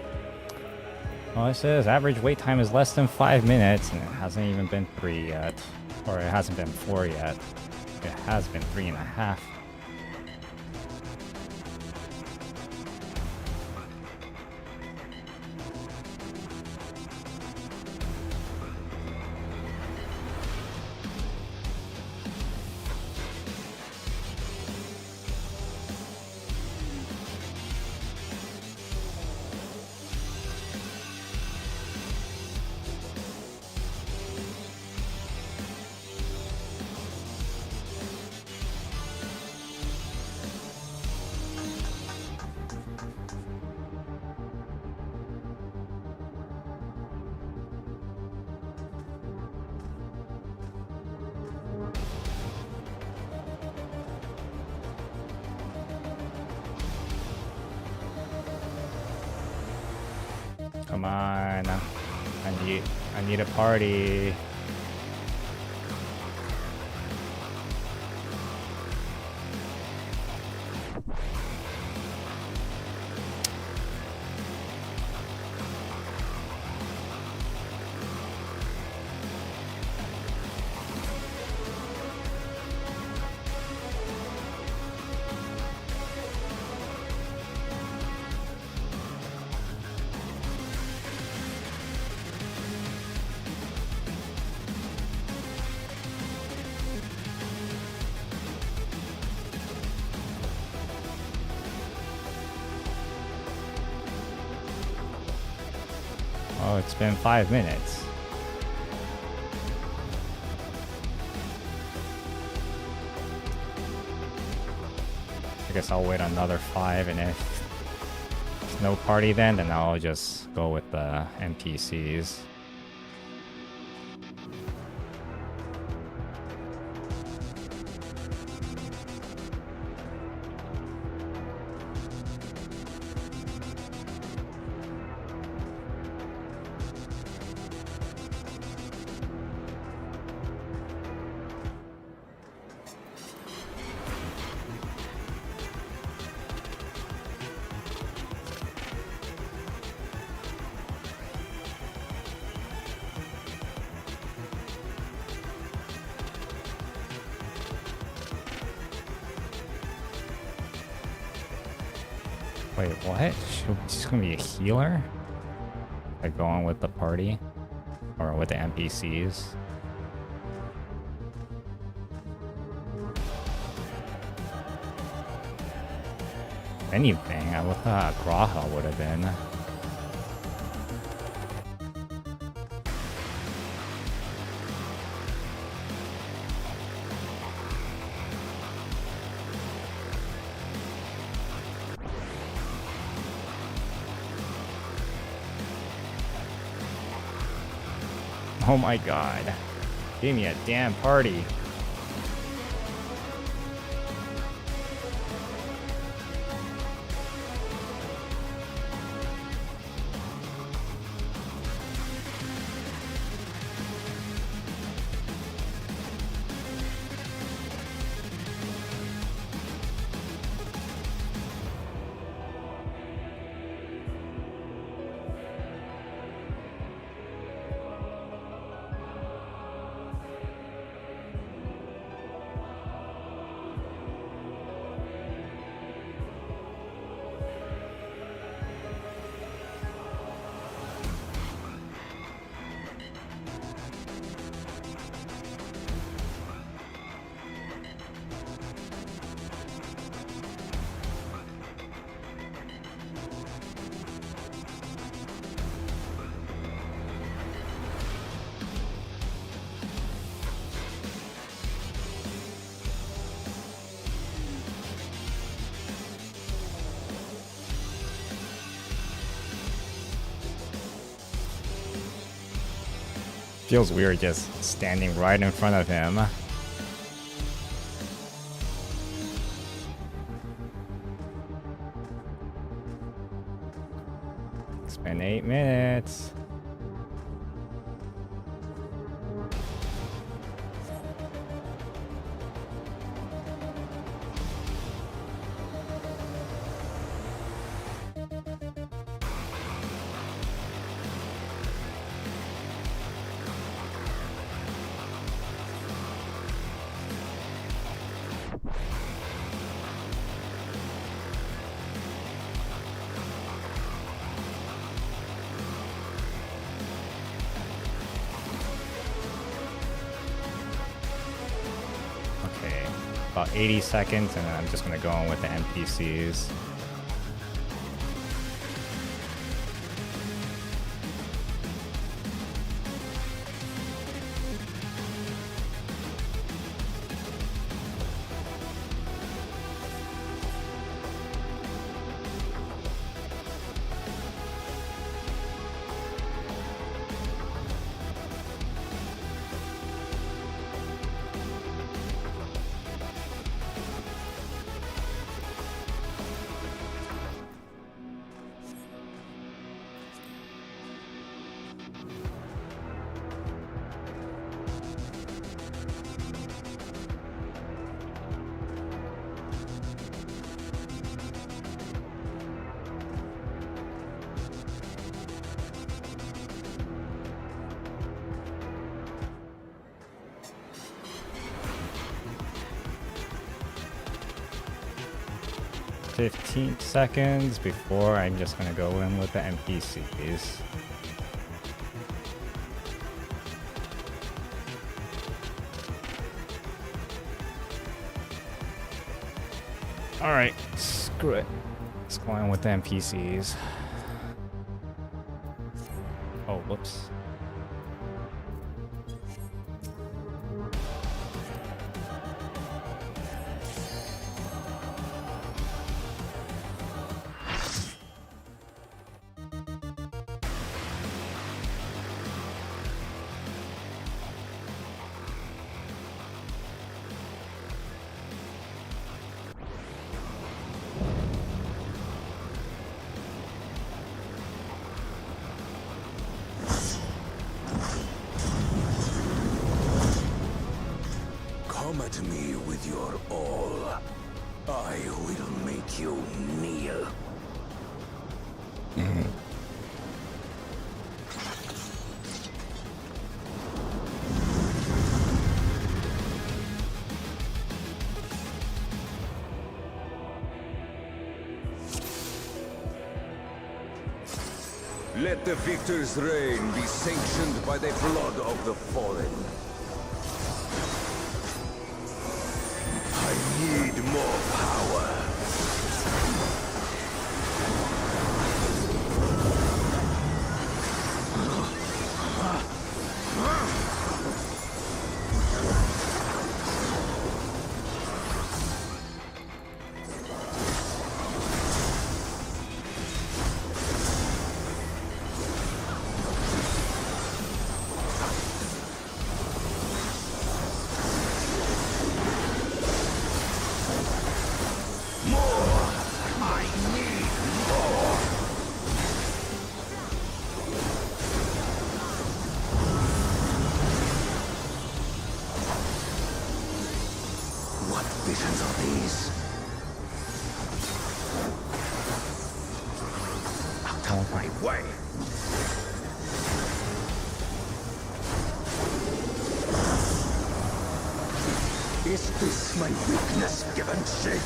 [SPEAKER 1] Well, it says average wait time is less than 5 minutes, and it hasn't even been 3 yet. Or it hasn't been 4 yet. It has been 3.5. Come on. I need a party. Oh, it's been 5 minutes. I guess I'll wait another 5, and if there's no party then I'll just go with the NPCs. Wait, what? She's gonna be a healer? Like going with the party? Or with the NPCs. Anything, I thought Graha would have been. Oh my god. Give me a damn party. Feels weird just standing right in front of him. It's been 8 minutes. About 80 seconds, and then I'm just gonna go on with the NPCs. $15 seconds before I'm just gonna go in with the NPCs. Alright, screw it. Let's go in with the NPCs. Oh, whoops.
[SPEAKER 2] Come at me with your all. I will make you kneel. Let the victor's reign be sanctioned by the blood of the fallen. I need more power. Visions are these? Out of my way! Is this my weakness given shape?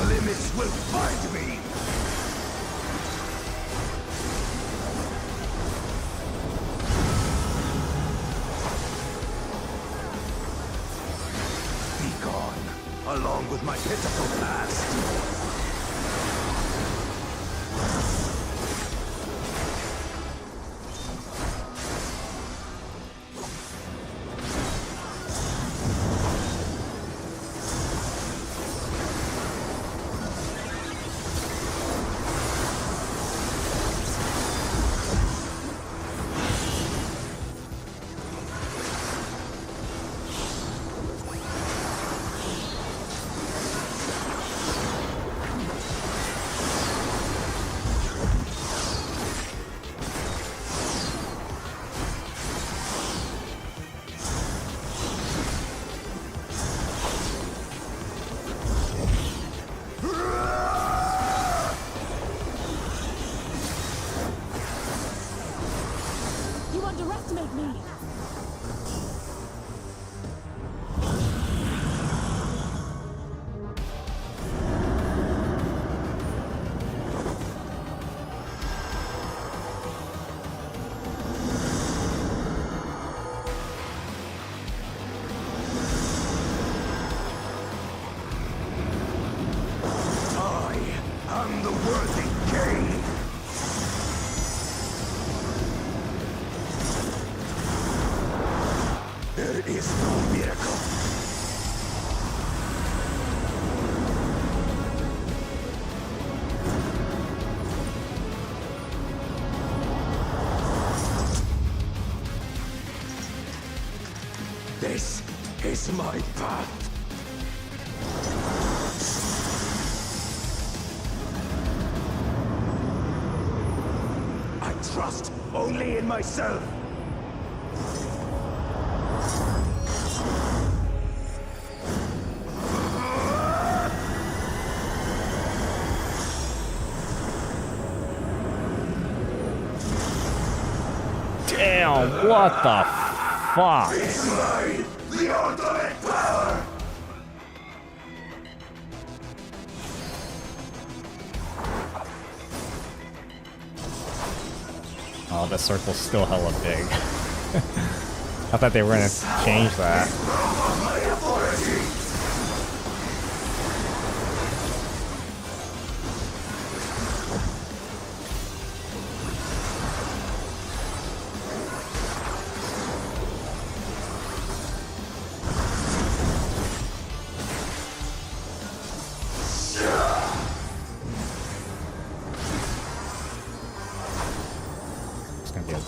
[SPEAKER 2] Limits will find me! Be gone, along with my pitiful past! There is no miracle. This is my path. I trust only in myself.
[SPEAKER 1] Damn, what the fuck?
[SPEAKER 2] The ultimate power!
[SPEAKER 1] Oh, the circle's still hella big. I thought they were gonna change that.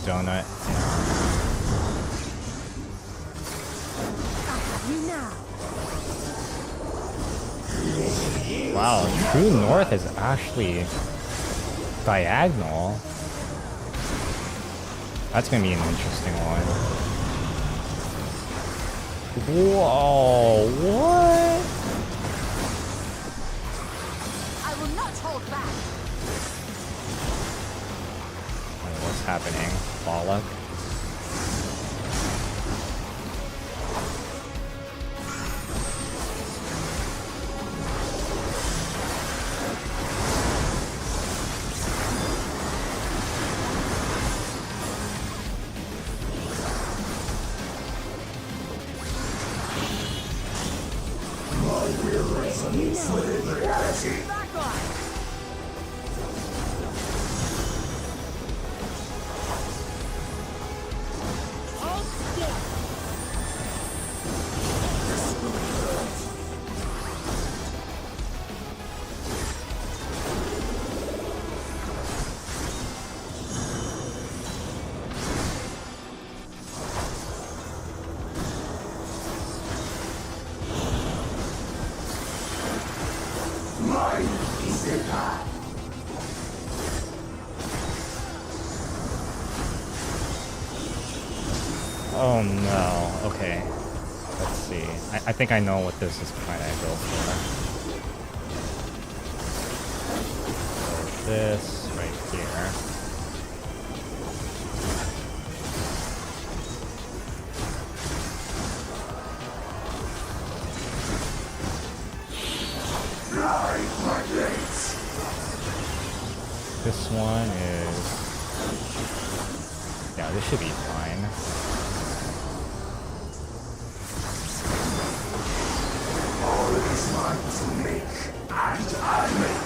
[SPEAKER 1] Donut.
[SPEAKER 8] You now.
[SPEAKER 1] Wow, true north is actually diagonal. That's gonna be an interesting one. Whoa, what?
[SPEAKER 8] I will not hold back.
[SPEAKER 1] What's happening? Bollock? Oh no, okay. Let's see. I think I know what this is trying to go for. So this right here. This one is... yeah, this should be fine.
[SPEAKER 2] All is mine to make, and I make.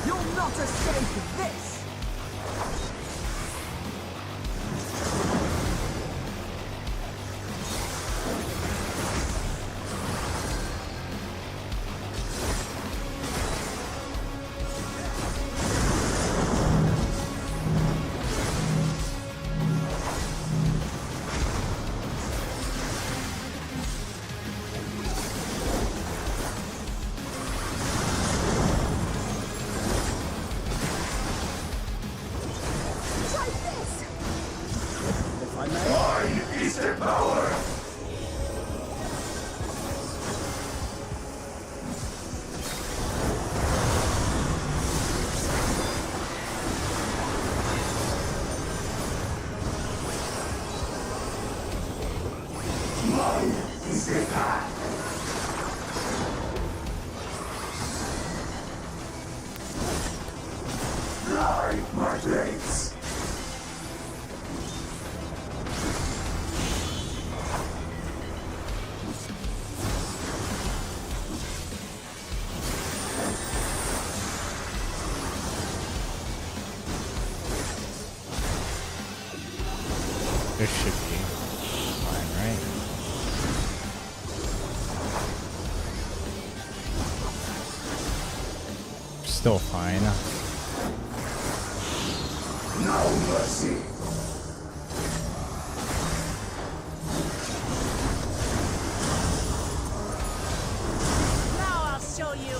[SPEAKER 5] You'll not escape this!
[SPEAKER 1] This should be fine, right? Still fine.
[SPEAKER 2] No mercy.
[SPEAKER 5] Now I'll show you!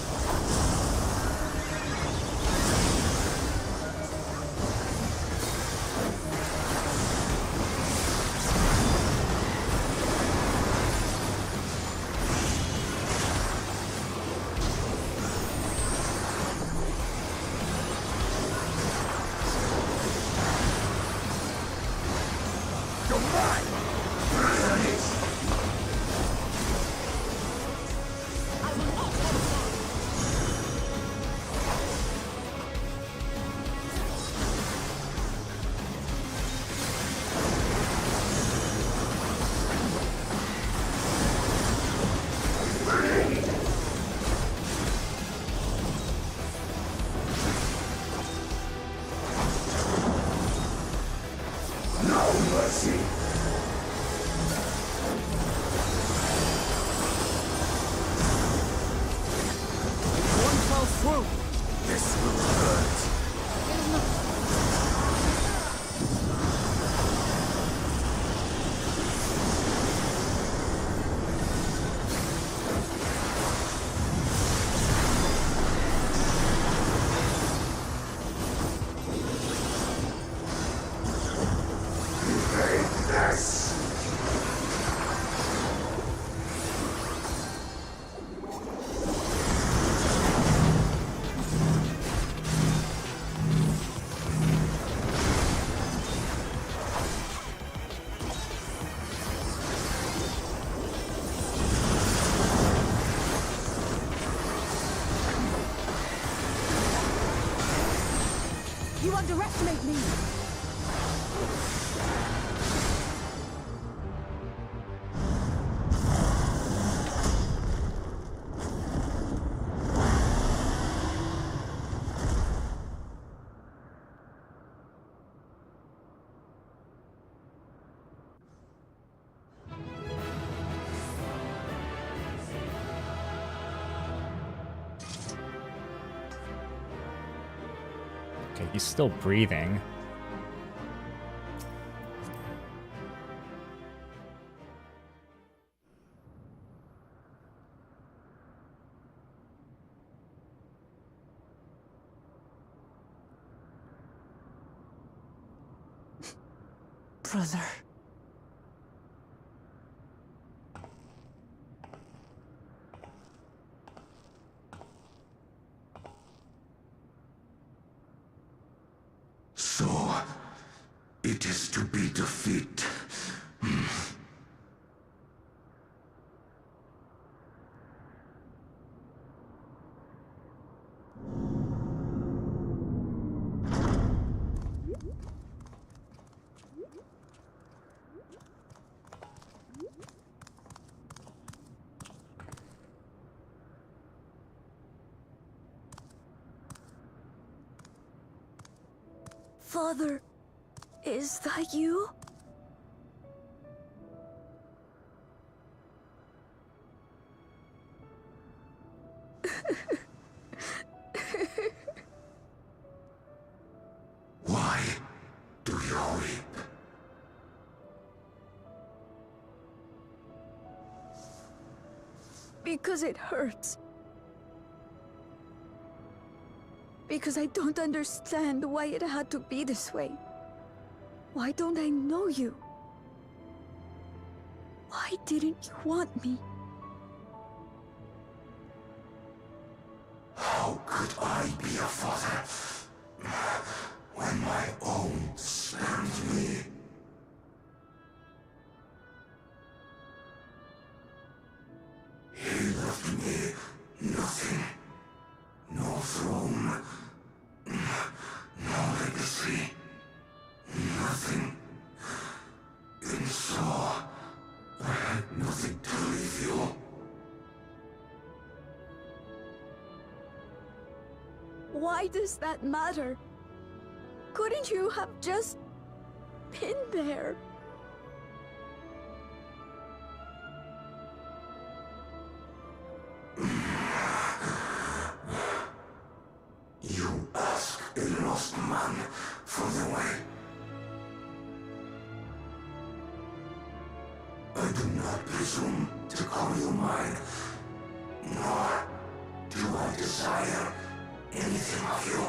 [SPEAKER 11] underestimate me!
[SPEAKER 1] Okay, he's still breathing.
[SPEAKER 5] Brother.
[SPEAKER 2] So, it is to be defeat.
[SPEAKER 14] Father, is that you?
[SPEAKER 2] Why do you weep?
[SPEAKER 14] Because it hurts. Because I don't understand why it had to be this way. Why don't I know you? Why didn't you want me?
[SPEAKER 2] How could I be a father when my own spurned me? He left me nothing. No throne. No legacy. Nothing. And so, I had nothing to leave you.
[SPEAKER 14] Why does that matter? Couldn't you have just been there?
[SPEAKER 2] You ask a lost man for the way. I do not presume to call you mine, nor do I desire anything of you.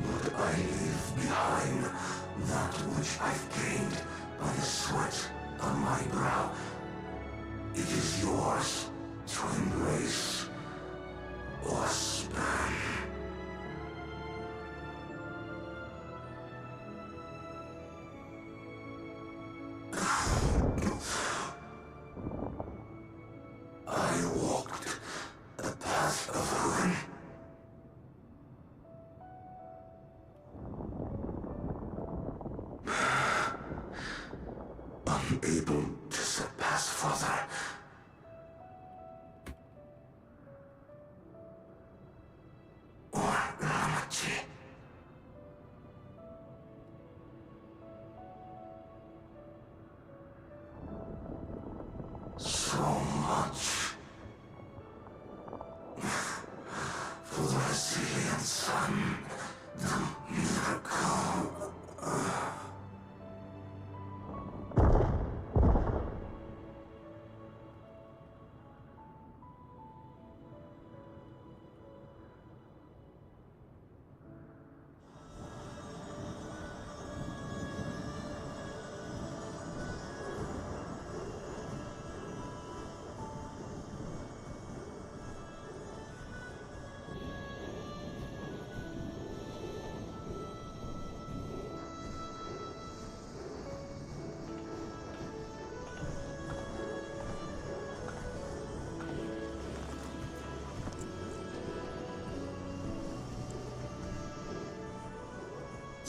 [SPEAKER 2] But I leave behind that which I've gained by the sweat on my brow. It is yours to embrace or spurn. I walked the path of ruin. Unable to surpass Father. Or Ramachi. So much for the resilient son, the miracle.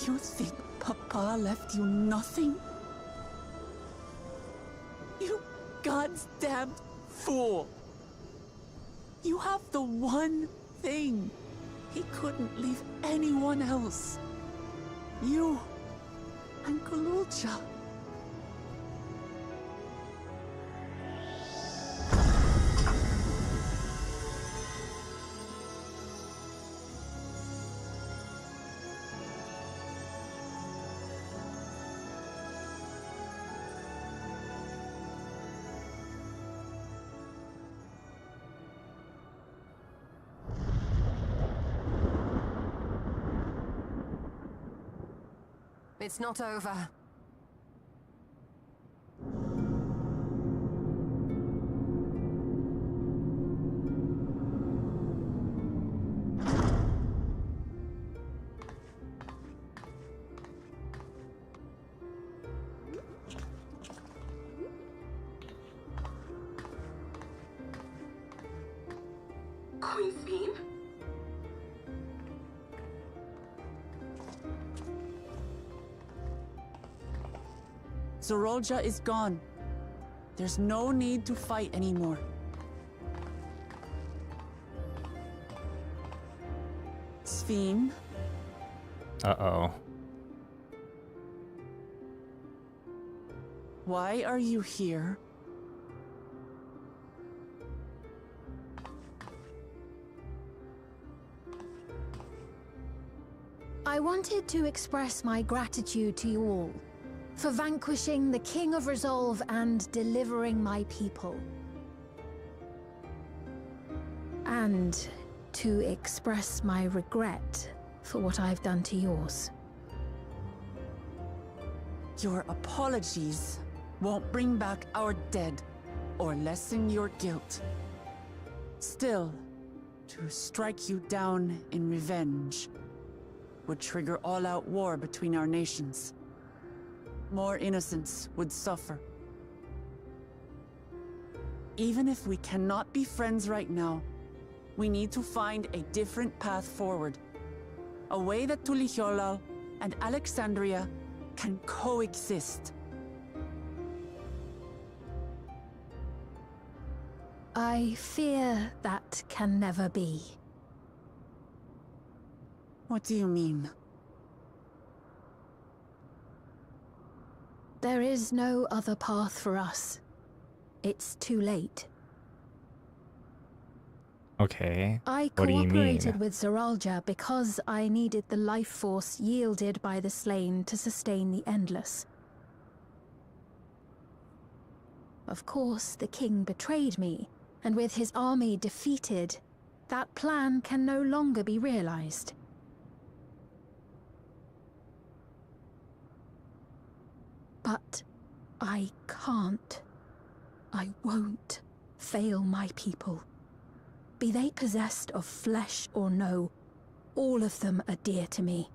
[SPEAKER 5] You think Papa left you nothing? You goddamn fool! You have the one thing he couldn't leave anyone else. You and Kululcha.
[SPEAKER 15] It's not over.
[SPEAKER 4] Queen's beam?
[SPEAKER 5] Zorolja is gone. There's no need to fight anymore. Sphene?
[SPEAKER 1] Uh-oh.
[SPEAKER 5] Why are you here?
[SPEAKER 8] I wanted to express my gratitude to you all for vanquishing the King of Resolve and delivering my people. And to express my regret for what I've done to yours.
[SPEAKER 5] Your apologies won't bring back our dead or lessen your guilt. Still, to strike you down in revenge would trigger all-out war between our nations. More innocents would suffer. Even if we cannot be friends right now, we need to find a different path forward. A way that Tuliholal and Alexandria can coexist.
[SPEAKER 8] I fear that can never be.
[SPEAKER 5] What do you mean?
[SPEAKER 8] There is no other path for us. It's too late.
[SPEAKER 1] Okay.
[SPEAKER 8] I
[SPEAKER 1] What do you mean?
[SPEAKER 8] cooperated with Zoralja because I needed the life force yielded by the slain to sustain the Endless. Of course, the king betrayed me, and with his army defeated, that plan can no longer be realized. But I can't. I won't fail my people. Be they possessed of flesh or no, all of them are dear to me.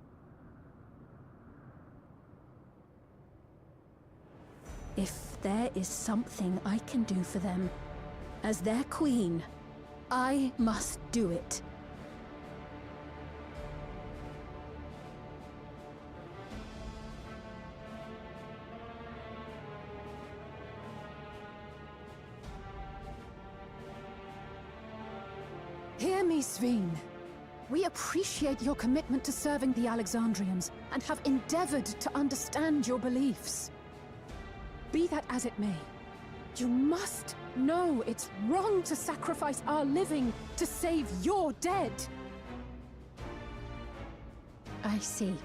[SPEAKER 8] If there is something I can do for them, as their queen, I must do it.
[SPEAKER 11] Hear me, Sphene. We appreciate your commitment to serving the Alexandrians and have endeavored to understand your beliefs. Be that as it may, you must know it's wrong to sacrifice our living to save your dead.
[SPEAKER 8] I see.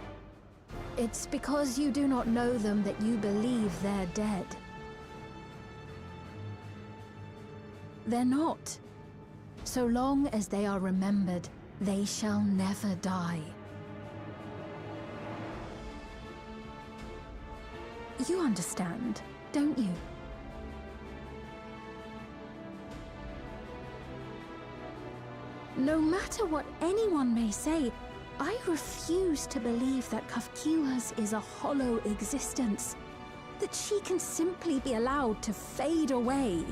[SPEAKER 8] It's because you do not know them that you believe they're dead. They're not. So long as they are remembered, they shall never die. You understand, don't you? No matter what anyone may say, I refuse to believe that Kafkilas is a hollow existence, that she can simply be allowed to fade away.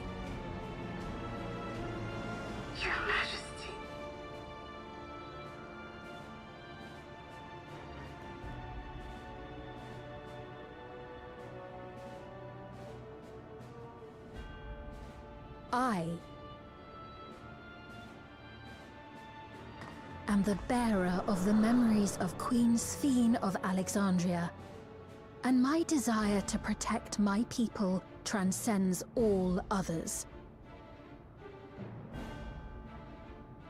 [SPEAKER 4] Your Majesty.
[SPEAKER 8] I am the bearer of the memories of Queen Sphene of Alexandria, and my desire to protect my people transcends all others.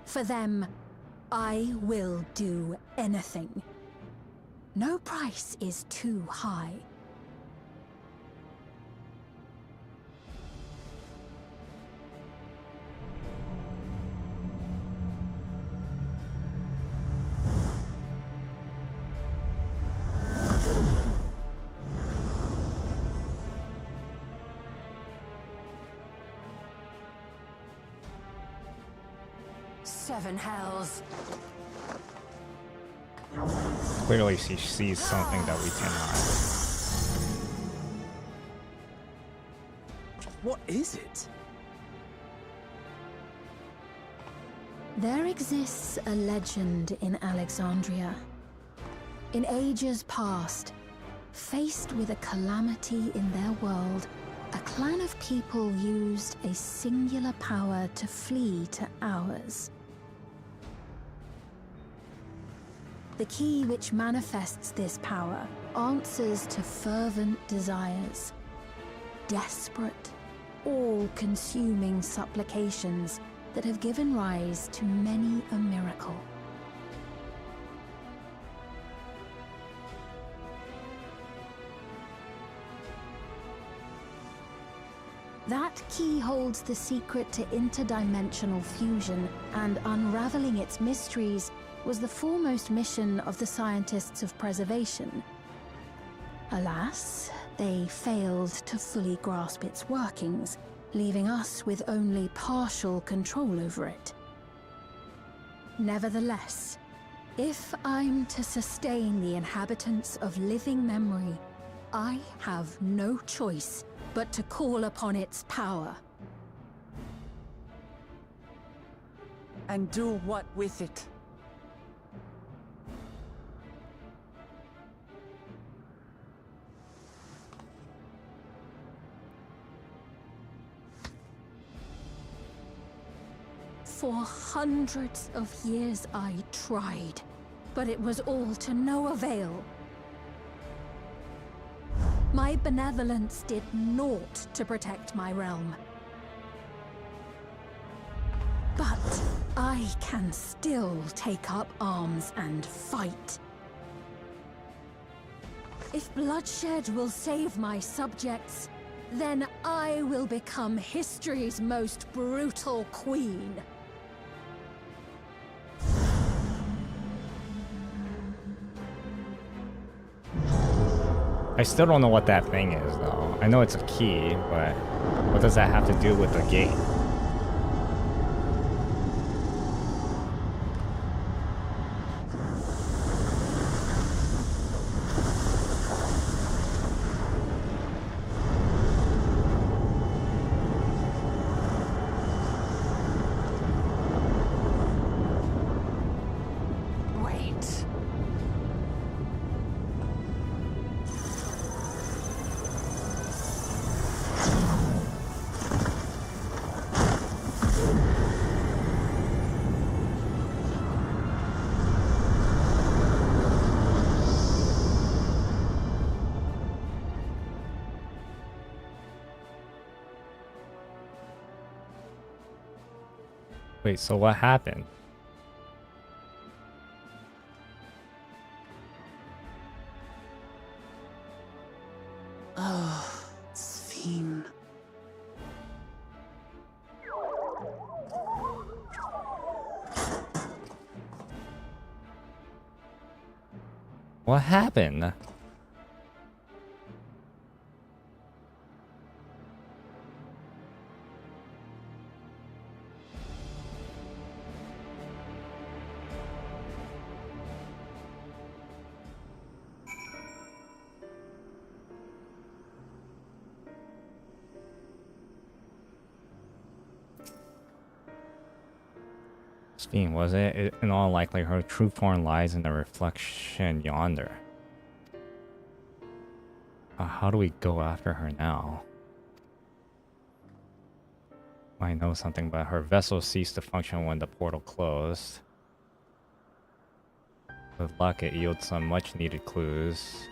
[SPEAKER 8] For them, I will do anything. No price is too high. Seven hells.
[SPEAKER 1] Clearly she sees something that we cannot.
[SPEAKER 6] What is it?
[SPEAKER 8] There exists a legend in Alexandria. In ages past, faced with a calamity in their world, a clan of people used a singular power to flee to ours. The key which manifests this power answers to fervent desires, desperate, all-consuming supplications that have given rise to many a miracle. That key holds the secret to interdimensional fusion, and unraveling its mysteries was the foremost mission of the scientists of preservation. Alas, they failed to fully grasp its workings, leaving us with only partial control over it. Nevertheless, if I'm to sustain the inhabitants of living memory, I have no choice but to call upon its power.
[SPEAKER 5] And do what with it?
[SPEAKER 8] For hundreds of years I tried, but it was all to no avail. My benevolence did naught to protect my realm. But I can still take up arms and fight. If bloodshed will save my subjects, then I will become history's most brutal queen.
[SPEAKER 1] I still don't know what that thing is, though. I know it's a key, but what does that have to do with the gate? Wait, so what happened?
[SPEAKER 5] Oh, Sphene.
[SPEAKER 1] What happened? Sphene, was it? In all likelihood, her true form lies in the reflection yonder. How do we go after her now? I know something, but her vessel ceased to function when the portal closed. With luck, it yields some much-needed clues.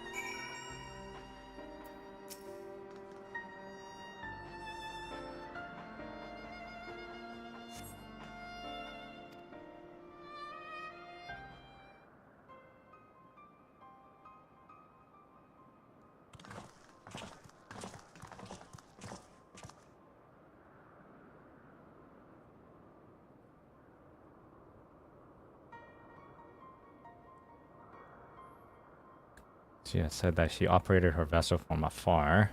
[SPEAKER 1] She has said that she operated her vessel from afar.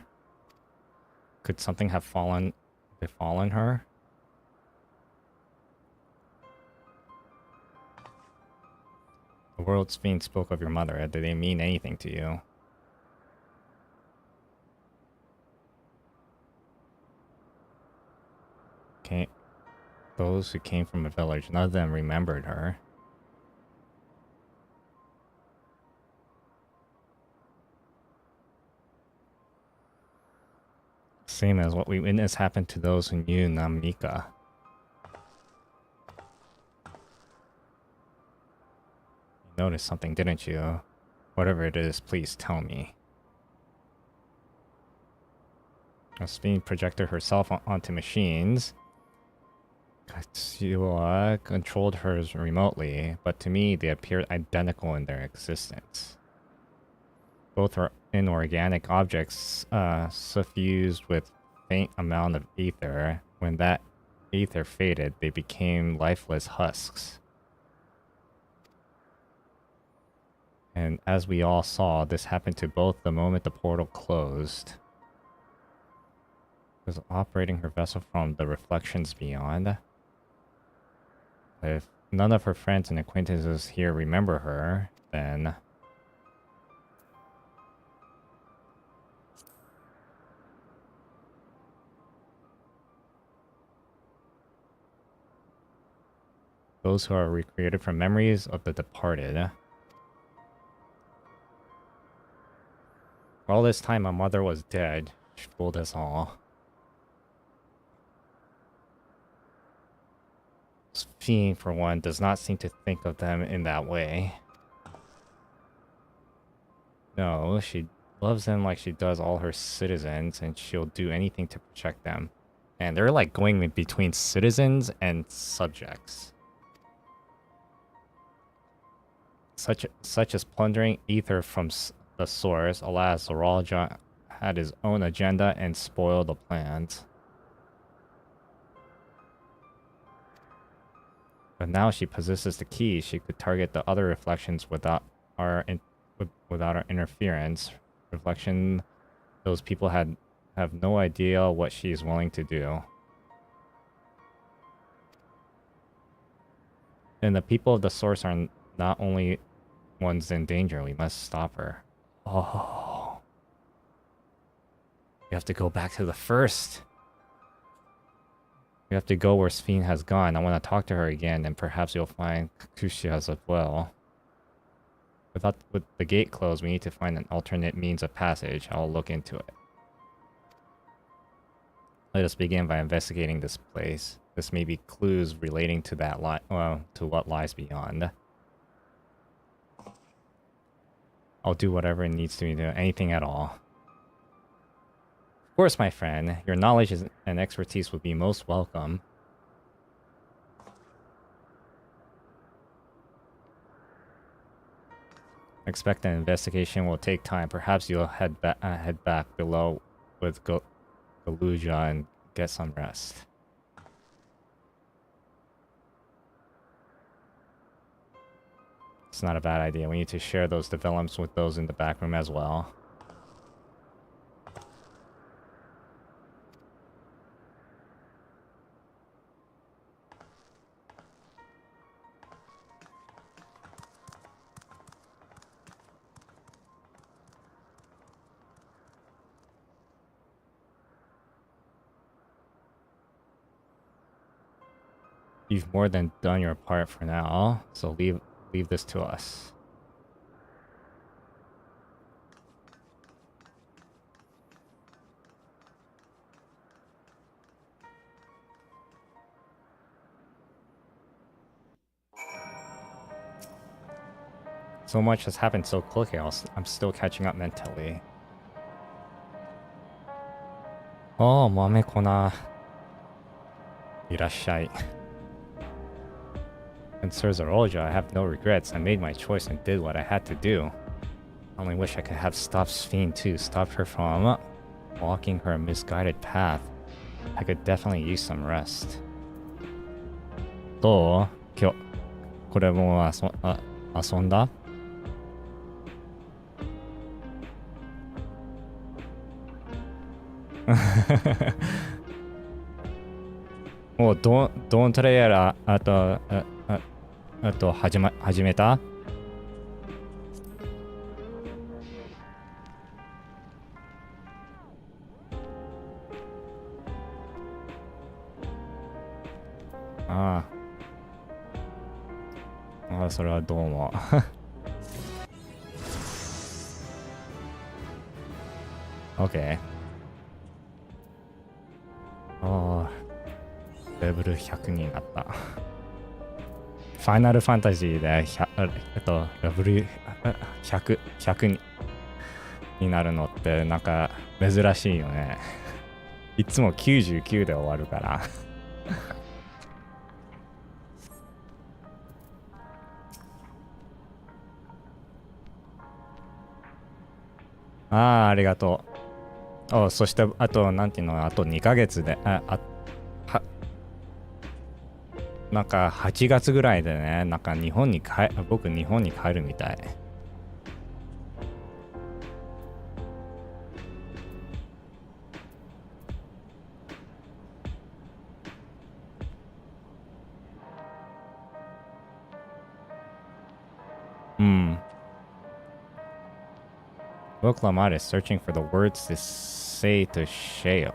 [SPEAKER 1] Could something have befallen her? The world's fiend spoke of your mother. Did they mean anything to you? Those who came from a village, none of them remembered her. Same as what we witnessed happened to those who knew Namika. You noticed something, didn't you? Whatever it is, please tell me. Sphinx projected herself onto machines. Katsuya controlled hers remotely, but to me they appeared identical in their existence. Both are inorganic objects suffused with faint amount of ether. When that ether faded, they became lifeless husks. And as we all saw, this happened to both the moment the portal closed. She was operating her vessel from the reflections beyond. If none of her friends and acquaintances here remember her, then those who are recreated from memories of the departed. For all this time, my mother was dead. She fooled us all. Fiend, for one, does not seem to think of them in that way. No, she loves them like she does all her citizens, and she'll do anything to protect them. And they're like going in between citizens and subjects. Such as plundering ether from the source. Alas, Zoralja had his own agenda and spoiled the plans. But now she possesses the key. She could target the other reflections without our interference. Reflection, those people have no idea what she is willing to do. And the people of the source are not only ones in danger. We must stop her. Oh. We have to go back to the first. We have to go where Sphene has gone. I want to talk to her again, and perhaps you'll find Kushias as well. With the gate closed, we need to find an alternate means of passage. I'll look into it. Let us begin by investigating this place. This may be clues relating to that to what lies beyond. I'll do whatever it needs to be done, anything at all. Of course, my friend, your knowledge and expertise would be most welcome. Expect an investigation will take time. Perhaps you'll head back below with Galuja and get some rest. It's not a bad idea. We need to share those developments with those in the back room as well. You've more than done your part for now, so leave this to us. So much has happened so quickly, I'm still catching up mentally. Oh, 豆粉。いらっしゃい。And Sir Zoroja, I have no regrets. I made my choice and did what I had to do. I only wish I could have stopped Sphene too, stopped her from walking her misguided path. I could definitely use some rest. どう？今日、これも遊んだ？もうドントレイヤーあと始めた？ああ、それはどうも。OK。ああ、レベル100になった。ファイナルファンタジーでレベル100になるのってなんか珍しいよね。いつも99で終わるから。ああ、ありがとう。そしてあとなんていうの、あと2ヶ月でなんか8月ぐらいでね、なんか僕日本に帰るみたい。Book Lamont is searching for the words to say to Shale.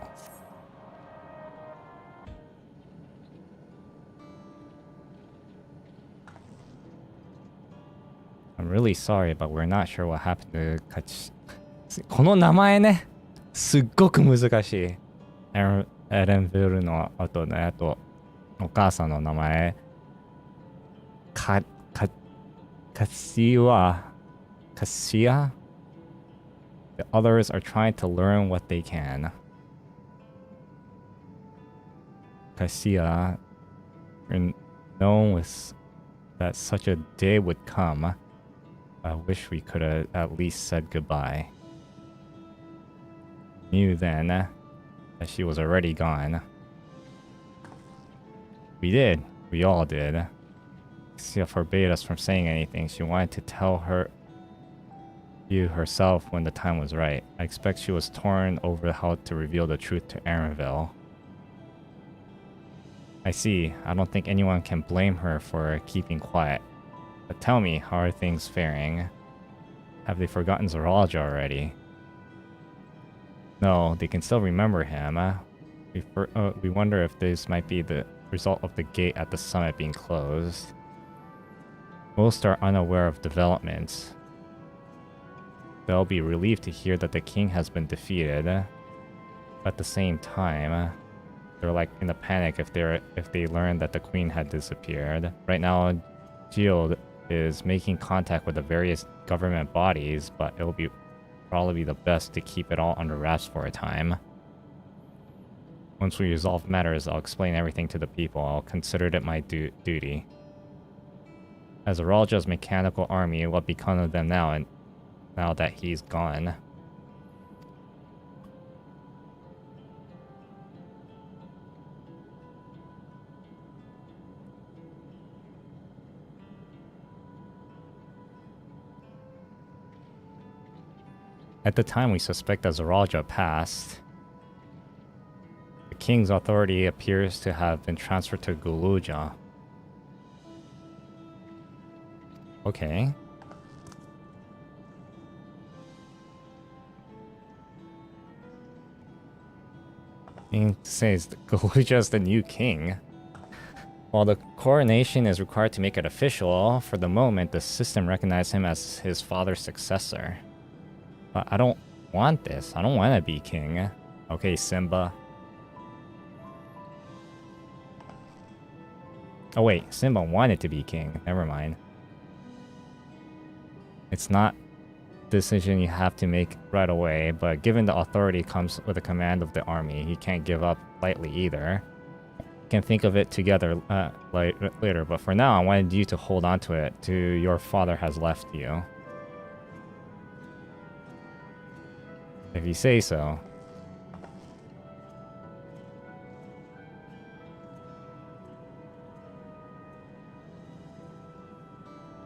[SPEAKER 1] I'm really sorry, but we're not sure what happened to Kach. この名前ね、すっごく難しい。エレンヴルの後ね、あとお母さんの名前。カシア。The others are trying to learn what they can. Kasia, you're known with that such a day would come. I wish we could have at least said goodbye. Knew then that she was already gone. We did. We all did. Kasia forbade us from saying anything. She wanted to tell you herself when the time was right. I expect she was torn over how to reveal the truth to Aaronville. I see. I don't think anyone can blame her for keeping quiet. But tell me, how are things faring? Have they forgotten Zoroaja already? No, they can still remember him. We wonder if this might be the result of the gate at the summit being closed. Most are unaware of developments. They'll be relieved to hear that the king has been defeated. At the same time, they're like in a panic if they learn that the queen had disappeared. Right now, Geode is making contact with the various government bodies, but it'll probably be the best to keep it all under wraps for a time. Once we resolve matters, I'll explain everything to the people. I'll consider it my duty. As Zoroaja's mechanical army, what become of them now that he's gone? At the time we suspect that Zoroaja passed, the king's authority appears to have been transferred to Guluja. Okay. King says Guluja is the new king. While the coronation is required to make it official, for the moment the system recognizes him as his father's successor. But I don't want this. I don't want to be king. Okay, Simba. Oh wait, Simba wanted to be king. Never mind. It's not a decision you have to make right away, but given the authority comes with the command of the army, you can't give up lightly either. You can think of it together later, but for now, I wanted you to hold on to it till your father has left you. If you say so.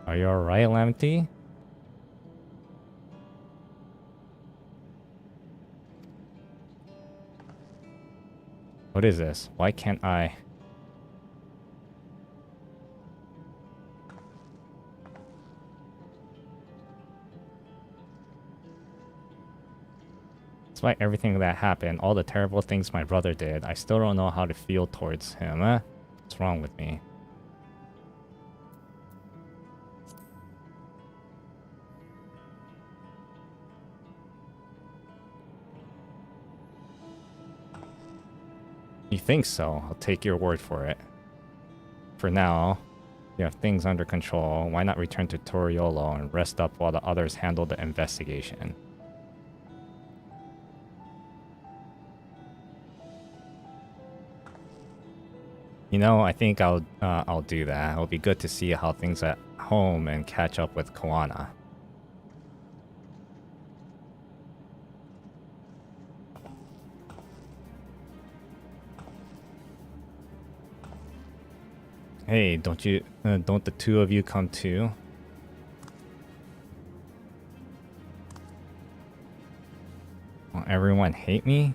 [SPEAKER 1] Are you alright, Lamty? What is this? Why can't I? Despite everything that happened, all the terrible things my brother did, I still don't know how to feel towards him. What's wrong with me? You think so? I'll take your word for it. For now, you have things under control. Why not return to Toriolo and rest up while the others handle the investigation? You know, I think I'll do that. It'll be good to see how things at home and catch up with Koana. Hey, don't the two of you come too? Will everyone hate me?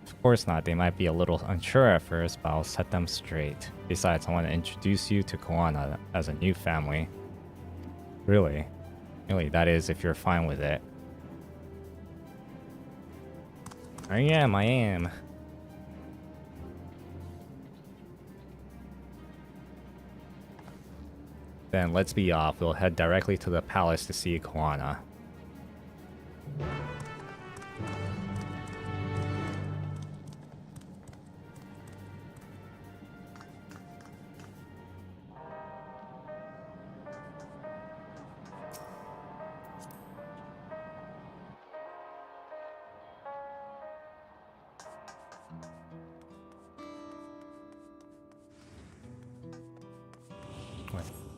[SPEAKER 1] Of course not. They might be a little unsure at first, but I'll set them straight. Besides, I want to introduce you to Koana as a new family. Really? Really, that is if you're fine with it. I am. Then let's be off. We'll head directly to the palace to see Koana.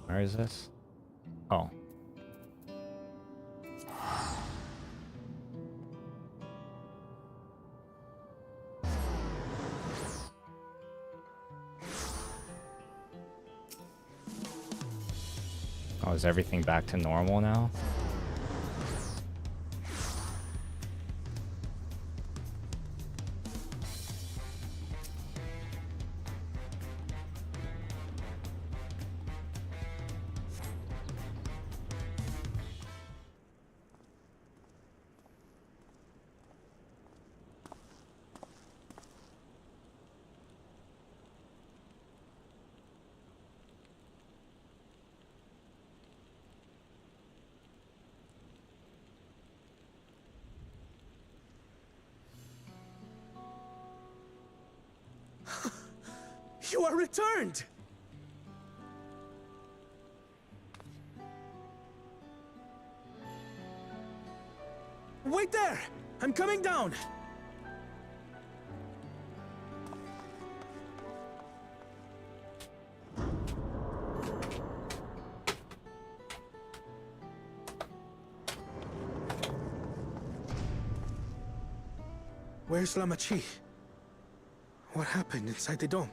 [SPEAKER 1] Where is this? Oh. Oh, is everything back to normal now?
[SPEAKER 7] You are returned! Wait there! I'm coming down! Where's Lamachi? What happened inside the dome?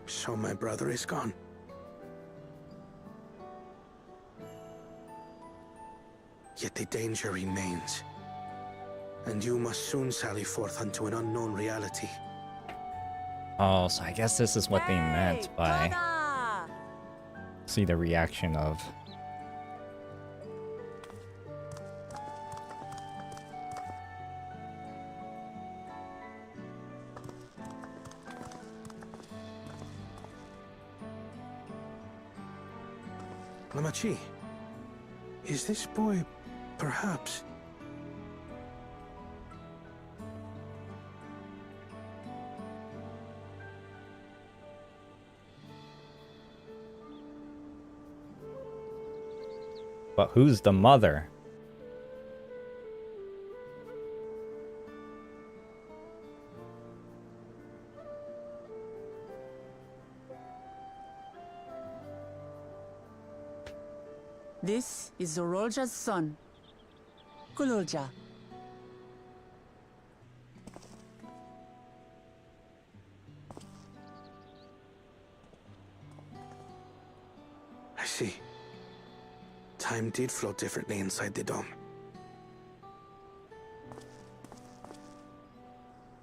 [SPEAKER 7] So my brother is gone. Yet the danger remains. And you must soon sally forth unto an unknown reality.
[SPEAKER 1] Oh, so I guess this is what they meant by... See the reaction of...
[SPEAKER 10] Lamachi, is this boy perhaps...
[SPEAKER 1] But who's the mother?
[SPEAKER 5] This is Zorolja's son, Gululja.
[SPEAKER 10] I see. Time did flow differently inside the dome.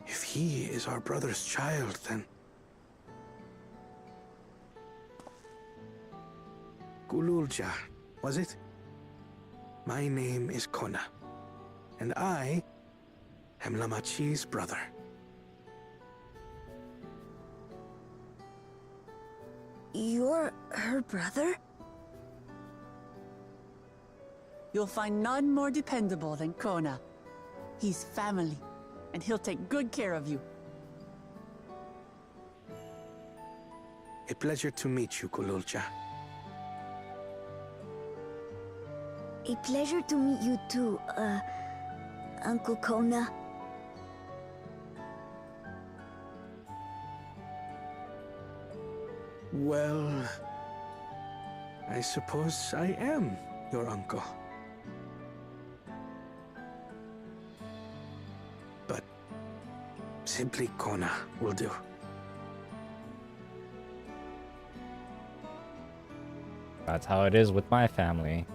[SPEAKER 10] If he is our brother's child, then... Gululja, was it? My name is Kona, and I am Lamachi's brother.
[SPEAKER 14] You're her brother?
[SPEAKER 5] You'll find none more dependable than Kona. He's family, and he'll take good care of you.
[SPEAKER 10] A pleasure to meet you, Gululja.
[SPEAKER 14] A pleasure to meet you too, Uncle Kona.
[SPEAKER 10] Well, I suppose I am your uncle. But simply Kona will do.
[SPEAKER 1] That's how it is with my family.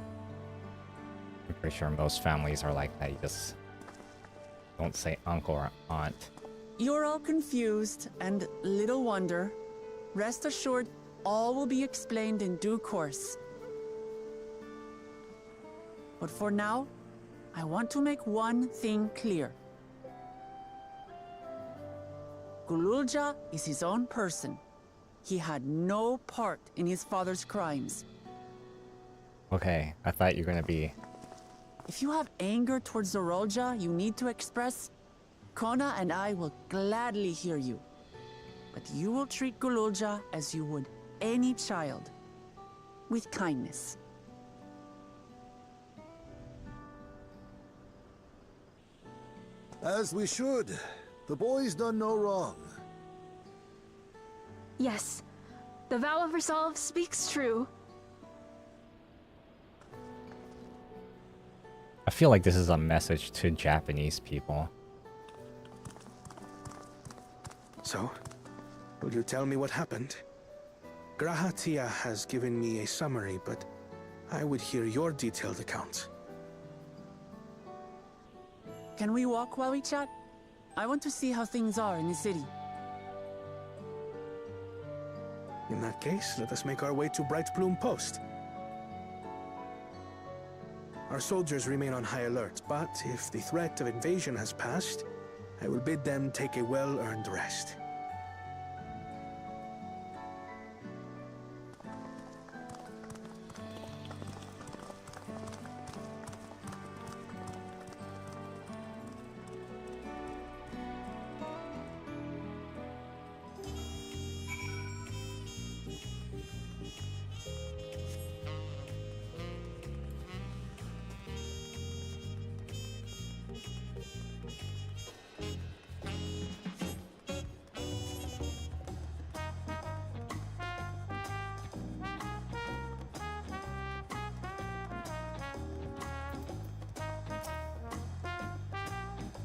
[SPEAKER 1] I'm pretty sure most families are like that. You just don't say uncle or aunt.
[SPEAKER 5] You're all confused, and little wonder. Rest assured, all will be explained in due course. But for now, I want to make one thing clear. Gululja is his own person. He had no part in his father's crimes.
[SPEAKER 1] Okay, I thought you were gonna be...
[SPEAKER 5] If you have anger towards Zorolja you need to express, Kona and I will gladly hear you. But you will treat Gululja as you would any child, with kindness.
[SPEAKER 20] As we should. The boy's done no wrong.
[SPEAKER 21] Yes, the vow of resolve speaks true.
[SPEAKER 1] I feel like this is a message to Japanese people.
[SPEAKER 10] So, will you tell me what happened? Grahatia has given me a summary, but I would hear your detailed account.
[SPEAKER 5] Can we walk while we chat? I want to see how things are in the city.
[SPEAKER 10] In that case, let us make our way to Bright Plume Post. Our soldiers remain on high alert, but if the threat of invasion has passed, I will bid them take a well-earned rest.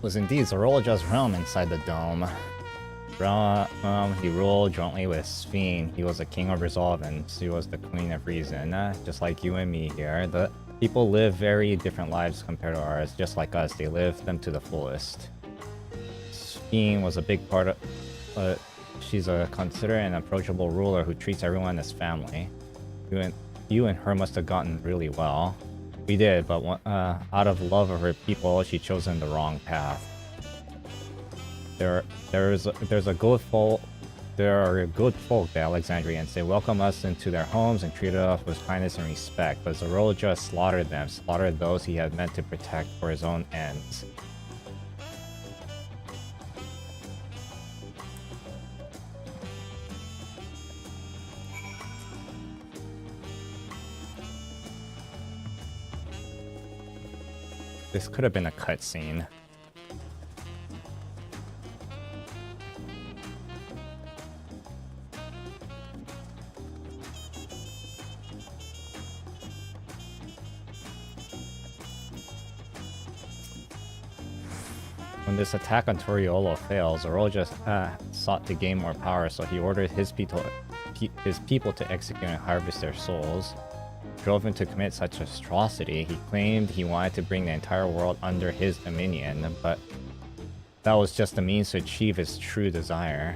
[SPEAKER 1] Was indeed Zorolja's realm inside the dome. He ruled jointly with Sphene. He was the king of resolve and she was the queen of reason. Just like you and me here, the people live very different lives compared to ours. Just like us, they live them to the fullest. Sphene was a big part of... she's a considerate and approachable ruler who treats everyone as family. You and her must have gotten really well. We did, but out of love of her people, she chosen the wrong path. There's a there are good folk, the Alexandrians. They welcome us into their homes and treated us with kindness and respect. But Zoro just slaughtered them, slaughtered those he had meant to protect for his own ends. This could have been a cutscene. When this attack on Toriolo failed, Zoro just sought to gain more power, so he ordered his people to execute and harvest their souls. Drove him to commit such atrocity. He claimed he wanted to bring the entire world under his dominion, but that was just a means to achieve his true desire.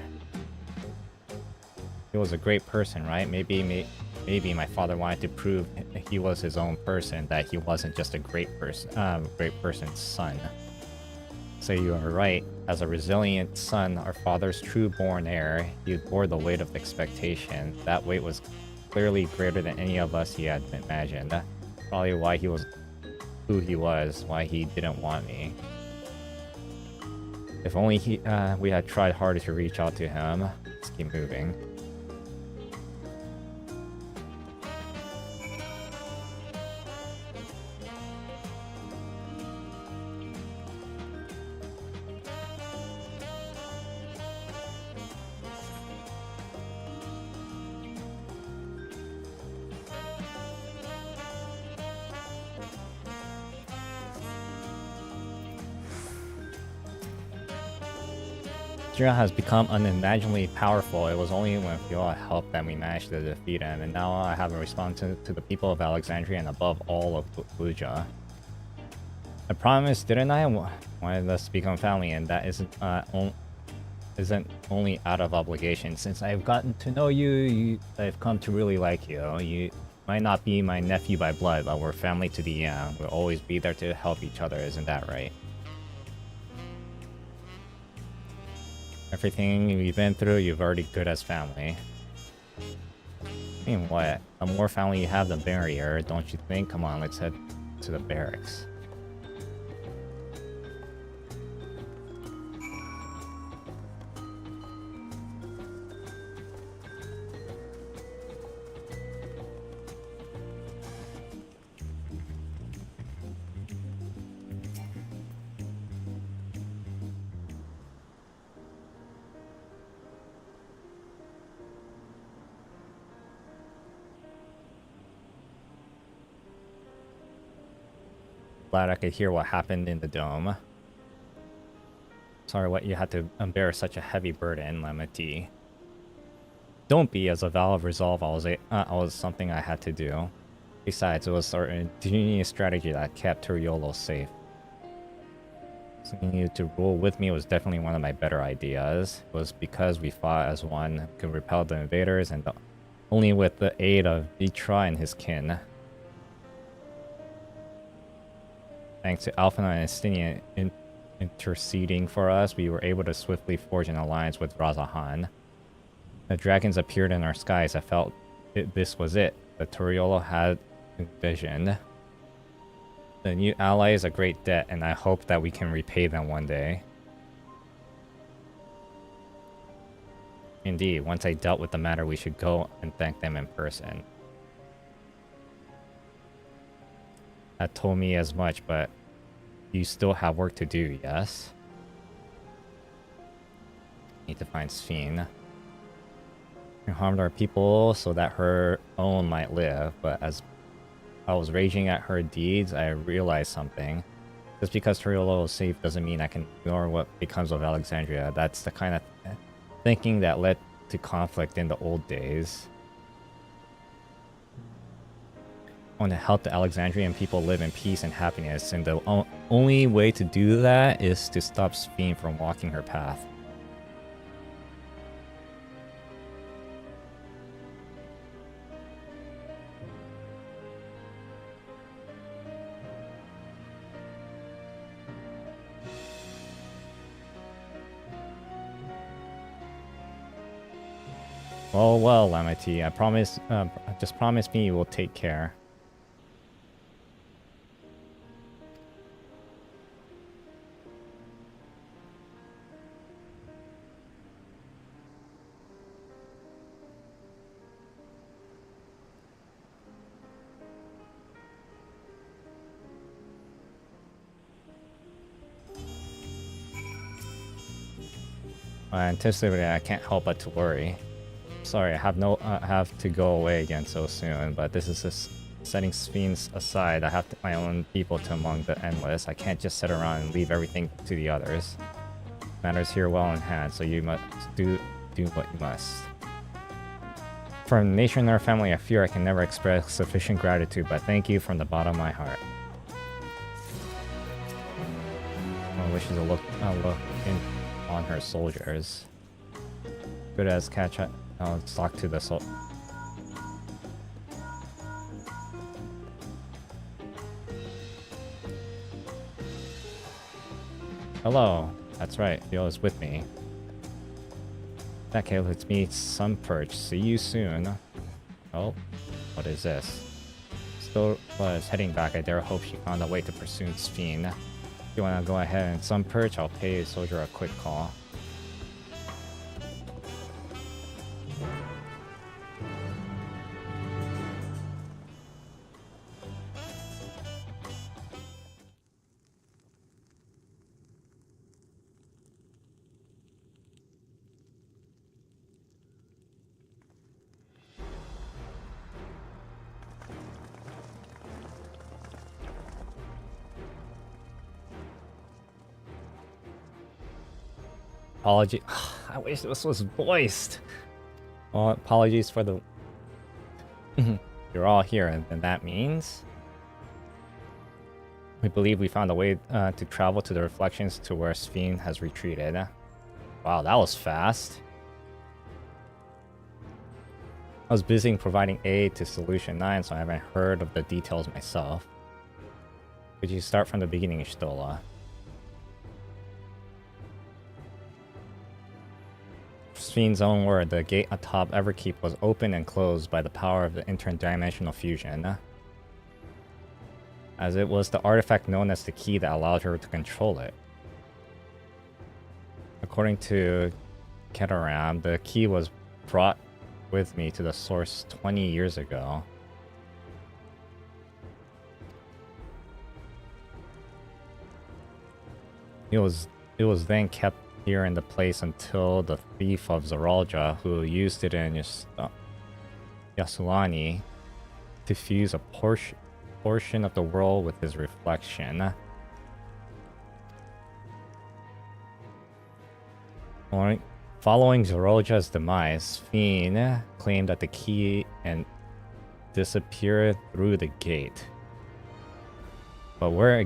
[SPEAKER 1] He was a great person, right? Maybe my father wanted to prove he was his own person, that he wasn't just a great person's son. So you are right. As a resilient son, our father's true-born heir, he bore the weight of expectation. That weight was clearly greater than any of us he had imagined. That's probably why he was who he was, why he didn't want me. If only we had tried harder to reach out to him. Let's keep moving. Jira has become unimaginably powerful. It was only when Fiola helped that we managed to defeat him, and now I have a responsibility to the people of Alexandria and above all of Fallujah. I promised, didn't I? Wanted us to become family, and that isn't only out of obligation. Since I've gotten to know you, I've come to really like you. You might not be my nephew by blood, but we're family to the end. We'll always be there to help each other, isn't that right? Everything we've been through, you've already good as family. I mean, what? The more family you have, the merrier, don't you think? Come on, let's head to the barracks. Glad I could hear what happened in the dome. Sorry what you had to bear such a heavy burden, Lemity. Don't be, as a vow of resolve, was something I had to do. Besides, it was sort of ingenious strategy that kept Toriolo safe. Asking you to rule with me was definitely one of my better ideas. It was because we fought as one, could repel the invaders, and only with the aid of Vitra and his kin. Thanks to Alphina and Estinian interceding for us, we were able to swiftly forge an alliance with Razahan. The dragons appeared in our skies. I felt this was it. The Toriolo had envisioned. The new ally is a great debt, and I hope that we can repay them one day. Indeed, once I dealt with the matter, we should go and thank them in person. That told me as much, but you still have work to do, yes? Need to find Sphene. She harmed our people so that her own might live, but as I was raging at her deeds, I realized something. Just because Toriolo is safe doesn't mean I can ignore what becomes of Alexandria. That's the kind of thinking that led to conflict in the old days. I want to help the Alexandrian people live in peace and happiness, and the only way to do that is to stop Sphene from walking her path. Well, Lamity, I promise, just promise me you will take care. Anticipating, I can't help but to worry. Sorry, I have to go away again so soon, but this is just setting Sphinx aside. I have my own people to among the endless. I can't just sit around and leave everything to the others. Matters here well in hand, so you must do what you must. From the nation and our family, I fear I can never express sufficient gratitude, but thank you from the bottom of my heart. I wish you to look in on her soldiers. Good as catch up. Let's talk to the soul. Hello. That's right. Yo is with me. In that case, let's meet some perch. See you soon. Oh, what is this? Still was heading back. I dare hope she found a way to pursue Sphene. If you want to go ahead and some perch, I'll pay a soldier a quick call. Apology. I wish this was voiced. Well, apologies for the... You're all here, and that means... We believe we found a way to travel to the reflections to where Sphene has retreated. Wow, that was fast. I was busy providing aid to Solution 9, so I haven't heard of the details myself. Could you start from the beginning, Ishtola? Sphene's own word, the gate atop Everkeep was opened and closed by the power of the interdimensional fusion, as it was the artifact known as the key that allowed her to control it. According to Ketaram, the key was brought with me to the source 20 years ago. It was then kept here in the place until the thief of Zaralja, who used it in Yasulani, to fuse a portion of the world with his reflection. Following Zaralja's demise, Sphene claimed that the key and disappeared through the gate. But where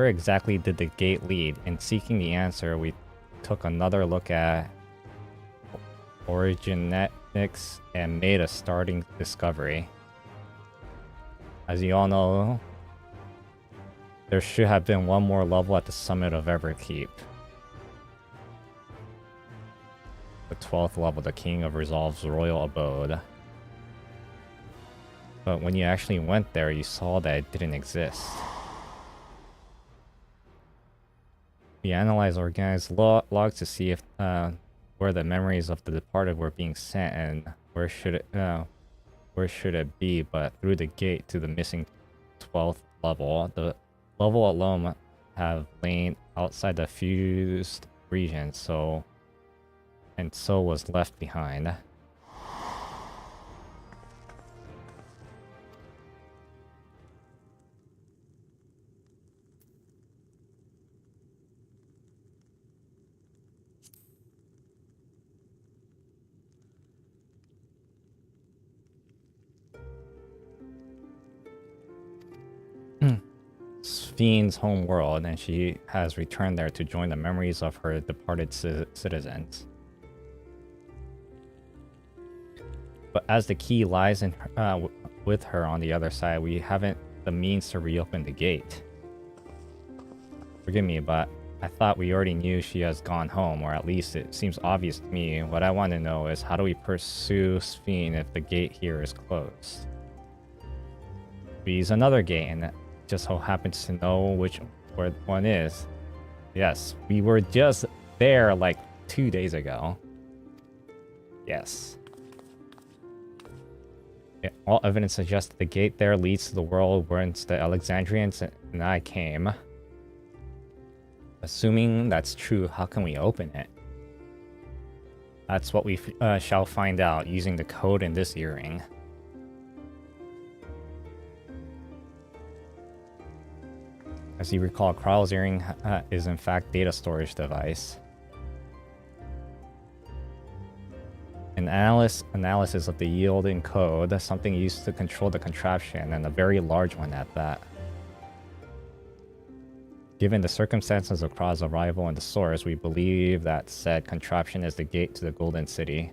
[SPEAKER 1] exactly did the gate lead? In seeking the answer, we took another look at Originetics and made a starting discovery. As you all know, there should have been one more level at the summit of Everkeep. The 12th level, the King of Resolve's royal abode. But when you actually went there, you saw that it didn't exist. We analyzed organized logs to see if where the memories of the departed were being sent and where should it be, but through the gate to the missing 12th level. The level alone have lain outside the fused region, so was left behind. Sphene's home world, and she has returned there to join the memories of her departed citizens. But as the key lies in with her on the other side, we haven't the means to reopen the gate. Forgive me, but I thought we already knew she has gone home, or at least it seems obvious to me. What I want to know is how do we pursue Sphene if the gate here is closed? We use another gate, and it just so happens to know which one is. Yes, we were just there like 2 days ago. Yes. Yeah, all evidence suggests the gate there leads to the world whence the Alexandrians and I came. Assuming that's true, how can we open it? That's what we shall find out using the code in this earring. As you recall, Carl's earring is in fact data storage device. An analysis of the yielding code, something used to control the contraption, and a very large one at that. Given the circumstances of Kraw's arrival and the source, we believe that said contraption is the gate to the Golden City.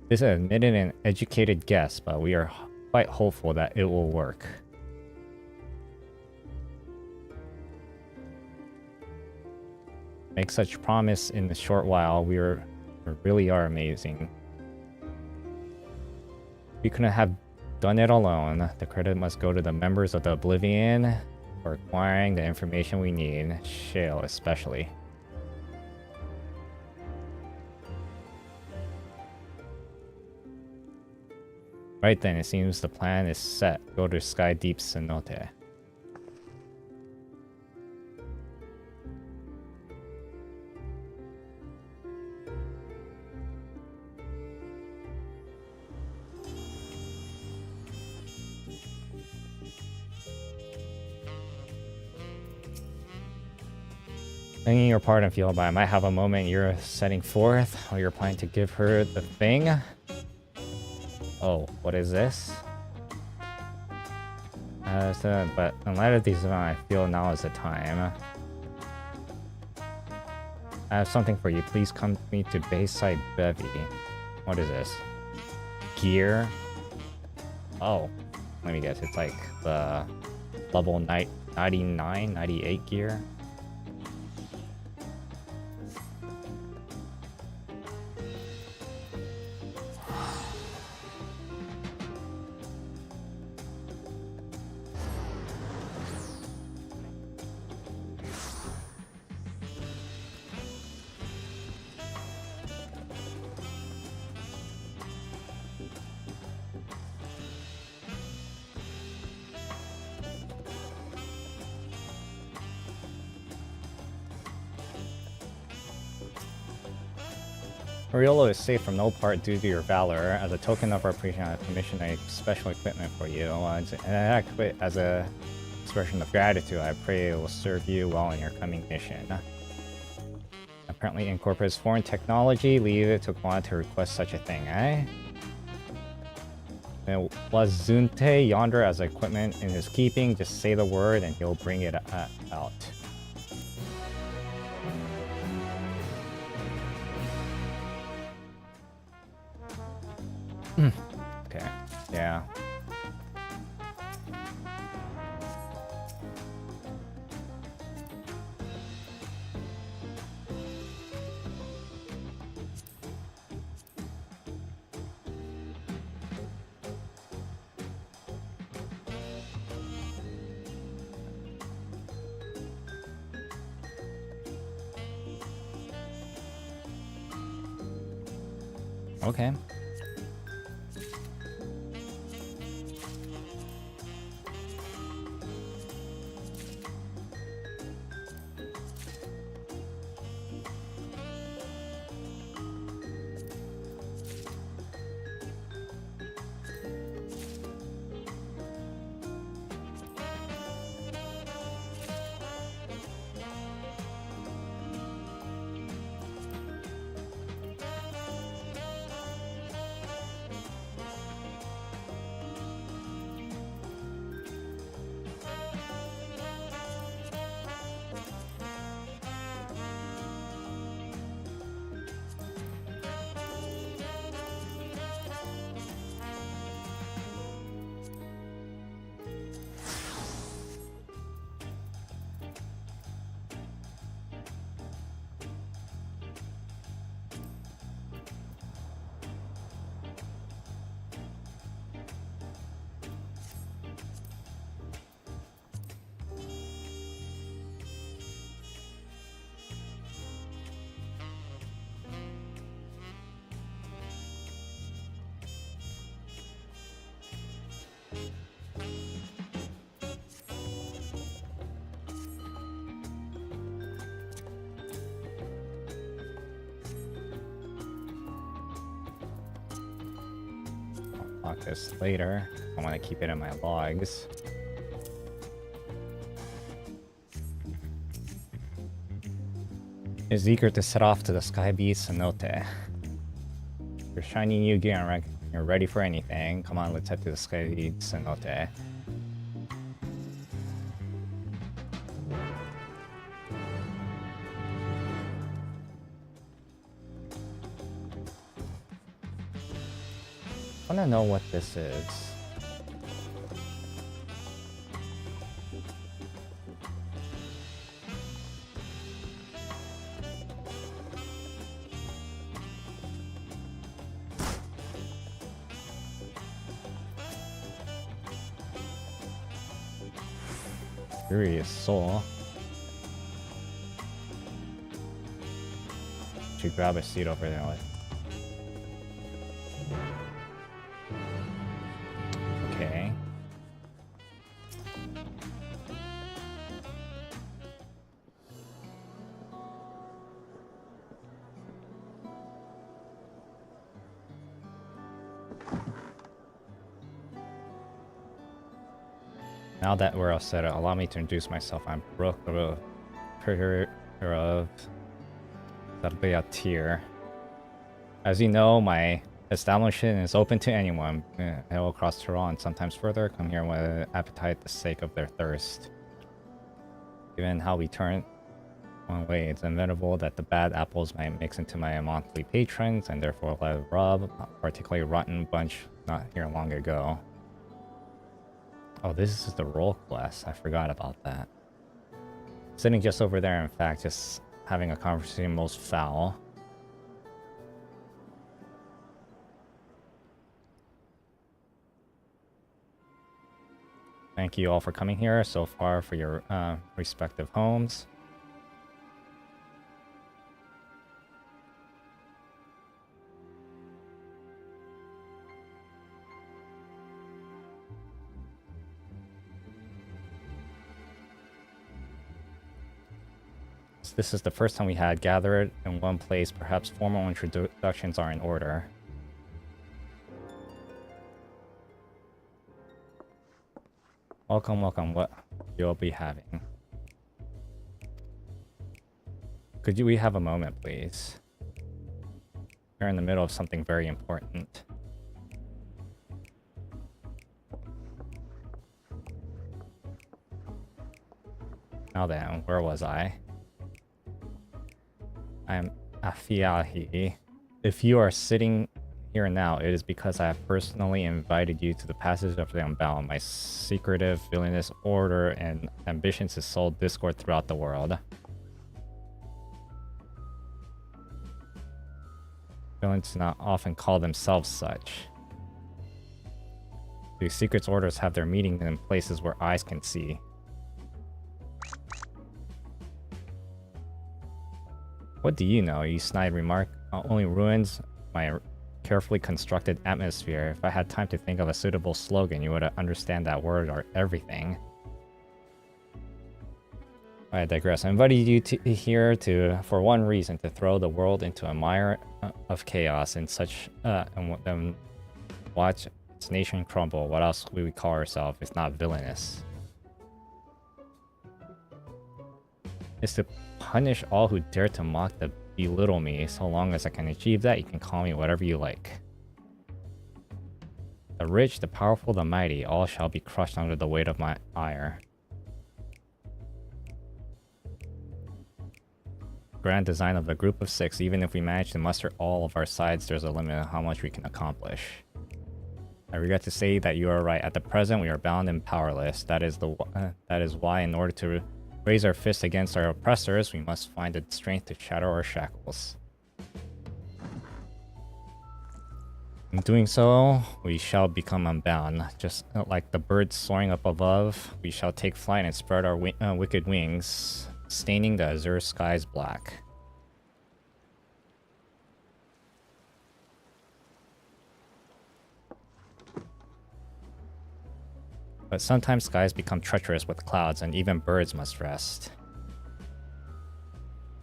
[SPEAKER 1] This is an admitted and educated guess, but we are quite hopeful that it will work. Make such promise in a short while, we really are amazing. We couldn't have done it alone. The credit must go to the members of the Oblivion for acquiring the information we need, Shale especially. Right then, it seems the plan is set. Go to Sky Deep Cenote. Begging your pardon, Field, but I might have a moment you're setting forth, or you're planning to give her the thing. Oh, what is this? But in light of these events, I feel now is the time. I have something for you. Please come with me to Bayside Bevy. What is this? Gear? Oh, let me guess. It's like the level 99, 98 gear. Riolo is safe from no part due to your valor. As a token of our appreciation, I commissioned a special equipment for you. As a expression of gratitude, I pray it will serve you well in your coming mission. Apparently incorporates foreign technology. Leave it to Kwan to request such a thing, eh? And was Zunte yonder as equipment in his keeping? Just say the word and he'll bring it out. Okay, yeah. Okay. I'll log this later. I want to keep it in my logs. Is eager to set off to the Sky Beast Cenote. You're shiny new gear and you're ready for anything. Come on, let's head to the Sky Beast Cenote. I wanna know what this is. Curious soul. Should grab a seat over there. Okay. Now that we're all set, allow me to introduce myself. I'm Broker of Tier. As you know, my establishment is open to anyone. All across Tehran and sometimes further come here with appetite for the sake of their thirst. Given how we turn one way, it's inevitable that the bad apples might mix into my monthly patrons and therefore let it rub, a particularly rotten bunch not here long ago. Oh, this is the roll class. I forgot about that. Sitting just over there, in fact, just having a conversation most foul. Thank you all for coming here so far for your respective homes. This is the first time we had gathered in one place. Perhaps formal introductions are in order. Welcome, welcome. What you'll be having? Could we have a moment, please? We're in the middle of something very important. Now then, where was I? I am Afiahi. If you are sitting here now, it is because I have personally invited you to the passage of the Unbound. My secretive, villainous order and ambitions to sow discord throughout the world. Villains do not often call themselves such. The secret orders have their meetings in places where eyes can see. What do you know? You snide remark only ruins my carefully constructed atmosphere. If I had time to think of a suitable slogan, you would understand that word or everything. I digress. I invited you here for one reason, to throw the world into a mire of chaos and such, and then watch its nation crumble. What else would we call ourselves if not villainous? Is to punish all who dare to mock and belittle me. So long as I can achieve that, you can call me whatever you like. The rich, the powerful, the mighty, all shall be crushed under the weight of my ire. Grand design of a group of 6. Even if we manage to muster all of our sides, there's a limit on how much we can accomplish. I regret to say that you are right. At the present, we are bound and powerless. That is why, in order to raise our fists against our oppressors, we must find the strength to shatter our shackles. In doing so, we shall become unbound. Just like the birds soaring up above, we shall take flight and spread our wicked wings, staining the azure skies black. But sometimes skies become treacherous with clouds, and even birds must rest.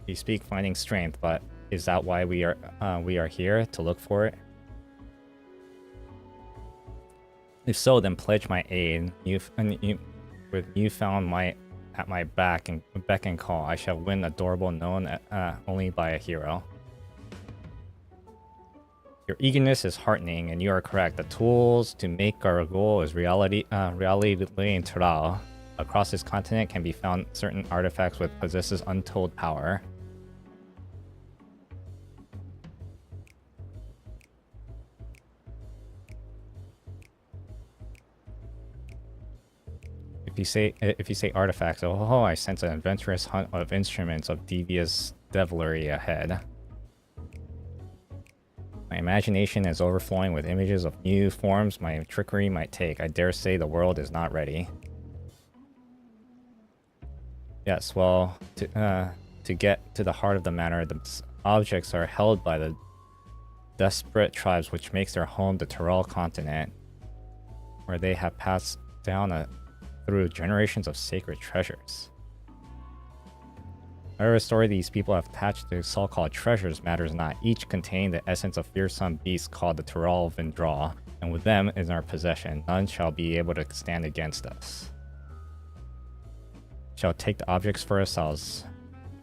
[SPEAKER 1] You speak finding strength, but is that why we are here, to look for it? If so, then pledge my aid. With you found at my back and beck and call, I shall win adorable known only by a hero. Your eagerness is heartening, and you are correct. The tools to make our goal is reality Trao. Across this continent can be found certain artifacts which possesses untold power. If you say artifacts, oh, I sense an adventurous hunt of instruments of devious devilry ahead. My imagination is overflowing with images of new forms my trickery might take. I dare say the world is not ready. Yes, well, to get to the heart of the matter, the objects are held by the desperate tribes which makes their home the Tyrol continent, where they have passed down through generations of sacred treasures. Whatever story these people have attached to so-called treasures matters not. Each contain the essence of fearsome beasts called the Tyrol Vindraw, and with them in our possession, none shall be able to stand against us. Shall take the objects for ourselves,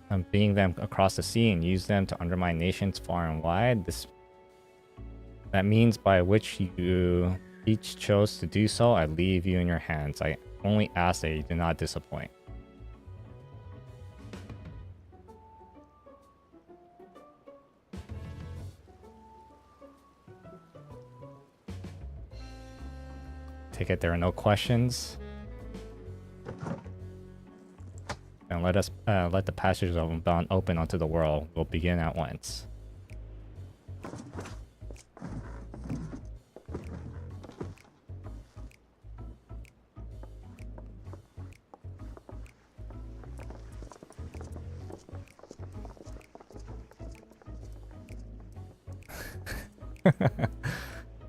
[SPEAKER 1] and being them across the sea and use them to undermine nations far and wide. That means by which you each chose to do so, I leave you in your hands. I only ask that you do not disappoint. Take it there are no questions. And let the passages of Unbound open onto the world. We'll begin at once.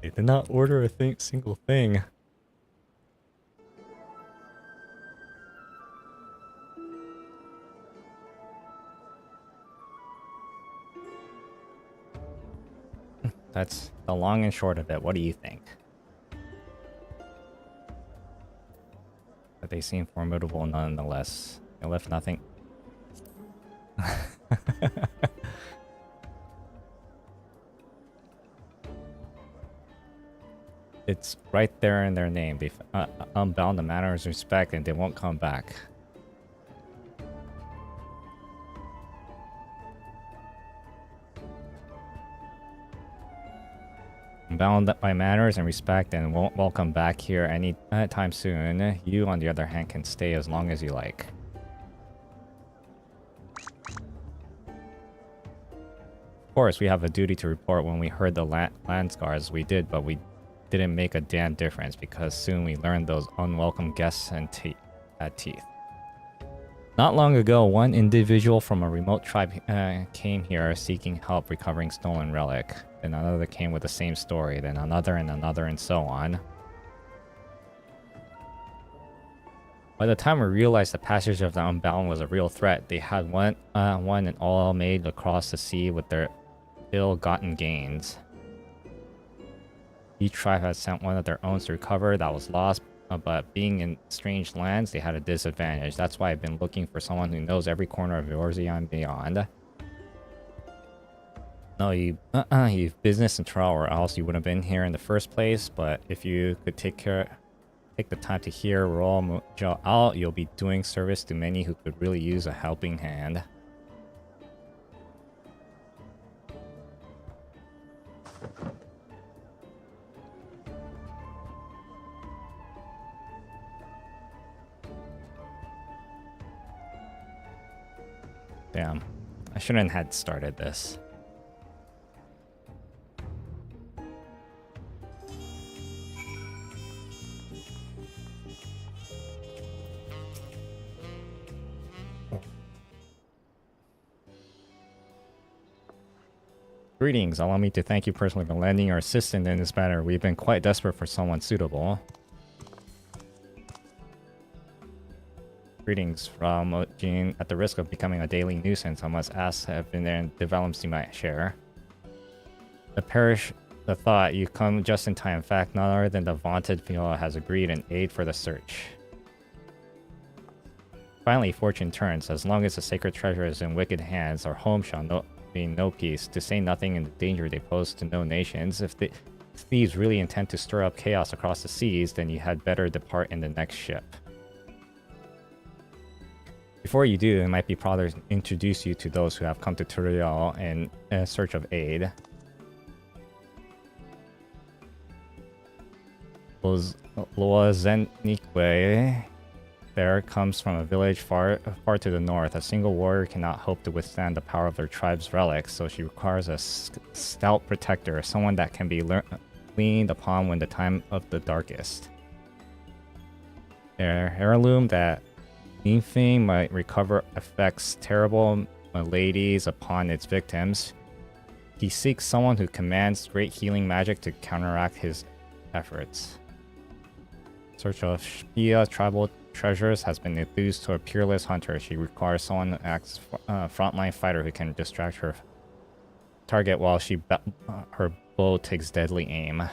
[SPEAKER 1] They did not order a single thing. That's the long and short of it. What do you think? But they seem formidable nonetheless. They left nothing. It's right there in their name. They unbound the manners, respect, and they won't come back. Bound by manners and respect and won't welcome back here any time soon. You, on the other hand, can stay as long as you like. Of course, we have a duty to report when we heard the Landsguards. We did, but we didn't make a damn difference because soon we learned those unwelcome guests had teeth. Not long ago, one individual from a remote tribe came here seeking help recovering stolen relic. Then another came with the same story, then another and so on. By the time we realized the passage of the Unbound was a real threat, they had one and all made across the sea with their ill-gotten gains. Each tribe had sent one of their own to recover that was lost, but being in strange lands, they had a disadvantage. That's why I've been looking for someone who knows every corner of Eorzea and beyond. No, you've business in Tyrol, or else you wouldn't have been here in the first place. But if you could take the time to hear Royal Joe out, you'll be doing service to many who could really use a helping hand. Damn, I shouldn't have started this. Greetings, allow me to thank you personally for lending your assistance in this matter. We've been quite desperate for someone suitable. Greetings from Jean. At the risk of becoming a daily nuisance, I must ask have been there and developments you might share. The thought you come just in time. In fact, none other than the vaunted Fiona has agreed in aid for the search. Finally, fortune turns. As long as the sacred treasure is in wicked hands, our home shall be no peace, to say nothing in the danger they pose to no nations. If the thieves really intend to stir up chaos across the seas, then you had better depart in the next ship. Before you do, it might be proper to introduce you to those who have come to Turiel in search of aid. Loazenique there comes from a village far to the north. A single warrior cannot hope to withstand the power of their tribe's relics, so she requires a stout protector, someone that can be leaned upon when the time of the darkest. Their heirloom that anything might recover affects terrible maladies upon its victims. He seeks someone who commands great healing magic to counteract his efforts. Search of Shpia tribal treasures has been enthused to a peerless hunter. She requires someone who acts frontline fighter who can distract her target while her bow takes deadly aim.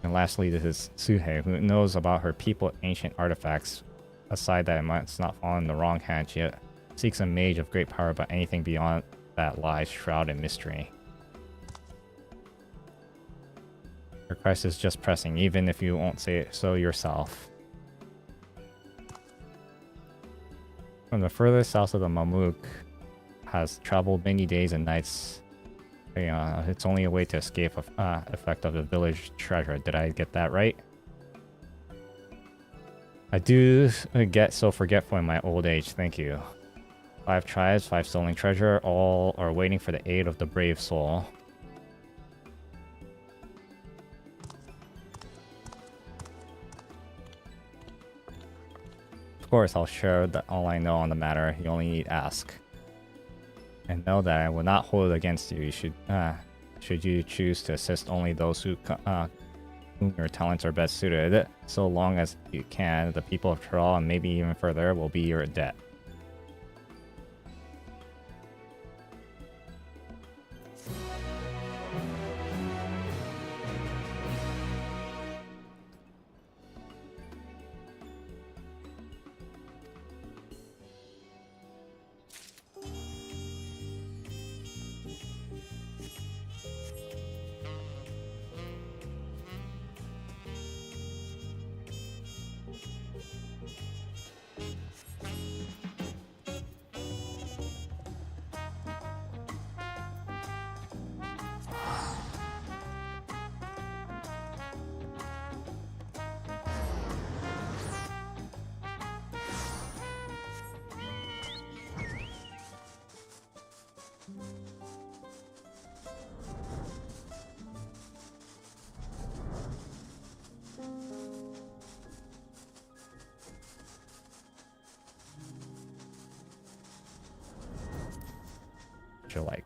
[SPEAKER 1] And lastly, this is Suhe, who knows about her people ancient artifacts. Aside that it must not fall in the wrong hand, she seeks a mage of great power, but anything beyond that lies shrouded in mystery. Your crisis is just pressing, even if you won't say it so yourself. From the furthest south of the Mamuk has traveled many days and nights. It's only a way to escape effect of the village treasure. Did I get that right? I do get so forgetful in my old age, thank you. 5 tribes, 5 stolen treasure, all are waiting for the aid of the brave soul. Of course, I'll share all I know on the matter. You only need ask. And know that I will not hold it against you. Should you choose to assist only those whom your talents are best suited, so long as you can, the people of Tyrol and maybe even further will be your debt. Like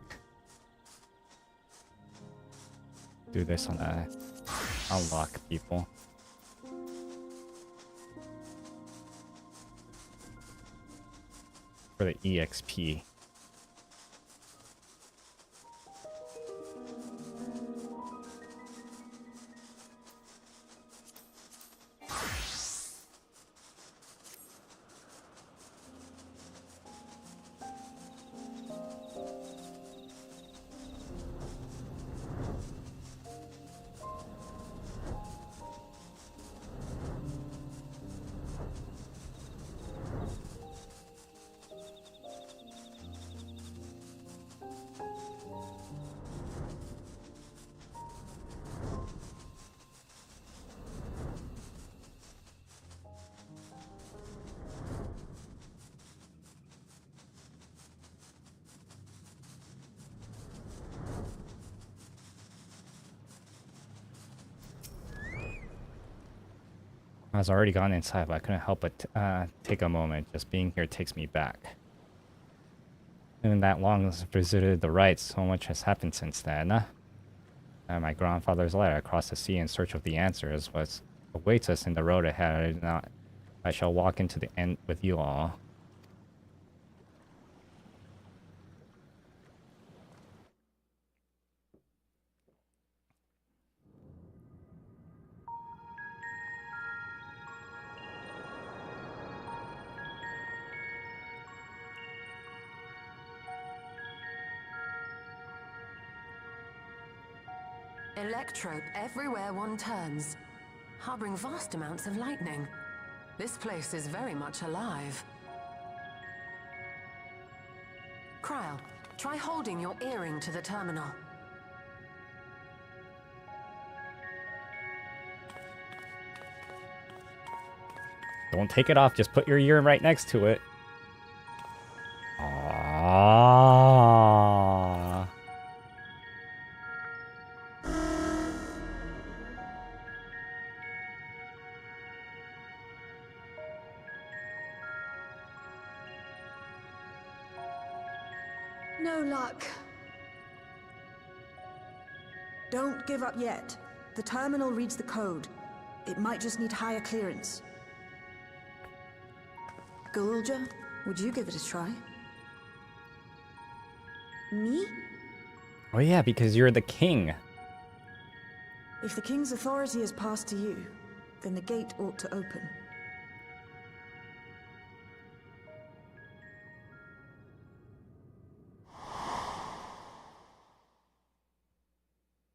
[SPEAKER 1] do this on a unlock people. For the EXP. I was already gone inside, but I couldn't help but take a moment. Just being here takes me back. In that long visited the rites, so much has happened since then. My grandfather's letter across the sea in search of the answers was awaits us in the road ahead. I do not I shall walk into the end with you all.
[SPEAKER 15] Electrope everywhere one turns, harboring vast amounts of lightning. This place is very much alive. Kryl, try holding your earring to the terminal.
[SPEAKER 1] Don't take it off, just put your ear right next to it. Ah.
[SPEAKER 9] No luck. Don't give up yet. The terminal reads the code. It might just need higher clearance. Galulja, would you give it a try? Me?
[SPEAKER 1] Oh yeah, because you're the king.
[SPEAKER 9] If the king's authority is passed to you, then the gate ought to open.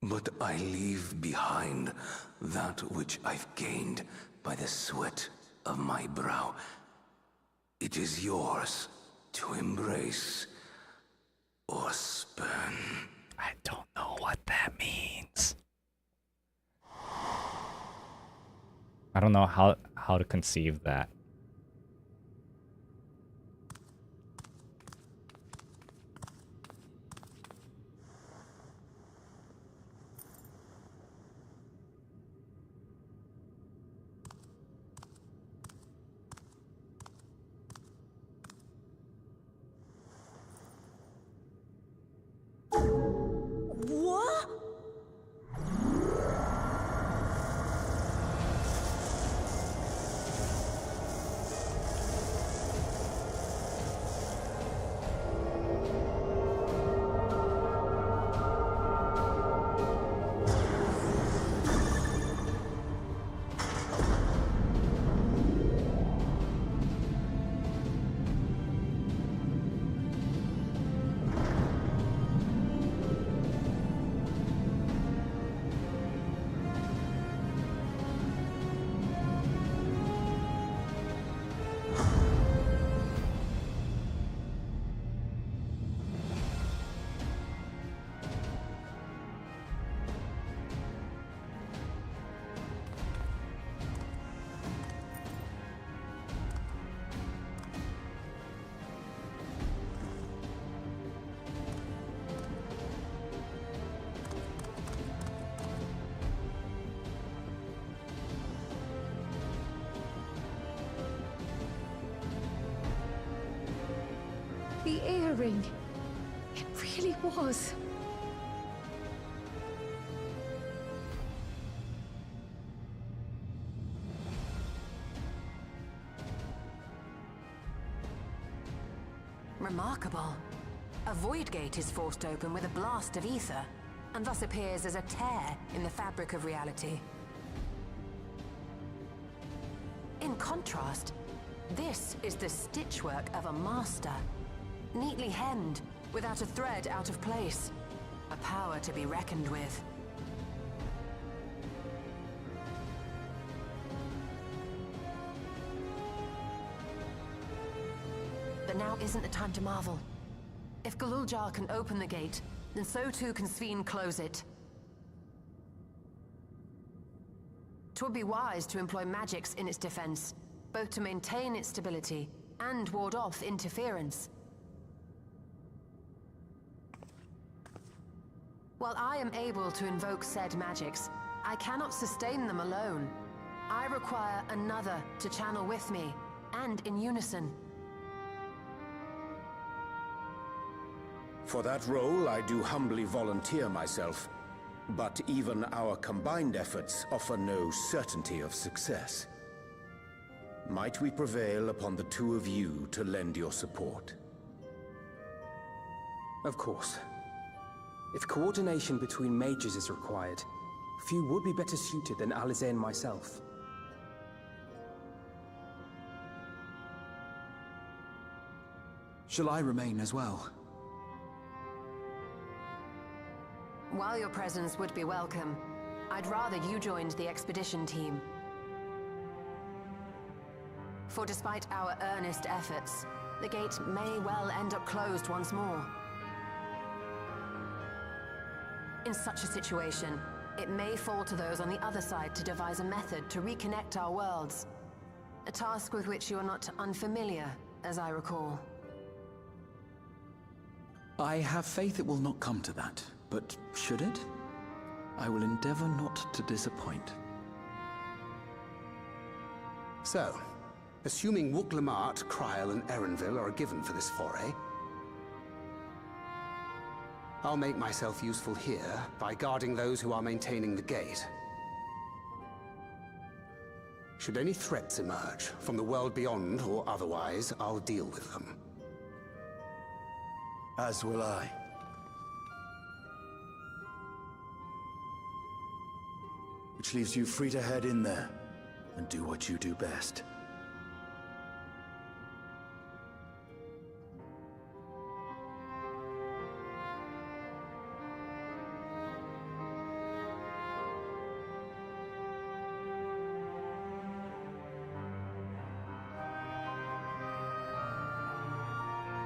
[SPEAKER 2] But I leave behind that which I've gained by the sweat of my brow. It is yours to embrace or spurn.
[SPEAKER 1] I don't know what that means. I don't know how to conceive that.
[SPEAKER 9] What?
[SPEAKER 11] The earring. It really was.
[SPEAKER 15] Remarkable. A void gate is forced open with a blast of ether, and thus appears as a tear in the fabric of reality. In contrast, this is the stitchwork of a master. Neatly hemmed, without a thread out of place. A power to be reckoned with. But now isn't the time to marvel. If Galuljar can open the gate, then so too can Sveen close it. 'Twould be wise to employ magics in its defense, both to maintain its stability and ward off interference. While I am able to invoke said magics, I cannot sustain them alone. I require another to channel with me, and in unison.
[SPEAKER 18] For that role, I do humbly volunteer myself. But even our combined efforts offer no certainty of success. Might we prevail upon the two of you to lend your support?
[SPEAKER 19] Of course. If coordination between mages is required, few would be better suited than Alize and myself.
[SPEAKER 6] Shall I remain as well?
[SPEAKER 15] While your presence would be welcome, I'd rather you joined the expedition team. For despite our earnest efforts, the gate may well end up closed once more. In such a situation, it may fall to those on the other side to devise a method to reconnect our worlds. A task with which you are not unfamiliar, as I recall.
[SPEAKER 6] I have faith it will not come to that, but should it? I will endeavor not to disappoint.
[SPEAKER 18] So, assuming Wook-Lamart, Kryl, and Erenville are a given for this foray, I'll make myself useful here by guarding those who are maintaining the gate. Should any threats emerge, from the world beyond or otherwise, I'll deal with them.
[SPEAKER 20] As will I. Which leaves you free to head in there and do what you do best.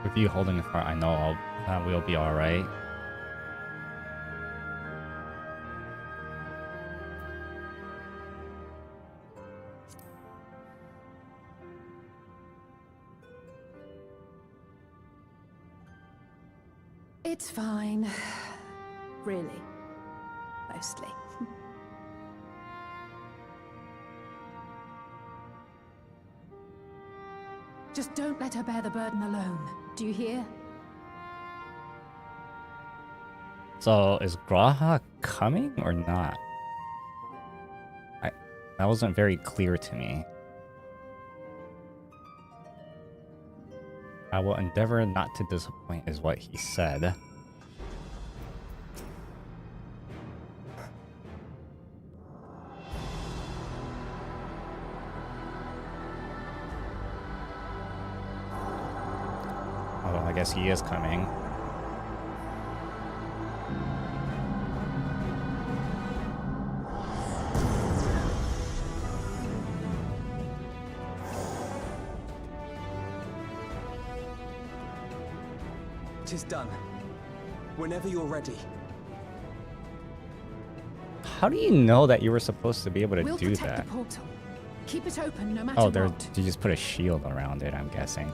[SPEAKER 1] With you holding the fort, I know we'll be alright.
[SPEAKER 11] It's fine. Really. Mostly. Just don't let her bear the burden alone. Do you hear?
[SPEAKER 1] So, is Graha coming or not? That wasn't very clear to me. I will endeavor not to disappoint is what he said. Although I guess he is coming.
[SPEAKER 19] It is done. Whenever you're ready.
[SPEAKER 1] How do you know that you were supposed to be able to
[SPEAKER 11] We'll
[SPEAKER 1] do
[SPEAKER 11] protect
[SPEAKER 1] that?
[SPEAKER 11] the portal. Keep it open no matter
[SPEAKER 1] Oh,
[SPEAKER 11] what.
[SPEAKER 1] you just put a shield around it, I'm guessing.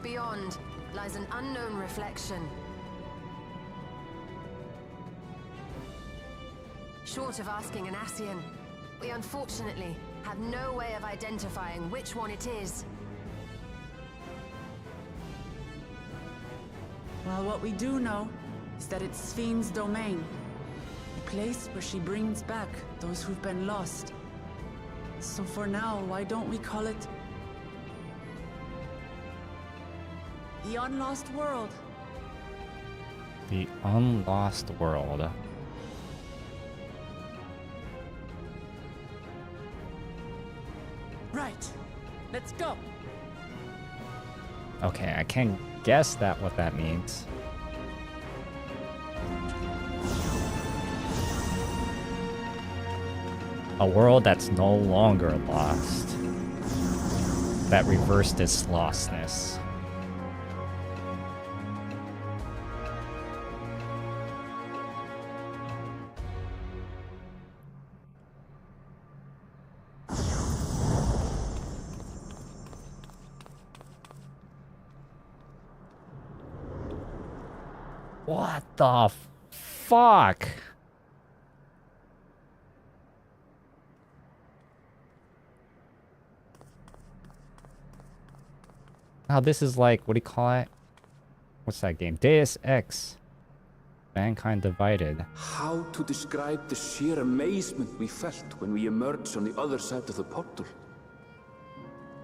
[SPEAKER 15] Beyond lies an unknown reflection. Short of asking an Ascian, we unfortunately have no way of identifying which one it is.
[SPEAKER 5] Well, what we do know is that it's Fiend's domain. A place where she brings back those who've been lost. So for now, why don't we call it the Unlost World?
[SPEAKER 1] The Unlost World.
[SPEAKER 5] Right. Let's go.
[SPEAKER 1] Okay, I can guess what that means. A world that's no longer lost. That reversed its lostness. What the fuck? How this is like, what do you call it? What's that game? Deus Ex. Mankind Divided.
[SPEAKER 12] How to describe the sheer amazement we felt when we emerged on the other side of the portal?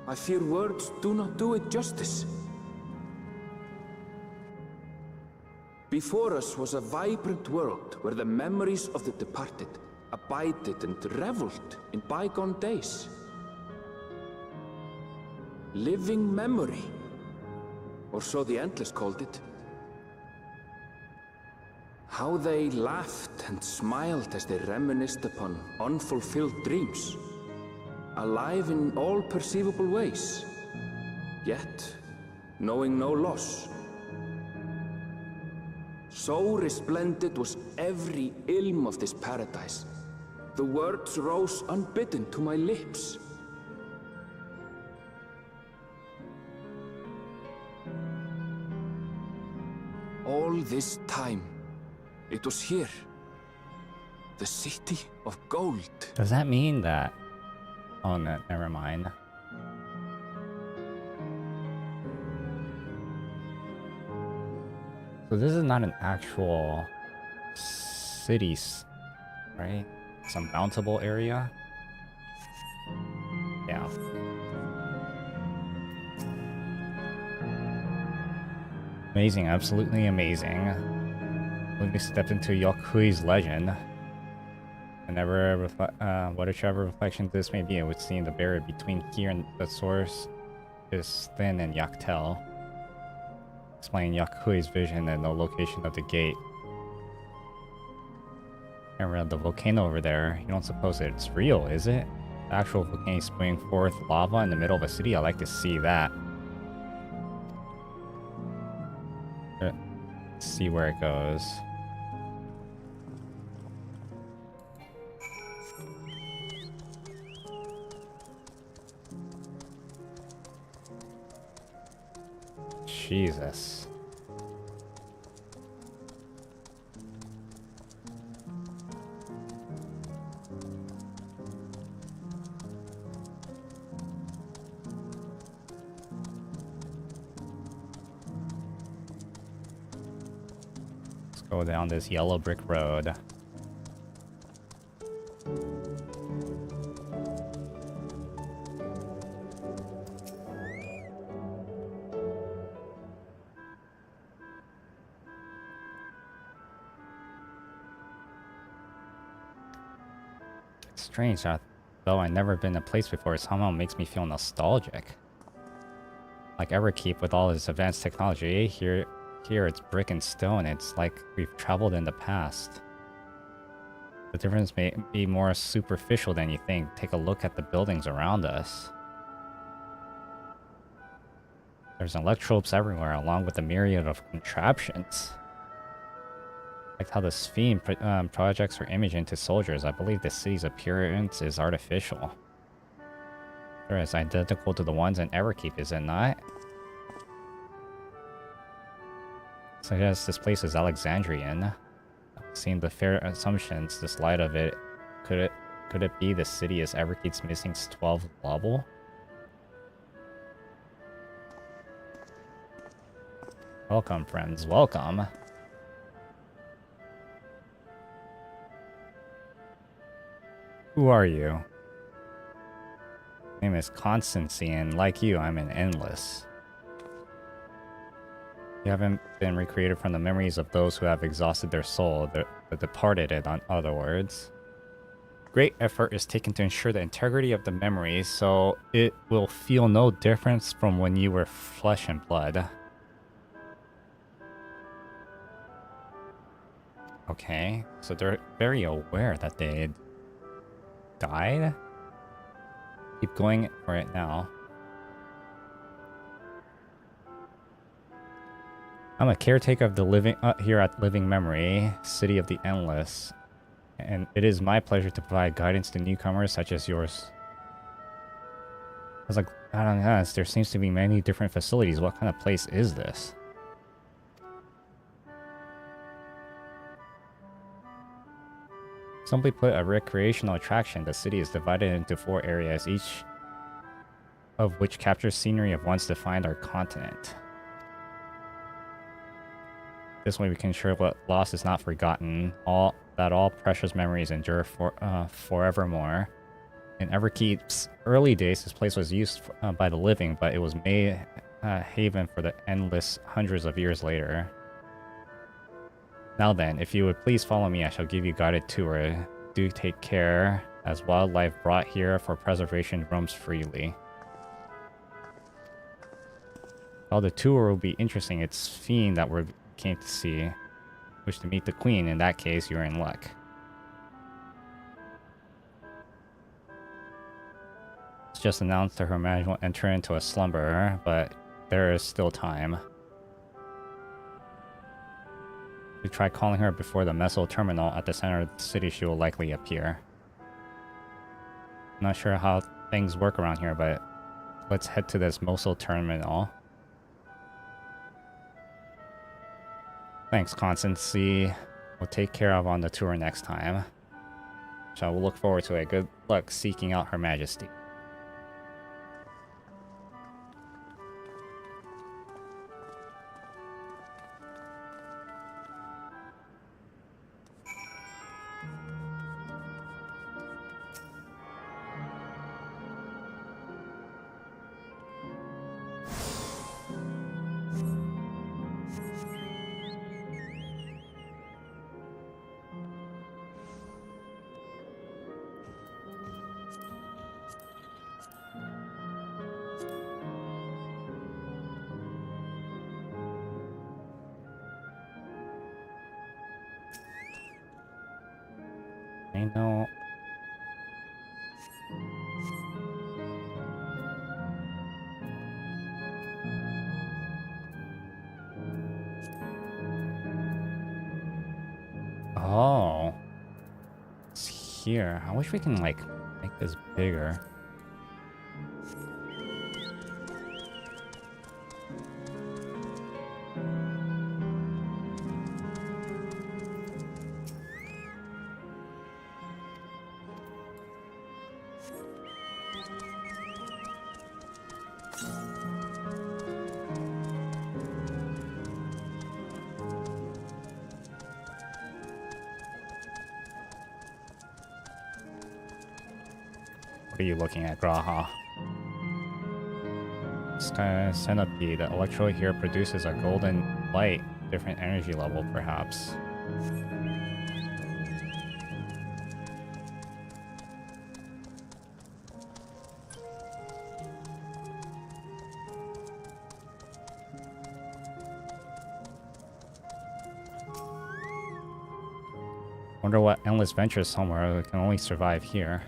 [SPEAKER 12] I fear words do not do it justice. Before us was a vibrant world where the memories of the departed abided and reveled in bygone days. Living memory, or so the Endless called it. How they laughed and smiled as they reminisced upon unfulfilled dreams, alive in all perceivable ways, yet knowing no loss. So resplendent was every ilm of this paradise. The words rose unbidden to my lips. All this time, it was here. The city of gold.
[SPEAKER 1] Does that mean that... Oh, no, never mind. So this is not an actual city, right? Some mountable area? Yeah. Amazing, absolutely amazing. When we stepped into Yokui's legend, whenever whatever reflection this may be, it would seem the barrier between here and the source is thin and Yaktel. Explain Yakui's vision and the location of the gate. And the volcano over there, you don't suppose it's real, is it? The actual volcano spewing forth lava in the middle of a city? I'd like to see that. Let's see where it goes. Jesus. Let's go down this yellow brick road. Strange, though I've never been to a place before, it somehow makes me feel nostalgic. Like Everkeep with all its advanced technology, here it's brick and stone. It's like we've traveled in the past. The difference may be more superficial than you think. Take a look at the buildings around us. There's electropes everywhere, along with a myriad of contraptions. Like how the Sphere projects her image into soldiers. I believe the city's appearance is artificial. Sure, it's identical to the ones in Everkeep, is it not? Suggests this place is Alexandrian. Seeing the fair assumptions, this light of it, could it be the city is Everkeep's missing 12th level? Welcome, friends. Welcome. Who are you? My name is Constancy, and like you, I'm an endless. You haven't been recreated from the memories of those who have exhausted their soul, the departed, in other words. Great effort is taken to ensure the integrity of the memories, so it will feel no difference from when you were flesh and blood. Okay, so they're very aware that they died? Keep going for it now. I'm a caretaker of the living here at Living Memory, City of the Endless, and it is my pleasure to provide guidance to newcomers such as yours. I was like, I don't know, there seems to be many different facilities. What kind of place is this? Simply put, a recreational attraction. The city is divided into 4 areas, each of which captures scenery of once defined our continent. This way we can ensure what loss is not forgotten, that all precious memories endure forevermore. In Everkeep's early days, this place was used by the living, but it was made haven for the endless hundreds of years later. Now then, if you would please follow me, I shall give you a guided tour. Do take care, as wildlife brought here for preservation roams freely. While the tour will be interesting, it's Fiend that we came to see. Wish to meet the Queen. In that case, you're in luck. It's just announced that Her Majesty will enter into a slumber, but there is still time. If you try calling her before the Meso terminal at the center of the city, she will likely appear. I'm not sure how things work around here, but let's head to this Meso terminal. Thanks, Constancy. We'll take care of on the tour next time. So we'll look forward to it. Good luck seeking out Her Majesty. I know. Oh. It's here. I wish we can, like, make this bigger. What are you looking at, Graha? This kind of centipede. The electrode here produces a golden light, different energy level, perhaps. Wonder what endless venture somewhere can only survive here.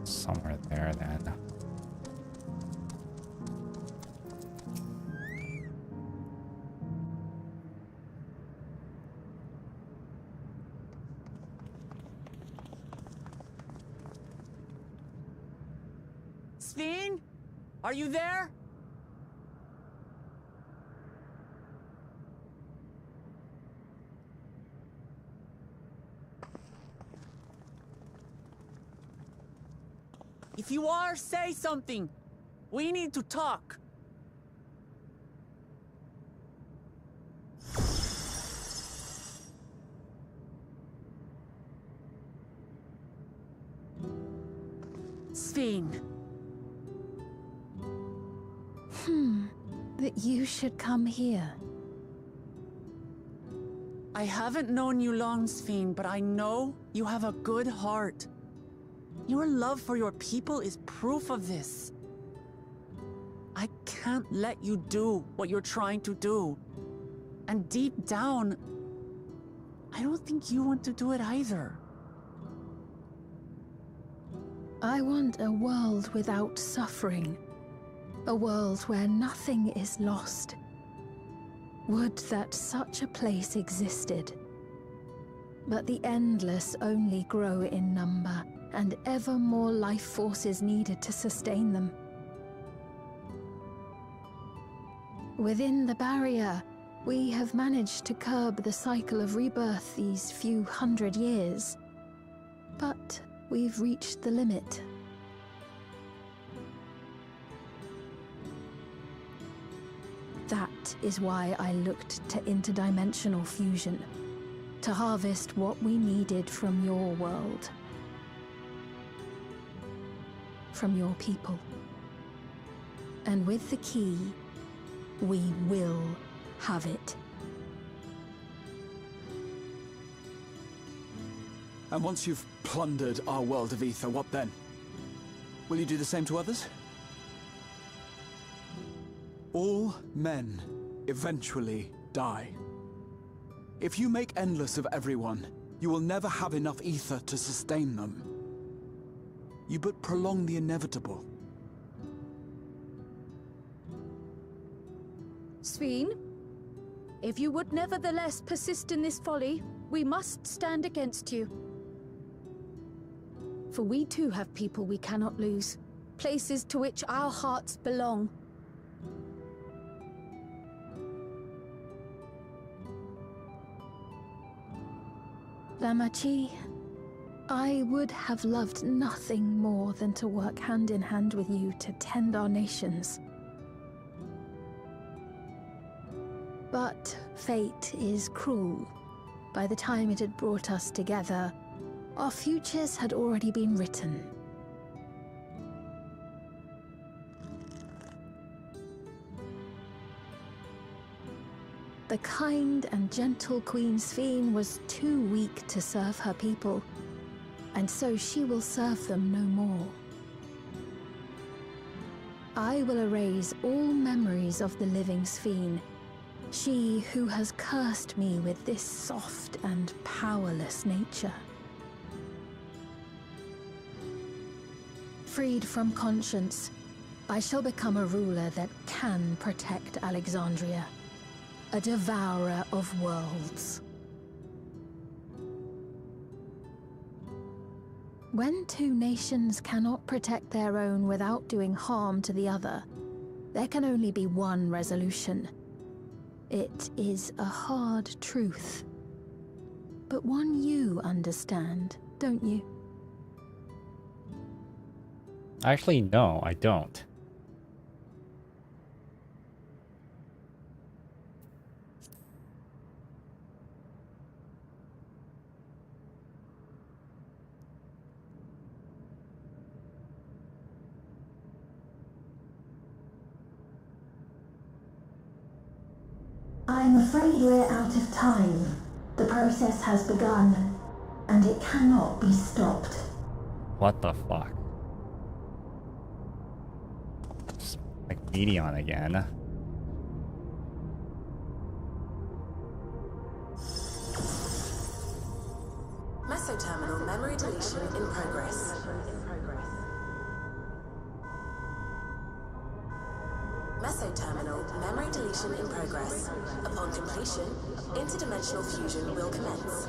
[SPEAKER 1] Somewhere there, then.
[SPEAKER 5] Sven? Are you there? If you are, say something. We need to talk. Sven.
[SPEAKER 11] That you should come here.
[SPEAKER 5] I haven't known you long, Sven, but I know you have a good heart. Your love for your people is proof of this. I can't let you do what you're trying to do. And deep down, I don't think you want to do it either.
[SPEAKER 8] I want a world without suffering. A world where nothing is lost. Would that such a place existed. But the endless only grow in number, and ever more life forces needed to sustain them. Within the barrier, we have managed to curb the cycle of rebirth these few hundred years. But we've reached the limit. That is why I looked to interdimensional fusion, to harvest what we needed from your world. From your people. And with the key, we will have it.
[SPEAKER 6] And once you've plundered our world of ether, what then? Will you do the same to others? All men eventually die. If you make endless of everyone, you will never have enough ether to sustain them. You but prolong the inevitable.
[SPEAKER 11] Sveen, if you would nevertheless persist in this folly, we must stand against you. For we too have people we cannot lose, places to which our hearts belong.
[SPEAKER 8] Lamachi, I would have loved nothing more than to work hand in hand with you to tend our nations. But fate is cruel. By the time it had brought us together, our futures had already been written. The kind and gentle Queen Sveen was too weak to serve her people, and so she will serve them no more. I will erase all memories of the living Sveen, she who has cursed me with this soft and powerless nature. Freed from conscience, I shall become a ruler that can protect Alexandria. A devourer of worlds. When two nations cannot protect their own without doing harm to the other, there can only be one resolution. It is a hard truth, but one you understand, don't you?
[SPEAKER 1] Actually, no, I don't.
[SPEAKER 8] I'm afraid we're out of time. The process has begun, and it cannot be stopped.
[SPEAKER 1] What the fuck? Just like Medion again.
[SPEAKER 15] Mesoterminal memory deletion in progress. Mesoterminal memory deletion in progress. Upon completion, interdimensional fusion will commence.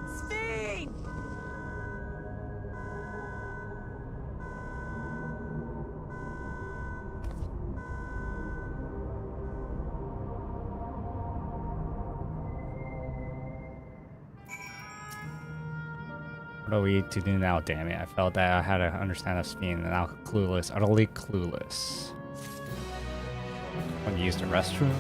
[SPEAKER 5] Sveen!
[SPEAKER 1] What are we to do now, damn it? I felt that I had to understand the speed and now clueless, utterly clueless. Want to use the restroom?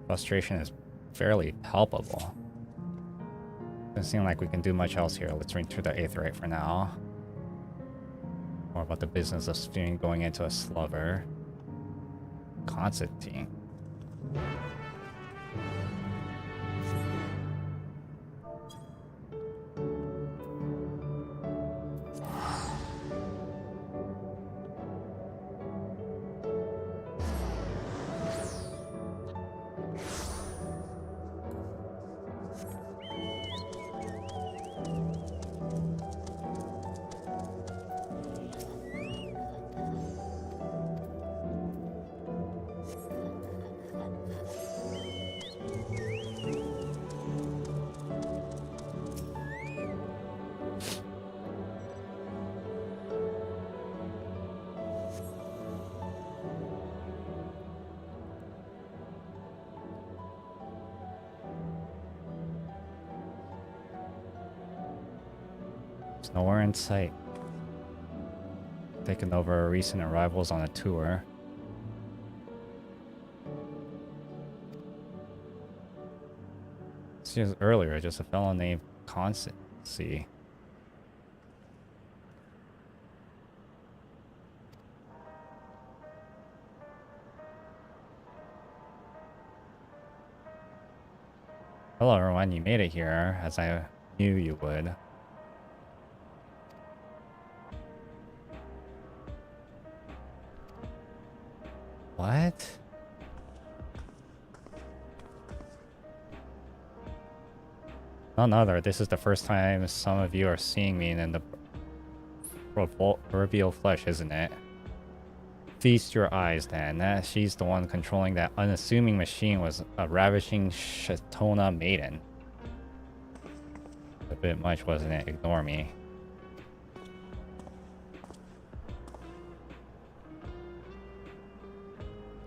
[SPEAKER 1] Frustration is fairly palpable. Doesn't seem like we can do much else here. Let's return to the 8th rate for now. More about the business of Sphean going into a slugger. Constantine. Nowhere in sight. Taking over recent arrivals on a tour. See, earlier, just a fellow named Constancy. Hello everyone, you made it here, as I knew you would. What? None other. This is the first time some of you are seeing me in the revealed flesh, isn't it? Feast your eyes, then. She's the one controlling that unassuming machine was a ravishing Shatona maiden. A bit much, wasn't it? Ignore me.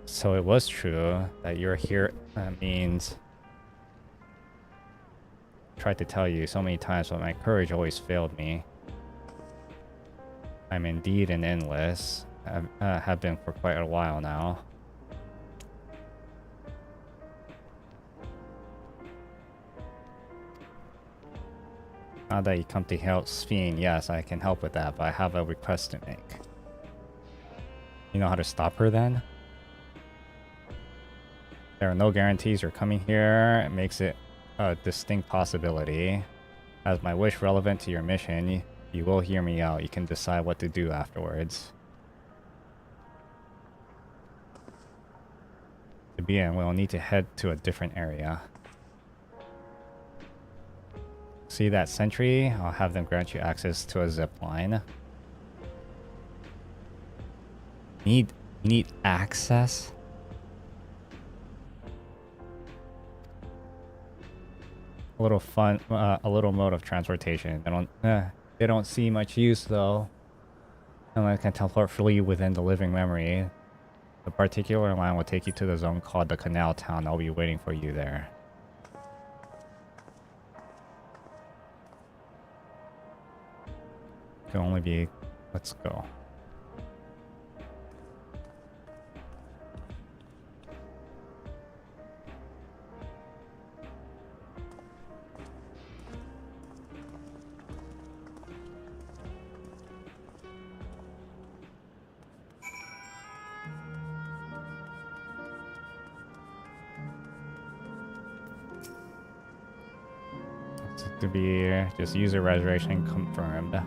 [SPEAKER 1] So it was true that you're here. That means I tried to tell you so many times, but my courage always failed me. I'm indeed an endless. Have been for quite a while now. Now that you come to help Sphean, yes, I can help with that, but I have a request to make. You know how to stop her then? There are no guarantees you're coming here. It makes it a distinct possibility. As my wish relevant to your mission, you will hear me out. You can decide what to do afterwards. To begin, we'll need to head to a different area. See that sentry? I'll have them grant you access to a zip line. You need access? A little fun, a little mode of transportation. They don't see much use though. And I can teleport freely within the living memory. The particular line will take you to the zone called the Canal Town. I'll be waiting for you there. Can only be. Let's go. To be just user reservation confirmed.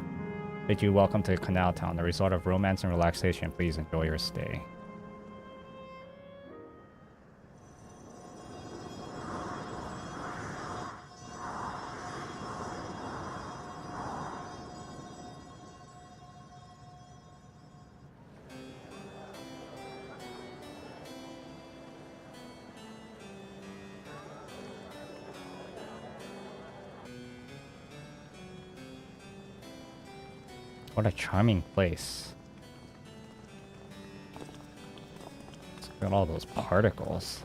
[SPEAKER 1] Bid you welcome to Canal Town, the resort of romance and relaxation. Please enjoy your stay. What a charming place. Look at all those particles.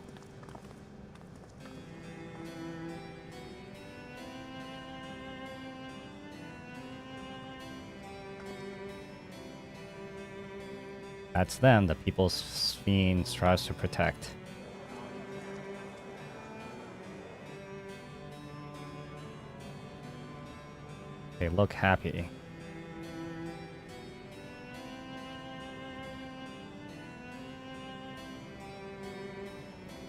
[SPEAKER 1] That's them, the people Sphean strives to protect. They look happy.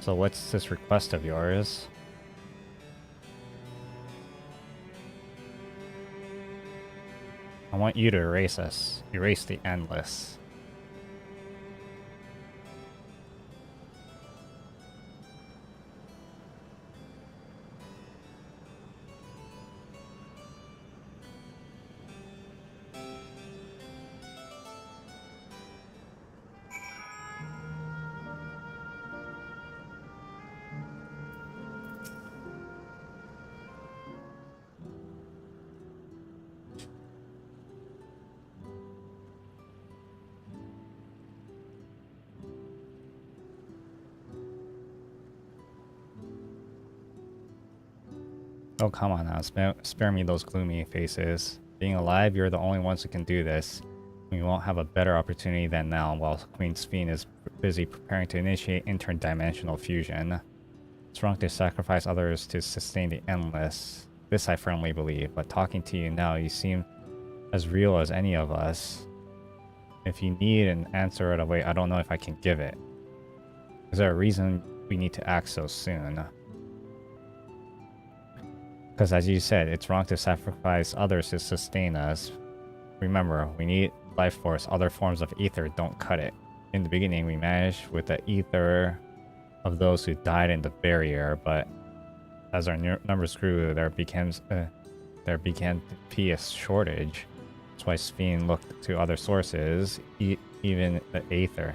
[SPEAKER 1] So what's this request of yours? I want you to erase us. Erase the endless. Oh, come on now. Spare me those gloomy faces. Being alive, you're the only ones who can do this. We won't have a better opportunity than now while Queen Sphene is busy preparing to initiate interdimensional fusion. It's wrong to sacrifice others to sustain the endless. This I firmly believe, but talking to you now, you seem as real as any of us. If you need an answer right away, I don't know if I can give it. Is there a reason we need to act so soon? Because as you said, it's wrong to sacrifice others to sustain us. Remember, we need life force. Other forms of ether don't cut it. In the beginning, we managed with the ether of those who died in the barrier, but as our numbers grew, there began to be a shortage. That's why Sphene looked to other sources, even the ether.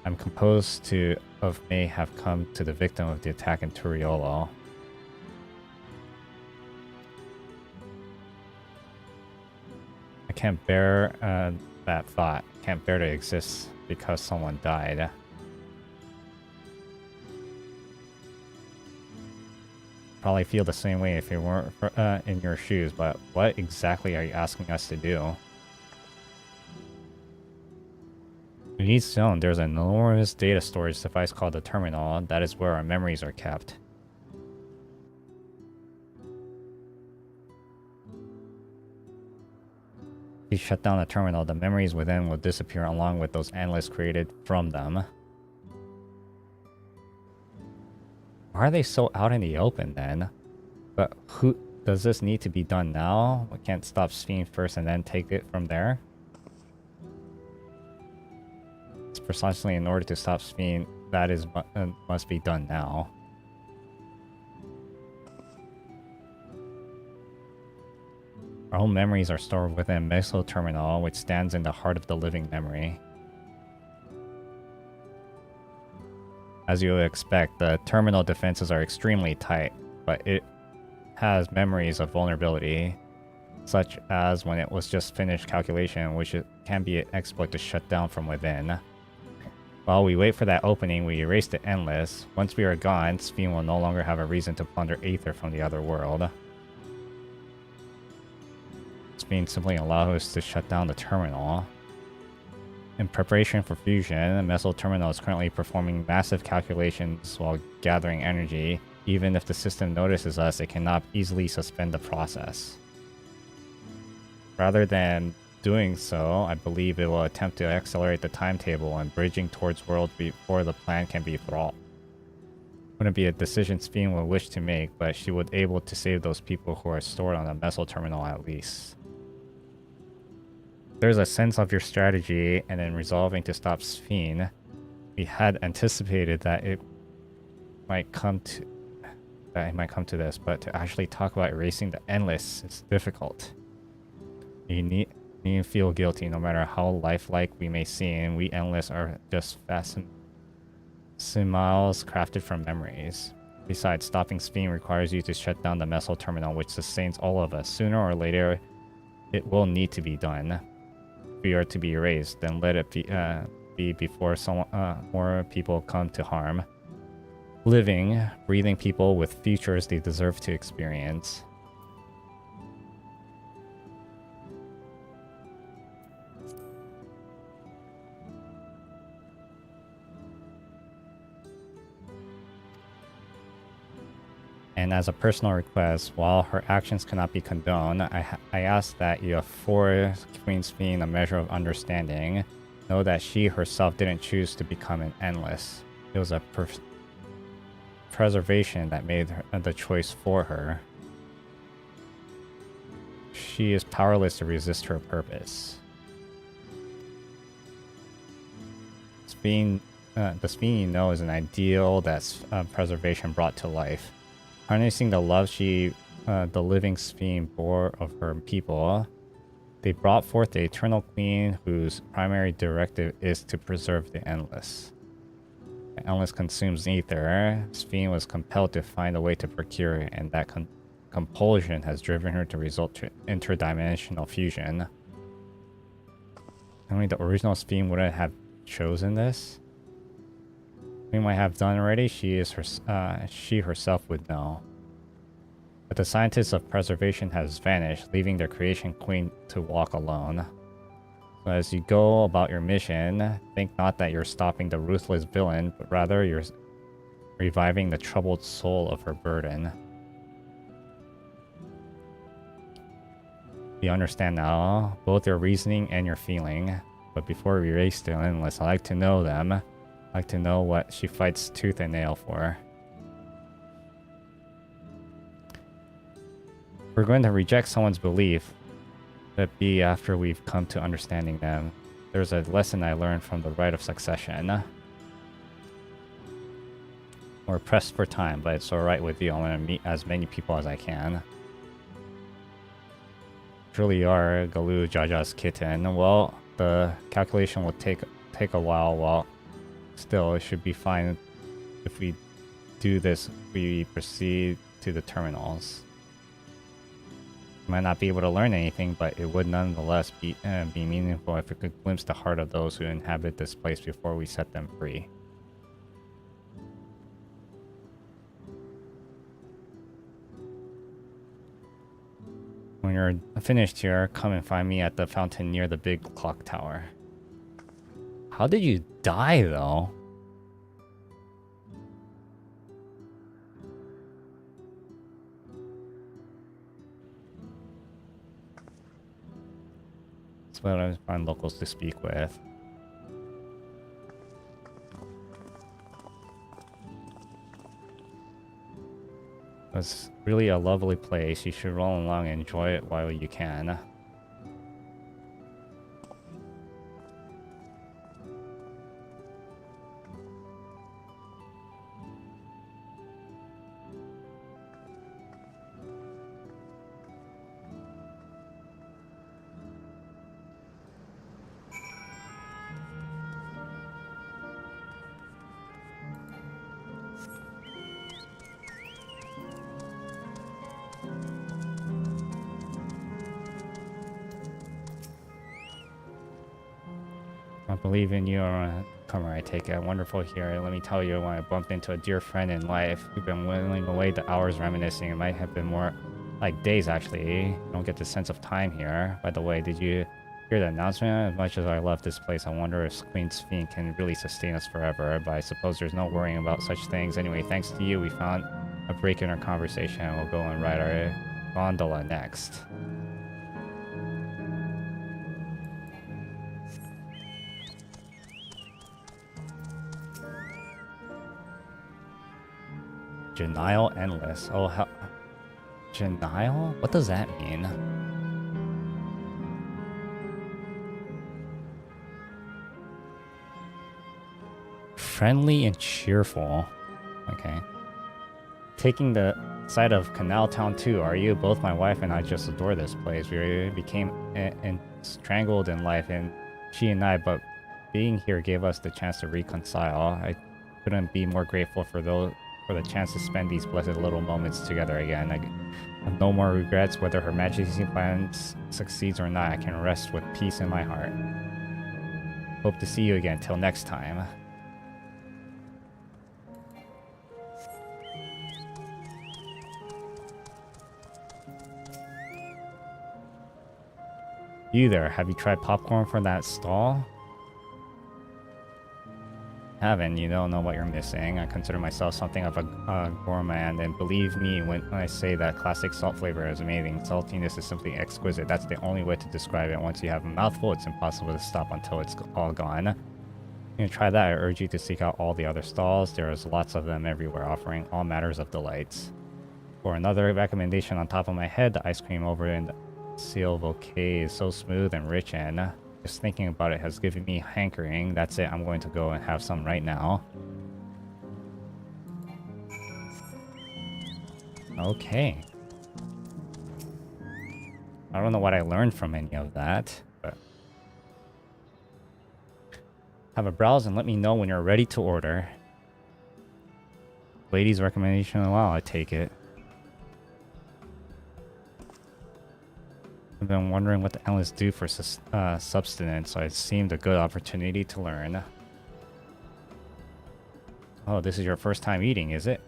[SPEAKER 1] I'm composed of may have come to the victim of the attack in Turiolo. I can't bear that thought. Can't bear to exist because someone died. Probably feel the same way if you weren't in your shoes, but what exactly are you asking us to do? In each zone, there's an enormous data storage device called the terminal. That is where our memories are kept. If you shut down the terminal, the memories within will disappear along with those endless created from them. Why are they so out in the open then? But who does this need to be done now? We can't stop Sphene first and then take it from there? It's precisely in order to stop Sphene that is must be done now. Our own memories are stored within a Meso terminal, which stands in the heart of the living memory. As you would expect, the terminal defenses are extremely tight, but it has memories of vulnerability, such as when it was just finished calculation, which can be an exploit to shut down from within. While we wait for that opening, we erase the endless. Once we are gone, Sphene will no longer have a reason to plunder ether from the other world. Sphene simply allows us to shut down the terminal. In preparation for fusion, the Meso terminal is currently performing massive calculations while gathering energy. Even if the system notices us, it cannot easily suspend the process. Rather than doing so, I believe it will attempt to accelerate the timetable and bridging towards worlds before the plan can be throttled. Wouldn't be a decision Sphene would wish to make, but she would be able to save those people who are stored on the Meso terminal at least. There's a sense of your strategy, and in resolving to stop Sphene, we had anticipated that it might come to this, but to actually talk about erasing the endless is difficult. You need to feel guilty no matter how lifelike we may seem. We endless are just smiles crafted from memories. Besides, stopping Sphene requires you to shut down the Meso terminal, which sustains all of us. Sooner or later, it will need to be done. If we are to be erased, then let it be before more people come to harm. Living, breathing people with futures they deserve to experience. And as a personal request, while her actions cannot be condoned, I ask that you afford Queen Sphene a measure of understanding. Know that she herself didn't choose to become an endless. It was a preservation that made the choice for her. She is powerless to resist her purpose. The Sphene you know is an ideal that preservation brought to life. Harnessing the love the living Sphene bore of her people, they brought forth the eternal queen whose primary directive is to preserve the endless. The endless consumes ether. Sphene was compelled to find a way to procure it, and that compulsion has driven her to result to interdimensional fusion. I mean, the original Sphene wouldn't have chosen this. We might have done already. She herself would know. But the scientist of preservation has vanished, leaving their creation queen to walk alone. So as you go about your mission, think not that you're stopping the ruthless villain, but rather you're reviving the troubled soul of her burden. You understand now, both your reasoning and your feeling. But before we race to endless, I like to know them. I like to know what she fights tooth and nail for. We're going to reject someone's belief, but be after we've come to understanding them. There's a lesson I learned from the rite of succession. We're pressed for time, but it's alright with you. I want to meet as many people as I can. Truly are Galoo Jaja's kitten. Well, the calculation will take a while. Well, still, it should be fine if we do this. We proceed to the terminals. Might not be able to learn anything, but it would nonetheless be meaningful if we could glimpse the heart of those who inhabit this place before we set them free. When you're finished here, come and find me at the fountain near the big clock tower. How did you die, though? That's what I find locals to speak with. It's really a lovely place. You should roll along and enjoy it while you can. I believe in you, comer, I take it. Wonderful here. Let me tell you, when I bumped into a dear friend in life, we've been whittling away the hours reminiscing. It might have been more like days, actually. You don't get the sense of time here. By the way, did you hear the announcement? As much as I love this place, I wonder if Queen Sphene can really sustain us forever. But I suppose there's no worrying about such things. Anyway, thanks to you, we found a break in our conversation. We'll go and ride our gondola next. Genial Endless. Oh, how... Genial? What does that mean? Friendly and cheerful. Okay. Taking the side of Canal Town too, are you? Both my wife and I just adore this place. We became strangled in life, and she and I, but being here gave us the chance to reconcile. I couldn't be more grateful for the chance to spend these blessed little moments together again. I have no more regrets. Whether Her Majesty's plan succeeds or not, I can rest with peace in my heart. Hope to see you again. Till next time. You there, have you tried popcorn from that stall? haven't, you don't know what you're missing. I consider myself something of a gourmand, and believe me when I say that classic salt flavor is amazing. Saltiness is simply exquisite. That's the only way to describe it. Once you have a mouthful, it's impossible to stop until it's all gone. You try that, I urge you to seek out all the other stalls. There's lots of them everywhere, offering all matters of delights. For another recommendation on top of my head, the ice cream over in the Seal Bouquet is so smooth and rich, and just thinking about it has given me hankering. That's it, I'm going to go and have some right now. Okay. I don't know what I learned from any of that, but have a browse and let me know when you're ready to order. Lady's recommendation, well, I take it. I've been wondering what the analysts do for subsistence, so it seemed a good opportunity to learn. Oh, this is your first time eating, is it?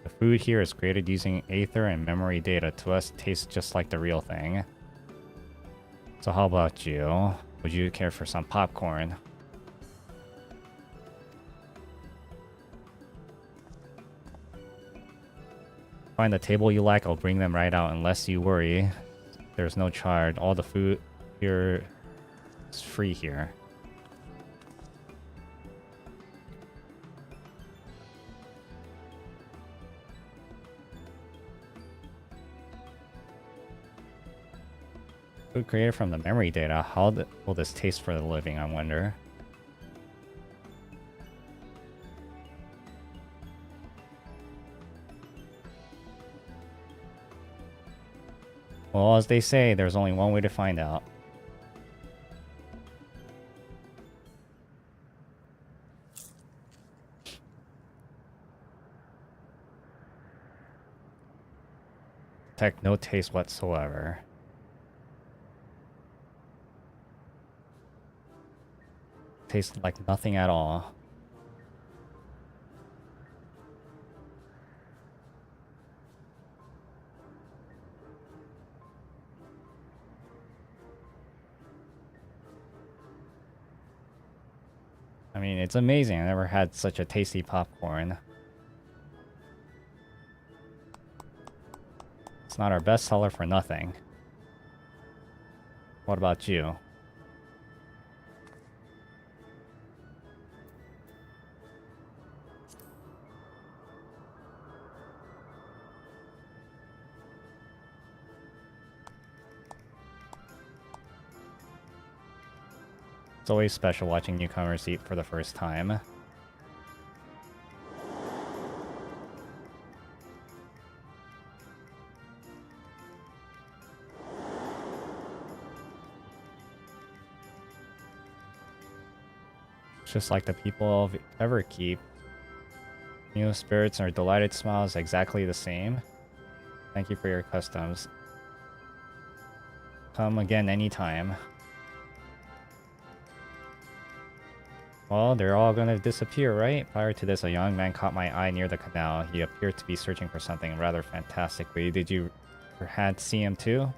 [SPEAKER 1] The food here is created using Aether and memory data. To us, it tastes just like the real thing. So how about you? Would you care for some popcorn? Find the table you like, I'll bring them right out. Unless you worry, there's no charge. All the food here is free here. Food created from the memory data. How will this taste for the living, I wonder? Well, as they say, there's only one way to find out. Detect no taste whatsoever. Tastes like nothing at all. I mean, it's amazing. I never had such a tasty popcorn. It's not our best seller for nothing. What about you? It's always special watching newcomers eat for the first time. Just like the people of Everkeep. New spirits or delighted smiles exactly the same. Thank you for your customs. Come again anytime. Well, they're all gonna disappear, right? Prior to this, a young man caught my eye near the canal. He appeared to be searching for something rather fantastically. Did you perhaps see him too?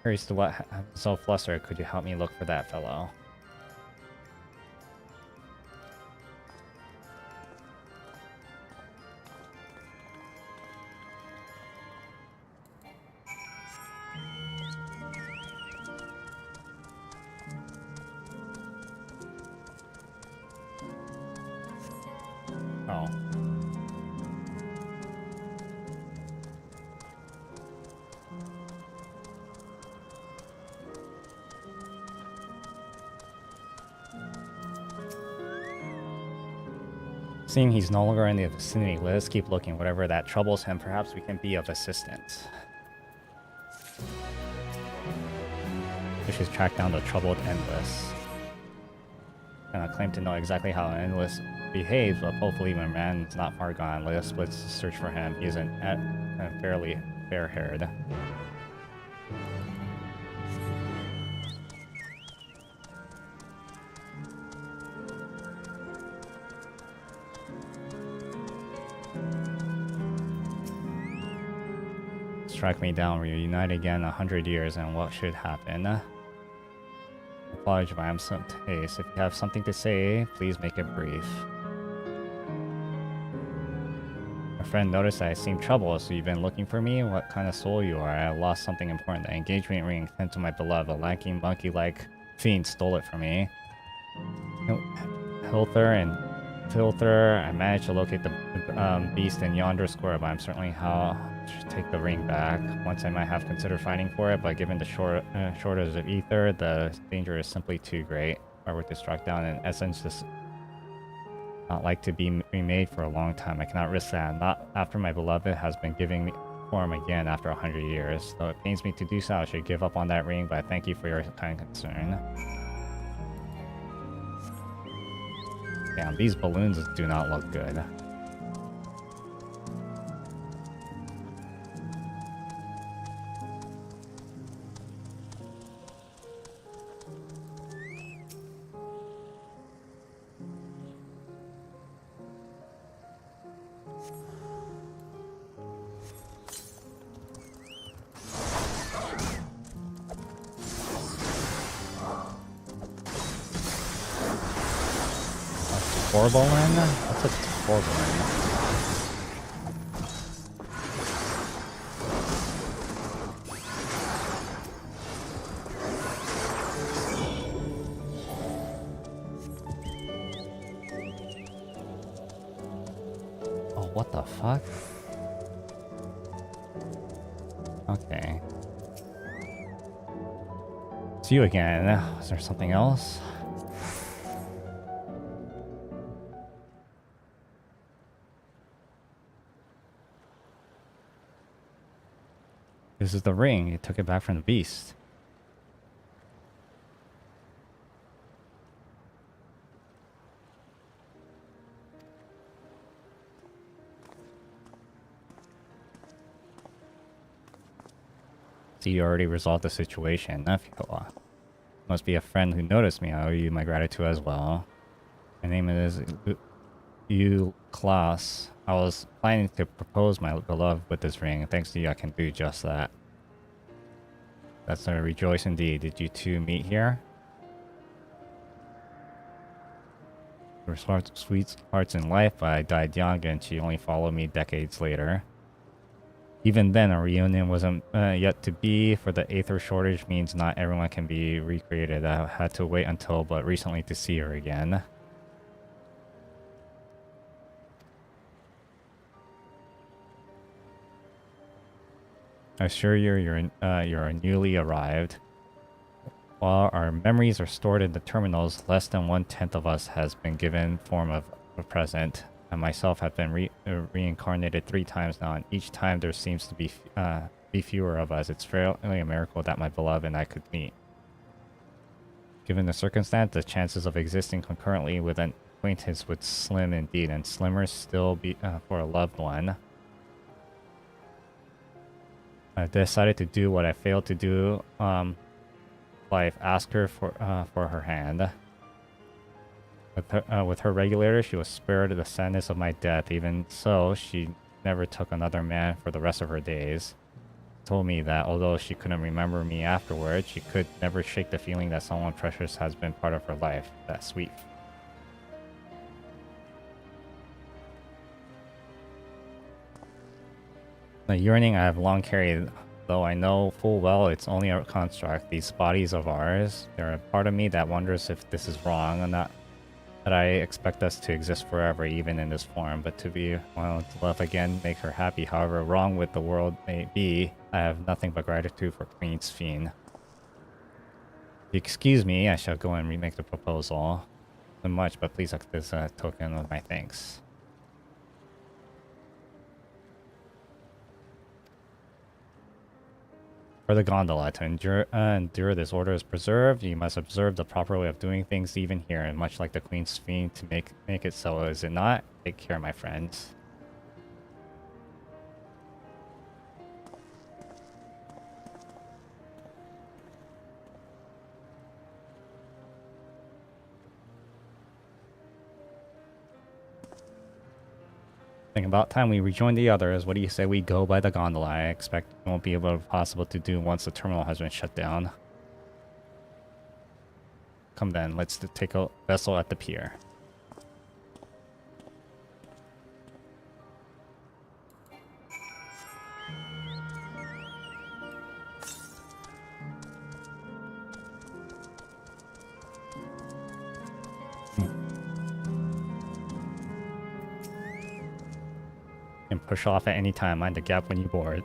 [SPEAKER 1] Curious to what I'm so flustered. Could you help me look for that fellow? Oh. Seeing he's no longer in the vicinity, let us keep looking. Whatever that troubles him, perhaps we can be of assistance. We should track down the troubled Endless. And I claim to know exactly how Endless behaves, but hopefully my man is not far gone. Let us split search for him. He isn't fairly fair-haired. strike me down, reunite again 100 years, and what should happen? Apologize if I am some taste. If you have something to say, please make it brief. My friend noticed that I seemed troubled, so you've been looking for me? What kind of soul you are? I lost something important. The engagement ring sent to my beloved. A lanky monkey-like fiend stole it from me. Hilther and Filther, I managed to locate the beast in yonder square, but I'm certainly how to take the ring back. Once I might have considered fighting for it, but given the shortage of ether, the danger is simply too great. If I were to strike down in essence, this not like to be remade for a long time. I cannot risk that. Not after my beloved has been giving me form again after 100 years. Though it pains me to do so, I should give up on that ring, but I thank you for your kind concern. Damn, these balloons do not look good. Torbalin? What's a Torbalin? Oh, what the fuck? Okay. See you again. Is there something else? This is the ring. You took it back from the beast. So you already resolved the situation. Must be a friend who noticed me. I owe you my gratitude as well. My name is Klaus. I was planning to propose my beloved with this ring. Thanks to you, I can do just that. That's a rejoice indeed. Did you two meet here? There were sweet hearts in life, but I died young and she only followed me decades later. Even then, a reunion wasn't yet to be, for the aether shortage means not everyone can be recreated. I had to wait until but recently to see her again. I assure you, you're newly arrived. While our memories are stored in the terminals, less than 1/10 of us has been given form of a present. I myself have been reincarnated 3 times now, and each time there seems to be fewer of us. It's fairly a miracle that my beloved and I could meet. Given the circumstance, the chances of existing concurrently with an acquaintance would slim indeed, and slimmer still be for a loved one. I decided to do what I failed to do. Life, ask her for her hand. With her regulator, she was spared the sadness of my death. Even so, she never took another man for the rest of her days. Told me that although she couldn't remember me afterwards, she could never shake the feeling that someone precious has been part of her life. That's sweet. The yearning I have long carried, though I know full well it's only a construct. These bodies of ours, they're a part of me that wonders if this is wrong, and not that I expect us to exist forever, even in this form, but to be to love again, make her happy. However wrong with the world may be, I have nothing but gratitude for Queen Sphene. If you excuse me, I shall go and remake the proposal. Not much, but please accept this token of my thanks. For the gondola, to endure this order is preserved, you must observe the proper way of doing things even here, and much like the Queen Sphene to make it so, is it not? Take care, my friends. Think about time we rejoin the others. What do you say we go by the gondola? I expect it won't be possible to do once the terminal has been shut down. Come then, let's take a vessel at the pier. Can push off at any time. Mind the gap when you board.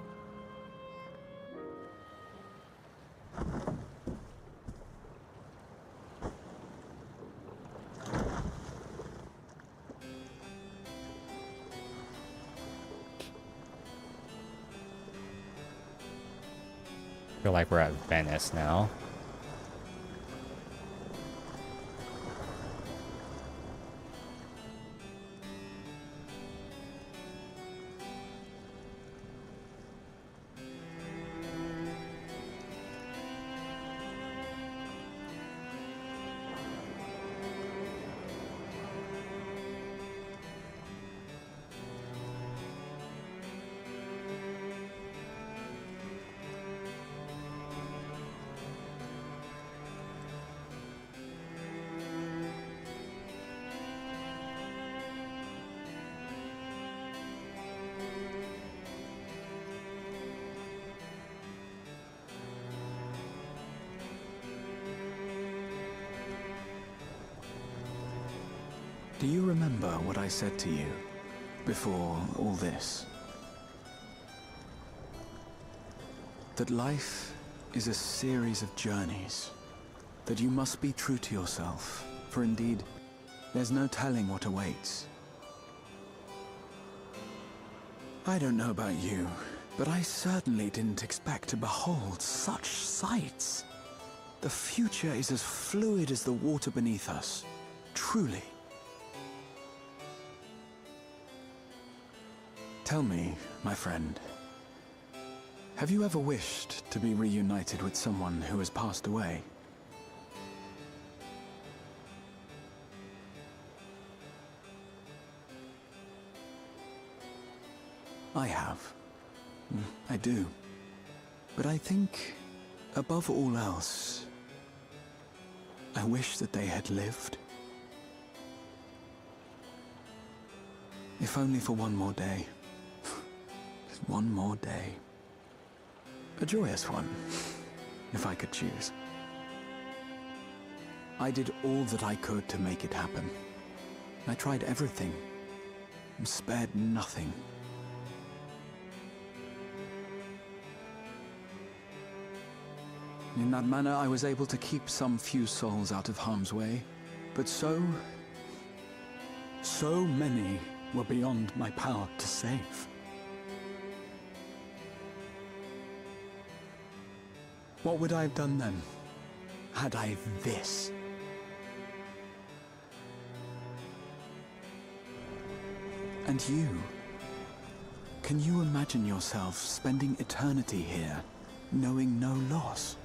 [SPEAKER 1] Feel like we're at Venice now.
[SPEAKER 6] Do you remember what I said to you before all this? That life is a series of journeys, that you must be true to yourself, for indeed, there's no telling what awaits. I don't know about you, but I certainly didn't expect to behold such sights. The future is as fluid as the water beneath us, truly. Tell me, my friend, have you ever wished to be reunited with someone who has passed away? I have. I do. But I think, above all else, I wish that they had lived. If only for one more day. One more day. A joyous one, if I could choose. I did all that I could to make it happen. I tried everything, and spared nothing. In that manner, I was able to keep some few souls out of harm's way, but so many were beyond my power to save. What would I have done then, had I this? And you? Can you imagine yourself spending eternity here, knowing no loss?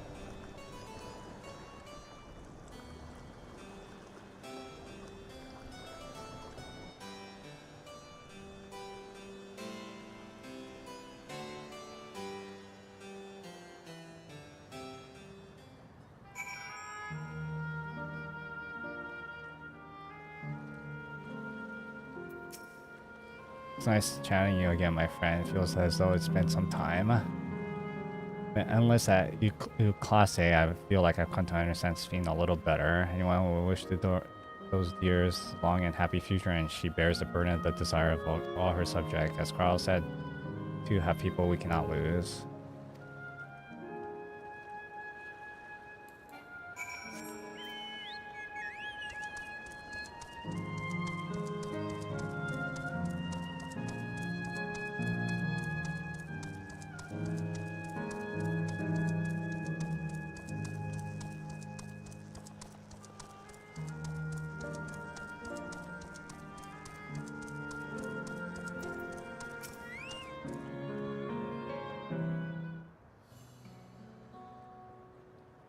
[SPEAKER 1] It's nice chatting you again, my friend. It feels as though it's been some time. Unless at class A, I feel like I've come to understand Sphene a little better. Anyone who will wish those dears long and happy future, and she bears the burden of the desire of all her subjects. As Carl said, to have people we cannot lose.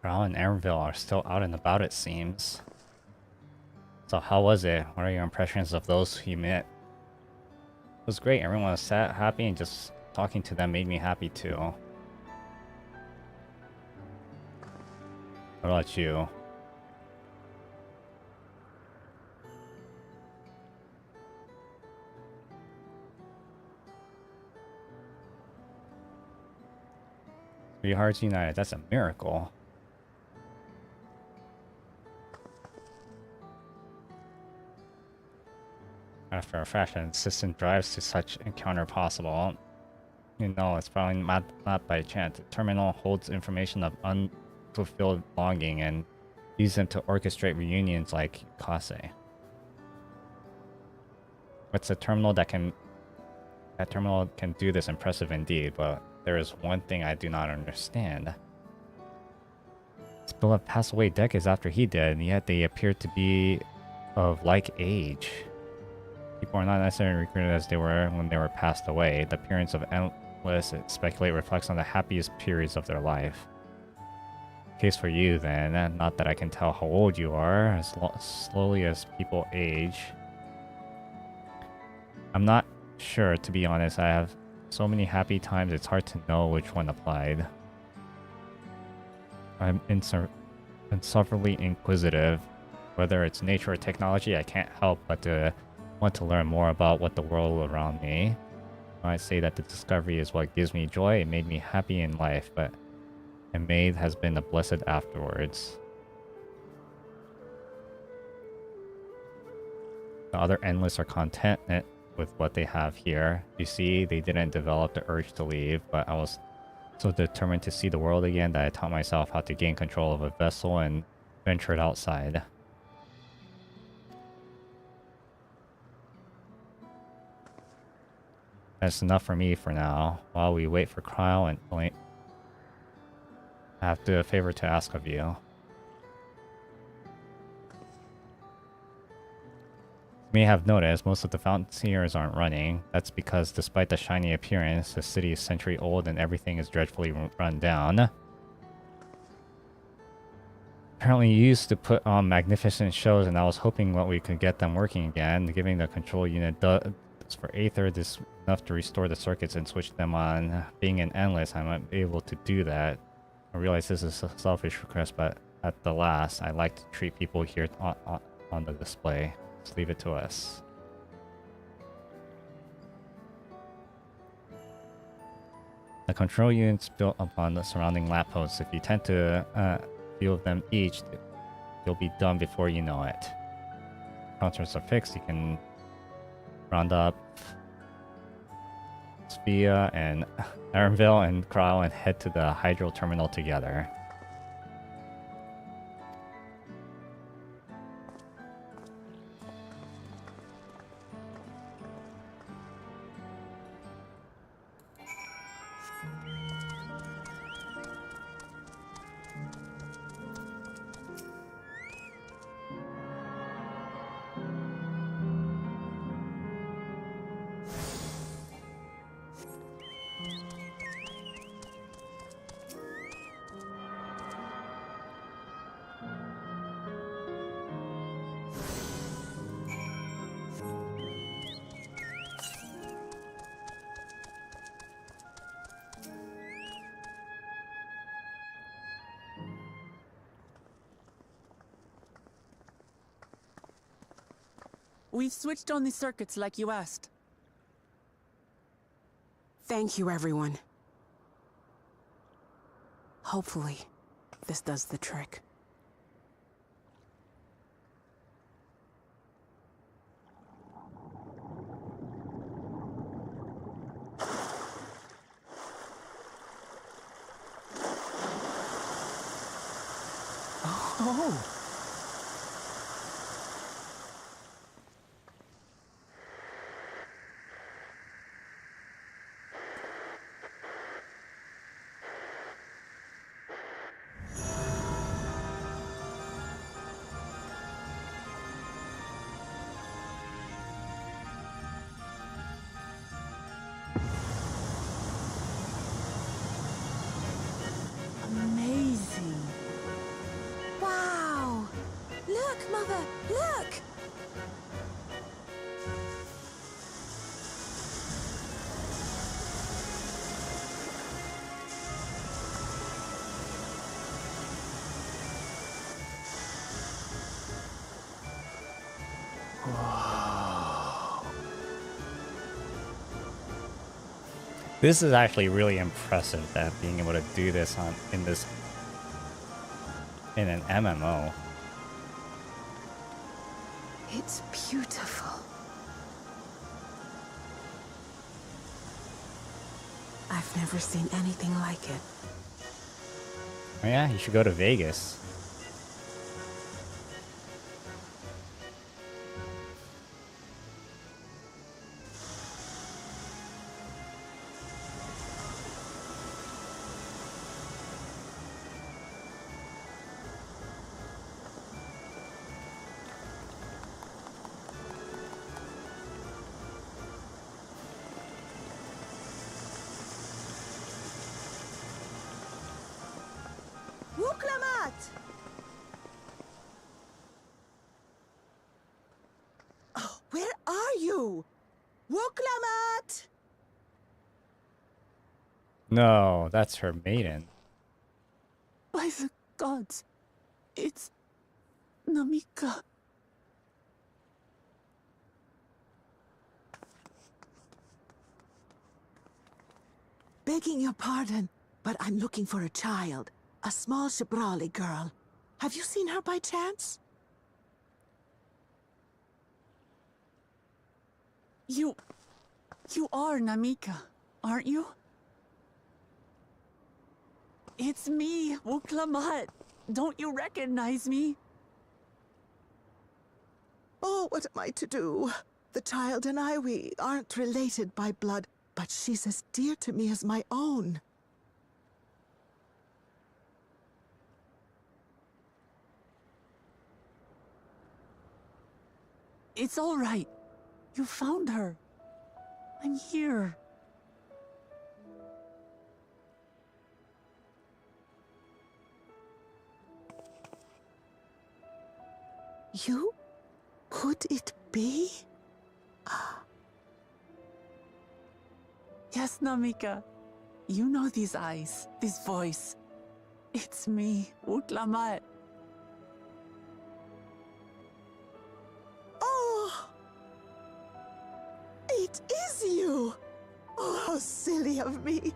[SPEAKER 1] Raul and Aaronville are still out and about, it seems. So how was it? What are your impressions of those you met? was great. Everyone was sad, happy, and just talking to them made me happy too. What about you? Three hearts united. That's a miracle. After a fashion, insistent drives to such encounter possible. You know, it's probably not by chance. The terminal holds information of unfulfilled longing and uses them to orchestrate reunions like Kase. What's a terminal that can do this? Impressive indeed, but there is one thing I do not understand. Spilla passed away decades after he did, and yet they appear to be of like age. People are not necessarily recruited as they were when they were passed away. The appearance of endless speculate reflects on the happiest periods of their life. Case for you then, not that I can tell how old you are, as slowly as people age. I'm not sure, to be honest. I have so many happy times, it's hard to know which one applied. I'm insufferably inquisitive. Whether it's nature or technology, I can't help but to want to learn more about what the world around me. I say that the discovery is what gives me joy. It made me happy in life, but it has been a blessed afterwards. The other endless are content with what they have here. You see, they didn't develop the urge to leave, but I was so determined to see the world again that I taught myself how to gain control of a vessel and ventured outside. That's enough for me for now. While we wait for Cryle and Blink, I have a favor to ask of you. You may have noticed most of the fountainers aren't running. That's because despite the shiny appearance, the city is century old and everything is dreadfully run down. Apparently you used to put on magnificent shows, and I was hoping that we could get them working again. Giving the control unit for Aether this enough to restore the circuits and switch them on. Being an endless, I might be able to do that. I realize this is a selfish request, but at the last, I like to treat people here on the display. Just leave it to us. The control units built upon the surrounding lampposts. If you tend to few of them each, you'll be done before you know it. Counters are fixed. You can round up Svea and Arenville and Cryle and head to the hydro terminal together.
[SPEAKER 5] We've switched on the circuits like you asked.
[SPEAKER 4] Thank you, everyone. Hopefully, this does the trick.
[SPEAKER 5] Oh!
[SPEAKER 14] Amazing. Wow!
[SPEAKER 1] This is actually really impressive that being able to do this in an MMO.
[SPEAKER 11] It's beautiful.
[SPEAKER 3] I've never seen anything like it.
[SPEAKER 1] Oh yeah, you should go to Vegas.
[SPEAKER 5] Where are you? Woklamat!
[SPEAKER 1] No, that's her maiden.
[SPEAKER 5] By the gods, it's Namika.
[SPEAKER 3] Begging your pardon, but I'm looking for a child. A small Shibrali girl. Have you seen her by chance?
[SPEAKER 5] You are Namika, aren't you? It's me, Wuklamat. Don't you recognize me?
[SPEAKER 3] Oh, what am I to do? The child and I, we aren't related by blood, but she's as dear to me as my own.
[SPEAKER 5] It's all right. You found her. I'm here.
[SPEAKER 3] You? Could it be?
[SPEAKER 5] Yes, Namika. You know these eyes, this voice. It's me, Wuklamat.
[SPEAKER 3] Oh! It is you! Oh, how silly of me.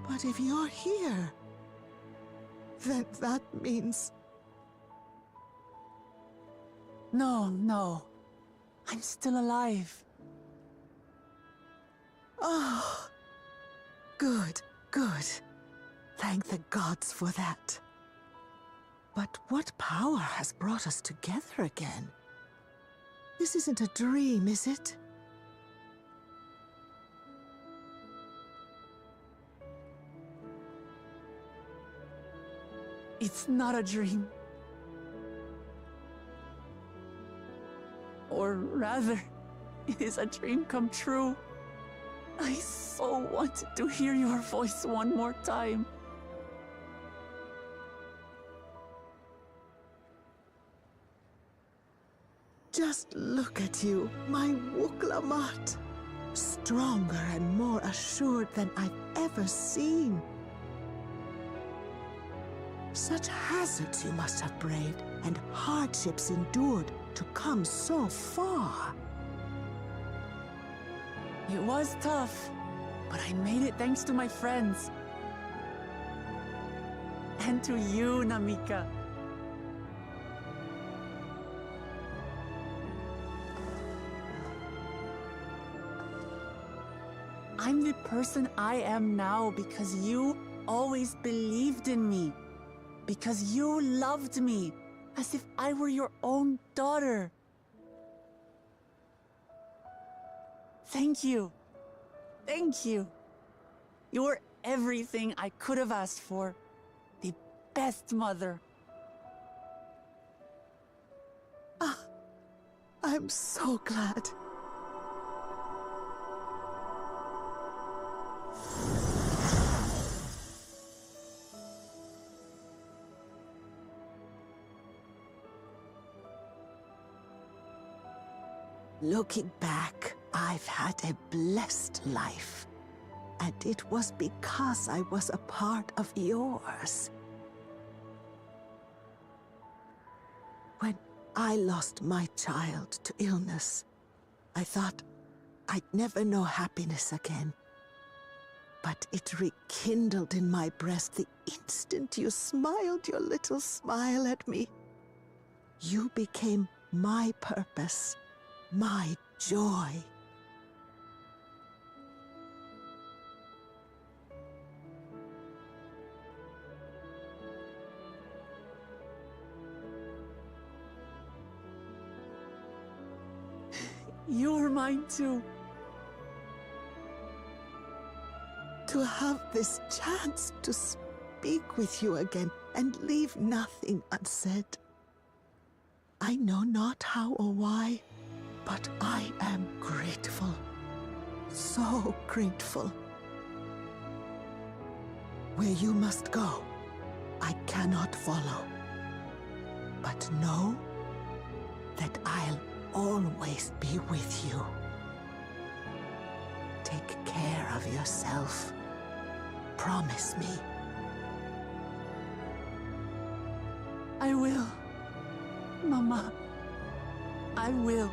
[SPEAKER 3] But if you're here, then that means...
[SPEAKER 5] No. I'm still alive.
[SPEAKER 3] Oh, good. Thank the gods for that. But what power has brought us together again? This isn't a dream, is it?
[SPEAKER 5] It's not a dream. Or rather, it is a dream come true. I so wanted to hear your voice one more time.
[SPEAKER 3] Just look at you, my Wuklamat. Stronger and more assured than I've ever seen. Such hazards you must have braved, and hardships endured to come so far.
[SPEAKER 5] It was tough, but I made it thanks to my friends. And to you, Namika. I'm the person I am now because you always believed in me. Because you loved me as if I were your own daughter. Thank you. Thank you. You're everything I could have asked for. The best mother.
[SPEAKER 3] Ah, I'm so glad. Looking back, I've had a blessed life. And it was because I was a part of yours. When I lost my child to illness, I thought I'd never know happiness again. But it rekindled in my breast the instant you smiled your little smile at me. You became my purpose, my joy.
[SPEAKER 5] You're mine too.
[SPEAKER 3] To have this chance to speak with you again and leave nothing unsaid. I know not how or why, but I am grateful. So grateful. Where you must go, I cannot follow. But know that I'll always be with you. Take care of yourself. Promise me.
[SPEAKER 5] I will. Mama. I will.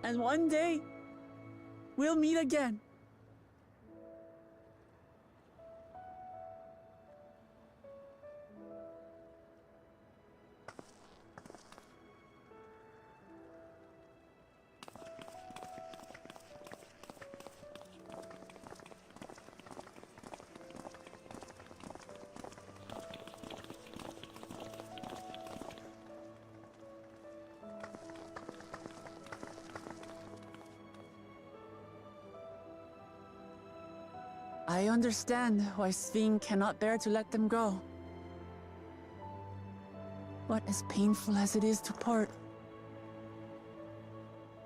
[SPEAKER 5] And one day, we'll meet again. I understand why Sving cannot bear to let them go. But as painful as it is to part,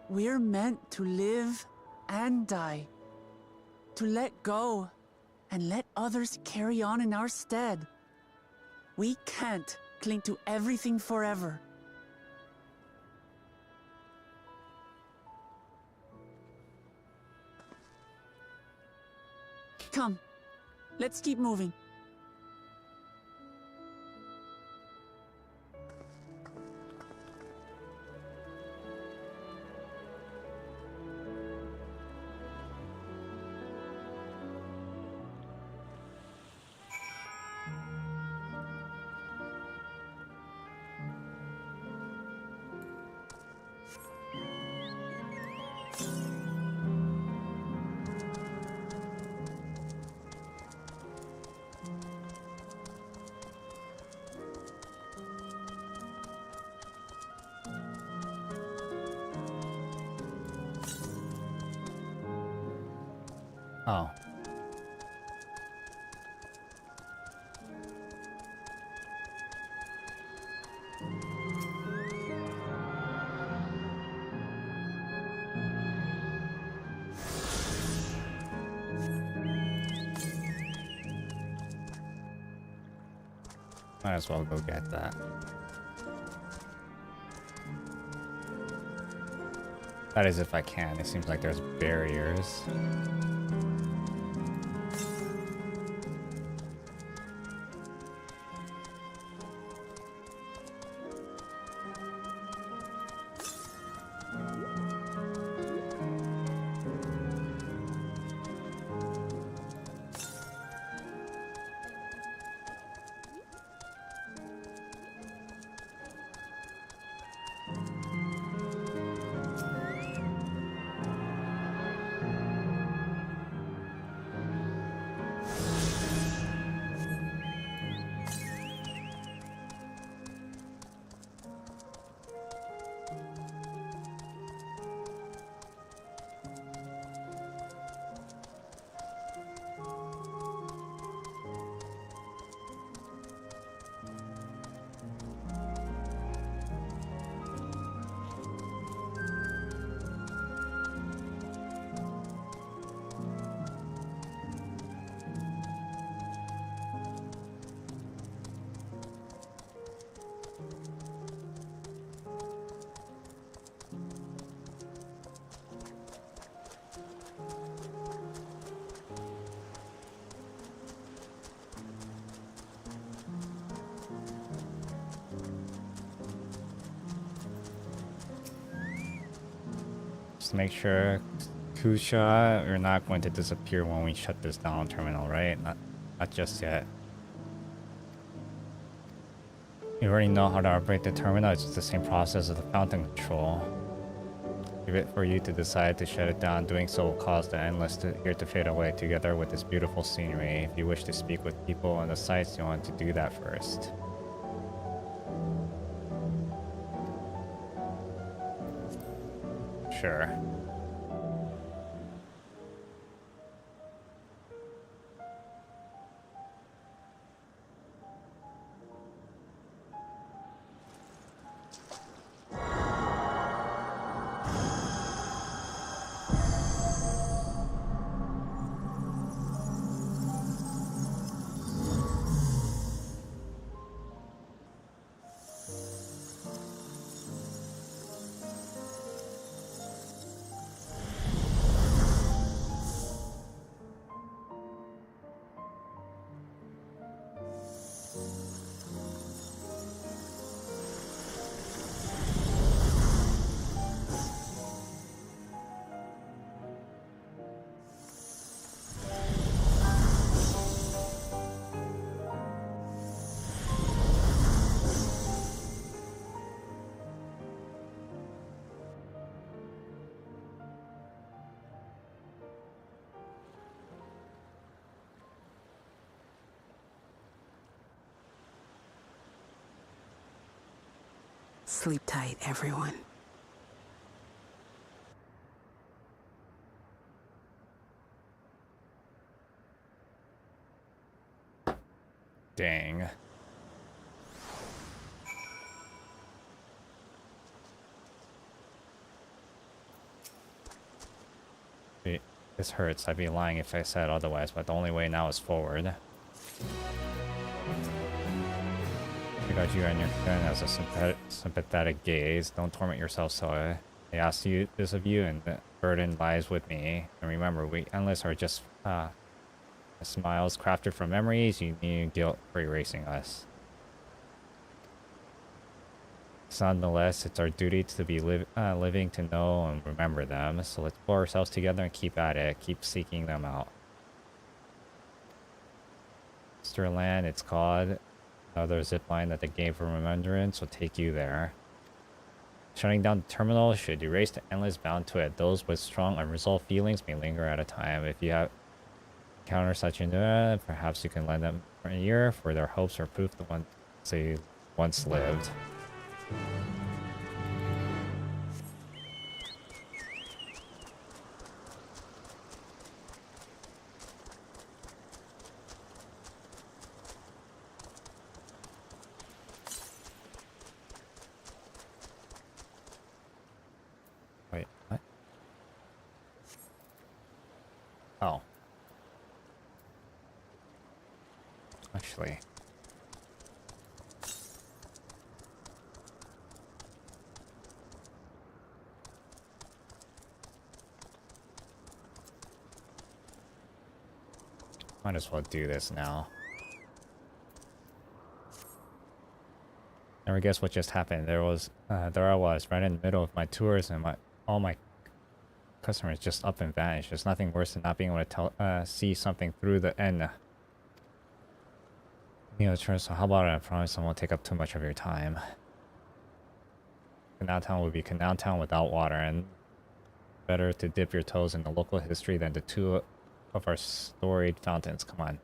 [SPEAKER 5] we're meant to live and die. To let go and let others carry on in our stead. We can't cling to everything forever. Come, let's keep moving.
[SPEAKER 1] Oh. Might as well go get that. That is if I can. It seems like there's barriers. Just make sure, Kusha, you're not going to disappear when we shut this down terminal, right? Not just yet. You already know how to operate the terminal. It's just the same process as the fountain control. Leave it for you to decide to shut it down. Doing so will cause the endless here to fade away together with this beautiful scenery. If you wish to speak with people on the sites, you want to do that first. Sure.
[SPEAKER 3] Sleep tight, everyone.
[SPEAKER 1] Dang. This hurts. I'd be lying if I said otherwise, but the only way now is forward. I got you and your friend as a sympathetic gaze. Don't torment yourself so I ask you this of you, and the burden lies with me. And remember, we endless are just smiles crafted from memories. You need guilt for erasing us. Nonetheless, it's our duty to be living to know and remember them. So let's pull ourselves together and keep at it. Keep seeking them out. Sterland, it's called. Another zipline that the game for remembrance will take you there. Shutting down the terminal should erase the endless bound to it. Those with strong unresolved feelings may linger at a time. If you have encountered such an perhaps you can lend them for a year, for their hopes are proof the ones they once lived. Wait, what? Oh. Actually. Might as well do this now. Never guess what just happened. There I was, right in the middle of my tours, and all my customers just up and vanished. There's nothing worse than not being able to see something through the end. You know, so how about it? I promise I won't take up too much of your time. Canal Town would be Canal Town without water, and better to dip your toes in the local history than the two of our storied fountains. Come on.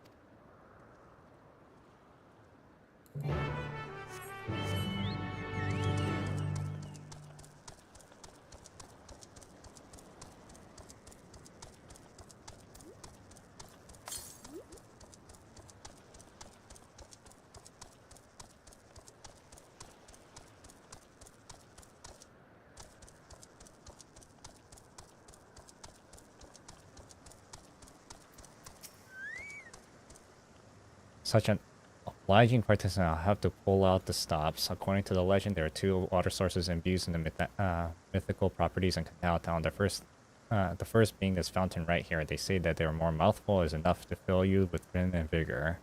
[SPEAKER 1] Such an obliging participant. I'll have to pull out the stops. According to the legend, there are two water sources imbued in the mythical properties in Canal Town. The first being this fountain right here. They say that their more mouthful is enough to fill you with vim and vigor.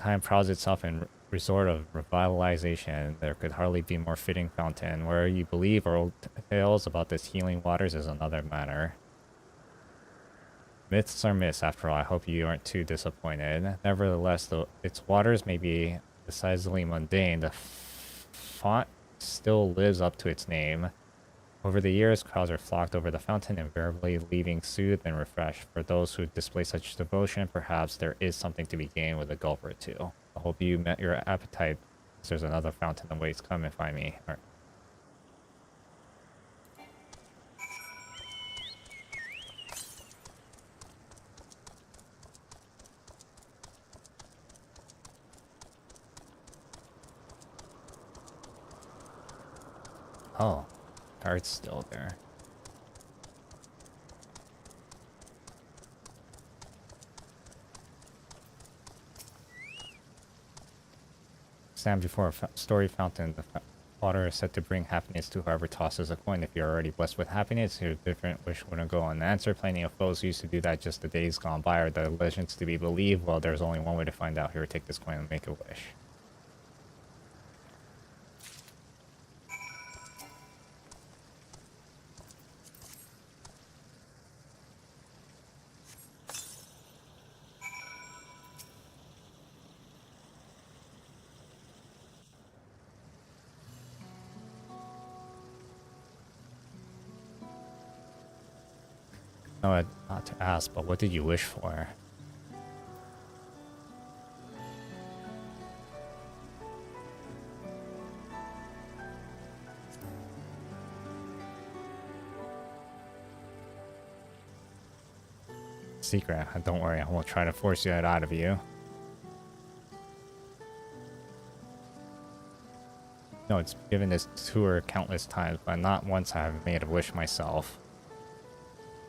[SPEAKER 1] Time prowls itself in resort of revitalization, there could hardly be more fitting fountain. Where you believe old tales about this healing waters is another matter. Myths are myths, after all. I hope you aren't too disappointed. Nevertheless, though its waters may be decidedly mundane, the font still lives up to its name. Over the years, crowds are flocked over the fountain, invariably leaving soothed and refreshed. For those who display such devotion, perhaps there is something to be gained with a gulp or two. I hope you met your appetite, because there's another fountain that waits. Come and find me. All right. Oh, guard's still there. Stand before a story fountain. The water is said to bring happiness to whoever tosses a coin. If you're already blessed with happiness, your different wish wouldn't go unanswered. Plenty of foes used to do that just the days gone by. Are the legends to be believed? Well, there's only one way to find out. Here, take this coin and make a wish. No, not to ask, but what did you wish for? Secret. Don't worry, I won't try to force it out of you. No, it's given this tour countless times, but not once have I made a wish myself.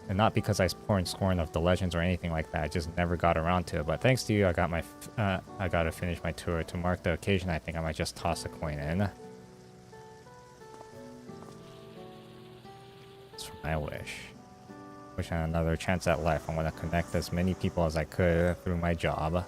[SPEAKER 1] And not because I poured scorn of the legends or anything like that. I just never got around to it. But thanks to you, I got to finish my tour. To mark the occasion, I think I might just toss a coin in. That's for my wish. Wish I had another chance at life. I want to connect as many people as I could through my job.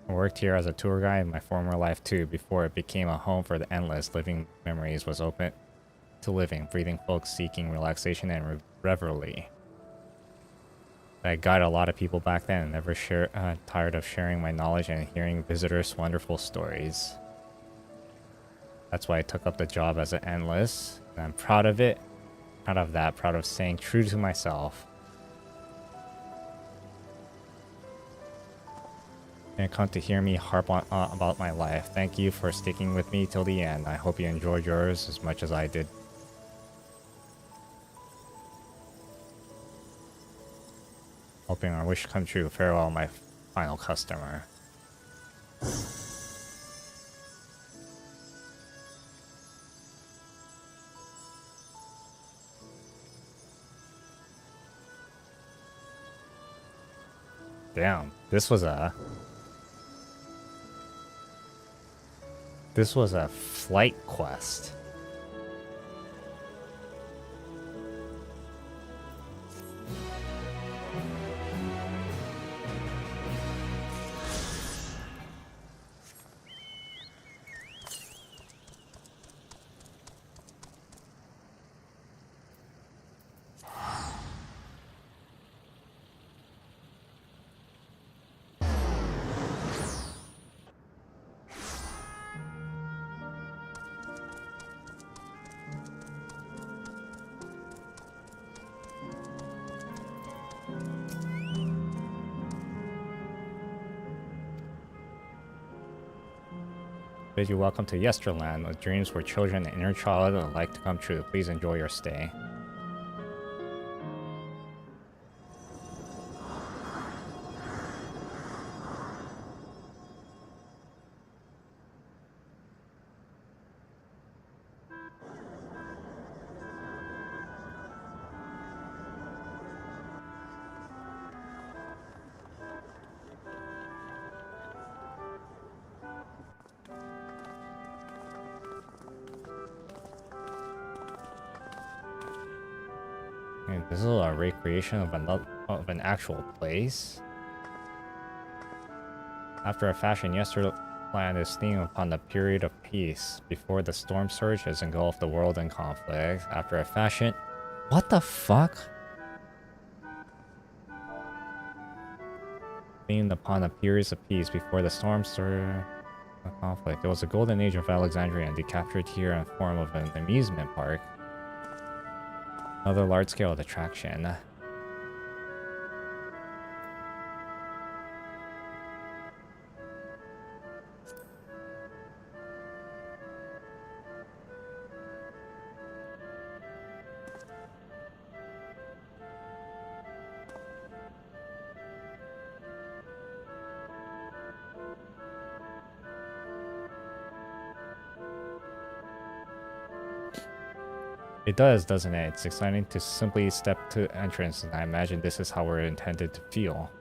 [SPEAKER 1] I worked here as a tour guide in my former life too, before it became a home for the endless. Living memories was open to living, breathing folks seeking relaxation and revelry. I guided a lot of people back then and never tired of sharing my knowledge and hearing visitors' wonderful stories. That's why I took up the job as an endless, and I'm proud of it. Proud of that, proud of staying true to myself. And come to hear me harp on about my life. Thank you for sticking with me till the end. I hope you enjoyed yours as much as I did. Hoping our wish come true. Farewell, my final customer. Damn, this was a flight quest. Bid you welcome to Yesterland, with dreams for children and inner child alike to come true. Please enjoy your stay. And this is a recreation of an actual place. After a fashion, Yesterland is themed upon the period of peace, before the storm surge has engulfed the world in conflict. After a fashion... What the fuck? Themed upon the periods of peace, before the storm surge of conflict. It was the golden age of Alexandria, and they captured here in the form of an amusement park. Another large-scale attraction. It does, doesn't it? It's exciting to simply step to entrance, and I imagine this is how we're intended to feel.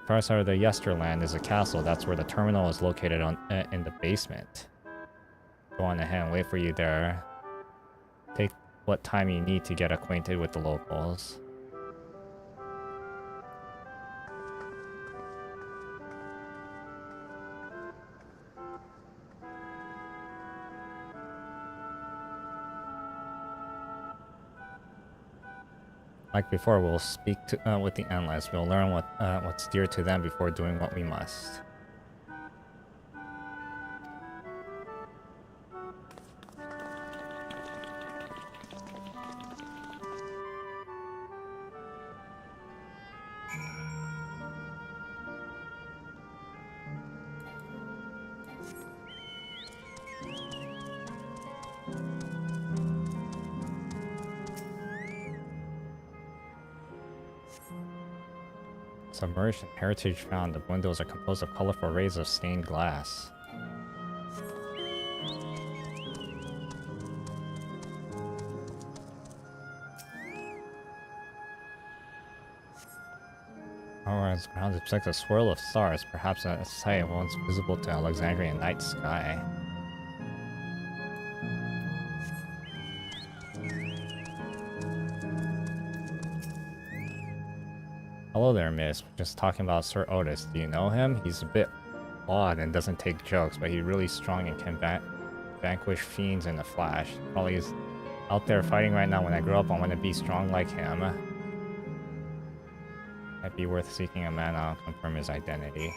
[SPEAKER 1] Far side of the Yesterland is a castle. That's where the terminal is located in the basement. Go on ahead and wait for you there. Take what time you need to get acquainted with the locals. Like before, we'll speak with the Endless. We'll learn what's dear to them before doing what we must. Submerged in heritage found, the windows are composed of colorful rays of stained glass. Around ground depicts a swirl of stars, perhaps a sight once visible to Alexandrian night sky. Hello there, miss. Just talking about Sir Otis. Do you know him? He's a bit odd and doesn't take jokes, but he's really strong and can vanquish fiends in a flash. Probably is out there fighting right now. When I grow up, I want to be strong like him. Might be worth seeking a man out to confirm his identity.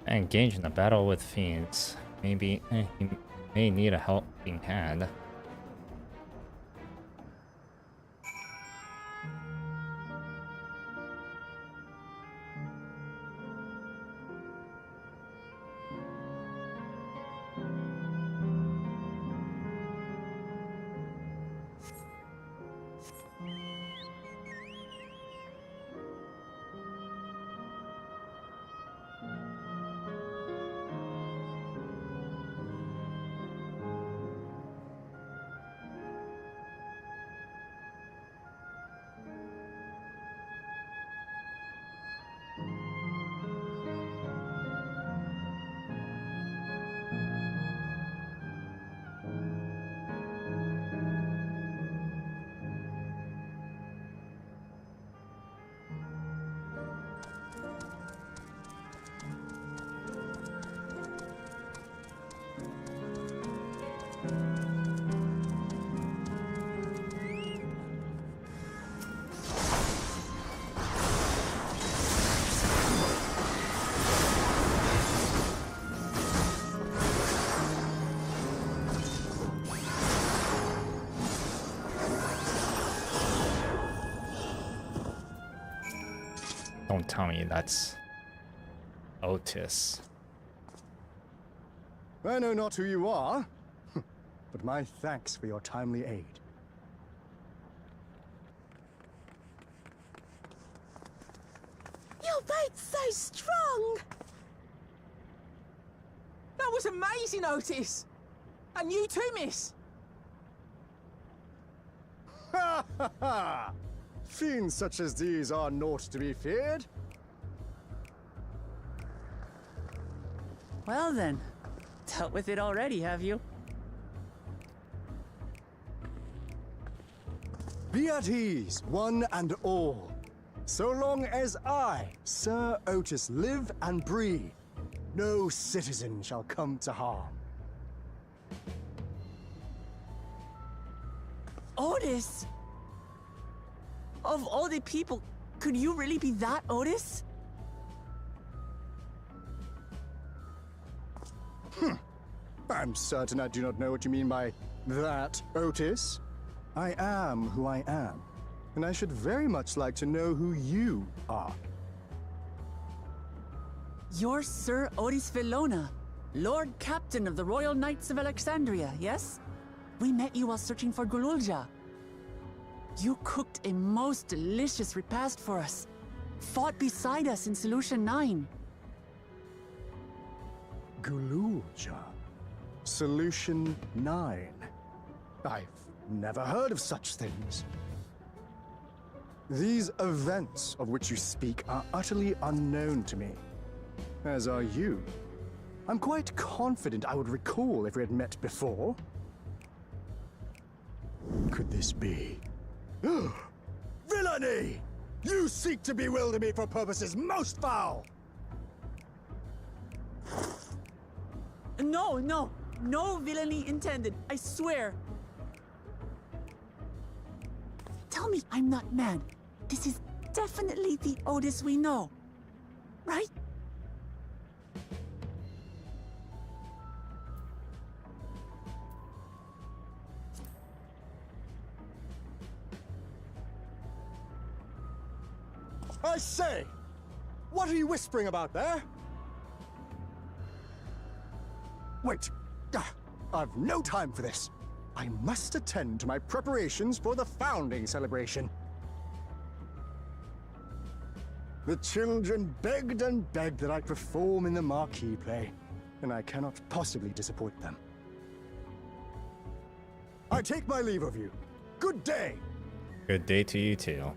[SPEAKER 1] Engage in a battle with fiends. Maybe he may need a helping hand. Don't tell me that's Otis.
[SPEAKER 7] I know not who you are, but my thanks for your timely aid.
[SPEAKER 3] Your bait's so strong!
[SPEAKER 5] That was amazing, Otis! And you too, miss!
[SPEAKER 7] Ha ha ha! Fiends such as these are naught to be feared.
[SPEAKER 5] Well then, dealt with it already, have you?
[SPEAKER 7] Be at ease, one and all. So long as I, Sir Otis, live and breathe, no citizen shall come to harm.
[SPEAKER 5] Otis? Of all the people, could you really be that Otis?
[SPEAKER 7] I'm certain I do not know what you mean by that, Otis. I am who I am, and I should very much like to know who you are.
[SPEAKER 5] You're Sir Otis Villona, Lord Captain of the Royal Knights of Alexandria, yes? We met you while searching for Gululja. You cooked a most delicious repast for us, fought beside us in Solution 9.
[SPEAKER 7] Gululja. Solution 9. I've never heard of such things. These events of which you speak are utterly unknown to me, as are you. I'm quite confident I would recall if we had met before. Could this be? Villainy! You seek to bewilder me for purposes most foul!
[SPEAKER 5] No villainy intended, I swear. Tell me I'm not mad. This is definitely the Otis we know, right?
[SPEAKER 7] I say! What are you whispering about there? Wait! I've no time for this. I must attend to my preparations for the founding celebration. The children begged and begged that I perform in the marquee play, and I cannot possibly disappoint them. I take my leave of you. Good day!
[SPEAKER 1] Good day to you too.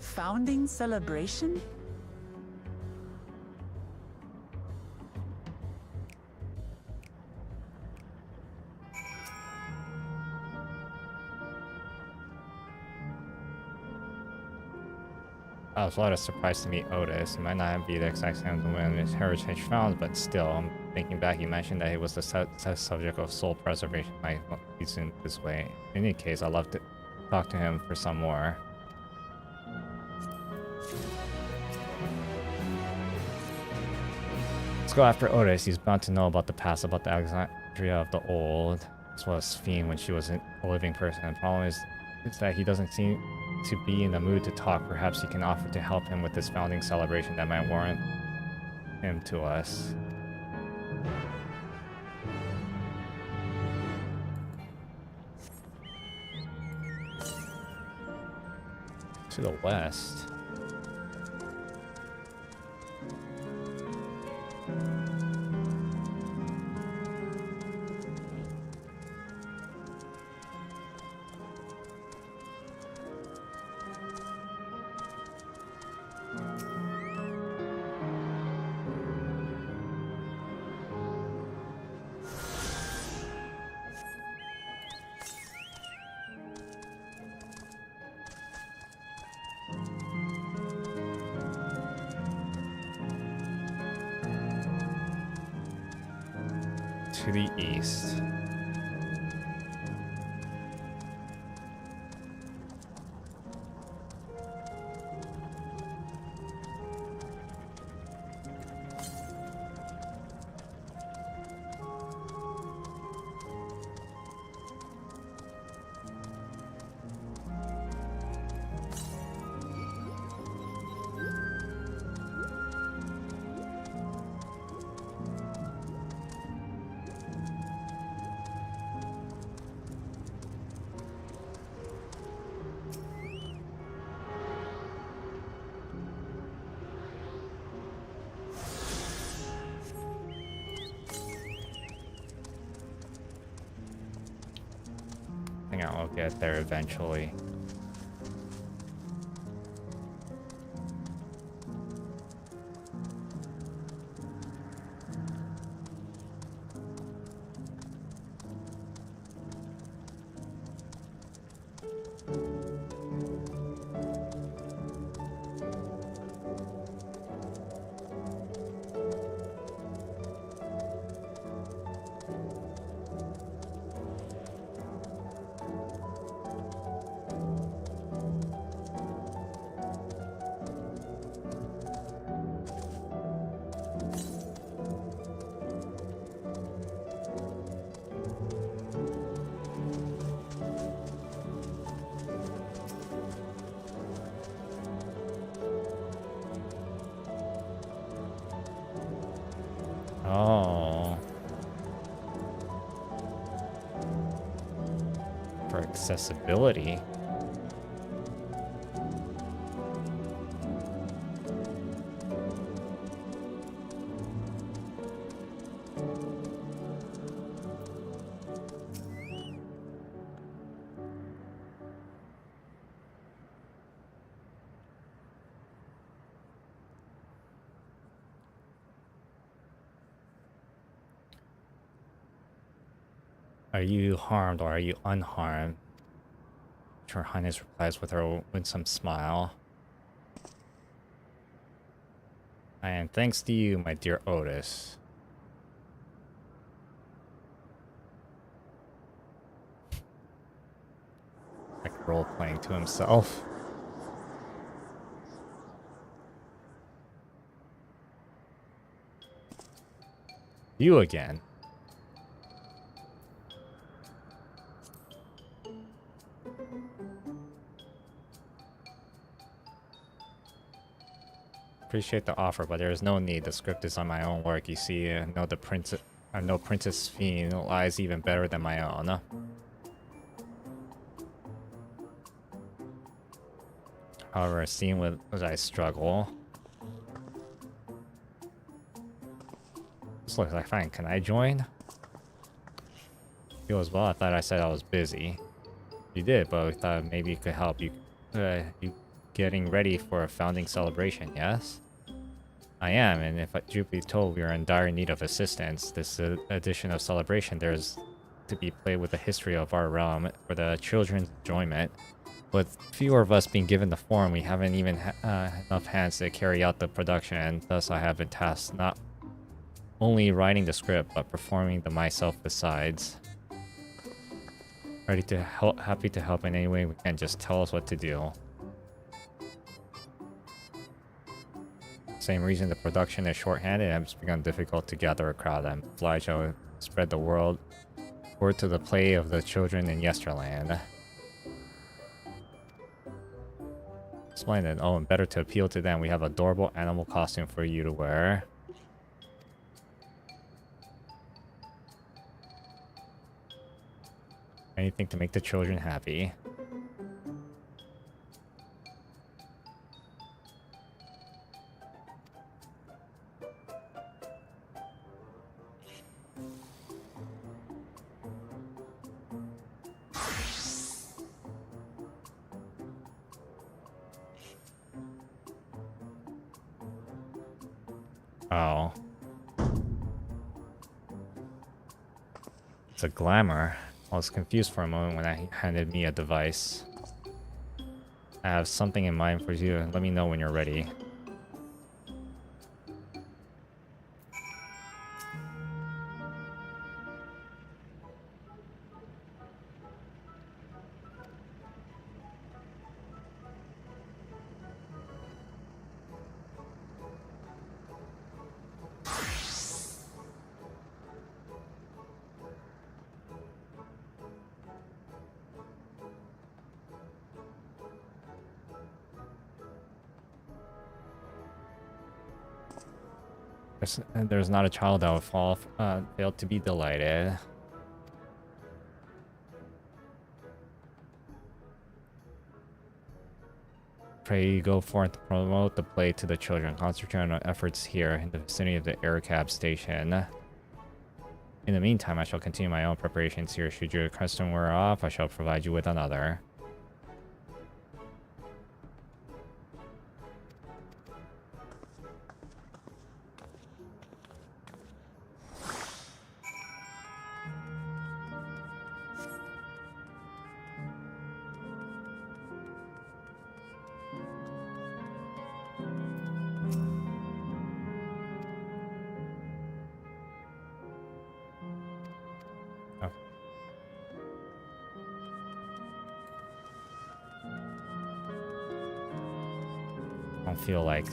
[SPEAKER 5] Founding celebration?
[SPEAKER 1] I was a lot of surprised to meet Otis. He might not be the exact same when his heritage found, but still, I'm thinking back, he mentioned that he was the subject of soul preservation. Might be in this way. In any case, I'd love to talk to him for some more. Let's go after Otis. He's bound to know about the past, about the Alexandria of the old, as well as Fiend when she was a living person. The problem is that he doesn't seem to be in the mood to talk. Perhaps he can offer to help him with this founding celebration that might warrant him to us. To the west. To the east. get there eventually. Oh. For accessibility. Are you harmed or are you unharmed? Her Highness replies with her winsome smile. And thanks to you, my dear Otis. Like role-playing to himself. You again. Appreciate the offer, but there is no need. The script is on my own work. You see, no Princess Fiend lies even better than my own. However, seeing with as I struggle, this looks like fine. Can I join? You as well. I thought I said I was busy. You did, but we thought maybe you could help. You getting ready for a founding celebration, yes? I am, and if truth be told, we are in dire need of assistance. This edition of Celebration, there's to be played with the history of our realm for the children's enjoyment. With fewer of us being given the form, we haven't even enough hands to carry out the production, and thus I have been tasked not only writing the script, but performing them myself besides. Ready to help, happy to help in any way we can. Just tell us what to do. Same reason the production is short-handed and it's become difficult to gather a crowd. I'm obliged to spread the word to the play of the children in Yesterland. Splendid. Oh, and better to appeal to them, we have adorable animal costume for you to wear. Anything to make the children happy. Oh. It's a glamour. I was confused for a moment when I handed me a device. I have something in mind for you. Let me know when you're ready. There's not a child that would fail to be delighted. Pray you go forth to promote the play to the children. Concentrate on our efforts here in the vicinity of the air cab station. In the meantime, I shall continue my own preparations here. Should your custom wear off, I shall provide you with another. I don't feel like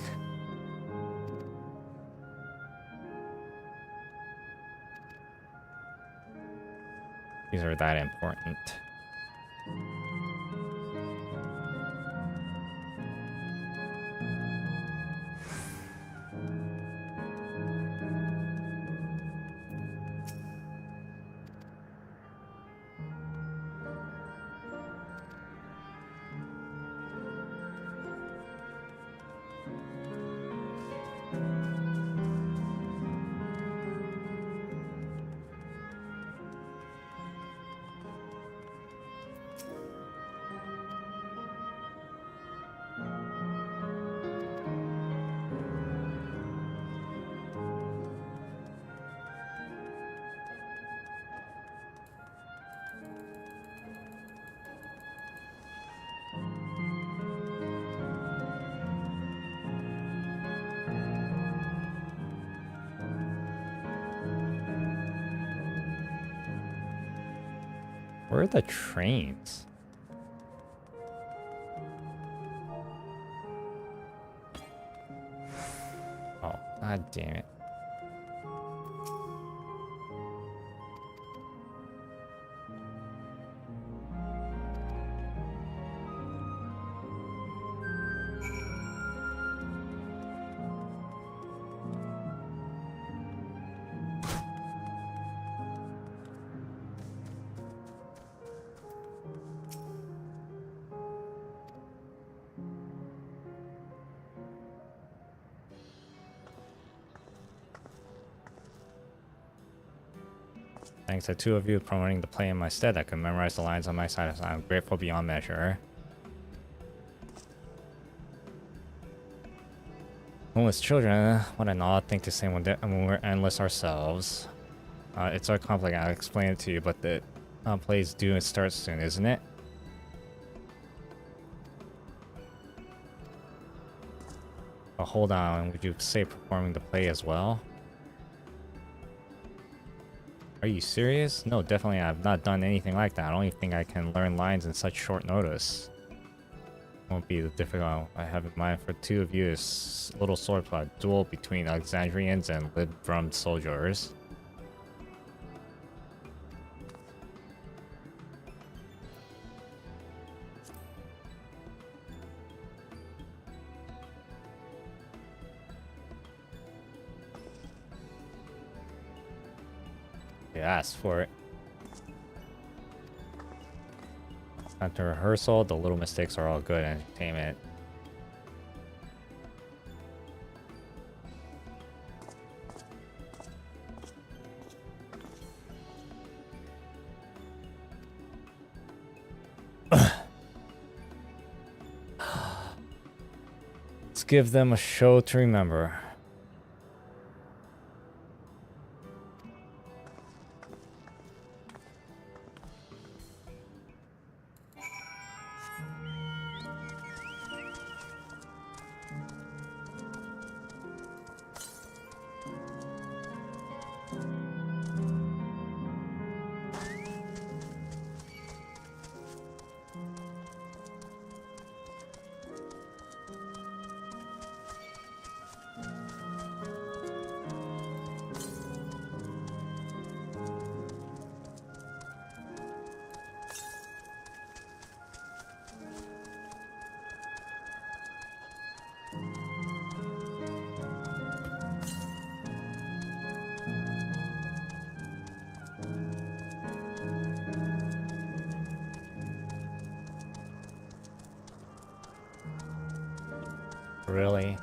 [SPEAKER 1] these are that important. Where are the trains? Oh, god damn it. Thanks to two of you promoting the play in my stead, I could memorize the lines on my side, so I'm grateful beyond measure. When as children, what an odd thing to say when we're endless ourselves. It's so complicated, I'll explain it to you, but the play's due and starts soon, isn't it? Oh, hold on, would you say performing the play as well? Are you serious? No, definitely I've not done anything like that. I don't even think I can learn lines in such short notice. Won't be the difficult I have in mind for two of you is a little sort of a duel between Alexandrians and Librum soldiers. Asked for it. After rehearsal, the little mistakes are all good entertainment. Let's give them a show to remember. Really?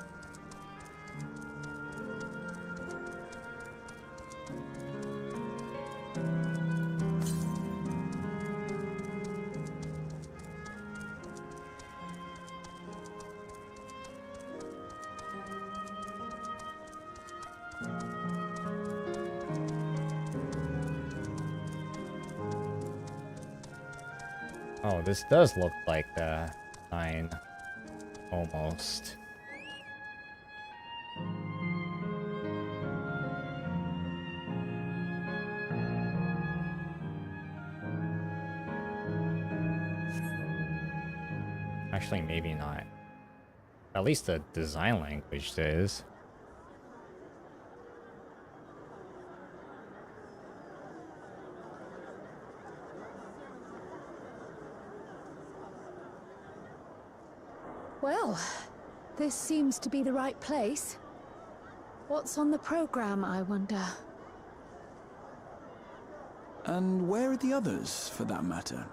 [SPEAKER 1] Oh, this does look like the 9. Almost. Actually, maybe not. At least the design language is.
[SPEAKER 11] Well, this seems to be the right place. What's on the program, I wonder?
[SPEAKER 6] And where are the others, for that matter?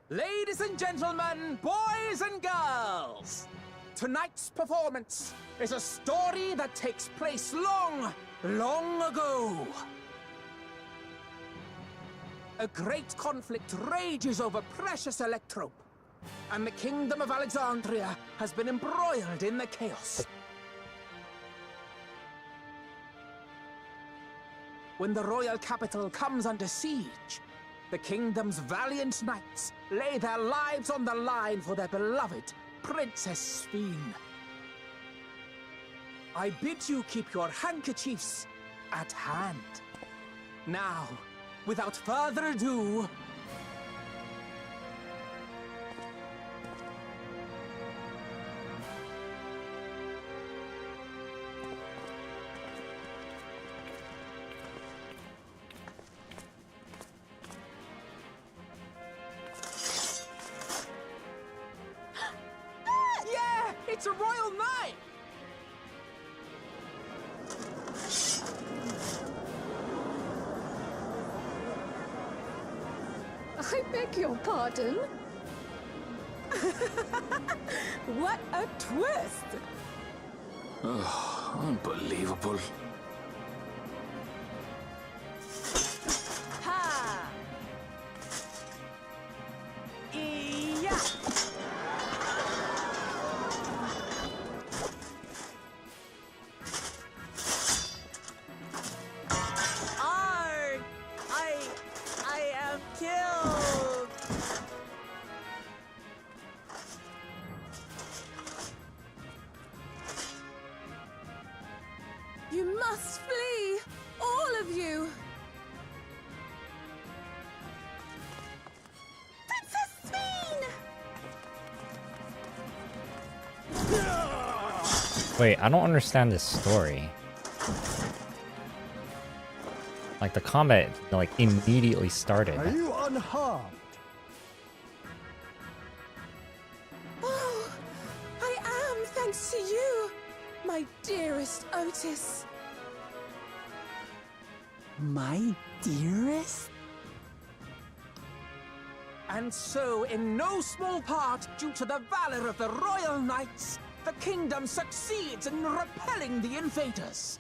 [SPEAKER 16] Ladies and gentlemen, boys and girls, tonight's performance is a story that takes place long, long ago. A great conflict rages over precious electrope, and the kingdom of Alexandria has been embroiled in the chaos. When the royal capital comes under siege, the kingdom's valiant knights lay their lives on the line for their beloved Princess Sphene. I bid you keep your handkerchiefs at hand. Now, without further ado, it's a royal knight!
[SPEAKER 11] I beg your pardon?
[SPEAKER 3] What a twist!
[SPEAKER 12] Oh, unbelievable.
[SPEAKER 3] Ha! Yeah! Killed! You must flee! All of you! Princess Sphene!
[SPEAKER 1] Wait, I don't understand this story. Like, the combat, like, immediately started.
[SPEAKER 7] Are you unharmed?
[SPEAKER 3] Oh, I am, thanks to you, my dearest Otis.
[SPEAKER 6] My dearest?
[SPEAKER 16] And so, in no small part due to the valor of the royal knights, the kingdom succeeds in repelling the invaders.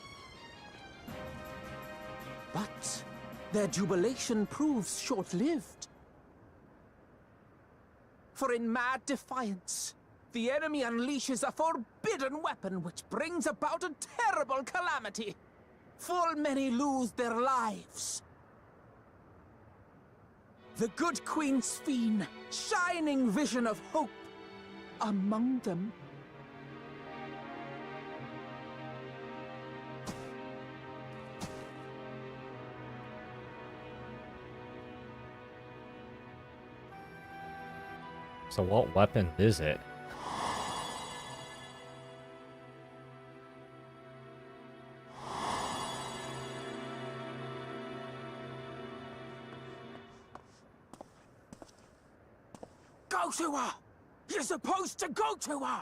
[SPEAKER 16] But their jubilation proves short-lived. For in mad defiance, the enemy unleashes a forbidden weapon which brings about a terrible calamity. Full many lose their lives. The good Queen Sphene, shining vision of hope, among them.
[SPEAKER 1] So what weapon is it?
[SPEAKER 16] Go to her! You're supposed to go to her!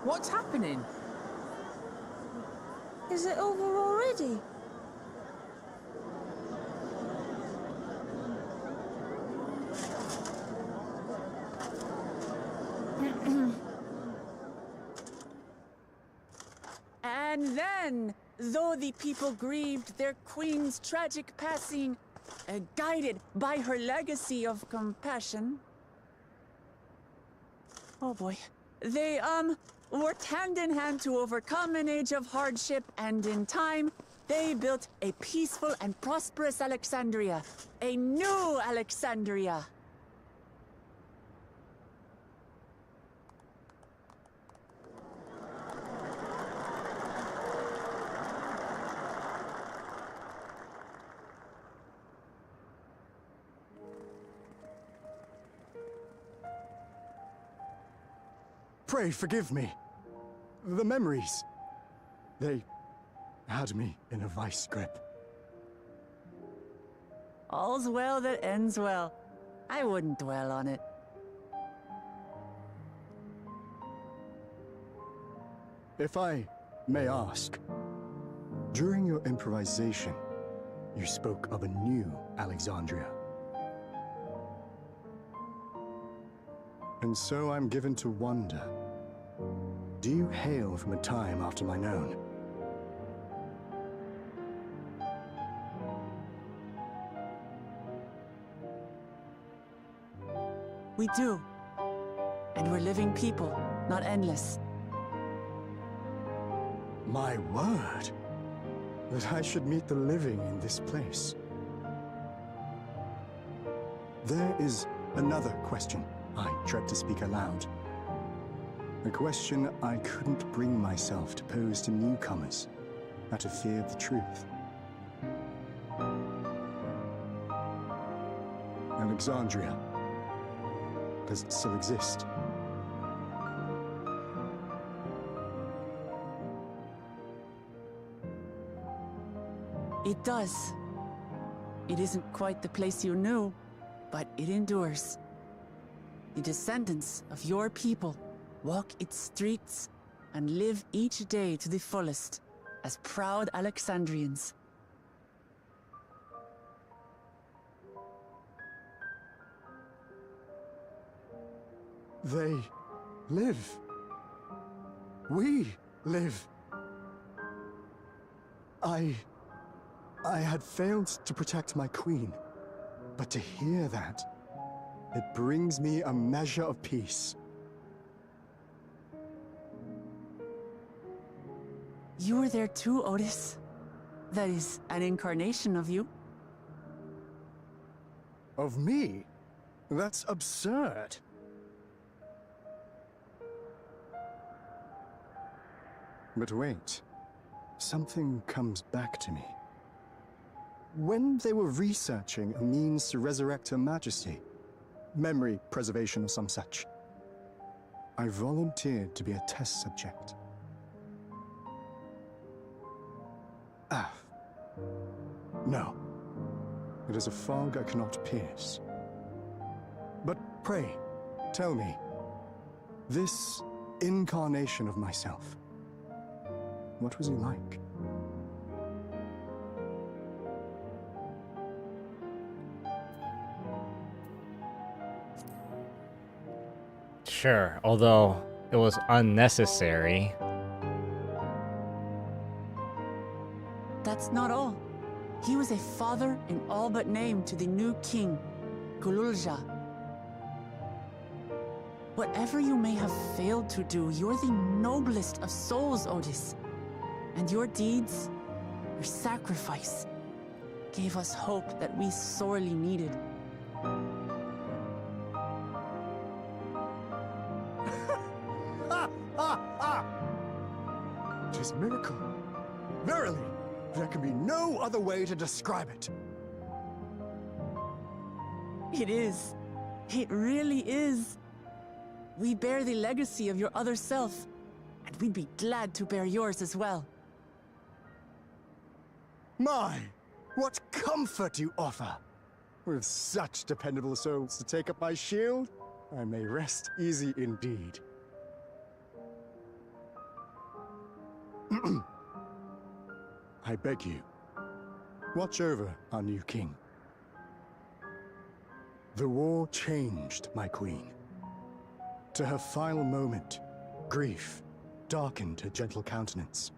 [SPEAKER 16] What's happening?
[SPEAKER 3] Is it over already?
[SPEAKER 16] And then
[SPEAKER 5] Then, though the people grieved their queen's tragic passing, guided by her legacy of compassion, oh boy, they, worked hand in hand to overcome an age of hardship, and in time, they built a peaceful and prosperous Alexandria. A new Alexandria.
[SPEAKER 17] Pray forgive me. The memories. They had me in a vice grip.
[SPEAKER 5] All's well that ends well. I wouldn't dwell on it.
[SPEAKER 17] If I may ask, during your improvisation, you spoke of a new Alexandria. And so I'm given to wonder, do you hail from a time after mine own?
[SPEAKER 5] We do. And we're living people, not endless.
[SPEAKER 17] My word! That I should meet the living in this place. There is another question I dread to speak aloud. A question I couldn't bring myself to pose to newcomers, out of fear of the truth. Alexandria. Does it still exist?
[SPEAKER 5] It does. It isn't quite the place you knew, but it endures. The descendants of your people walk its streets and live each day to the fullest as proud Alexandrians.
[SPEAKER 17] They live. We live. I had failed to protect my queen, but to hear that, it brings me a measure of peace.
[SPEAKER 5] You were there too, Otis. That is, an incarnation of you.
[SPEAKER 17] Of me? That's absurd. But wait, something comes back to me. When they were researching a means to resurrect Her Majesty, memory preservation or some such, I volunteered to be a test subject. No. It is a fog I cannot pierce. But pray, tell me, this incarnation of myself, what was he like?
[SPEAKER 1] Sure, although it was unnecessary.
[SPEAKER 5] That's not all. He was a father in all but name to the new king, Gululja. Whatever you may have failed to do, you're the noblest of souls, Otis. And your deeds, your sacrifice, gave us hope that we sorely needed.
[SPEAKER 17] Tis miracle. Verily, there can be no other way to describe it.
[SPEAKER 5] It is. It really is. We bear the legacy of your other self, and we'd be glad to bear yours as well.
[SPEAKER 17] My, what comfort you offer! With such dependable souls to take up my shield, I may rest easy indeed. I beg you, watch over our new king. The war changed my queen. To her final moment, grief darkened her gentle countenance.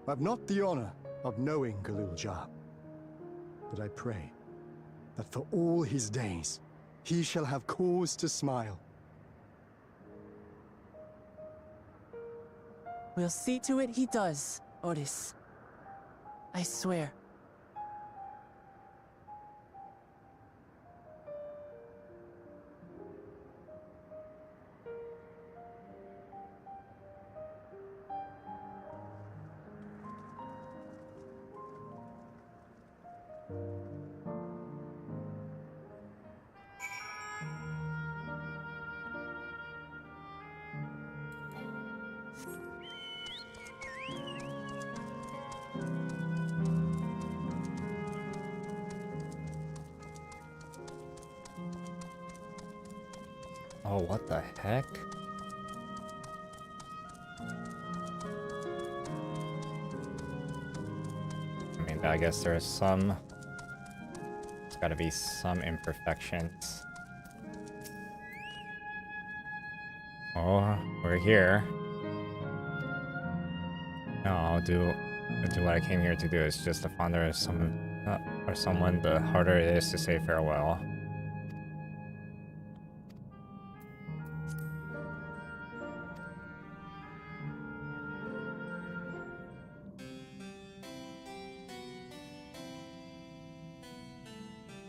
[SPEAKER 17] I've not the honor of knowing Galul Jar, but I pray that for all his days, he shall have cause to smile.
[SPEAKER 5] We'll see to it he does, Otis. I swear.
[SPEAKER 1] Oh, what the heck? I mean, I guess there's some... There's gotta be some imperfections. Oh, we're here. No, I'll do what I came here to do. It's just the fonder of someone, the harder it is to say farewell.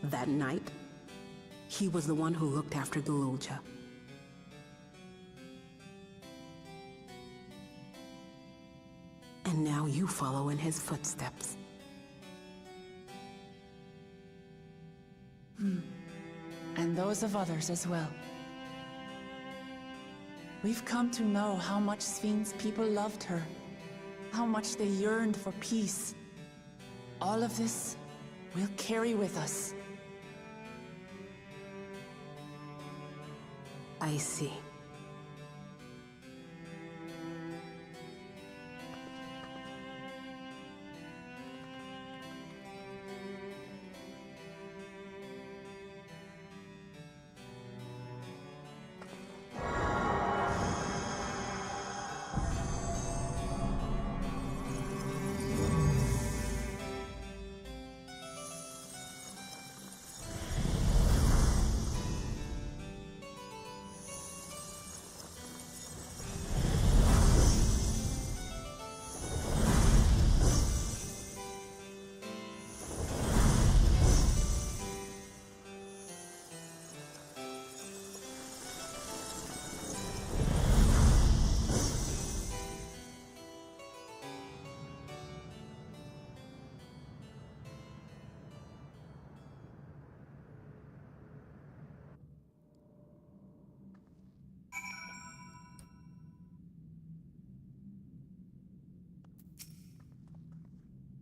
[SPEAKER 4] That night, he was the one who looked after Galulja. And now you follow in his footsteps.
[SPEAKER 5] And those of others as well. We've come to know how much Sven's people loved her, how much they yearned for peace. All of this we'll carry with us.
[SPEAKER 4] I see.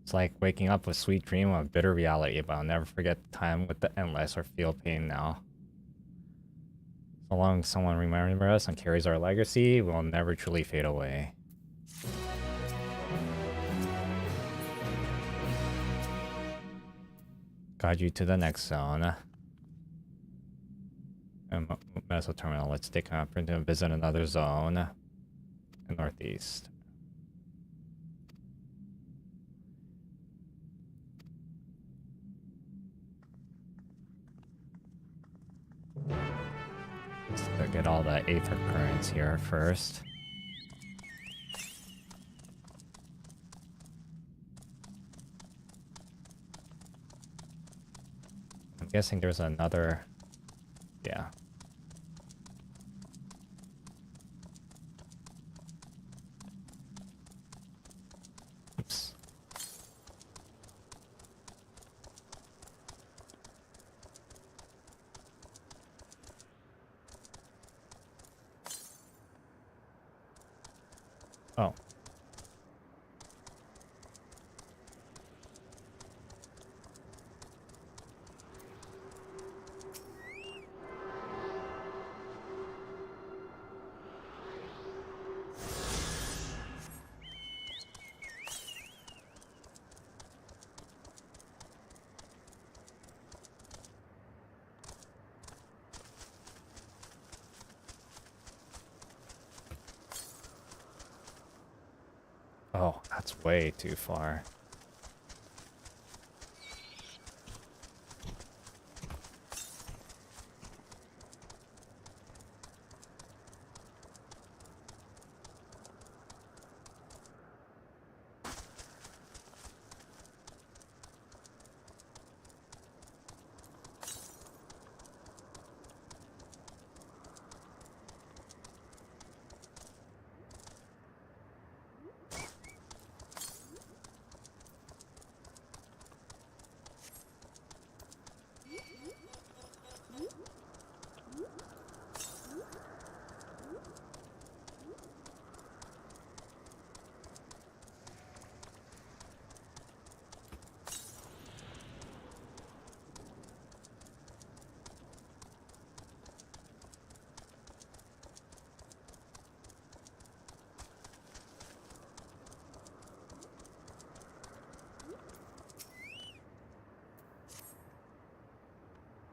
[SPEAKER 1] It's like waking up with sweet dream of bitter reality, but I'll never forget the time with the endless or feel pain now. So long as someone remembers us and carries our legacy, we'll never truly fade away. Guide you to the next zone. Meso Terminal. Let's take an opportunity to visit another zone in Northeast. Let's get all the Aether currents here first. I'm guessing there's another... Yeah. Oops. Oh. That's way too far.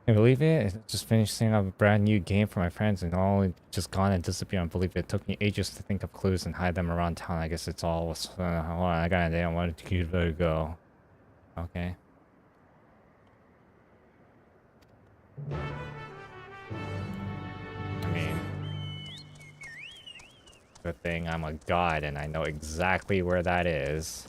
[SPEAKER 1] Can you believe it? I just finished setting up a brand new game for my friends and all just gone and disappeared. Unbelievable. It took me ages to think of clues and hide them around town. I guess it's all was hold on, I got an idea on where to give it a go. Okay. I mean, good thing I'm a god and I know exactly where that is.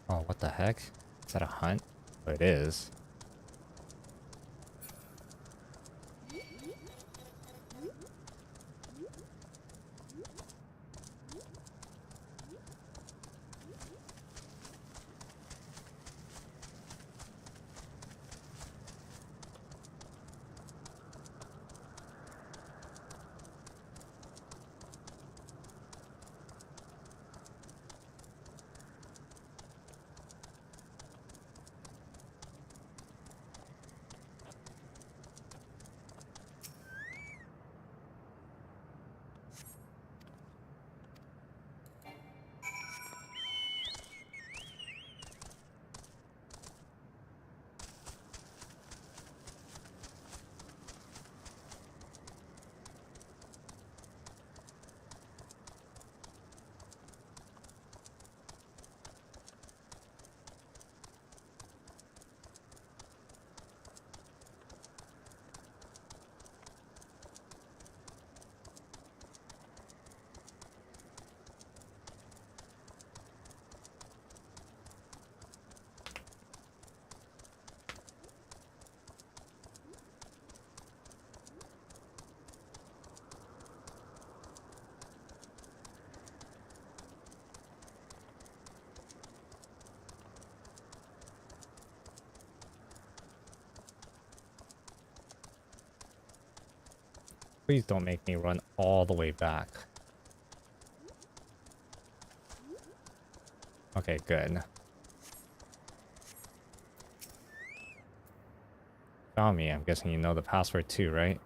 [SPEAKER 1] Oh, what the heck? Is that a hunt? Oh, it is. Please don't make me run all the way back. Okay, good. Found me. I'm guessing you know the password too, right?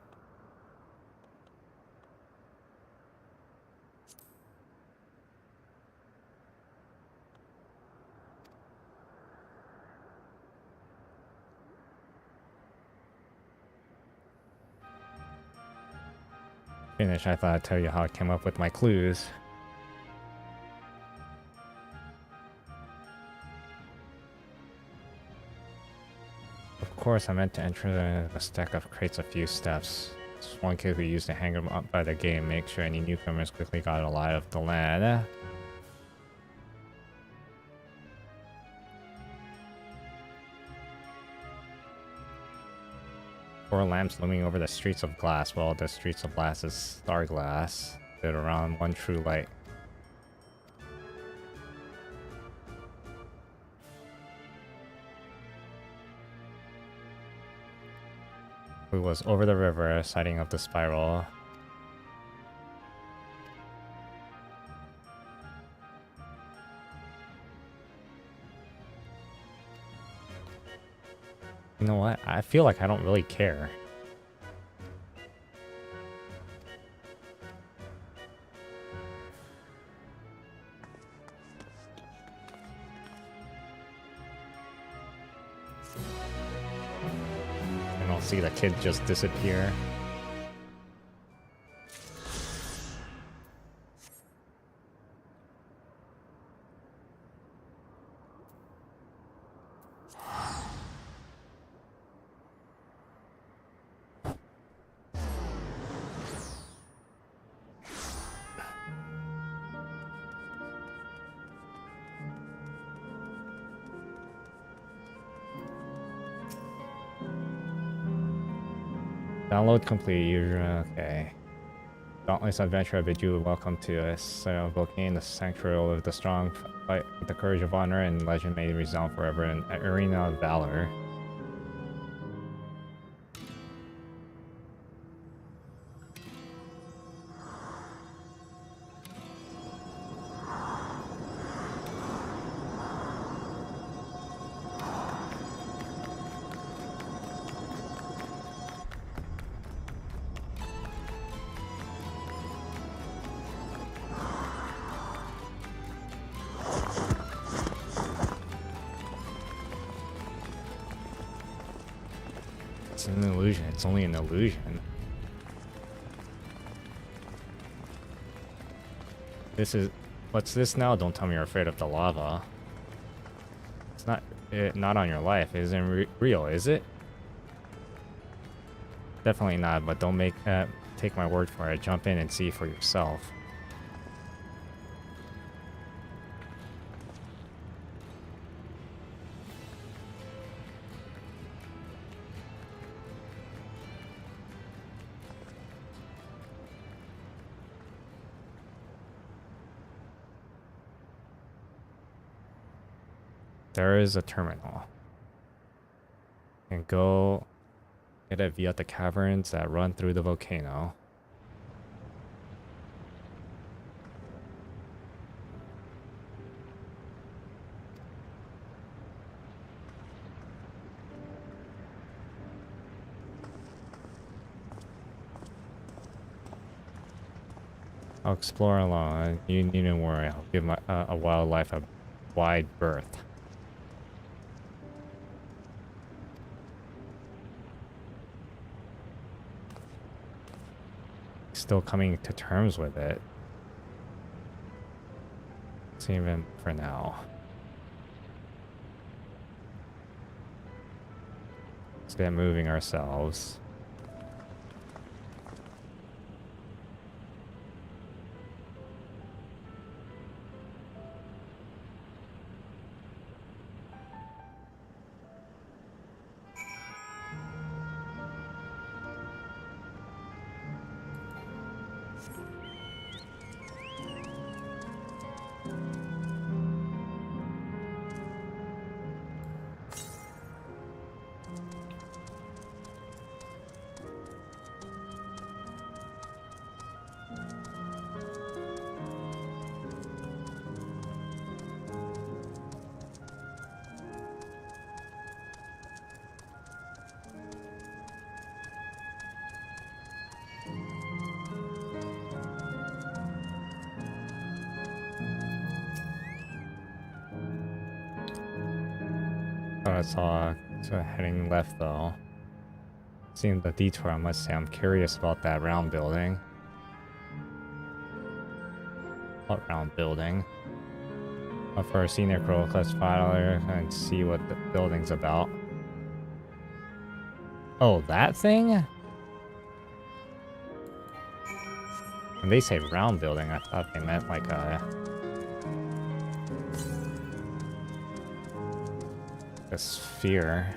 [SPEAKER 1] Finish, I thought I'd tell you how I came up with my clues. Of course, I meant to enter a stack of crates a few steps. Just one kid who used to hang him up by the gate and make sure any newcomers quickly got a lie of the land. Four lamps looming over the streets of glass. Well, the streets of glass is star glass. Fit around one true light. Who was over the river, sighting of the spiral. You know what? I feel like I don't really care. I don't see the kid just disappear. Download complete. Okay. Dauntless adventure, I bid you welcome to us. Volcano, the sanctuary of the strong, fight with the courage of honor, and legend may resound forever in an arena of valor. It's an illusion. It's only an illusion. This is... What's this now? Don't tell me you're afraid of the lava. It's not on your life. It isn't real, is it? Definitely not, but don't take my word for it. Jump in and see for yourself. There is a terminal. And go get it via the caverns that run through the volcano. I'll explore alone. You needn't worry. I'll give a wildlife a wide berth. Still coming to terms with it. It's even for now. Let's get moving ourselves. I saw heading left though. Seeing the detour, I must say, I'm curious about that round building. What round building? Up for a senior Crow class filer and see what the building's about. Oh, that thing? When they say round building, I thought they meant like a sphere.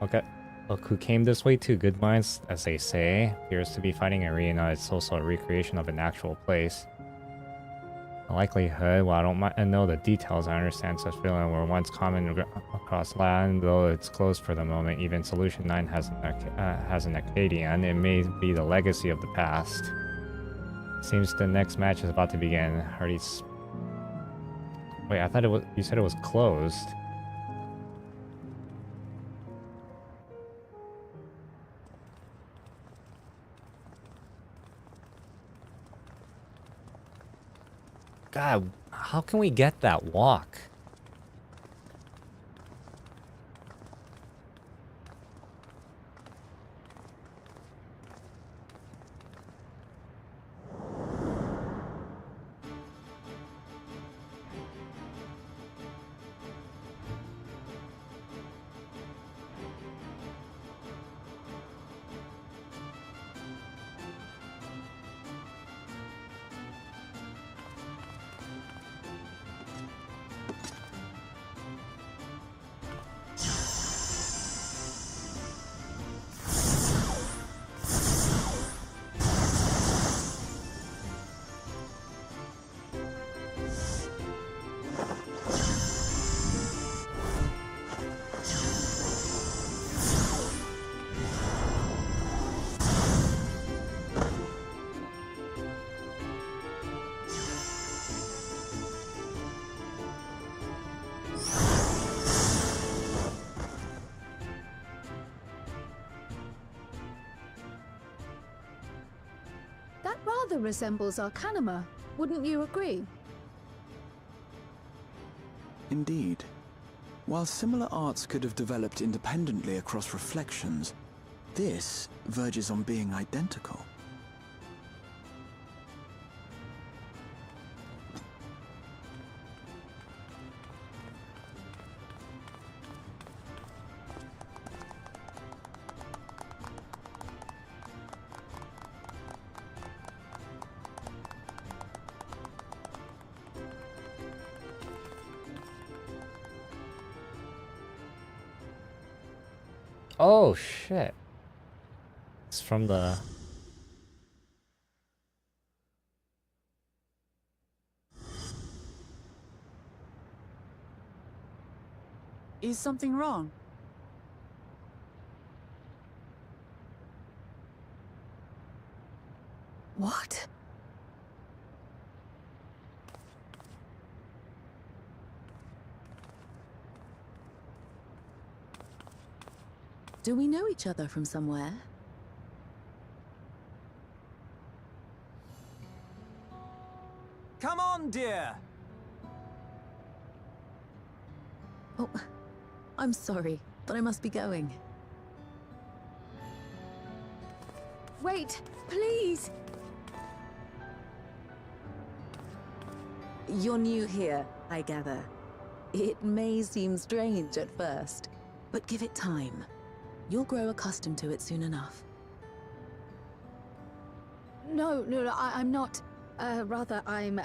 [SPEAKER 1] Okay. Look who came this way too. Good minds, as they say, appears to be fighting a arena. It's also a recreation of an actual place. The likelihood, while I don't know the details, I understand such feeling were once common across land, though it's closed for the moment. Even Solution 9 has an Acadian. It may be the legacy of the past. Seems the next match is about to begin. Hardy's... Wait, I thought it was... You said it was closed. God, how can we get that walk?
[SPEAKER 11] That rather resembles Arcanima, wouldn't you agree?
[SPEAKER 6] Indeed. While similar arts could have developed independently across reflections, this verges on being identical.
[SPEAKER 1] Oh shit. It's from the...
[SPEAKER 5] Is something wrong?
[SPEAKER 3] What?
[SPEAKER 13] Do we know each other from somewhere?
[SPEAKER 16] Come on, dear!
[SPEAKER 13] Oh, I'm sorry, but I must be going.
[SPEAKER 11] Wait, please!
[SPEAKER 13] You're new here, I gather. It may seem strange at first, but give it time. You'll grow accustomed to it soon enough.
[SPEAKER 11] No, I'm not. Rather, I'm,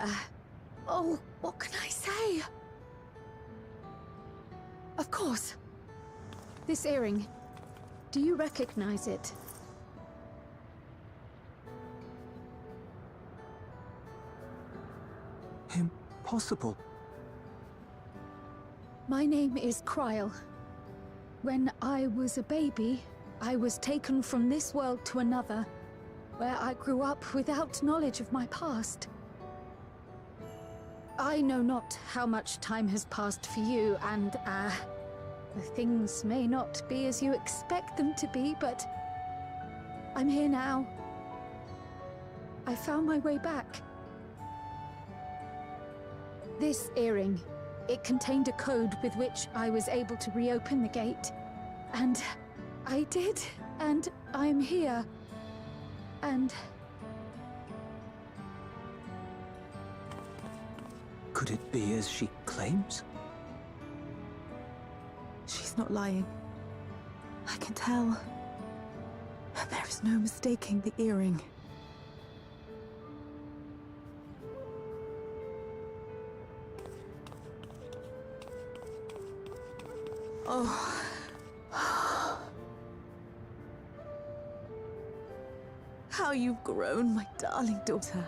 [SPEAKER 11] Oh, what can I say? Of course. This earring. Do you recognize it?
[SPEAKER 6] Impossible.
[SPEAKER 11] My name is Kryl. When I was a baby, I was taken from this world to another, where I grew up without knowledge of my past. I know not how much time has passed for you, and, things may not be as you expect them to be, but I'm here now. I found my way back. This earring, it contained a code with which I was able to reopen the gate. And I did, and I'm here. And
[SPEAKER 6] Could it be as she claims?
[SPEAKER 11] she's not lying. I can tell. There is no mistaking the earring. Oh. How you've grown, my darling daughter.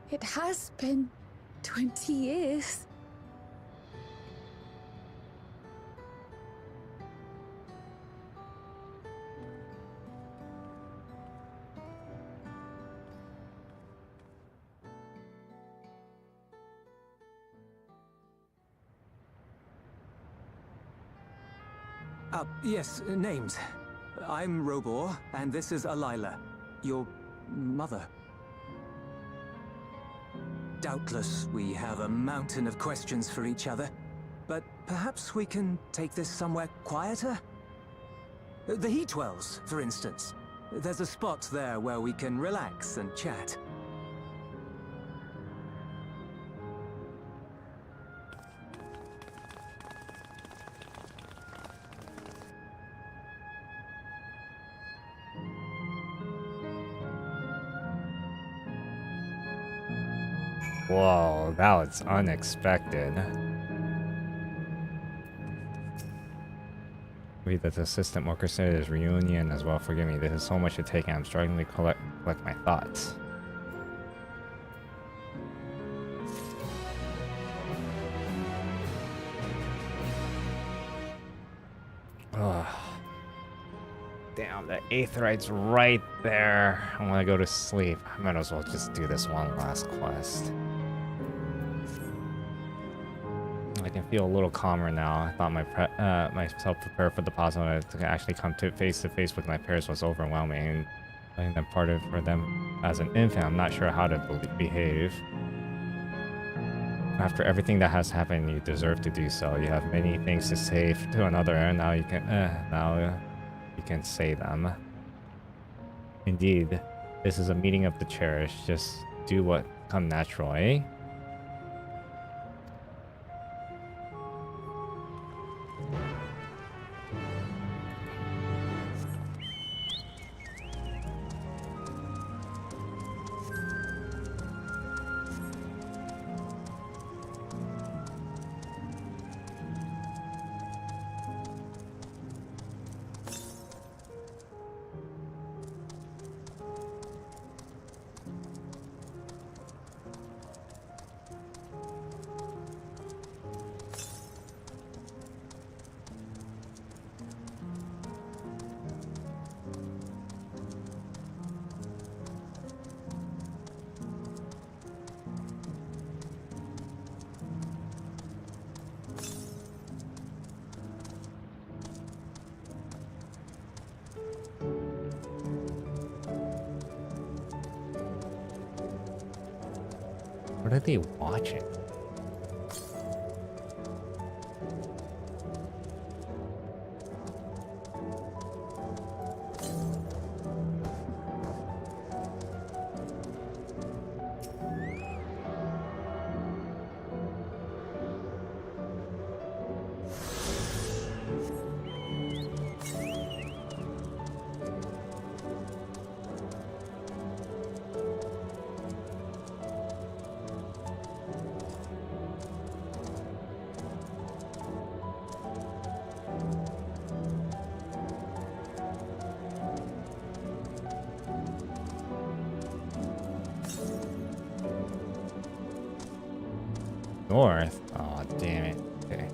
[SPEAKER 11] It has been 20 years.
[SPEAKER 2] Yes, names. I'm Robor, and this is Alila, your mother. Doubtless, we have a mountain of questions for each other, but perhaps we can take this somewhere quieter? The Heatwells, for instance. There's a spot there where we can relax and chat.
[SPEAKER 1] Whoa, that was unexpected. Read that the assistant orchestrated reunion as well. Forgive me, this is so much to take and I'm struggling to collect my thoughts. Ugh. Damn, the Aetheryte's right there. I want to go to sleep. I might as well just do this one last quest. I can feel a little calmer now. I thought myself prepared for the possibility to actually come face to face with my parents was overwhelming. And letting them parted for them as an infant, I'm not sure how to behave. After everything that has happened, you deserve to do so. You have many things to say to another, and now you can say them. Indeed, this is a meeting of the cherished. Just do what come natural, eh? What are they watching? North? Oh, damn it. Okay.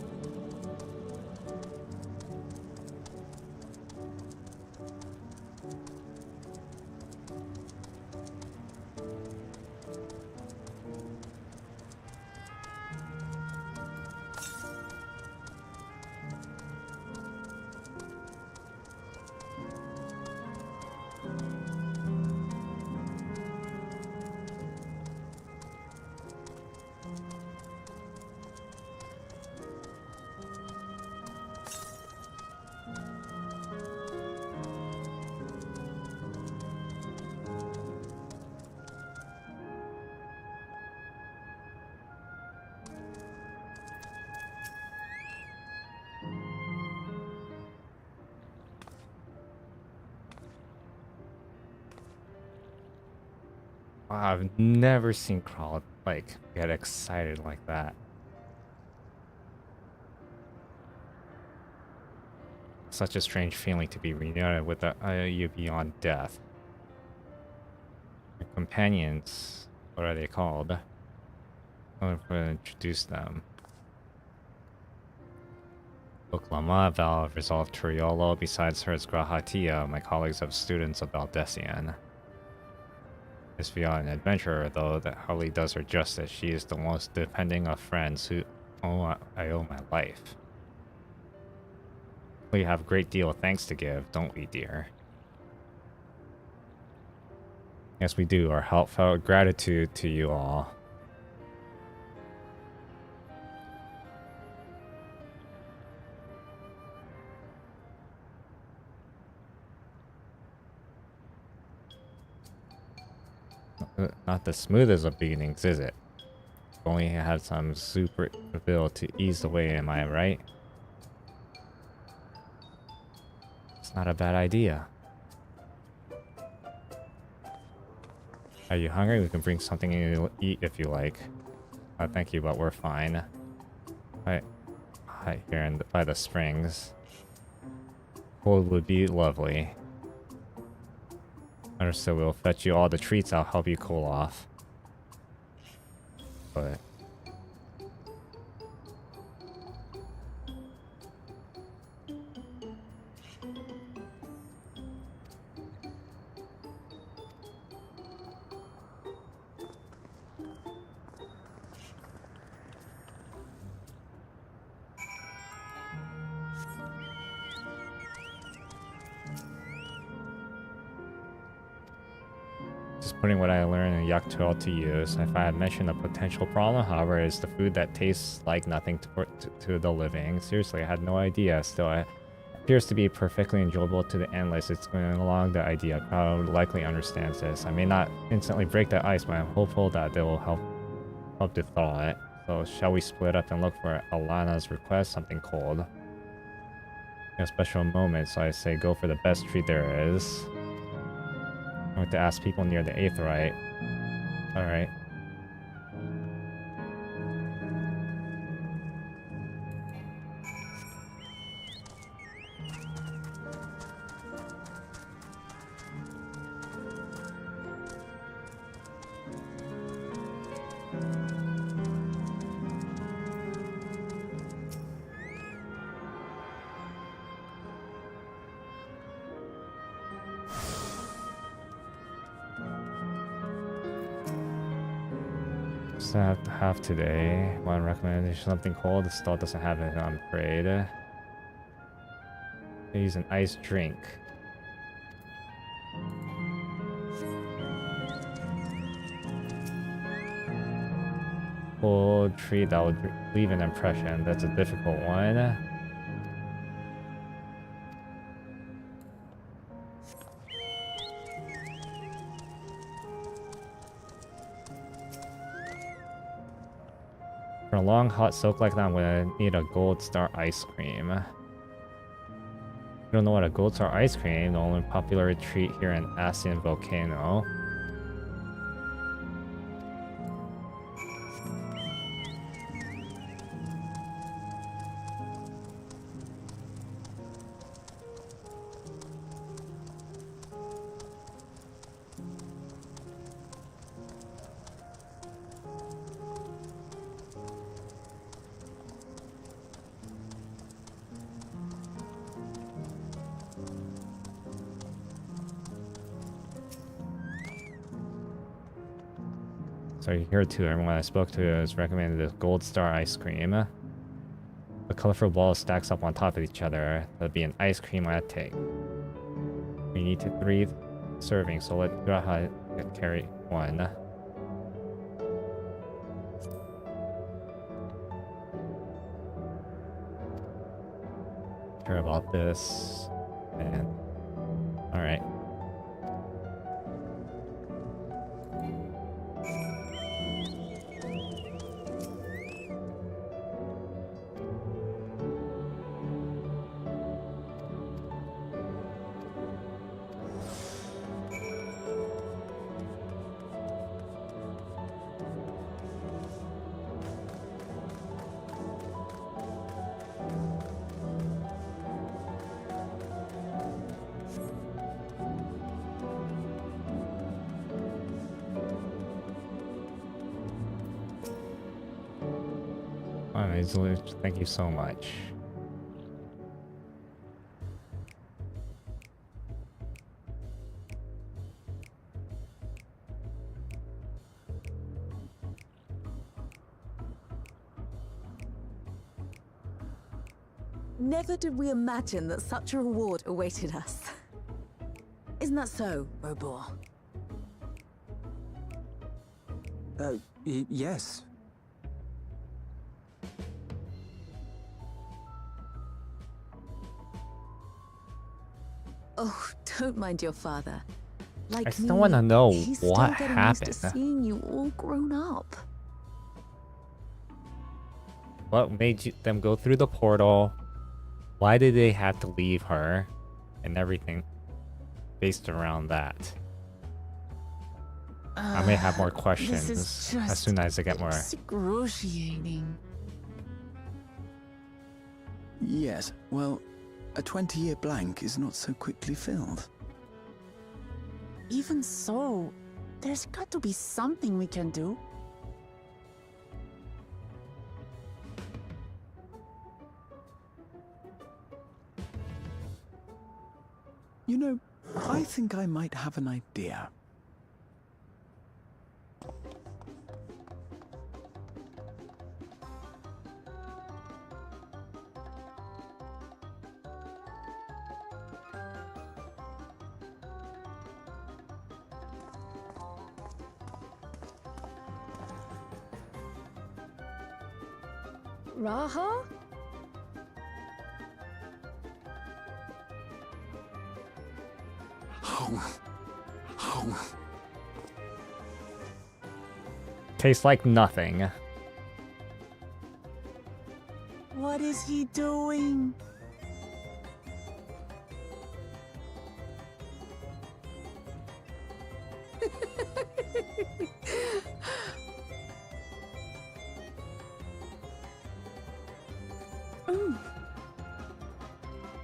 [SPEAKER 1] Wow, I've never seen Crawl like get excited like that. Such a strange feeling to be reunited with you beyond death. Your companions, what are they called? I'm going to introduce them. Oklama, Val, Resolve, Turiolo. Besides her is Grahatia, my colleagues of students of Valdesian. Miss Via, an adventurer, though, that hardly does her justice. She is the most depending of friends who I owe my life. We have a great deal of thanks to give, don't we, dear? Yes, we do. Our heartfelt gratitude to you all. Not the smoothest of beginnings, is it? If only I had some super bill to ease the way, am I right? It's not a bad idea. Are you hungry? We can bring something to eat if you like. Thank you, but we're fine. Right here by the springs. Cold would be lovely. Understood, we'll fetch you all the treats, I'll help you cool off. But... just putting what I learned in Yaktuel to use. If I had mentioned a potential problem, however, is the food that tastes like nothing to the living. Seriously, I had no idea. Still, it appears to be perfectly enjoyable to the endless. It's going along the idea. Crowd likely understands this. I may not instantly break the ice, but I'm hopeful that they will help to thaw it. So shall we split up and look for Alana's request? Something cold. A special moment, so I say go for the best treat there is. I want to ask people near the Aetheryte. Alright. I have today. One recommendation, something cold. The stall doesn't have it, I'm afraid. I use an iced drink. Cold treat that would leave an impression. That's a difficult one. For a long hot soak like that, I'm gonna need a Gold Star ice cream. You don't know what a Gold Star ice cream, the only popular treat here in Asian Volcano. So here too, everyone I spoke to has recommended this Gold Star ice cream. The colorful balls stacks up on top of each other. That'll be an ice cream I take. We need 3 servings, so let Graha carry 1. Care about this, and all right. Thank you so much.
[SPEAKER 13] Never did we imagine that such a reward awaited us. Isn't that so, Robor?
[SPEAKER 18] Yes.
[SPEAKER 13] Oh, don't mind your father. Like
[SPEAKER 1] I still want to know
[SPEAKER 13] he's
[SPEAKER 1] what
[SPEAKER 13] still getting
[SPEAKER 1] happened.
[SPEAKER 13] used to seeing you all grown up.
[SPEAKER 1] What made them go through the portal? Why did they have to leave her? And everything based around that. I may have more questions as soon as I get more.
[SPEAKER 5] Excruciating.
[SPEAKER 6] Yes, well, a 20-year blank is not so quickly filled.
[SPEAKER 5] Even so, there's got to be something we can do.
[SPEAKER 6] You know, I think I might have an idea.
[SPEAKER 8] Raha?
[SPEAKER 1] Tastes like nothing.
[SPEAKER 5] What is he doing?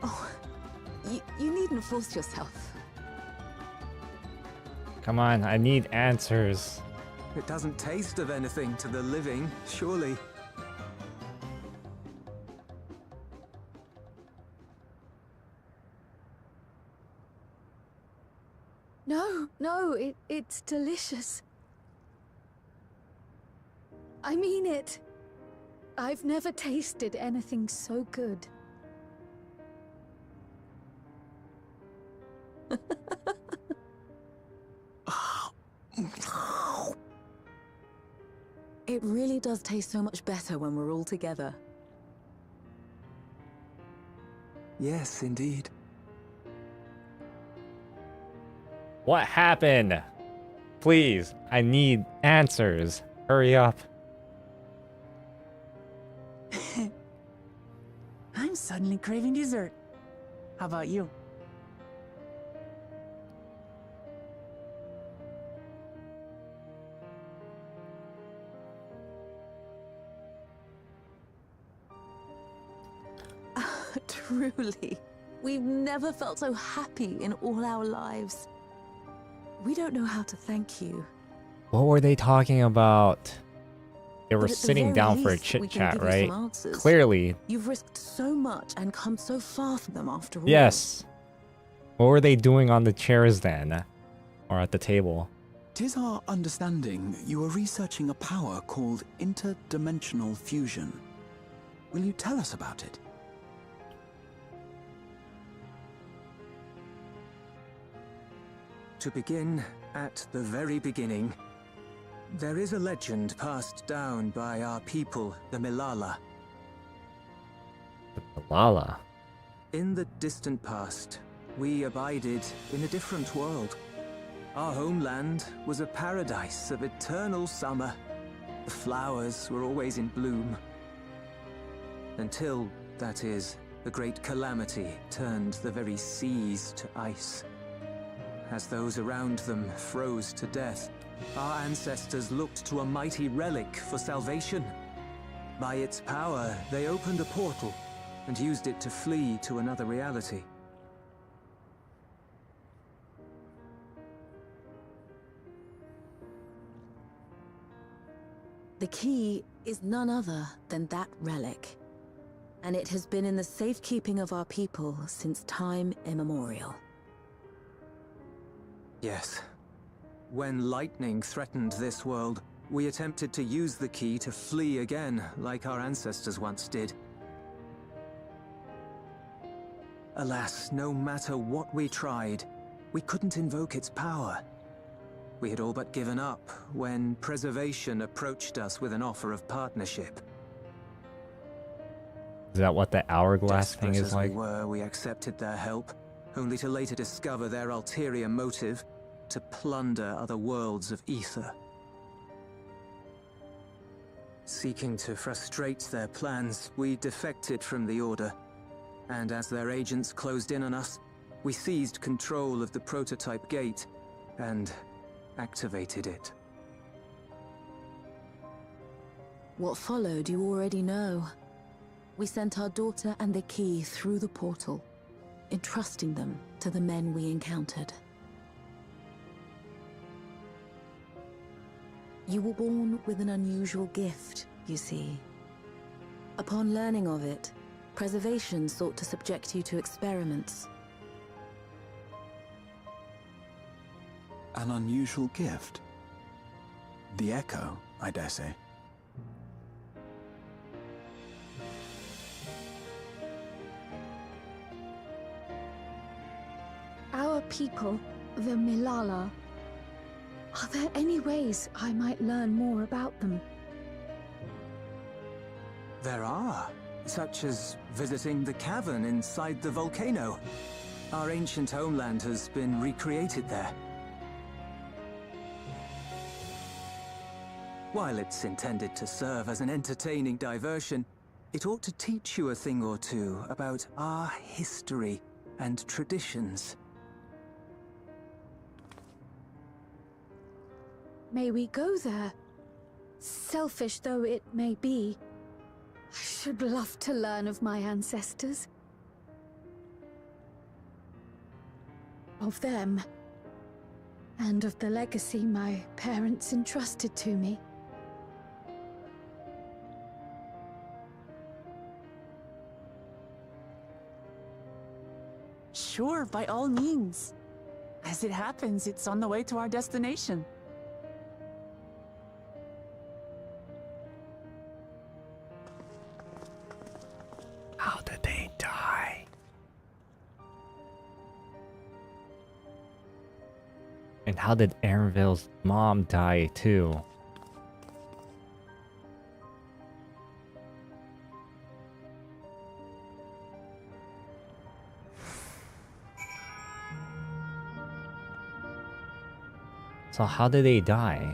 [SPEAKER 13] Oh, you needn't force yourself.
[SPEAKER 1] Come on, I need answers.
[SPEAKER 18] It doesn't taste of anything to the living, surely.
[SPEAKER 8] No, it's delicious. I mean it. I've never tasted anything so good.
[SPEAKER 13] It really does taste so much better when we're all together.
[SPEAKER 18] Yes, indeed.
[SPEAKER 1] What happened? Please, I need answers. Hurry up.
[SPEAKER 5] I'm suddenly craving dessert. How about you?
[SPEAKER 13] Truly, we've never felt so happy in all our lives. We don't know how to thank you.
[SPEAKER 1] What were they talking about? They were
[SPEAKER 13] But at the
[SPEAKER 1] sitting
[SPEAKER 13] very
[SPEAKER 1] down for a
[SPEAKER 13] least,
[SPEAKER 1] chit
[SPEAKER 13] we can
[SPEAKER 1] chat,
[SPEAKER 13] give you
[SPEAKER 1] right?
[SPEAKER 13] some answers.
[SPEAKER 1] Clearly.
[SPEAKER 13] You've risked so much and come so far for them after all.
[SPEAKER 1] Yes. What were they doing on the chairs then? Or at the table?
[SPEAKER 6] 'Tis our understanding you are researching a power called interdimensional fusion. Will you tell us about it?
[SPEAKER 18] To begin at the very beginning, there is a legend passed down by our people, the Milala.
[SPEAKER 1] Milala?
[SPEAKER 18] In the distant past, we abided in a different world. Our homeland was a paradise of eternal summer. The flowers were always in bloom. Until, that is, the great calamity turned the very seas to ice. As those around them froze to death, our ancestors looked to a mighty relic for salvation. By its power, they opened a portal and used it to flee to another reality.
[SPEAKER 13] The key is none other than that relic, and it has been in the safekeeping of our people since time immemorial.
[SPEAKER 18] Yes. When lightning threatened this world, we attempted to use the key to flee again, like our ancestors once did. Alas, no matter what we tried, we couldn't invoke its power. We had all but given up when Preservation approached us with an offer of partnership.
[SPEAKER 1] Is that what the hourglass thing is like?
[SPEAKER 18] We accepted their help, only to later discover their ulterior motive, to plunder other worlds of ether. Seeking to frustrate their plans, we defected from the Order, and as their agents closed in on us, we seized control of the prototype gate and activated it.
[SPEAKER 13] What followed you already know. We sent our daughter and the key through the portal, entrusting them to the men we encountered. You were born with an unusual gift, you see. Upon learning of it, Preservation sought to subject you to experiments.
[SPEAKER 6] An unusual gift? The echo, I dare say.
[SPEAKER 8] Our people, the Milala. Are there any ways I might learn more about them?
[SPEAKER 18] There are, such as visiting the cavern inside the volcano. Our ancient homeland has been recreated there. While it's intended to serve as an entertaining diversion, it ought to teach you a thing or two about our history and traditions.
[SPEAKER 8] May we go there? Selfish though it may be, I should love to learn of my ancestors. Of them. And of the legacy my parents entrusted to me.
[SPEAKER 5] Sure, by all means. As it happens, it's on the way to our destination.
[SPEAKER 1] How did they die? And how did Aaronville's mom die too? So how did they die?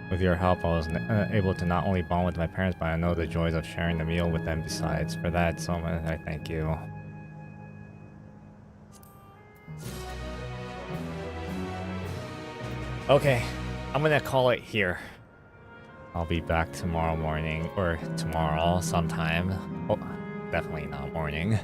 [SPEAKER 1] With your help, I was able to not only bond with my parents, but I know the joys of sharing the meal with them besides. For that, so much I thank you. Okay, I'm gonna call it here. I'll be back tomorrow morning, or tomorrow sometime. Oh, definitely not morning.